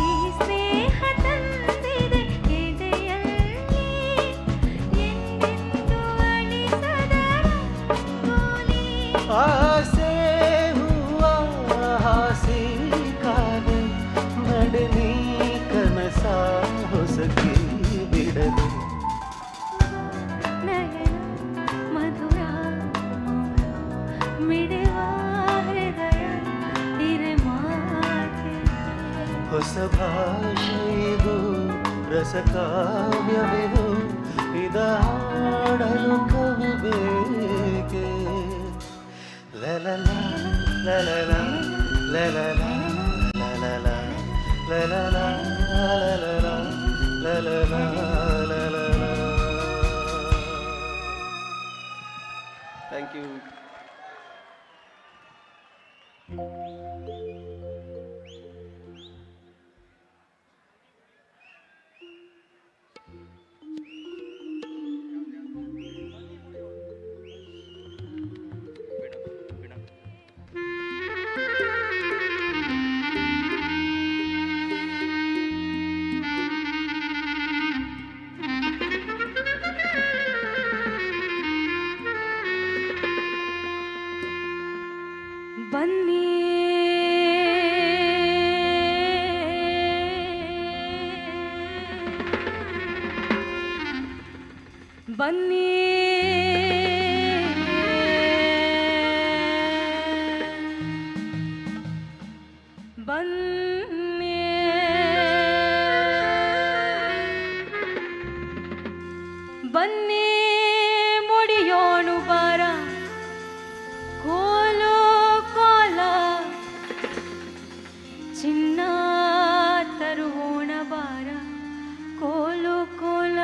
ಈ ಸ್ನೇಹ ತಂದಿದೆ ಎದೆಯಲ್ಲಿ ಎಂದೆಂದೂ ಅಳಿಸದ ರಂಗೋಲಿ. ಆಸೆ ಹೂವ ಹಾಸಿ ಕಾದೆ ನಡೆ ನೀ ಕನಸ ಹೊಸಕಿ ಬಿಡದೆ ನಯನ ಮಧುರ ಮಿಡಿವ ಹೃದಯ ಹಿರೆ ಮಾತೆ. ಹೊಸ ಭಾಷೆಗೂ ರಸಕಾವ್ಯವಿಗೂ ಇದ ಹಾಡಲು ಕವಿ ಬೇಕೆ ಲಲಲ ಲಲಲ ಲಲಲ ಲಲಲ ಲಲಲ ಲಲಲ ಲಲಲ. Thank you. ಬನ್ನಿ ಬನ್ನಿ ಬನ್ನಿ ಬನ್ನಿ ಮುಡಿಯೋಣು ಬಾರ ಕೋಲು ಕೋಲ ಚಿನ್ನ ತರುವೋಣ ಬಾರ ಕೋಲು ಕೋಲ.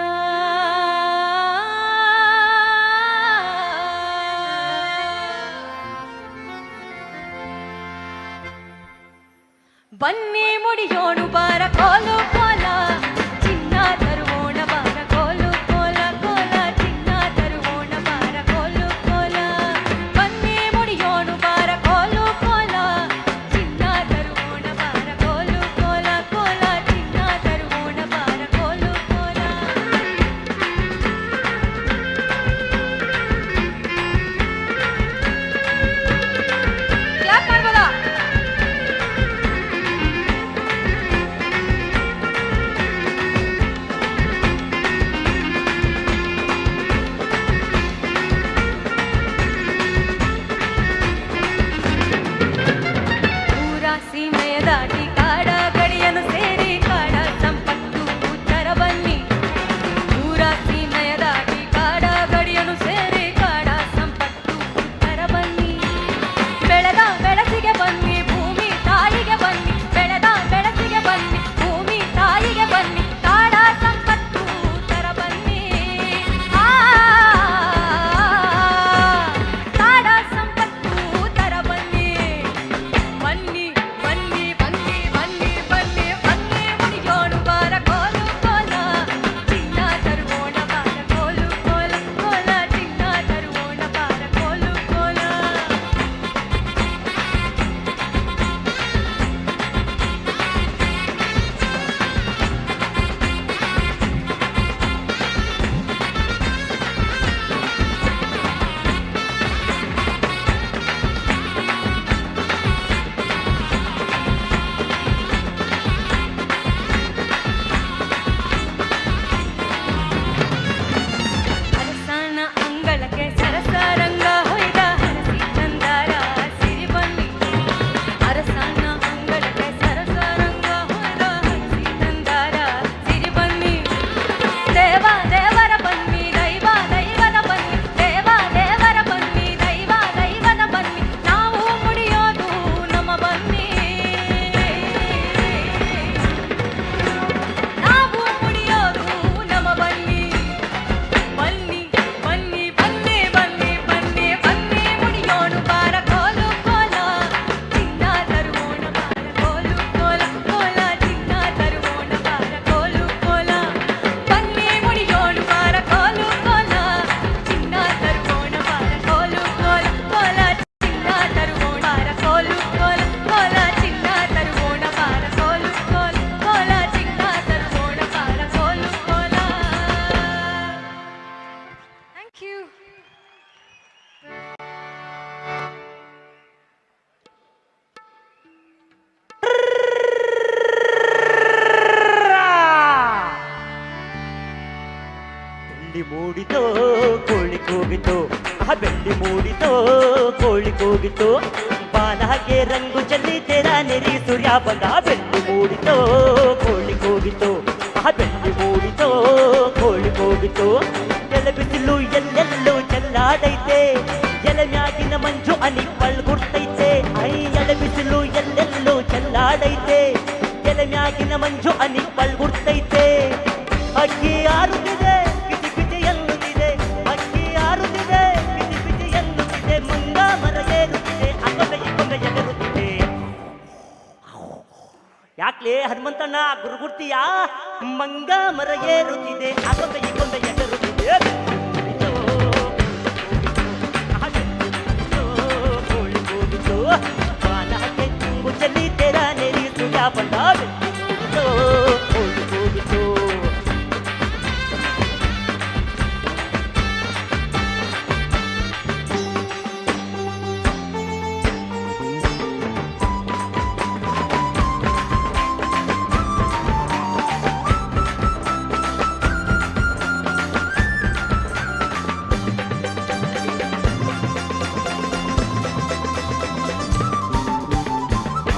ಬನ್ನಿ ಮುಡಿಯೋಣು ಬಾರ ಕೋಲು ಕೋಲ ಚಿನ್ನ ತರುವೋಣ ಬಾರ ಕೋಲು ಕೋಲ ಕೋಲ ಚಿನ್ನ ತರುವೋಣ ಬಾರ ಕೋಲು ಕೋಲ. ಬನ್ನಿ ಮುಡಿಯೋಣು ಬಾರ ಕೋಲು ಕೋಲ ಚಿನ್ನ ತರುವೋಣ ಬಾರ ಕೋಲು ಕೋಲ ಕೋಲ ಚಿನ್ನ ತರುವೋಣ ಬಾರ ಕೋಲು ಕೋಲ. ಕ್ಲಾಪ್ ಮಾಡ್ಬೋದಾ? ಮೂಡಿತೋ ಕೋಳಿ ಕೂಗಿತು ಬೆಳ್ಳಿ ಮೂಡಿತೋ ಕೋಳಿ ಕೂಗಿತು ಬಾಲಗೆ ರಂಗು ಚೆಲ್ಲಿ ತೆರ ನೆರಿ ಸೂರ್ಯ ಬಂದ ಬೆಳ್ಳಿ ಮೂಡಿತೋ ಕೋಳಿ ಕೂಗಿತು ಬೆಳ್ಳಿ ಮೂಡಿತೋ ಕೋಳಿ ಕೂಗಿತು ಎಲೆ ಬಿಸಿಲು ಎಲ್ಲೆಲ್ಲೂ ಚೆಲ್ಲಾಡೈತೆ ಎಲೆ ಮ್ಯಾಗಿನ ಮಂಜು ಅನಿ ಪಳ್ಗುಡ್ತೈತೆ ಎಲೆ ಬಿಸಿಲು ಎಲ್ಲೆಲ್ಲೂ ಚೆಲ್ಲಾಡೈತೆ ಎಲೆ ಮ್ಯಾಗಿನ ಮಂಜು ಅನಿ ಪಳ್ಗುಡ್ತೈತೆ ಅಕ್ಕಿ ಆರುತ್ತಿದೆ ಕಿಟಿ ಕಿಟಿ ಎನ್ನುತ್ತಿದೆ ಅಕ್ಕಿ ಆರುತ್ತಿದೆ ಕಿಟಿ ಕಿಟಿ ಎನ್ನುತ್ತಿದೆ ಮಂಗ ಮರಗೇರುತ್ತಿದೆ ಅಕೊಂಡ ಇಕೊಂಡ ಎಗರುತ್ತಿದೆ ಯಾಕ್ಲೆ ಹನುಮಂತಣ್ಣ ಗುರುಗುರ್ತಿಯ ಮಂಗ ಮರಗೇರುತ್ತಿದೆ ಅಕೊಂಡ ಇಕೊಂಡ ಎಗರುತ್ತಿದೆ ಕೋಳಿ ಕೂಗಿತು ಬಾಲಕ್ಕೆ ತುಂಬು ಚೆಲ್ಲಿ ತೆರ ನೆರಿ ಸೂರ್ಯ ಬಂದ ಕೋಳಿ ಕೂಗಿತು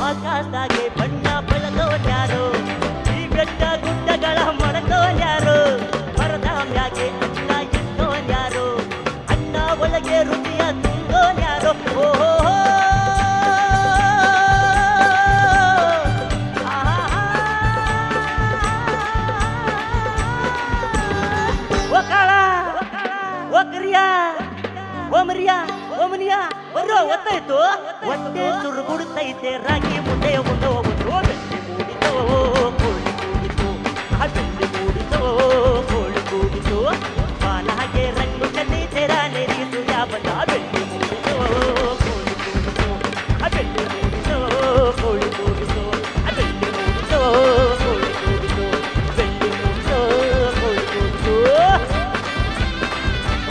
ಆಕಾಶದಾಗೆ ಬಣ್ಣ ಬೆಳಗೋನ್ಯಾರು ಈ ಬೆಟ್ಟ ಗುಡ್ಡಗಳ ಮೊಳಗೋನ್ಯಾರು ಮರದ ಮ್ಯಾಗೆ ಅನ್ನ ಇಟ್ಟೋನ್ಯಾರು ಅನ್ನ ಒಳಗೆ ರುಚಿಯ ತುಂಗೋನ್ಯಾರು ಓ ಕಾಳ ಓ ಕರಿಯಾ ಓ ಮರಿಯಾ ಓ ಮನಿಯಾ ಬರೋ ಒತ್ತಾಯ್ತು ಹೊಟ್ಟೆ ತುರುಗುಡುತ್ತೈತೆ ರಾಗಿ ಮುದ್ದೆ ಉಂಡು ಬೆಳ್ಳಿ ಮೂಡಿತೋ ಕೋಳಿ ಕೂಗಿತು ಬೆಳ್ಳಿ ಮೂಡಿತೋ ಕೋಳಿ ಕೂಗಿತು ಬಾಲಗೆ ರಂಗು ಚೆಲ್ಲಿ ತೆರ ನೆರಿ ಸೂರ್ಯ ಬಂದ ಬೆಳ್ಳಿ ಮೂಡಿತೋ ಕೋಳಿ ಕೂಗಿತು ಬೆಳ್ಳಿ ಮೂಡಿತೋ ಕೋಳಿ ಕೂಗಿತು ಬೆಳ್ಳಿ ಮೂಡಿತೋ ಕೋಳಿ ಕೂಗಿತು ಬೆಳ್ಳಿ ಮೂಡಿತೋ ಕೋಳಿ ಕೂಗಿತು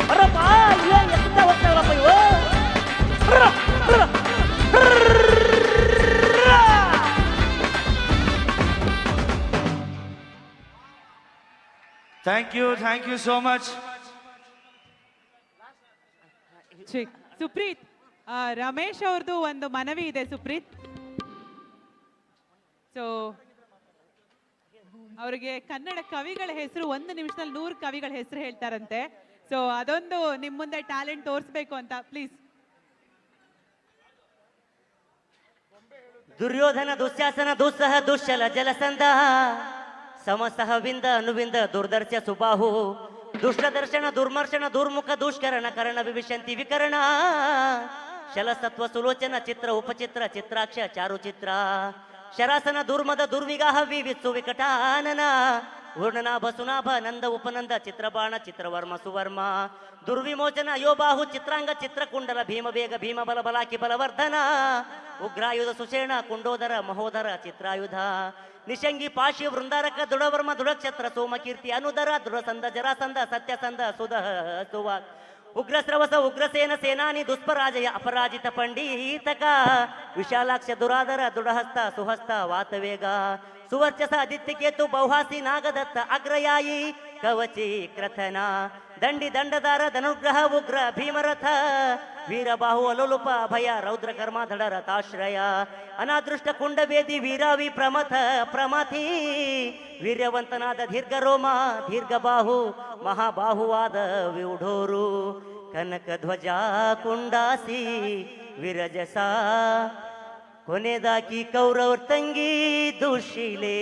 ಬರಪ್ಪ ಇಲ್ಲ ಎಂತ ಹೋಗ್ತಾರಪ್ಪ ಇವು thank you so much. Supreet, Ramesh ಅವ್ರದ್ದು ಒಂದು ಮನವಿ ಇದೆ ಸುಪ್ರೀತ್. ಸೊ ಅವ್ರಿಗೆ ಕನ್ನಡ ಕವಿಗಳ ಹೆಸರು 1 ನಿಮಿಷದಲ್ಲಿ 100 ಕವಿಗಳ ಹೆಸರು ಹೇಳ್ತಾರಂತೆ. ಸೊ ಅದೊಂದು ನಿಮ್ ಮುಂದೆ ಟ್ಯಾಲೆಂಟ್ ತೋರಿಸ್ಬೇಕು ಅಂತ ಪ್ಲೀಸ್. ದುರ್ಯೋಧನ ದುಶ್ಯಾಸನ ದುಸ್ಸಹ ದುಶ್ಶಲ ಜಲಸಂಧ ಸಮಸಹ ವಿಂದ ಅನುವಿಂದ ದುರ್ದರ್ಶ ಸುಬಾಹು ದುಷ್ಟದರ್ಶನ ದುರ್ಮರ್ಶನ ದುರ್ಮುಖ ದುಷ್ಕರಣ ಕರಣ ವಿವಿಶಂತಿ ವಿಕರಣ ಶಲಸತ್ವ ಸುಲೋಚನ ಚಿತ್ರ ಉಪಚಿತ್ರ ಚಿತ್ರಾಕ್ಷ ಚಾರುಚಿತ್ರ ಶರಾಸನ ದುರ್ಮದ ದುರ್ವಿಗಾಹ ವಿವಿತ್ಸು ವಿಕಟಾನನ ಊರ್ಣನಾಭ ಸುನಾಭ ನಂದ ಉಪನಂದ ಚಿತ್ರಬಾಣ ಚಿತ್ರವರ್ಮ ಸುವರ್ಮ ದುರ್ವಿಮೋಚನ ಅಯೋಬಾಹು ಚಿತ್ರಾಂಗ ಚಿತ್ರಕುಂಡಲ ಭೀಮಬೇಗ ಭೀಮಬಲ ಬಲಾಕಿ ಬಲವರ್ಧನ ಉಗ್ರಾಯುಧ ಸುಷೇಣ ಕುಂಡೋದರ ಮಹೋದರ ಚಿತ್ರಾಯುಧ ನಿಶಂಗಿ ಪಾಶಿ ವೃಂದಾರಕ ದೃಢವರ್ಮ ದೃಢಕ್ಷತ್ರ ಸೋಮಕೀರ್ತಿ ಅನುದರ ದೃಢಸಂದ ಜರಾಸಂದ ಸತ್ಯಸಂದ ಸುಧ ಸುವಾ ಉಗ್ರಸ್ರವಸ ಉಗ್ರಸೇನ ಸೇನಾನಿ ದುಷ್ಪರಾಜಯ ಅಪರಾಜಿತ ಪಂಡೀತಕ ವಿಶಾಲಾಕ್ಷ ದುರಾದರ ದೃಢಹಸ್ತ ಸುಹಸ್ತ ವಾತವೇಗ ಸುವರ್ಚಸ ಆದಿತ್ಯಕೇತು ಬಹುಹಾಸಿ ನಾಗದತ್ತ ಅಗ್ರಯಾಯಿ ಕವಚಿ ಕ್ರಥನ ದಂಡಿ ದಂಡದಾರ ಧನುಗ್ರಹ ಉಗ್ರ ಭೀಮರಥ ವೀರಬಾಹು ಅಲೋಲುಪ ಅಭಯ ರೌದ್ರ ಕರ್ಮ ದಡರತಾಶ್ರಯ ಅನಾದೃಷ್ಟ ಕುಂಡವೇದಿ ವೀರಾವಿ ಪ್ರಮಥ ಪ್ರಮಥಿ ವೀರ್ಯವಂತನಾದ ದೀರ್ಘರೋಮ ದೀರ್ಘಬಾಹು ಮಹಾಬಾಹುವಾದ ವಿಢೋರು ಕನಕ ಧ್ವಜ ಕುಂಡಾಸಿ ವಿರಜಸ ಕೊನೆದಾಕಿ ಕೌರವ್ರ ತಂಗಿ ದುಶೀಲೆ.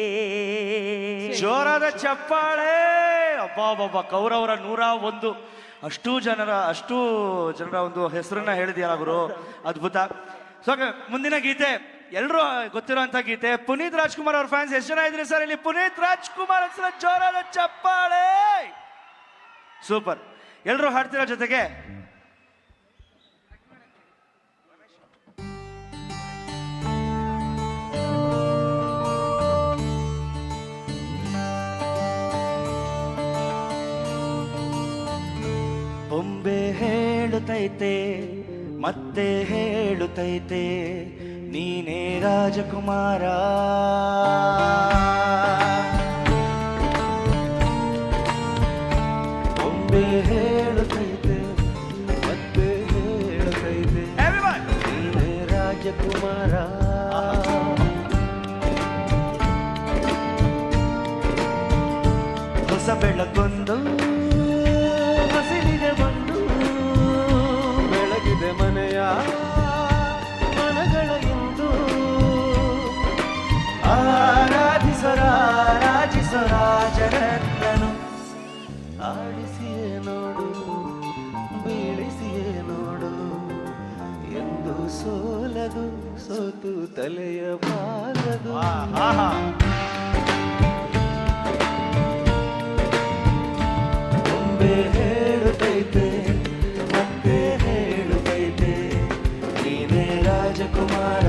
ಜೋರಾದ ಚಪ್ಪಾಳೆ. ಅಬ್ಬಾ ಕೌರವರ 101 ಅಷ್ಟು ಜನರ ಒಂದು ಹೆಸರನ್ನ ಹೇಳಿದ್ಯಲ್ಲ ಗುರು, ಅದ್ಭುತ. ಸೊ ಮುಂದಿನ ಗೀತೆ ಎಲ್ಲರೂ ಗೊತ್ತಿರುವಂತ ಗೀತೆ. ಪುನೀತ್ ರಾಜ್ಕುಮಾರ್ ಅವ್ರ ಫ್ಯಾನ್ಸ್ ಎಷ್ಟು ಜನ ಇದ್ರಿ ಸರ್ ಇಲ್ಲಿ? ಪುನೀತ್ ರಾಜ್ಕುಮಾರ್ ಅನ್ಸಲ ಜೋರಾದ ಚಪ್ಪಾಳೆ. ಸೂಪರ್. ಎಲ್ಲರೂ ಹಾಡ್ತಿರೋ ಜೊತೆಗೆ ಬೊಂಬೆ ಹೇಳುತ್ತೈತೆ ಮತ್ತೆ ಹೇಳುತ್ತೈತೆ ನೀನೇ ರಾಜಕುಮಾರ. ಬೊಂಬೆ ರಾಜಕುಮಾರ ಹೊಸ ಬೆಳಕೊಂದು ಹಸಿರಿಗೆ ಬಂದು ಬೆಳಗಿದೆ ಮನೆಯ ಮನಗಳ ಇಂದು ರಾಜರತ್ನನು ಆಡಿಸಿಯೇ ನೋಡು ಬೀಳಿಸಿಯೇ ನೋಡು ಎಂದು ಸೋಲದು ಸೋತು ತಲೆಯ ಬಾಗದು ಒಮ್ಮೆ ಹೇಳುತ್ತೈತೆ ಮತ್ತೆ ಹೇಳುತ್ತೈತೆ ನೀನೇ ರಾಜಕುಮಾರ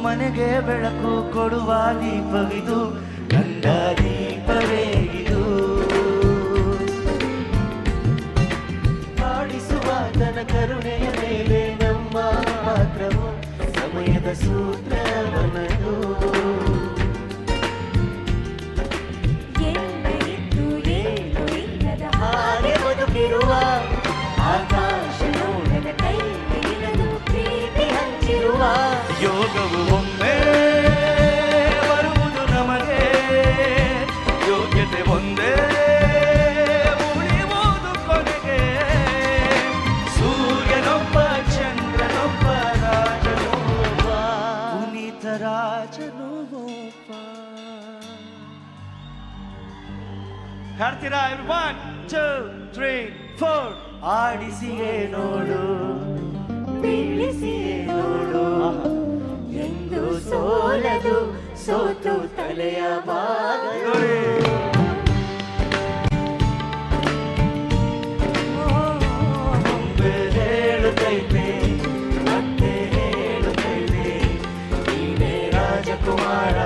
ಮನೆಗೆ ಬೆಳಕು ಕೊಡುವ ದೀಪವಿದು ಗಂಗ ದೀಪವೇ ಇದು ಆಡಿಸುವ ತನ ಕರುಣೆಯ ಮೇಲೆ ನಮ್ಮ ಮಾತ್ರವು ಸಮಯದ ಸೂತ್ರವನದು ಎಲ್ಲರಿದ್ದು ಏನು ಇಲ್ಲದ ಹಾಗೆ ಬದುಕಿರುವ ಆಕಾಶ ನೋಡದ ಕೈ ಇಲ್ಲದು ಪ್ರೀತಿ ಹಂಚಿರುವ ಯೋಗವು ಒಮ್ಮೆ ಬರುವುದು ನಮಗೆ ಯೋಗ್ಯತೆ ಒಂದೇ ಉಳಿಯುವುದು ಕೊನೆಗೆ ಸೂರ್ಯನೊಬ್ಬ ಚಂದ್ರನೊಬ್ಬ ರಾಜನೊಬ್ಬ ಪುನೀತ ರಾಜನೊಬ್ಬ ಹಾಡ್ತೀರಾ 1 2 3 4 ಆಡಿಸಿಯೇ ನೋಡು ಬೀಳಿಸಿಯೇ ನೋಡು ಎಂದು ಸೋಲದು ಸೋತು ತಲೆಯ ಬಾಗದು ಒಮ್ಮೆ ಹೇಳುತ್ತೈತೆ ಮತ್ತೆ ಹೇಳುತ್ತೈತೆ ನೀನೇ ರಾಜಕುಮಾರ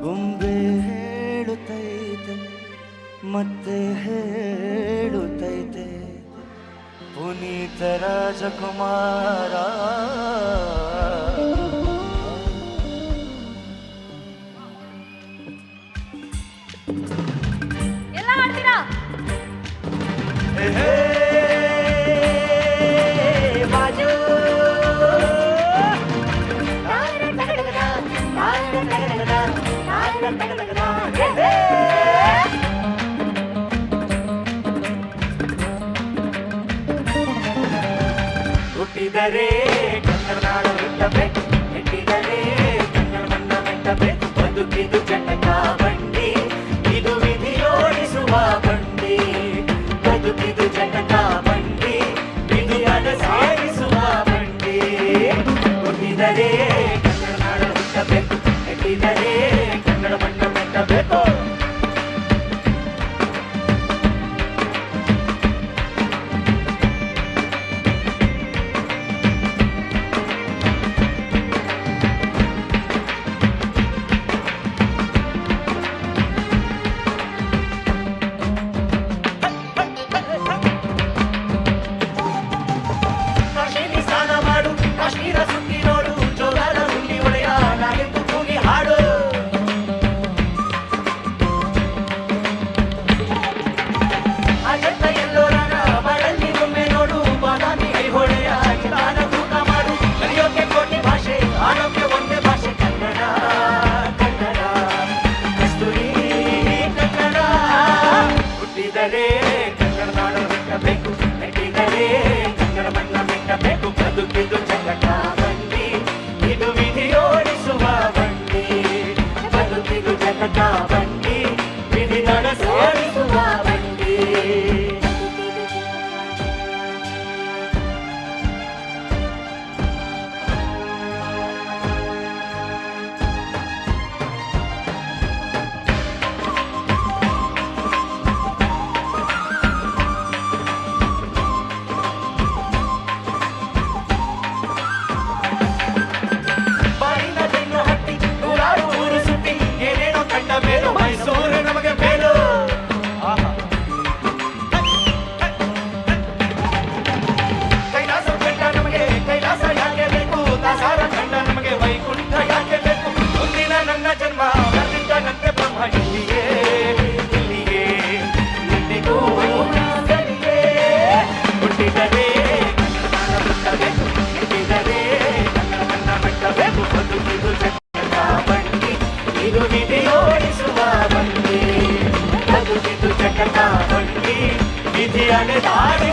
ಗೊಂಬೆ ಹೇಳುತ್ತೈತೆ ಮತ್ತೆ ಹೇಳುತ್ತೈತೆ ಪುನೀತ ರಾಜಕುಮಾರ ಎಲ್ಲ ಹಾಡ್ತೀರಾ ಬಾಜು ಹುಟ್ಟಿದರೆ ಕನ್ನಡ ನಾಡು ಮೆಟ್ಟಬೇಕು ಹೆಟ್ಟಿದರೆ ಕನ್ನಡ ಮಣ್ಣ ಮೆಟ್ಟಬೇಕು ಬದುಕಿದು ಚಟಕ ಬಂಡಿ ಇದು ವಿಧಿಯೋಡಿಸುವ ಬಂಡಿ ಬದುಕಿದು ಚಟಕ ಬಂಡಿ ವಿಧಿಯದ ಸೇರಿಸುವ ಬಂಡಿ ಹುಟ್ಟಿದರೆ ಕನ್ನಡ ನಾಡು ಮೆಟ್ಟಬೇಕು ಹೆಟ್ಟಿದರೆ ಕನ್ನಡ ಮಣ್ಣ ಮೆಟ್ಟಬೇಕು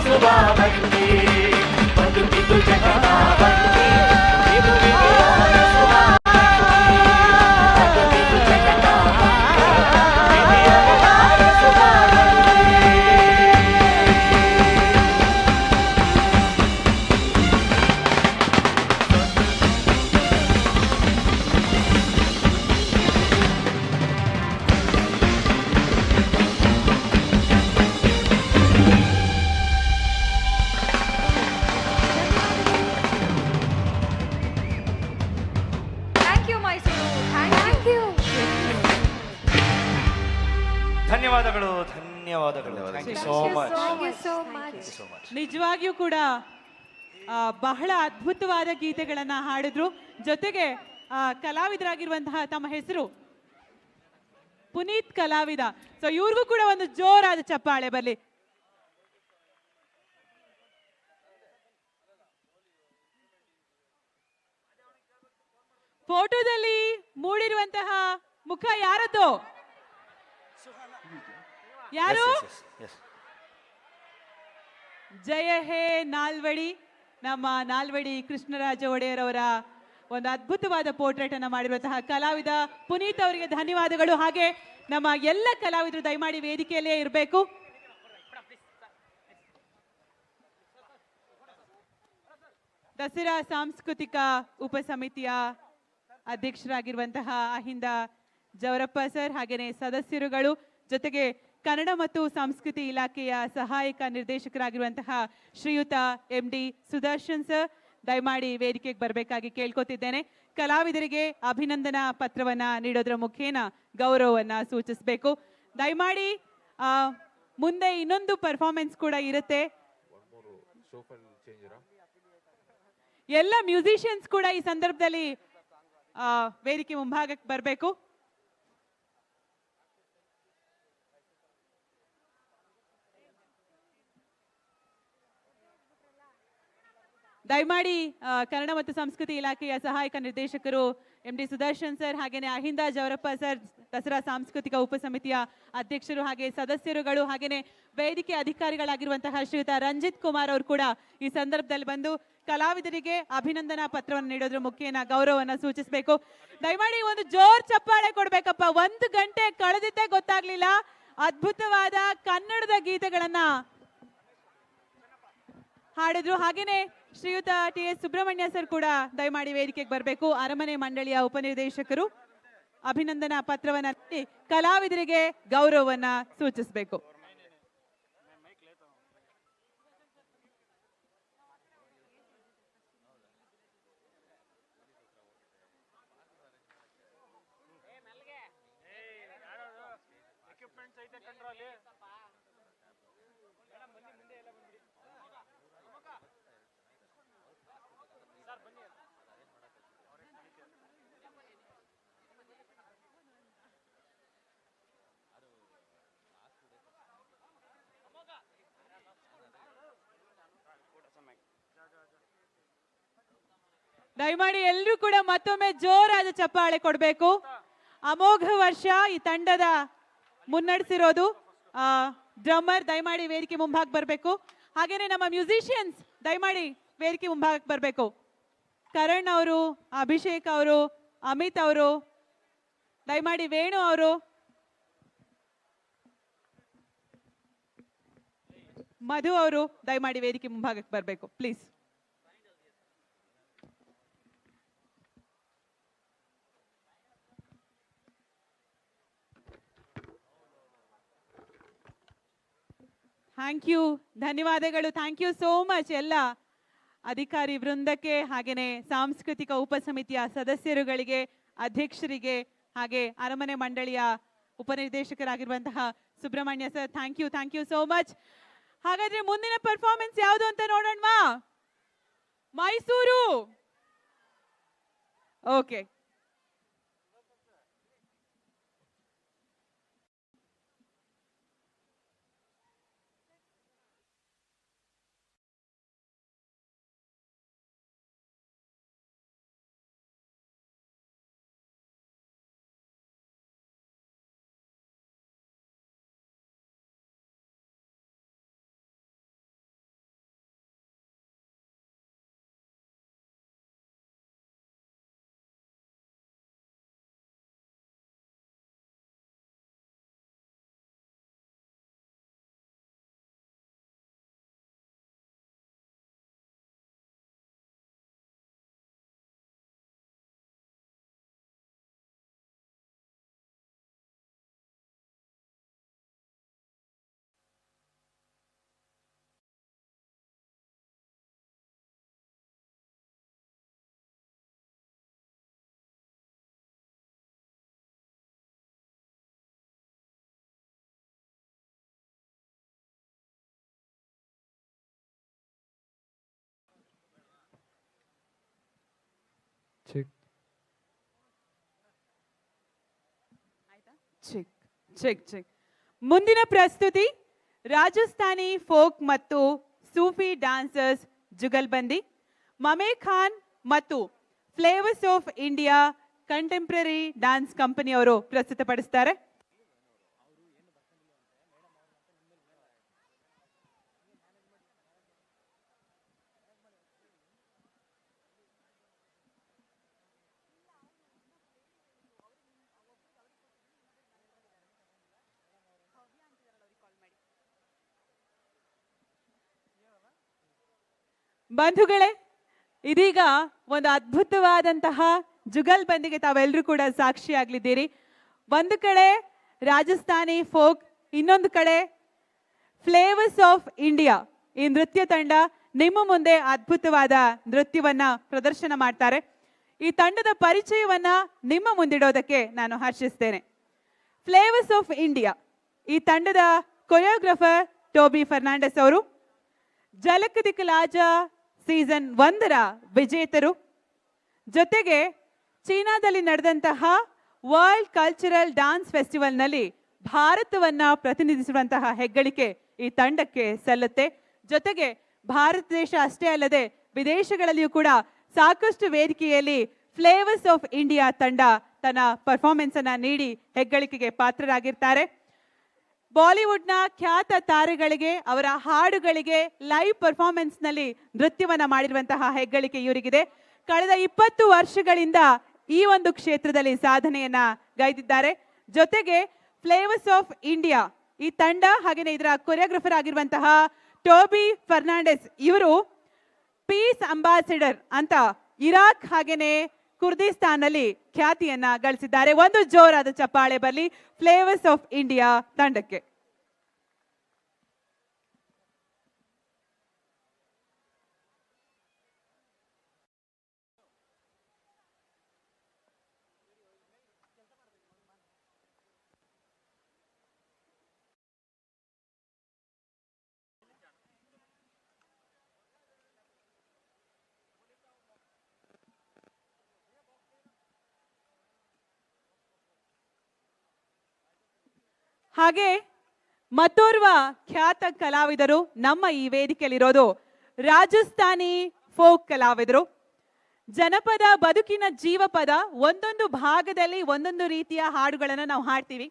ಆರಿಸುವ ಬನ್ನಿ ಬದುಕಿದು ಜಗದ ಬನ್ನಿ ಇದುವಿಗೆ ಆರಿಸುವ ಬದುಕಿದು ಜಗದ ವಿಧಿಯನ್ನು ಆರಿಸುವ thank you Mysuru thank you ಧನ್ಯವಾದಗಳು ಧನ್ಯವಾದಗಳು thank you so much so much ನಿಜವಾಗಿಯೂ ಕೂಡ ಬಹಳ ಅದ್ಭುತವಾದ ಗೀತೆಗಳನ್ನ ಹಾಡಿದ್ರು. ಜೊತೆಗೆ ಕಲಾವಿದರಾಗಿರುವಂತಹ ತಮ್ಮ ಹೆಸರು ಪುನೀತ್ ಕಲಾವಿದ. ಸೊ ಇವ್ರಿಗೂ ಕೂಡ ಒಂದು ಜೋರಾದ ಚಪ್ಪಾಳೆ ಬರಲಿ. ಫೋಟೋದಲ್ಲಿ ಮೂಡಿರುವಂತಹ ಮುಖ ಯಾರದ್ದು? ಯಾರು? ಜಯ ಹೇ ನಾಲ್ವಡಿ. ನಮ್ಮ ನಾಲ್ವಡಿ ಕೃಷ್ಣರಾಜ ಒಡೆಯರ್ ಅವರ ಒಂದು ಅದ್ಭುತವಾದ ಪೋರ್ಟ್ರೇಟ್ ಅನ್ನ ಮಾಡಿರುವಂತಹ ಕಲಾವಿದ ಪುನೀತ್ ಅವರಿಗೆ ಧನ್ಯವಾದಗಳು. ಹಾಗೆ ನಮ್ಮ ಎಲ್ಲ ಕಲಾವಿದರು ದಯಮಾಡಿ ವೇದಿಕೆಯಲ್ಲೇ ಇರಬೇಕು. ದಸರಾ ಸಾಂಸ್ಕೃತಿಕ ಉಪಸಮಿತಿಯ ಅಧ್ಯಕ್ಷರಾಗಿರುವಂತಹ ಅಹಿಂದ ಜವರಪ್ಪ ಸರ್, ಹಾಗೇನೆ ಸದಸ್ಯರುಗಳು, ಜೊತೆಗೆ ಕನ್ನಡ ಮತ್ತು ಸಂಸ್ಕೃತಿ ಇಲಾಖೆಯ ಸಹಾಯಕ ನಿರ್ದೇಶಕರಾಗಿರುವಂತಹ ಶ್ರೀಯುತ MD ಸುದರ್ಶನ್ ಸರ್, ದಯಮಾಡಿ ವೇದಿಕೆಗೆ ಬರಬೇಕಾಗಿ ಕೇಳ್ಕೊತಿದ್ದೇನೆ. ಕಲಾವಿದರಿಗೆ ಅಭಿನಂದನಾ ಪತ್ರವನ್ನ ನೀಡೋದ್ರ ಮುಖೇನ ಗೌರವವನ್ನ ಸೂಚಿಸಬೇಕು. ದಯಮಾಡಿ ಮುಂದೆ ಇನ್ನೊಂದು ಪರ್ಫಾರ್ಮೆನ್ಸ್ ಕೂಡ ಇರುತ್ತೆ. ಎಲ್ಲ ಮ್ಯೂಸಿಷಿಯನ್ಸ್ ಕೂಡ ಈ ಸಂದರ್ಭದಲ್ಲಿ ವೇದಿಕೆ ಮುಂಭಾಗಕ್ಕೆ ಬರಬೇಕು. ದಯಮಾಡಿ ಕನ್ನಡ ಮತ್ತು ಸಂಸ್ಕೃತಿ ಇಲಾಖೆಯ ಸಹಾಯಕ ನಿರ್ದೇಶಕರು MD ಸುದರ್ಶನ್ ಸರ್, ಹಾಗೇನೆ ಅಹಿಂದ ಜವರಪ್ಪ ಸರ್, ದಸರಾ ಸಾಂಸ್ಕೃತಿಕ ಉಪಸಮಿತಿಯ ಅಧ್ಯಕ್ಷರು ಹಾಗೆ ಸದಸ್ಯರುಗಳು, ಹಾಗೇನೆ ವೇದಿಕೆ ಅಧಿಕಾರಿಗಳಾಗಿರುವಂತಹ ಶ್ರೀಯುತ ರಂಜಿತ್ ಕುಮಾರ್ ಅವರು ಕೂಡ ಈ ಸಂದರ್ಭದಲ್ಲಿ ಬಂದು ಕಲಾವಿದರಿಗೆ ಅಭಿನಂದನಾ ಪತ್ರವನ್ನು ನೀಡೋದ್ರ ಮುಖೇನ ಗೌರವವನ್ನು ಸೂಚಿಸಬೇಕು. ದಯಮಾಡಿ ಒಂದು ಜೋರ್ ಚಪ್ಪಾಳೆ ಕೊಡ್ಬೇಕಪ್ಪ. 1 ಗಂಟೆ ಕಳೆದಿದ್ದೇ ಗೊತ್ತಾಗ್ಲಿಲ್ಲ. ಅದ್ಭುತವಾದ ಕನ್ನಡದ ಗೀತೆಗಳನ್ನ ಹಾಡಿದ್ರು. ಹಾಗೇನೆ ಶ್ರೀಯುತ TS ಸುಬ್ರಹ್ಮಣ್ಯ ಸರ್ ಕೂಡ ದಯಮಾಡಿ ವೇದಿಕೆಗೆ ಬರಬೇಕು. ಅರಮನೆ ಮಂಡಳಿಯ ಉಪನಿರ್ದೇಶಕರು ಅಭಿನಂದನಾ ಪತ್ರವನ್ನ ನೀಡಿ ಕಲಾವಿದರಿಗೆ ಗೌರವವನ್ನ ಸೂಚಿಸಬೇಕು. ದಯಮಾಡಿ ಎಲ್ಲರೂ ಕೂಡ ಮತ್ತೊಮ್ಮೆ ಜೋರಾದ ಚಪ್ಪಾಳೆ ಕೊಡಬೇಕು. ಅಮೋಘ ವರ್ಷ ಈ ತಂಡದ ಮುನ್ನಡೆಸಿರೋದು ಡ್ರಮ್ಮರ್ ದಯಮಾಡಿ ವೇದಿಕೆ ಮುಂಭಾಗ ಬರಬೇಕು. ಹಾಗೇನೆ ನಮ್ಮ ಮ್ಯೂಸಿಷಿಯನ್ಸ್ ದಯಮಾಡಿ ವೇದಿಕೆ ಮುಂಭಾಗಕ್ಕೆ ಬರಬೇಕು. ಕರಣ್ ಅವರು, ಅಭಿಷೇಕ್ ಅವರು, ಅಮಿತ್ ಅವರು, ದಯಮಾಡಿ ವೇಣು ಅವರು, ಮಧು ಅವರು ದಯಮಾಡಿ ವೇದಿಕೆ ಮುಂಭಾಗಕ್ಕೆ ಬರಬೇಕು ಪ್ಲೀಸ್. ಥ್ಯಾಂಕ್ ಯು, ಧನ್ಯವಾದಗಳು. ಥ್ಯಾಂಕ್ ಯು ಸೋ ಮಚ್ ಎಲ್ಲ ಅಧಿಕಾರಿ ವೃಂದಕ್ಕೆ, ಹಾಗೆಯೇ ಸಾಂಸ್ಕೃತಿಕ ಉಪಸಮಿತಿಯ ಸದಸ್ಯರುಗಳಿಗೆ, ಅಧ್ಯಕ್ಷರಿಗೆ, ಹಾಗೆ ಅರಮನೆ ಮಂಡಳಿಯ ಉಪನಿರ್ದೇಶಕರಾಗಿರುವಂತಹ Subrahmanya sir, thank you so much. ಹಾಗಾದ್ರೆ ಮುಂದಿನ ಪರ್ಫಾರ್ಮೆನ್ಸ್ ಯಾವುದು ಅಂತ ನೋಡೋಣವಾ? Mysuru. Okay. Check check check. ಮುಂದಿನ ಪ್ರಸ್ತುತಿ ರಾಜಸ್ಥಾನಿ ಫೋಕ್ ಮತ್ತು ಸೂಫಿ ಡ್ಯಾನ್ಸರ್ಸ್ ಜುಗಲ್ಬಂದಿ. ಮಮೇ ಖಾನ್ ಮತ್ತು flavours of India contemporary dance ಕಂಪನಿಯವರು ಪ್ರಸ್ತುತಪಡಿಸ್ತಾರೆ. ಬಂಧುಗಳೇ, ಇದೀಗ ಒಂದು ಅದ್ಭುತವಾದಂತಹ ಜುಗಲ್ಬಂದಿಗೆ ತಾವೆಲ್ಲರೂ ಕೂಡ ಸಾಕ್ಷಿಯಾಗಲಿದ್ದೀರಿ. ಒಂದು ಕಡೆ ರಾಜಸ್ಥಾನಿ ಫೋಕ್, ಇನ್ನೊಂದು ಕಡೆ ಫ್ಲೇವರ್ಸ್ ಆಫ್ ಇಂಡಿಯಾ ಈ ನೃತ್ಯ ತಂಡ ನಿಮ್ಮ ಮುಂದೆ ಅದ್ಭುತವಾದ ನೃತ್ಯವನ್ನ ಪ್ರದರ್ಶನ ಮಾಡ್ತಾರೆ. ಈ ತಂಡದ ಪರಿಚಯವನ್ನ ನಿಮ್ಮ ಮುಂದಿಡೋದಕ್ಕೆ ನಾನು ಹರ್ಷಿಸ್ತೇನೆ. ಫ್ಲೇವರ್ಸ್ ಆಫ್ ಇಂಡಿಯಾ ಈ ತಂಡದ ಕೊರಿಯೋಗ್ರಾಫರ್ ಟೋಬಿ ಫರ್ನಾಂಡಸ್ ಅವರು, ಜಲಕ್ ದಿಕ್ಲಾಜ ಸೀಸನ್ 1ರ ವಿಜೇತರು, ಜೊತೆಗೆ ಚೀನಾದಲ್ಲಿ ನಡೆದಂತಹ ವರ್ಲ್ಡ್ ಕಲ್ಚರಲ್ ಡ್ಯಾನ್ಸ್ ಫೆಸ್ಟಿವಲ್ನಲ್ಲಿ ಭಾರತವನ್ನ ಪ್ರತಿನಿಧಿಸುವಂತಹ ಹೆಗ್ಗಳಿಕೆ ಈ ತಂಡಕ್ಕೆ ಸಲ್ಲುತ್ತೆ. ಜೊತೆಗೆ ಭಾರತ ದೇಶ ಅಷ್ಟೇ ಅಲ್ಲದೆ ವಿದೇಶಗಳಲ್ಲಿಯೂ ಕೂಡ ಸಾಕಷ್ಟು ವೇದಿಕೆಯಲ್ಲಿ ಫ್ಲೇವರ್ಸ್ ಆಫ್ ಇಂಡಿಯಾ ತಂಡ ತನ್ನ ಪರ್ಫಾರ್ಮೆನ್ಸ್ ಅನ್ನ ನೀಡಿ ಹೆಗ್ಗಳಿಕೆಗೆ ಪಾತ್ರರಾಗಿರ್ತಾರೆ. ಬಾಲಿವುಡ್ನ ಖ್ಯಾತ ತಾರೆಗಳಿಗೆ ಅವರ ಹಾಡುಗಳಿಗೆ ಲೈವ್ ಪರ್ಫಾರ್ಮೆನ್ಸ್ ನಲ್ಲಿ ನೃತ್ಯವನ್ನ ಮಾಡಿರುವಂತಹ ಹೆಗ್ಗಳಿಕೆ ಇವರಿಗಿದೆ. ಕಳೆದ 20 ವರ್ಷಗಳಿಂದ ಈ ಒಂದು ಕ್ಷೇತ್ರದಲ್ಲಿ ಸಾಧನೆಯನ್ನ ಗೈದಿದ್ದಾರೆ. ಜೊತೆಗೆ ಫ್ಲೇವರ್ಸ್ ಆಫ್ ಇಂಡಿಯಾ ಈ ತಂಡ ಹಾಗೆಯೇ ಇದರ ಕೊರಿಯೋಗ್ರಾಫರ್ ಆಗಿರುವಂತಹ ಟೋಬಿ ಫರ್ನಾಂಡಸ್ ಇವರು ಪೀಸ್ ಅಂಬಾಸಿಡರ್ ಅಂತ ಇರಾಕ್ ಹಾಗೆಯೇ ಕುರ್ದಿಸ್ತಾನ್ ನಲ್ಲಿ ಖ್ಯಾತಿಯನ್ನ ಗಳಿಸಿದ್ದಾರೆ. ಒಂದು ಜೋರಾದ ಚಪ್ಪಾಳೆ ಬರಲಿ ಫ್ಲೇವರ್ಸ್ ಆಫ್ ಇಂಡಿಯಾ ತಂಡಕ್ಕೆ. ಹಾಗೆ ಮತ್ತೋರ್ವ ಖ್ಯಾತ ಕಲಾವಿದರು ನಮ್ಮ ಈ ವೇದಿಕೆಯಲ್ಲಿರೋದು ರಾಜಸ್ಥಾನಿ ಫೋಕ್ ಕಲಾವಿದರು. ಜನಪದ ಬದುಕಿನ ಜೀವಪದ, ಒಂದೊಂದು ಭಾಗದಲ್ಲಿ ಒಂದೊಂದು ರೀತಿಯ ಹಾಡುಗಳನ್ನು ನಾವು ಹಾಡ್ತೀವಿ.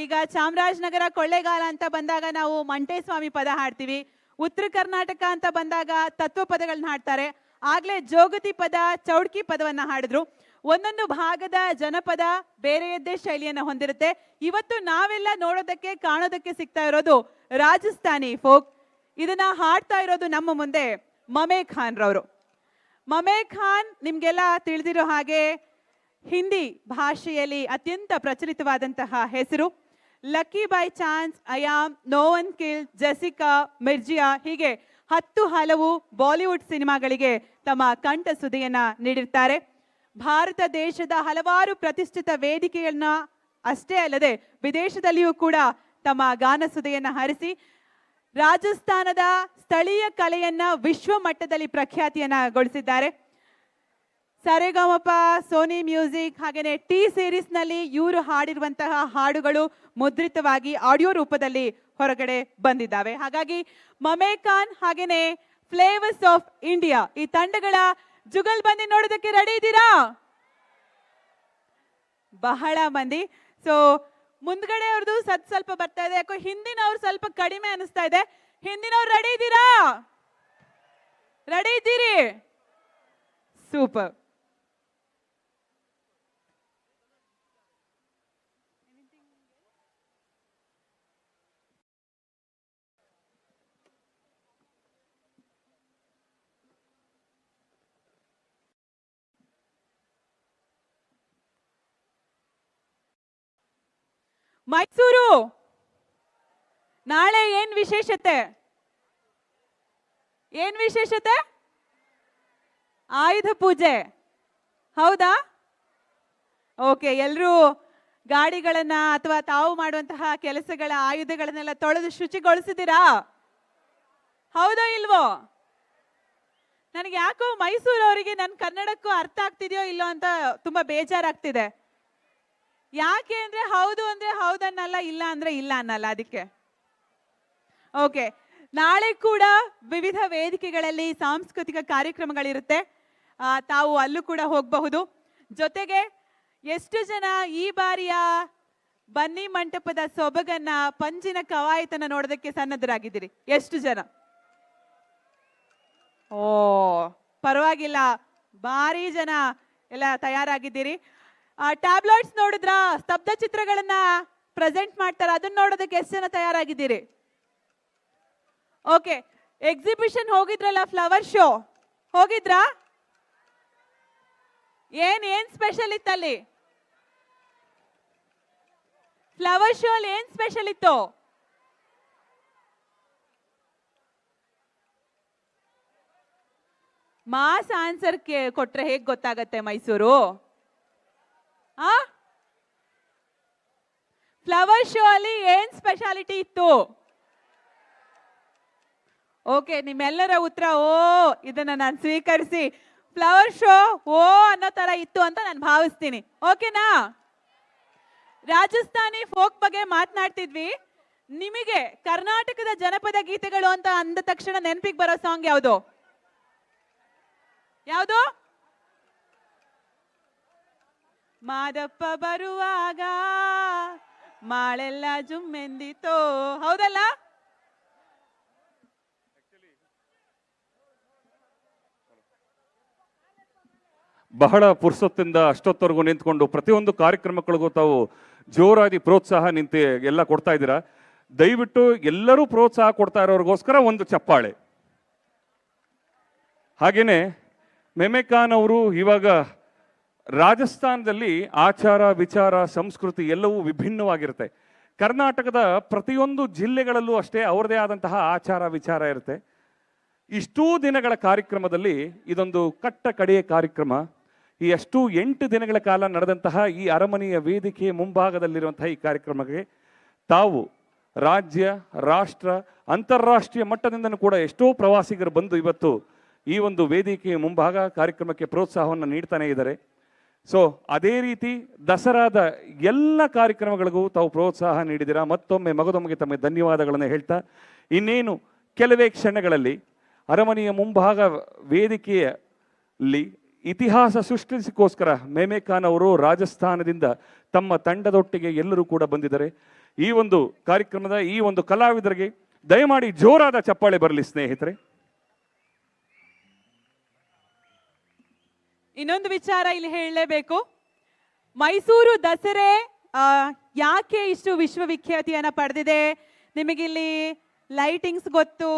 ಈಗ ಚಾಮರಾಜನಗರ ಕೊಳ್ಳೇಗಾಲ ಅಂತ ಬಂದಾಗ ನಾವು ಮಂಟೇಸ್ವಾಮಿ ಪದ ಹಾಡ್ತೀವಿ. ಉತ್ತರ ಕರ್ನಾಟಕ ಅಂತ ಬಂದಾಗ ತತ್ವ ಪದಗಳನ್ನ ಹಾಡ್ತಾರೆ. ಆಗ್ಲೇ ಜೋಗತಿ ಪದ, ಚೌಡ್ಕಿ ಪದವನ್ನ ಹಾಡಿದ್ರು. ಒಂದೊಂದು ಭಾಗದ ಜನಪದ ಬೇರೆಯದ್ದೇ ಶೈಲಿಯನ್ನು ಹೊಂದಿರುತ್ತೆ. ಇವತ್ತು ನಾವೆಲ್ಲ ನೋಡೋದಕ್ಕೆ ಕಾಣೋದಕ್ಕೆ ಸಿಗ್ತಾ ಇರೋದು ರಾಜಸ್ಥಾನಿ ಫೋಕ್. ಇದನ್ನ ಹಾಡ್ತಾ ಇರೋದು ನಮ್ಮ ಮುಂದೆ ಮಮೇ ಖಾನ್ ರವರು. ಮಮೇ ಖಾನ್ ನಿಮ್ಗೆಲ್ಲ ತಿಳಿದಿರೋ ಹಾಗೆ ಹಿಂದಿ ಭಾಷೆಯಲ್ಲಿ ಅತ್ಯಂತ ಪ್ರಚಲಿತವಾದಂತಹ ಹೆಸರು. Lucky by chance, I am, no one kill, Jessica, Mirzya ಹೀಗೆ 10 ಹಲವು ಬಾಲಿವುಡ್ ಸಿನಿಮಾಗಳಿಗೆ ತಮ್ಮ ಕಂಠ ಸುದಿಯನ್ನ ನೀಡಿರ್ತಾರೆ. ಭಾರತ ದೇಶದ ಹಲವಾರು ಪ್ರತಿಷ್ಠಿತ ವೇದಿಕೆಯನ್ನ ಅಷ್ಟೇ ಅಲ್ಲದೆ ವಿದೇಶದಲ್ಲಿಯೂ ಕೂಡ ತಮ್ಮ ಗಾನಸುದೆಯನ್ನ ಹರಿಸಿ ರಾಜಸ್ಥಾನದ ಸ್ಥಳೀಯ ಕಲೆಯನ್ನ ವಿಶ್ವ ಮಟ್ಟದಲ್ಲಿ ಪ್ರಖ್ಯಾತಿಯನ್ನಗೊಳಿಸಿದ್ದಾರೆ. ಸರೆಗಮಪ, ಸೋನಿ ಮ್ಯೂಸಿಕ್ ಹಾಗೆಯೇ ಟಿ ಸೀರೀಸ್ ನಲ್ಲಿ ಇವರು ಹಾಡಿರುವಂತಹ ಹಾಡುಗಳು ಮುದ್ರಿತವಾಗಿ ಆಡಿಯೋ ರೂಪದಲ್ಲಿ ಹೊರಗಡೆ ಬಂದಿದ್ದಾವೆ. ಹಾಗಾಗಿ ಮಮೇ ಖಾನ್ ಹಾಗೆಯೇ ಫ್ಲೇವರ್ಸ್ ಆಫ್ ಇಂಡಿಯಾ ಈ ತಂಡಗಳ ಜುಗಲ್ಬಂದಿ ನೋಡೋದಕ್ಕೆ ರೆಡಿ ಇದ್ದೀರಾ? ಬಹಳ ಮಂದಿ. ಸೊ ಮುಂದ್ಗಡೆ ಅವ್ರದ್ದು ಸ್ವಲ್ಪ ಬರ್ತಾ ಇದೆ, ಯಾಕೋ ಹಿಂದಿನವ್ರು ಸ್ವಲ್ಪ ಕಡಿಮೆ ಅನಿಸ್ತಾ ಇದೆ. ಹಿಂದಿನವ್ರು ರೆಡಿ ಇದ್ದೀರಾ? ರೆಡಿ ಇದ್ದೀರಿ? ಸೂಪರ್. ಮೈಸೂರು ನಾಳೆ ಏನ್ ವಿಶೇಷತೆ? ಏನ್ ವಿಶೇಷತೆ? ಆಯುಧ ಪೂಜೆ, ಹೌದಾ? ಓಕೆ, ಎಲ್ಲರೂ ಗಾಡಿಗಳನ್ನ ಅಥವಾ ತಾವು ಮಾಡುವಂತಹ ಕೆಲಸಗಳ ಆಯುಧಗಳನ್ನೆಲ್ಲ ತೊಳೆದು ಶುಚಿಗೊಳಿಸಿದಿರಾ? ಹೌದೋ ಇಲ್ವೋ? ನನಗೆ ಯಾಕೋ ಮೈಸೂರವರಿಗೆ ನನ್ನ ಕನ್ನಡಕ್ಕೂ ಅರ್ಥ ಆಗ್ತಿದೆಯೋ ಇಲ್ಲೋ ಅಂತ ತುಂಬಾ ಬೇಜಾರಾಗ್ತಿದೆ. ಯಾಕೆ ಅಂದ್ರೆ ಹೌದನ್ನಲ್ಲ, ಇಲ್ಲ ಅಂದ್ರೆ ಇಲ್ಲ ಅನ್ನಲ್ಲ. ಅದಕ್ಕೆ ಓಕೆ, ನಾಳೆ ಕೂಡ ವಿವಿಧ ವೇದಿಕೆಗಳಲ್ಲಿ ಸಾಂಸ್ಕೃತಿಕ ಕಾರ್ಯಕ್ರಮಗಳಿರುತ್ತೆ. ತಾವು ಅಲ್ಲೂ ಕೂಡ ಹೋಗಬಹುದು. ಜೊತೆಗೆ ಎಷ್ಟು ಜನ ಈ ಬಾರಿಯ ಬನ್ನಿ ಮಂಟಪದ ಸೊಬಗನ್ನ, ಪಂಜಿನ ಕವಾಯತನ ನೋಡೋದಕ್ಕೆ ಸನ್ನದ್ಧರಾಗಿದ್ದೀರಿ? ಎಷ್ಟು ಜನ? ಓ ಪರವಾಗಿಲ್ಲ, ಭಾರಿ ಜನ ಎಲ್ಲ ತಯಾರಾಗಿದ್ದೀರಿ. ಟ್ಯಾಬ್ಲೆಟ್ಸ್ ನೋಡಿದ್ರ, ಸ್ತಬ್ಧ ಚಿತ್ರಗಳನ್ನ ಪ್ರೆಸೆಂಟ್ ಮಾಡ್ತಾರೆ, ಅದನ್ನ ನೋಡೋದಕ್ಕೆ ಎಷ್ಟು ಜನ ತಯಾರಾಗಿದ್ದೀರಿ? ಓಕೆ, ಎಕ್ಸಿಬಿಷನ್ ಹೋಗಿದ್ರಲ್ಲ, ಫ್ಲವರ್ ಶೋ ಹೋಗಿದ್ರಾ? ಏನ್ ಸ್ಪೆಷಲ್ ಇತ್ತಲ್ಲಿ? ಫ್ಲವರ್ ಶೋ ಅಲ್ಲಿ ಏನ್ ಸ್ಪೆಷಲ್ ಇತ್ತು? ಮಾಸ್ ಆನ್ಸರ್ ಕೊಟ್ರೆ ಹೇಗ್ ಗೊತ್ತಾಗತ್ತೆ ಮೈಸೂರು? ಫ್ಲವರ್ ಶೋ ಅಲ್ಲಿ ಏನ್ ಸ್ಪೆಷಾಲಿಟಿ ಇತ್ತು? ಓಕೆ, ನಿಮ್ಮೆಲ್ಲರ ಉತ್ತರ ಓ ಇದನ್ನ ನಾನು ಸ್ವೀಕರಿಸಿ ಫ್ಲವರ್ ಶೋ ಓ ಅನ್ನೋ ತರ ಇತ್ತು ಅಂತ ನಾನು ಭಾವಿಸ್ತೀನಿ. ಓಕೆನಾ? ರಾಜಸ್ಥಾನಿ ಫೋಕ್ ಬಗ್ಗೆ ಮಾತನಾಡ್ತಿದ್ವಿ. ನಿಮಗೆ ಕರ್ನಾಟಕದ ಜನಪದ ಗೀತೆಗಳು ಅಂತ ಅಂದ ತಕ್ಷಣ ನೆನಪಿಗೆ ಬರೋ ಸಾಂಗ್ ಯಾವುದು? ಯಾವುದು? ಮಾದಪ್ಪ ಬರುವಾಗ ಮಾಳೆಲ್ಲ ಜುಮ್ಮೆಂದಿತೋ, ಹೌದಲ್ಲ? ಬಹಳ ಪುರ್ಸೊತ್ತಿಂದ ಅಷ್ಟೊತ್ತವರೆಗೂ ನಿಂತ್ಕೊಂಡು ಪ್ರತಿಯೊಂದು ಕಾರ್ಯಕ್ರಮಗಳಿಗೂ ತಾವು ಜೋರಾಗಿ ಪ್ರೋತ್ಸಾಹ ನಿಂತು ಎಲ್ಲ ಕೊಡ್ತಾ ಇದ್ದೀರಾ. ದಯವಿಟ್ಟು ಎಲ್ಲರೂ ಪ್ರೋತ್ಸಾಹ ಕೊಡ್ತಾ ಇರೋರಿಗೋಸ್ಕರ ಒಂದು ಚಪ್ಪಾಳೆ. ಹಾಗೇನೆ ಮೆಮೆಖಾನ್ ಅವರು ಇವಾಗ ರಾಜಸ್ಥಾನದಲ್ಲಿ ಆಚಾರ ವಿಚಾರ ಸಂಸ್ಕೃತಿ ಎಲ್ಲವೂ ವಿಭಿನ್ನವಾಗಿರುತ್ತೆ. ಕರ್ನಾಟಕದ ಪ್ರತಿಯೊಂದು ಜಿಲ್ಲೆಗಳಲ್ಲೂ ಅಷ್ಟೇ ಅವರದೇ ಆದಂತಹ ಆಚಾರ ವಿಚಾರ ಇರುತ್ತೆ. ಇಷ್ಟೂ ದಿನಗಳ ಕಾರ್ಯಕ್ರಮದಲ್ಲಿ ಇದೊಂದು ಕಟ್ಟ ಕಡೆಯ ಕಾರ್ಯಕ್ರಮ. ಈ ಅಷ್ಟು 8 ದಿನಗಳ ಕಾಲ ನಡೆದಂತಹ ಈ ಅರಮನೆಯ ವೇದಿಕೆಯ ಮುಂಭಾಗದಲ್ಲಿರುವಂತಹ ಈ ಕಾರ್ಯಕ್ರಮಕ್ಕೆ ತಾವು ರಾಜ್ಯ, ರಾಷ್ಟ್ರ, ಅಂತಾರಾಷ್ಟ್ರೀಯ ಮಟ್ಟದಿಂದನೂ ಕೂಡ ಎಷ್ಟೋ ಪ್ರವಾಸಿಗರು ಬಂದು ಇವತ್ತು ಈ ಒಂದು ವೇದಿಕೆಯ ಮುಂಭಾಗ ಕಾರ್ಯಕ್ರಮಕ್ಕೆ ಪ್ರೋತ್ಸಾಹವನ್ನು ನೀಡ್ತಾನೆ ಇದ್ದಾರೆ. ಸೊ ಅದೇ ರೀತಿ ದಸರಾದ ಎಲ್ಲ ಕಾರ್ಯಕ್ರಮಗಳಿಗೂ ತಾವು ಪ್ರೋತ್ಸಾಹ ನೀಡಿದ್ದೀರಾ. ಮತ್ತೊಮ್ಮೆ ಮಗದೊಮ್ಮೆಗೆ ತಮಗೆ ಧನ್ಯವಾದಗಳನ್ನು ಹೇಳ್ತಾ, ಇನ್ನೇನು ಕೆಲವೇ ಕ್ಷಣಗಳಲ್ಲಿ ಅರಮನೆಯ ಮುಂಭಾಗ ವೇದಿಕೆಯಲ್ಲಿ ಇತಿಹಾಸ ಸೃಷ್ಟಿಸಿಕೋಸ್ಕರ ಮೆಮೆಖಾನ್ ಅವರು ರಾಜಸ್ಥಾನದಿಂದ ತಮ್ಮ ತಂಡದೊಟ್ಟಿಗೆ ಎಲ್ಲರೂ ಕೂಡ ಬಂದಿದ್ದಾರೆ. ಈ ಒಂದು ಕಾರ್ಯಕ್ರಮದ ಈ ಒಂದು ಕಲಾವಿದರಿಗೆ ದಯಮಾಡಿ ಜೋರಾದ ಚಪ್ಪಾಳೆ ಬರಲಿ ಸ್ನೇಹಿತರೆ. ಇನ್ನೊಂದು ವಿಚಾರ ಇಲ್ಲಿ ಹೇಳಲೇಬೇಕು. ಮೈಸೂರು ದಸರೆ ಯಾಕೆ ಇಷ್ಟು ವಿಶ್ವವಿಖ್ಯಾತಿಯನ್ನು ಪಡೆದಿದೆ? ನಿಮಗಿಲ್ಲಿ ಲೈಟಿಂಗ್ಸ್ ಗೊತ್ತು,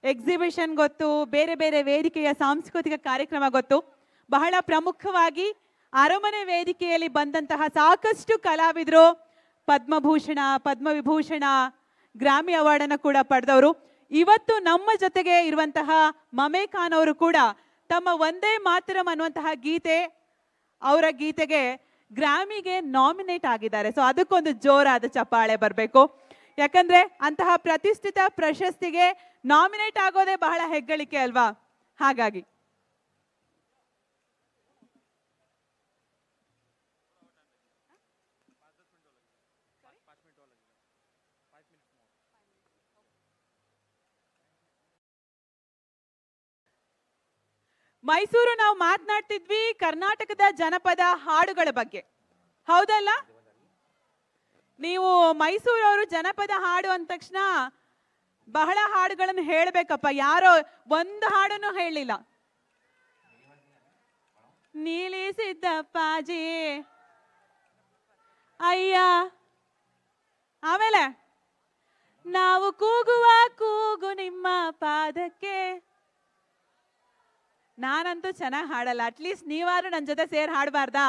ಎಕ್ಸಿಬಿಷನ್ ಗೊತ್ತು, ಬೇರೆ ಬೇರೆ ವೇದಿಕೆಯ ಸಾಂಸ್ಕೃತಿಕ ಕಾರ್ಯಕ್ರಮ ಗೊತ್ತು. ಬಹಳ ಪ್ರಮುಖವಾಗಿ ಅರಮನೆ ವೇದಿಕೆಯಲ್ಲಿ ಬಂದಂತಹ ಸಾಕಷ್ಟು ಕಲಾವಿದರು ಪದ್ಮಭೂಷಣ, ಪದ್ಮವಿಭೂಷಣ, ಗ್ರಾಮಿ ಅವಾರ್ಡನ್ನು ಕೂಡ ಪಡೆದವರು. ಇವತ್ತು ನಮ್ಮ ಜೊತೆಗೆ ಇರುವಂತಹ ಮಮೆಖಾನ್ ಅವರು ಕೂಡ ತಮ್ಮ ಒಂದೇ ಮಾತರಂ ಅನ್ನುವಂತಹ ಗೀತೆ, ಅವರ ಗೀತೆಗೆ ಗ್ರಾಮಿಗೆ ನಾಮಿನೇಟ್ ಆಗಿದ್ದಾರೆ. ಸೊ ಅದಕ್ಕೊಂದು ಜೋರಾದ ಚಪ್ಪಾಳೆ ಬರಬೇಕು. ಯಾಕಂದ್ರೆ ಅಂತಹ ಪ್ರತಿಷ್ಠಿತ ಪ್ರಶಸ್ತಿಗೆ ನಾಮಿನೇಟ್ ಆಗೋದೇ ಬಹಳ ಹೆಗ್ಗಳಿಕೆ ಅಲ್ವಾ? ಹಾಗಾಗಿ ಮೈಸೂರು ನಾವು ಮಾತನಾಡ್ತಿದ್ವಿ ಕರ್ನಾಟಕದ ಜನಪದ ಹಾಡುಗಳ ಬಗ್ಗೆ, ಹೌದಲ್ಲ? ನೀವು ಮೈಸೂರವರು ಜನಪದ ಹಾಡು ಅಂದ ತಕ್ಷಣ ಬಹಳ ಹಾಡುಗಳನ್ನು ಹೇಳಬೇಕಪ್ಪ. ಯಾರೋ ಒಂದು ಹಾಡನ್ನು ಹೇಳಿಲ್ಲ. ನೀಲಿ ಸಿದ್ದಪ್ಪಾಜಿ ಅಯ್ಯ, ಆಮೇಲೆ ನಾವು ಕೂಗುವ ಕೂಗು ನಿಮ್ಮ ಪಾದಕ್ಕೆ. ನಾನಂತೂ ಚೆನ್ನಾಗಿ ಹಾಡಲ್ಲ, ಅಟ್ಲೀಸ್ಟ್ ನೀವಾರು ನನ್ನ ಜೊತೆ ಸೇರಿ ಹಾಡಬಾರ್ದಾ?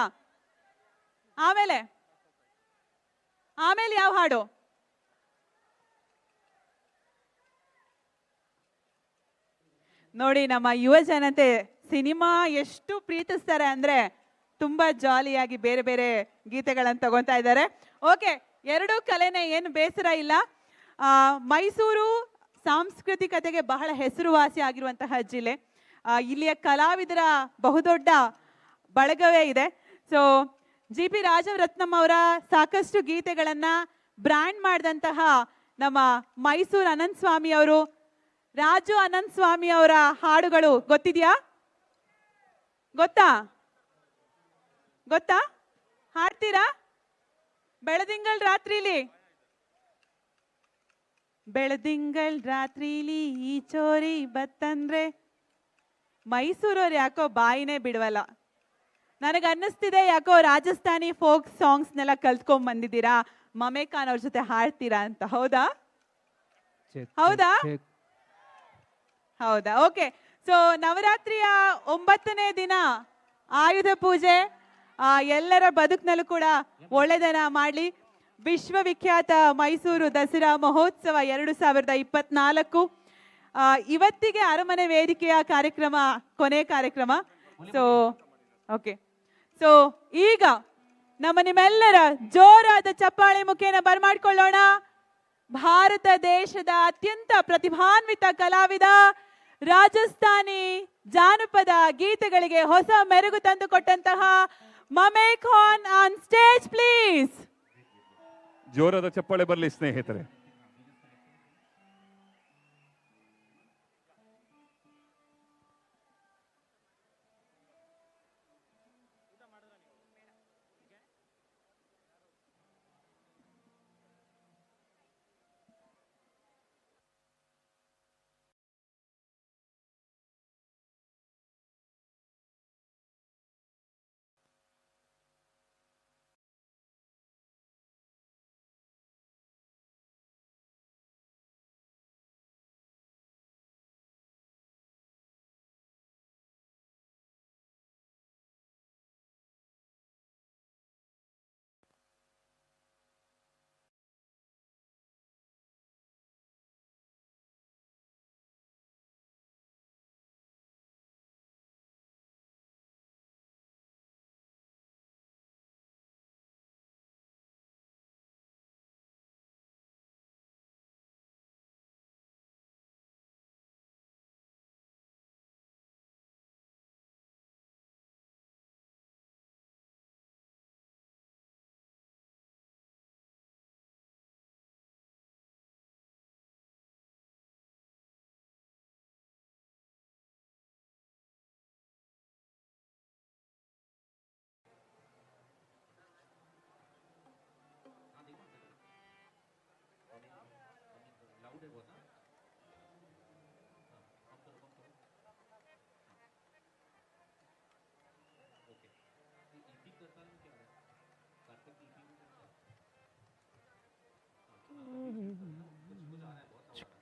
ಆಮೇಲೆ ಆಮೇಲೆ ಯಾವ ಹಾಡು? ನೋಡಿ, ನಮ್ಮ ಯುವ ಜನತೆ ಸಿನಿಮಾ ಎಷ್ಟು ಪ್ರೀತಿಸ್ತಾರೆ ಅಂದ್ರೆ ತುಂಬಾ ಜಾಲಿಯಾಗಿ ಬೇರೆ ಬೇರೆ ಗೀತೆಗಳನ್ನು ತಗೊಂತಾ ಇದ್ದಾರೆ. ಓಕೆ, ಎರಡೂ ಕಲೆನೇ, ಏನು ಬೇಸರ ಇಲ್ಲ. ಮೈಸೂರು ಸಾಂಸ್ಕೃತಿಕತೆಗೆ ಬಹಳ ಹೆಸರುವಾಸಿ ಆಗಿರುವಂತಹ ಜಿಲ್ಲೆ. ಇಲ್ಲಿಯ ಕಲಾವಿದರ ಬಹುದೊಡ್ಡ ಬಳಗವೇ ಇದೆ. ಸೊ GP ರಾಜರತ್ನಂ ಅವರ ಸಾಕಷ್ಟು ಗೀತೆಗಳನ್ನ ಬ್ರ್ಯಾಂಡ್ ಮಾಡಿದಂತಹ ನಮ್ಮ ಮೈಸೂರು ಅನಂತ ಸ್ವಾಮಿ ಅವರು, ರಾಜು ಅನಂತ ಸ್ವಾಮಿ ಅವರ ಹಾಡುಗಳು ಗೊತ್ತಿದೆಯಾ? ಗೊತ್ತಾ ಗೊತ್ತಾ ಹಾಡ್ತೀರಾ? ಬೆಳದಿಂಗಳ ರಾತ್ರಿಲಿ, ಬೆಳದಿಂಗಳ ರಾತ್ರಿಲಿ ಈ ಚೋರಿ ಬತ್ತಂದ್ರೆ, ಮೈಸೂರವ್ರು ಯಾಕೋ ಬಾಯಿನೇ ಬಿಡವಲ್ಲ. ನನಗೆ ಅನ್ನಿಸ್ತಿದೆ ಯಾಕೋ ರಾಜಸ್ಥಾನಿ ಫೋಕ್ ಸಾಂಗ್ಸ್ನೆಲ್ಲ ಕಲ್ತ್ಕೊಂಡ್ ಬಂದಿದ್ದೀರಾ, ಮಮೇ ಖಾನ್ ಅವ್ರ ಜೊತೆ ಹಾಡ್ತೀರಾ ಅಂತ. ಹೌದಾ ಹೌದಾ ಹೌದಾ ಓಕೆ. ಸೊ ನವರಾತ್ರಿಯ 9ನೇ ದಿನ ಆಯುಧ ಪೂಜೆ ಎಲ್ಲರ ಬದುಕಿನಲ್ಲೂ ಕೂಡ ಒಳ್ಳೆದನ ಮಾಡಲಿ. ವಿಶ್ವವಿಖ್ಯಾತ ಮೈಸೂರು ದಸರಾ ಮಹೋತ್ಸವ 2024 ಇವತ್ತಿಗೆ ಅರಮನೆ ವೇದಿಕೆಯ ಕಾರ್ಯಕ್ರಮ ಕೊನೆ ಕಾರ್ಯಕ್ರಮ. ಸೊ ಓಕೆ, ಸೊ ಈಗ ನಿಮ್ಮೆಲ್ಲರ ಜೋರಾದ ಚಪ್ಪಾಳೆ ಮುಖೇನ ಬರ್ಮಾಡ್ಕೊಳ್ಳೋಣ. ಭಾರತ ದೇಶದ ಅತ್ಯಂತ ಪ್ರತಿಭಾನ್ವಿತ ಕಲಾವಿದ, ರಾಜಸ್ಥಾನಿ ಜಾನಪದ ಗೀತೆಗಳಿಗೆ ಹೊಸ ಮೆರುಗು ತಂದುಕೊಟ್ಟಂತಹ ಮಮೇ ಖಾನ್ ಆನ್ ಸ್ಟೇಜ್ ಪ್ಲೀಸ್. ಜೋರಾದ ಚಪ್ಪಾಳೆ ಬರಲಿ ಸ್ನೇಹಿತರೆ.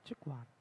Chick one.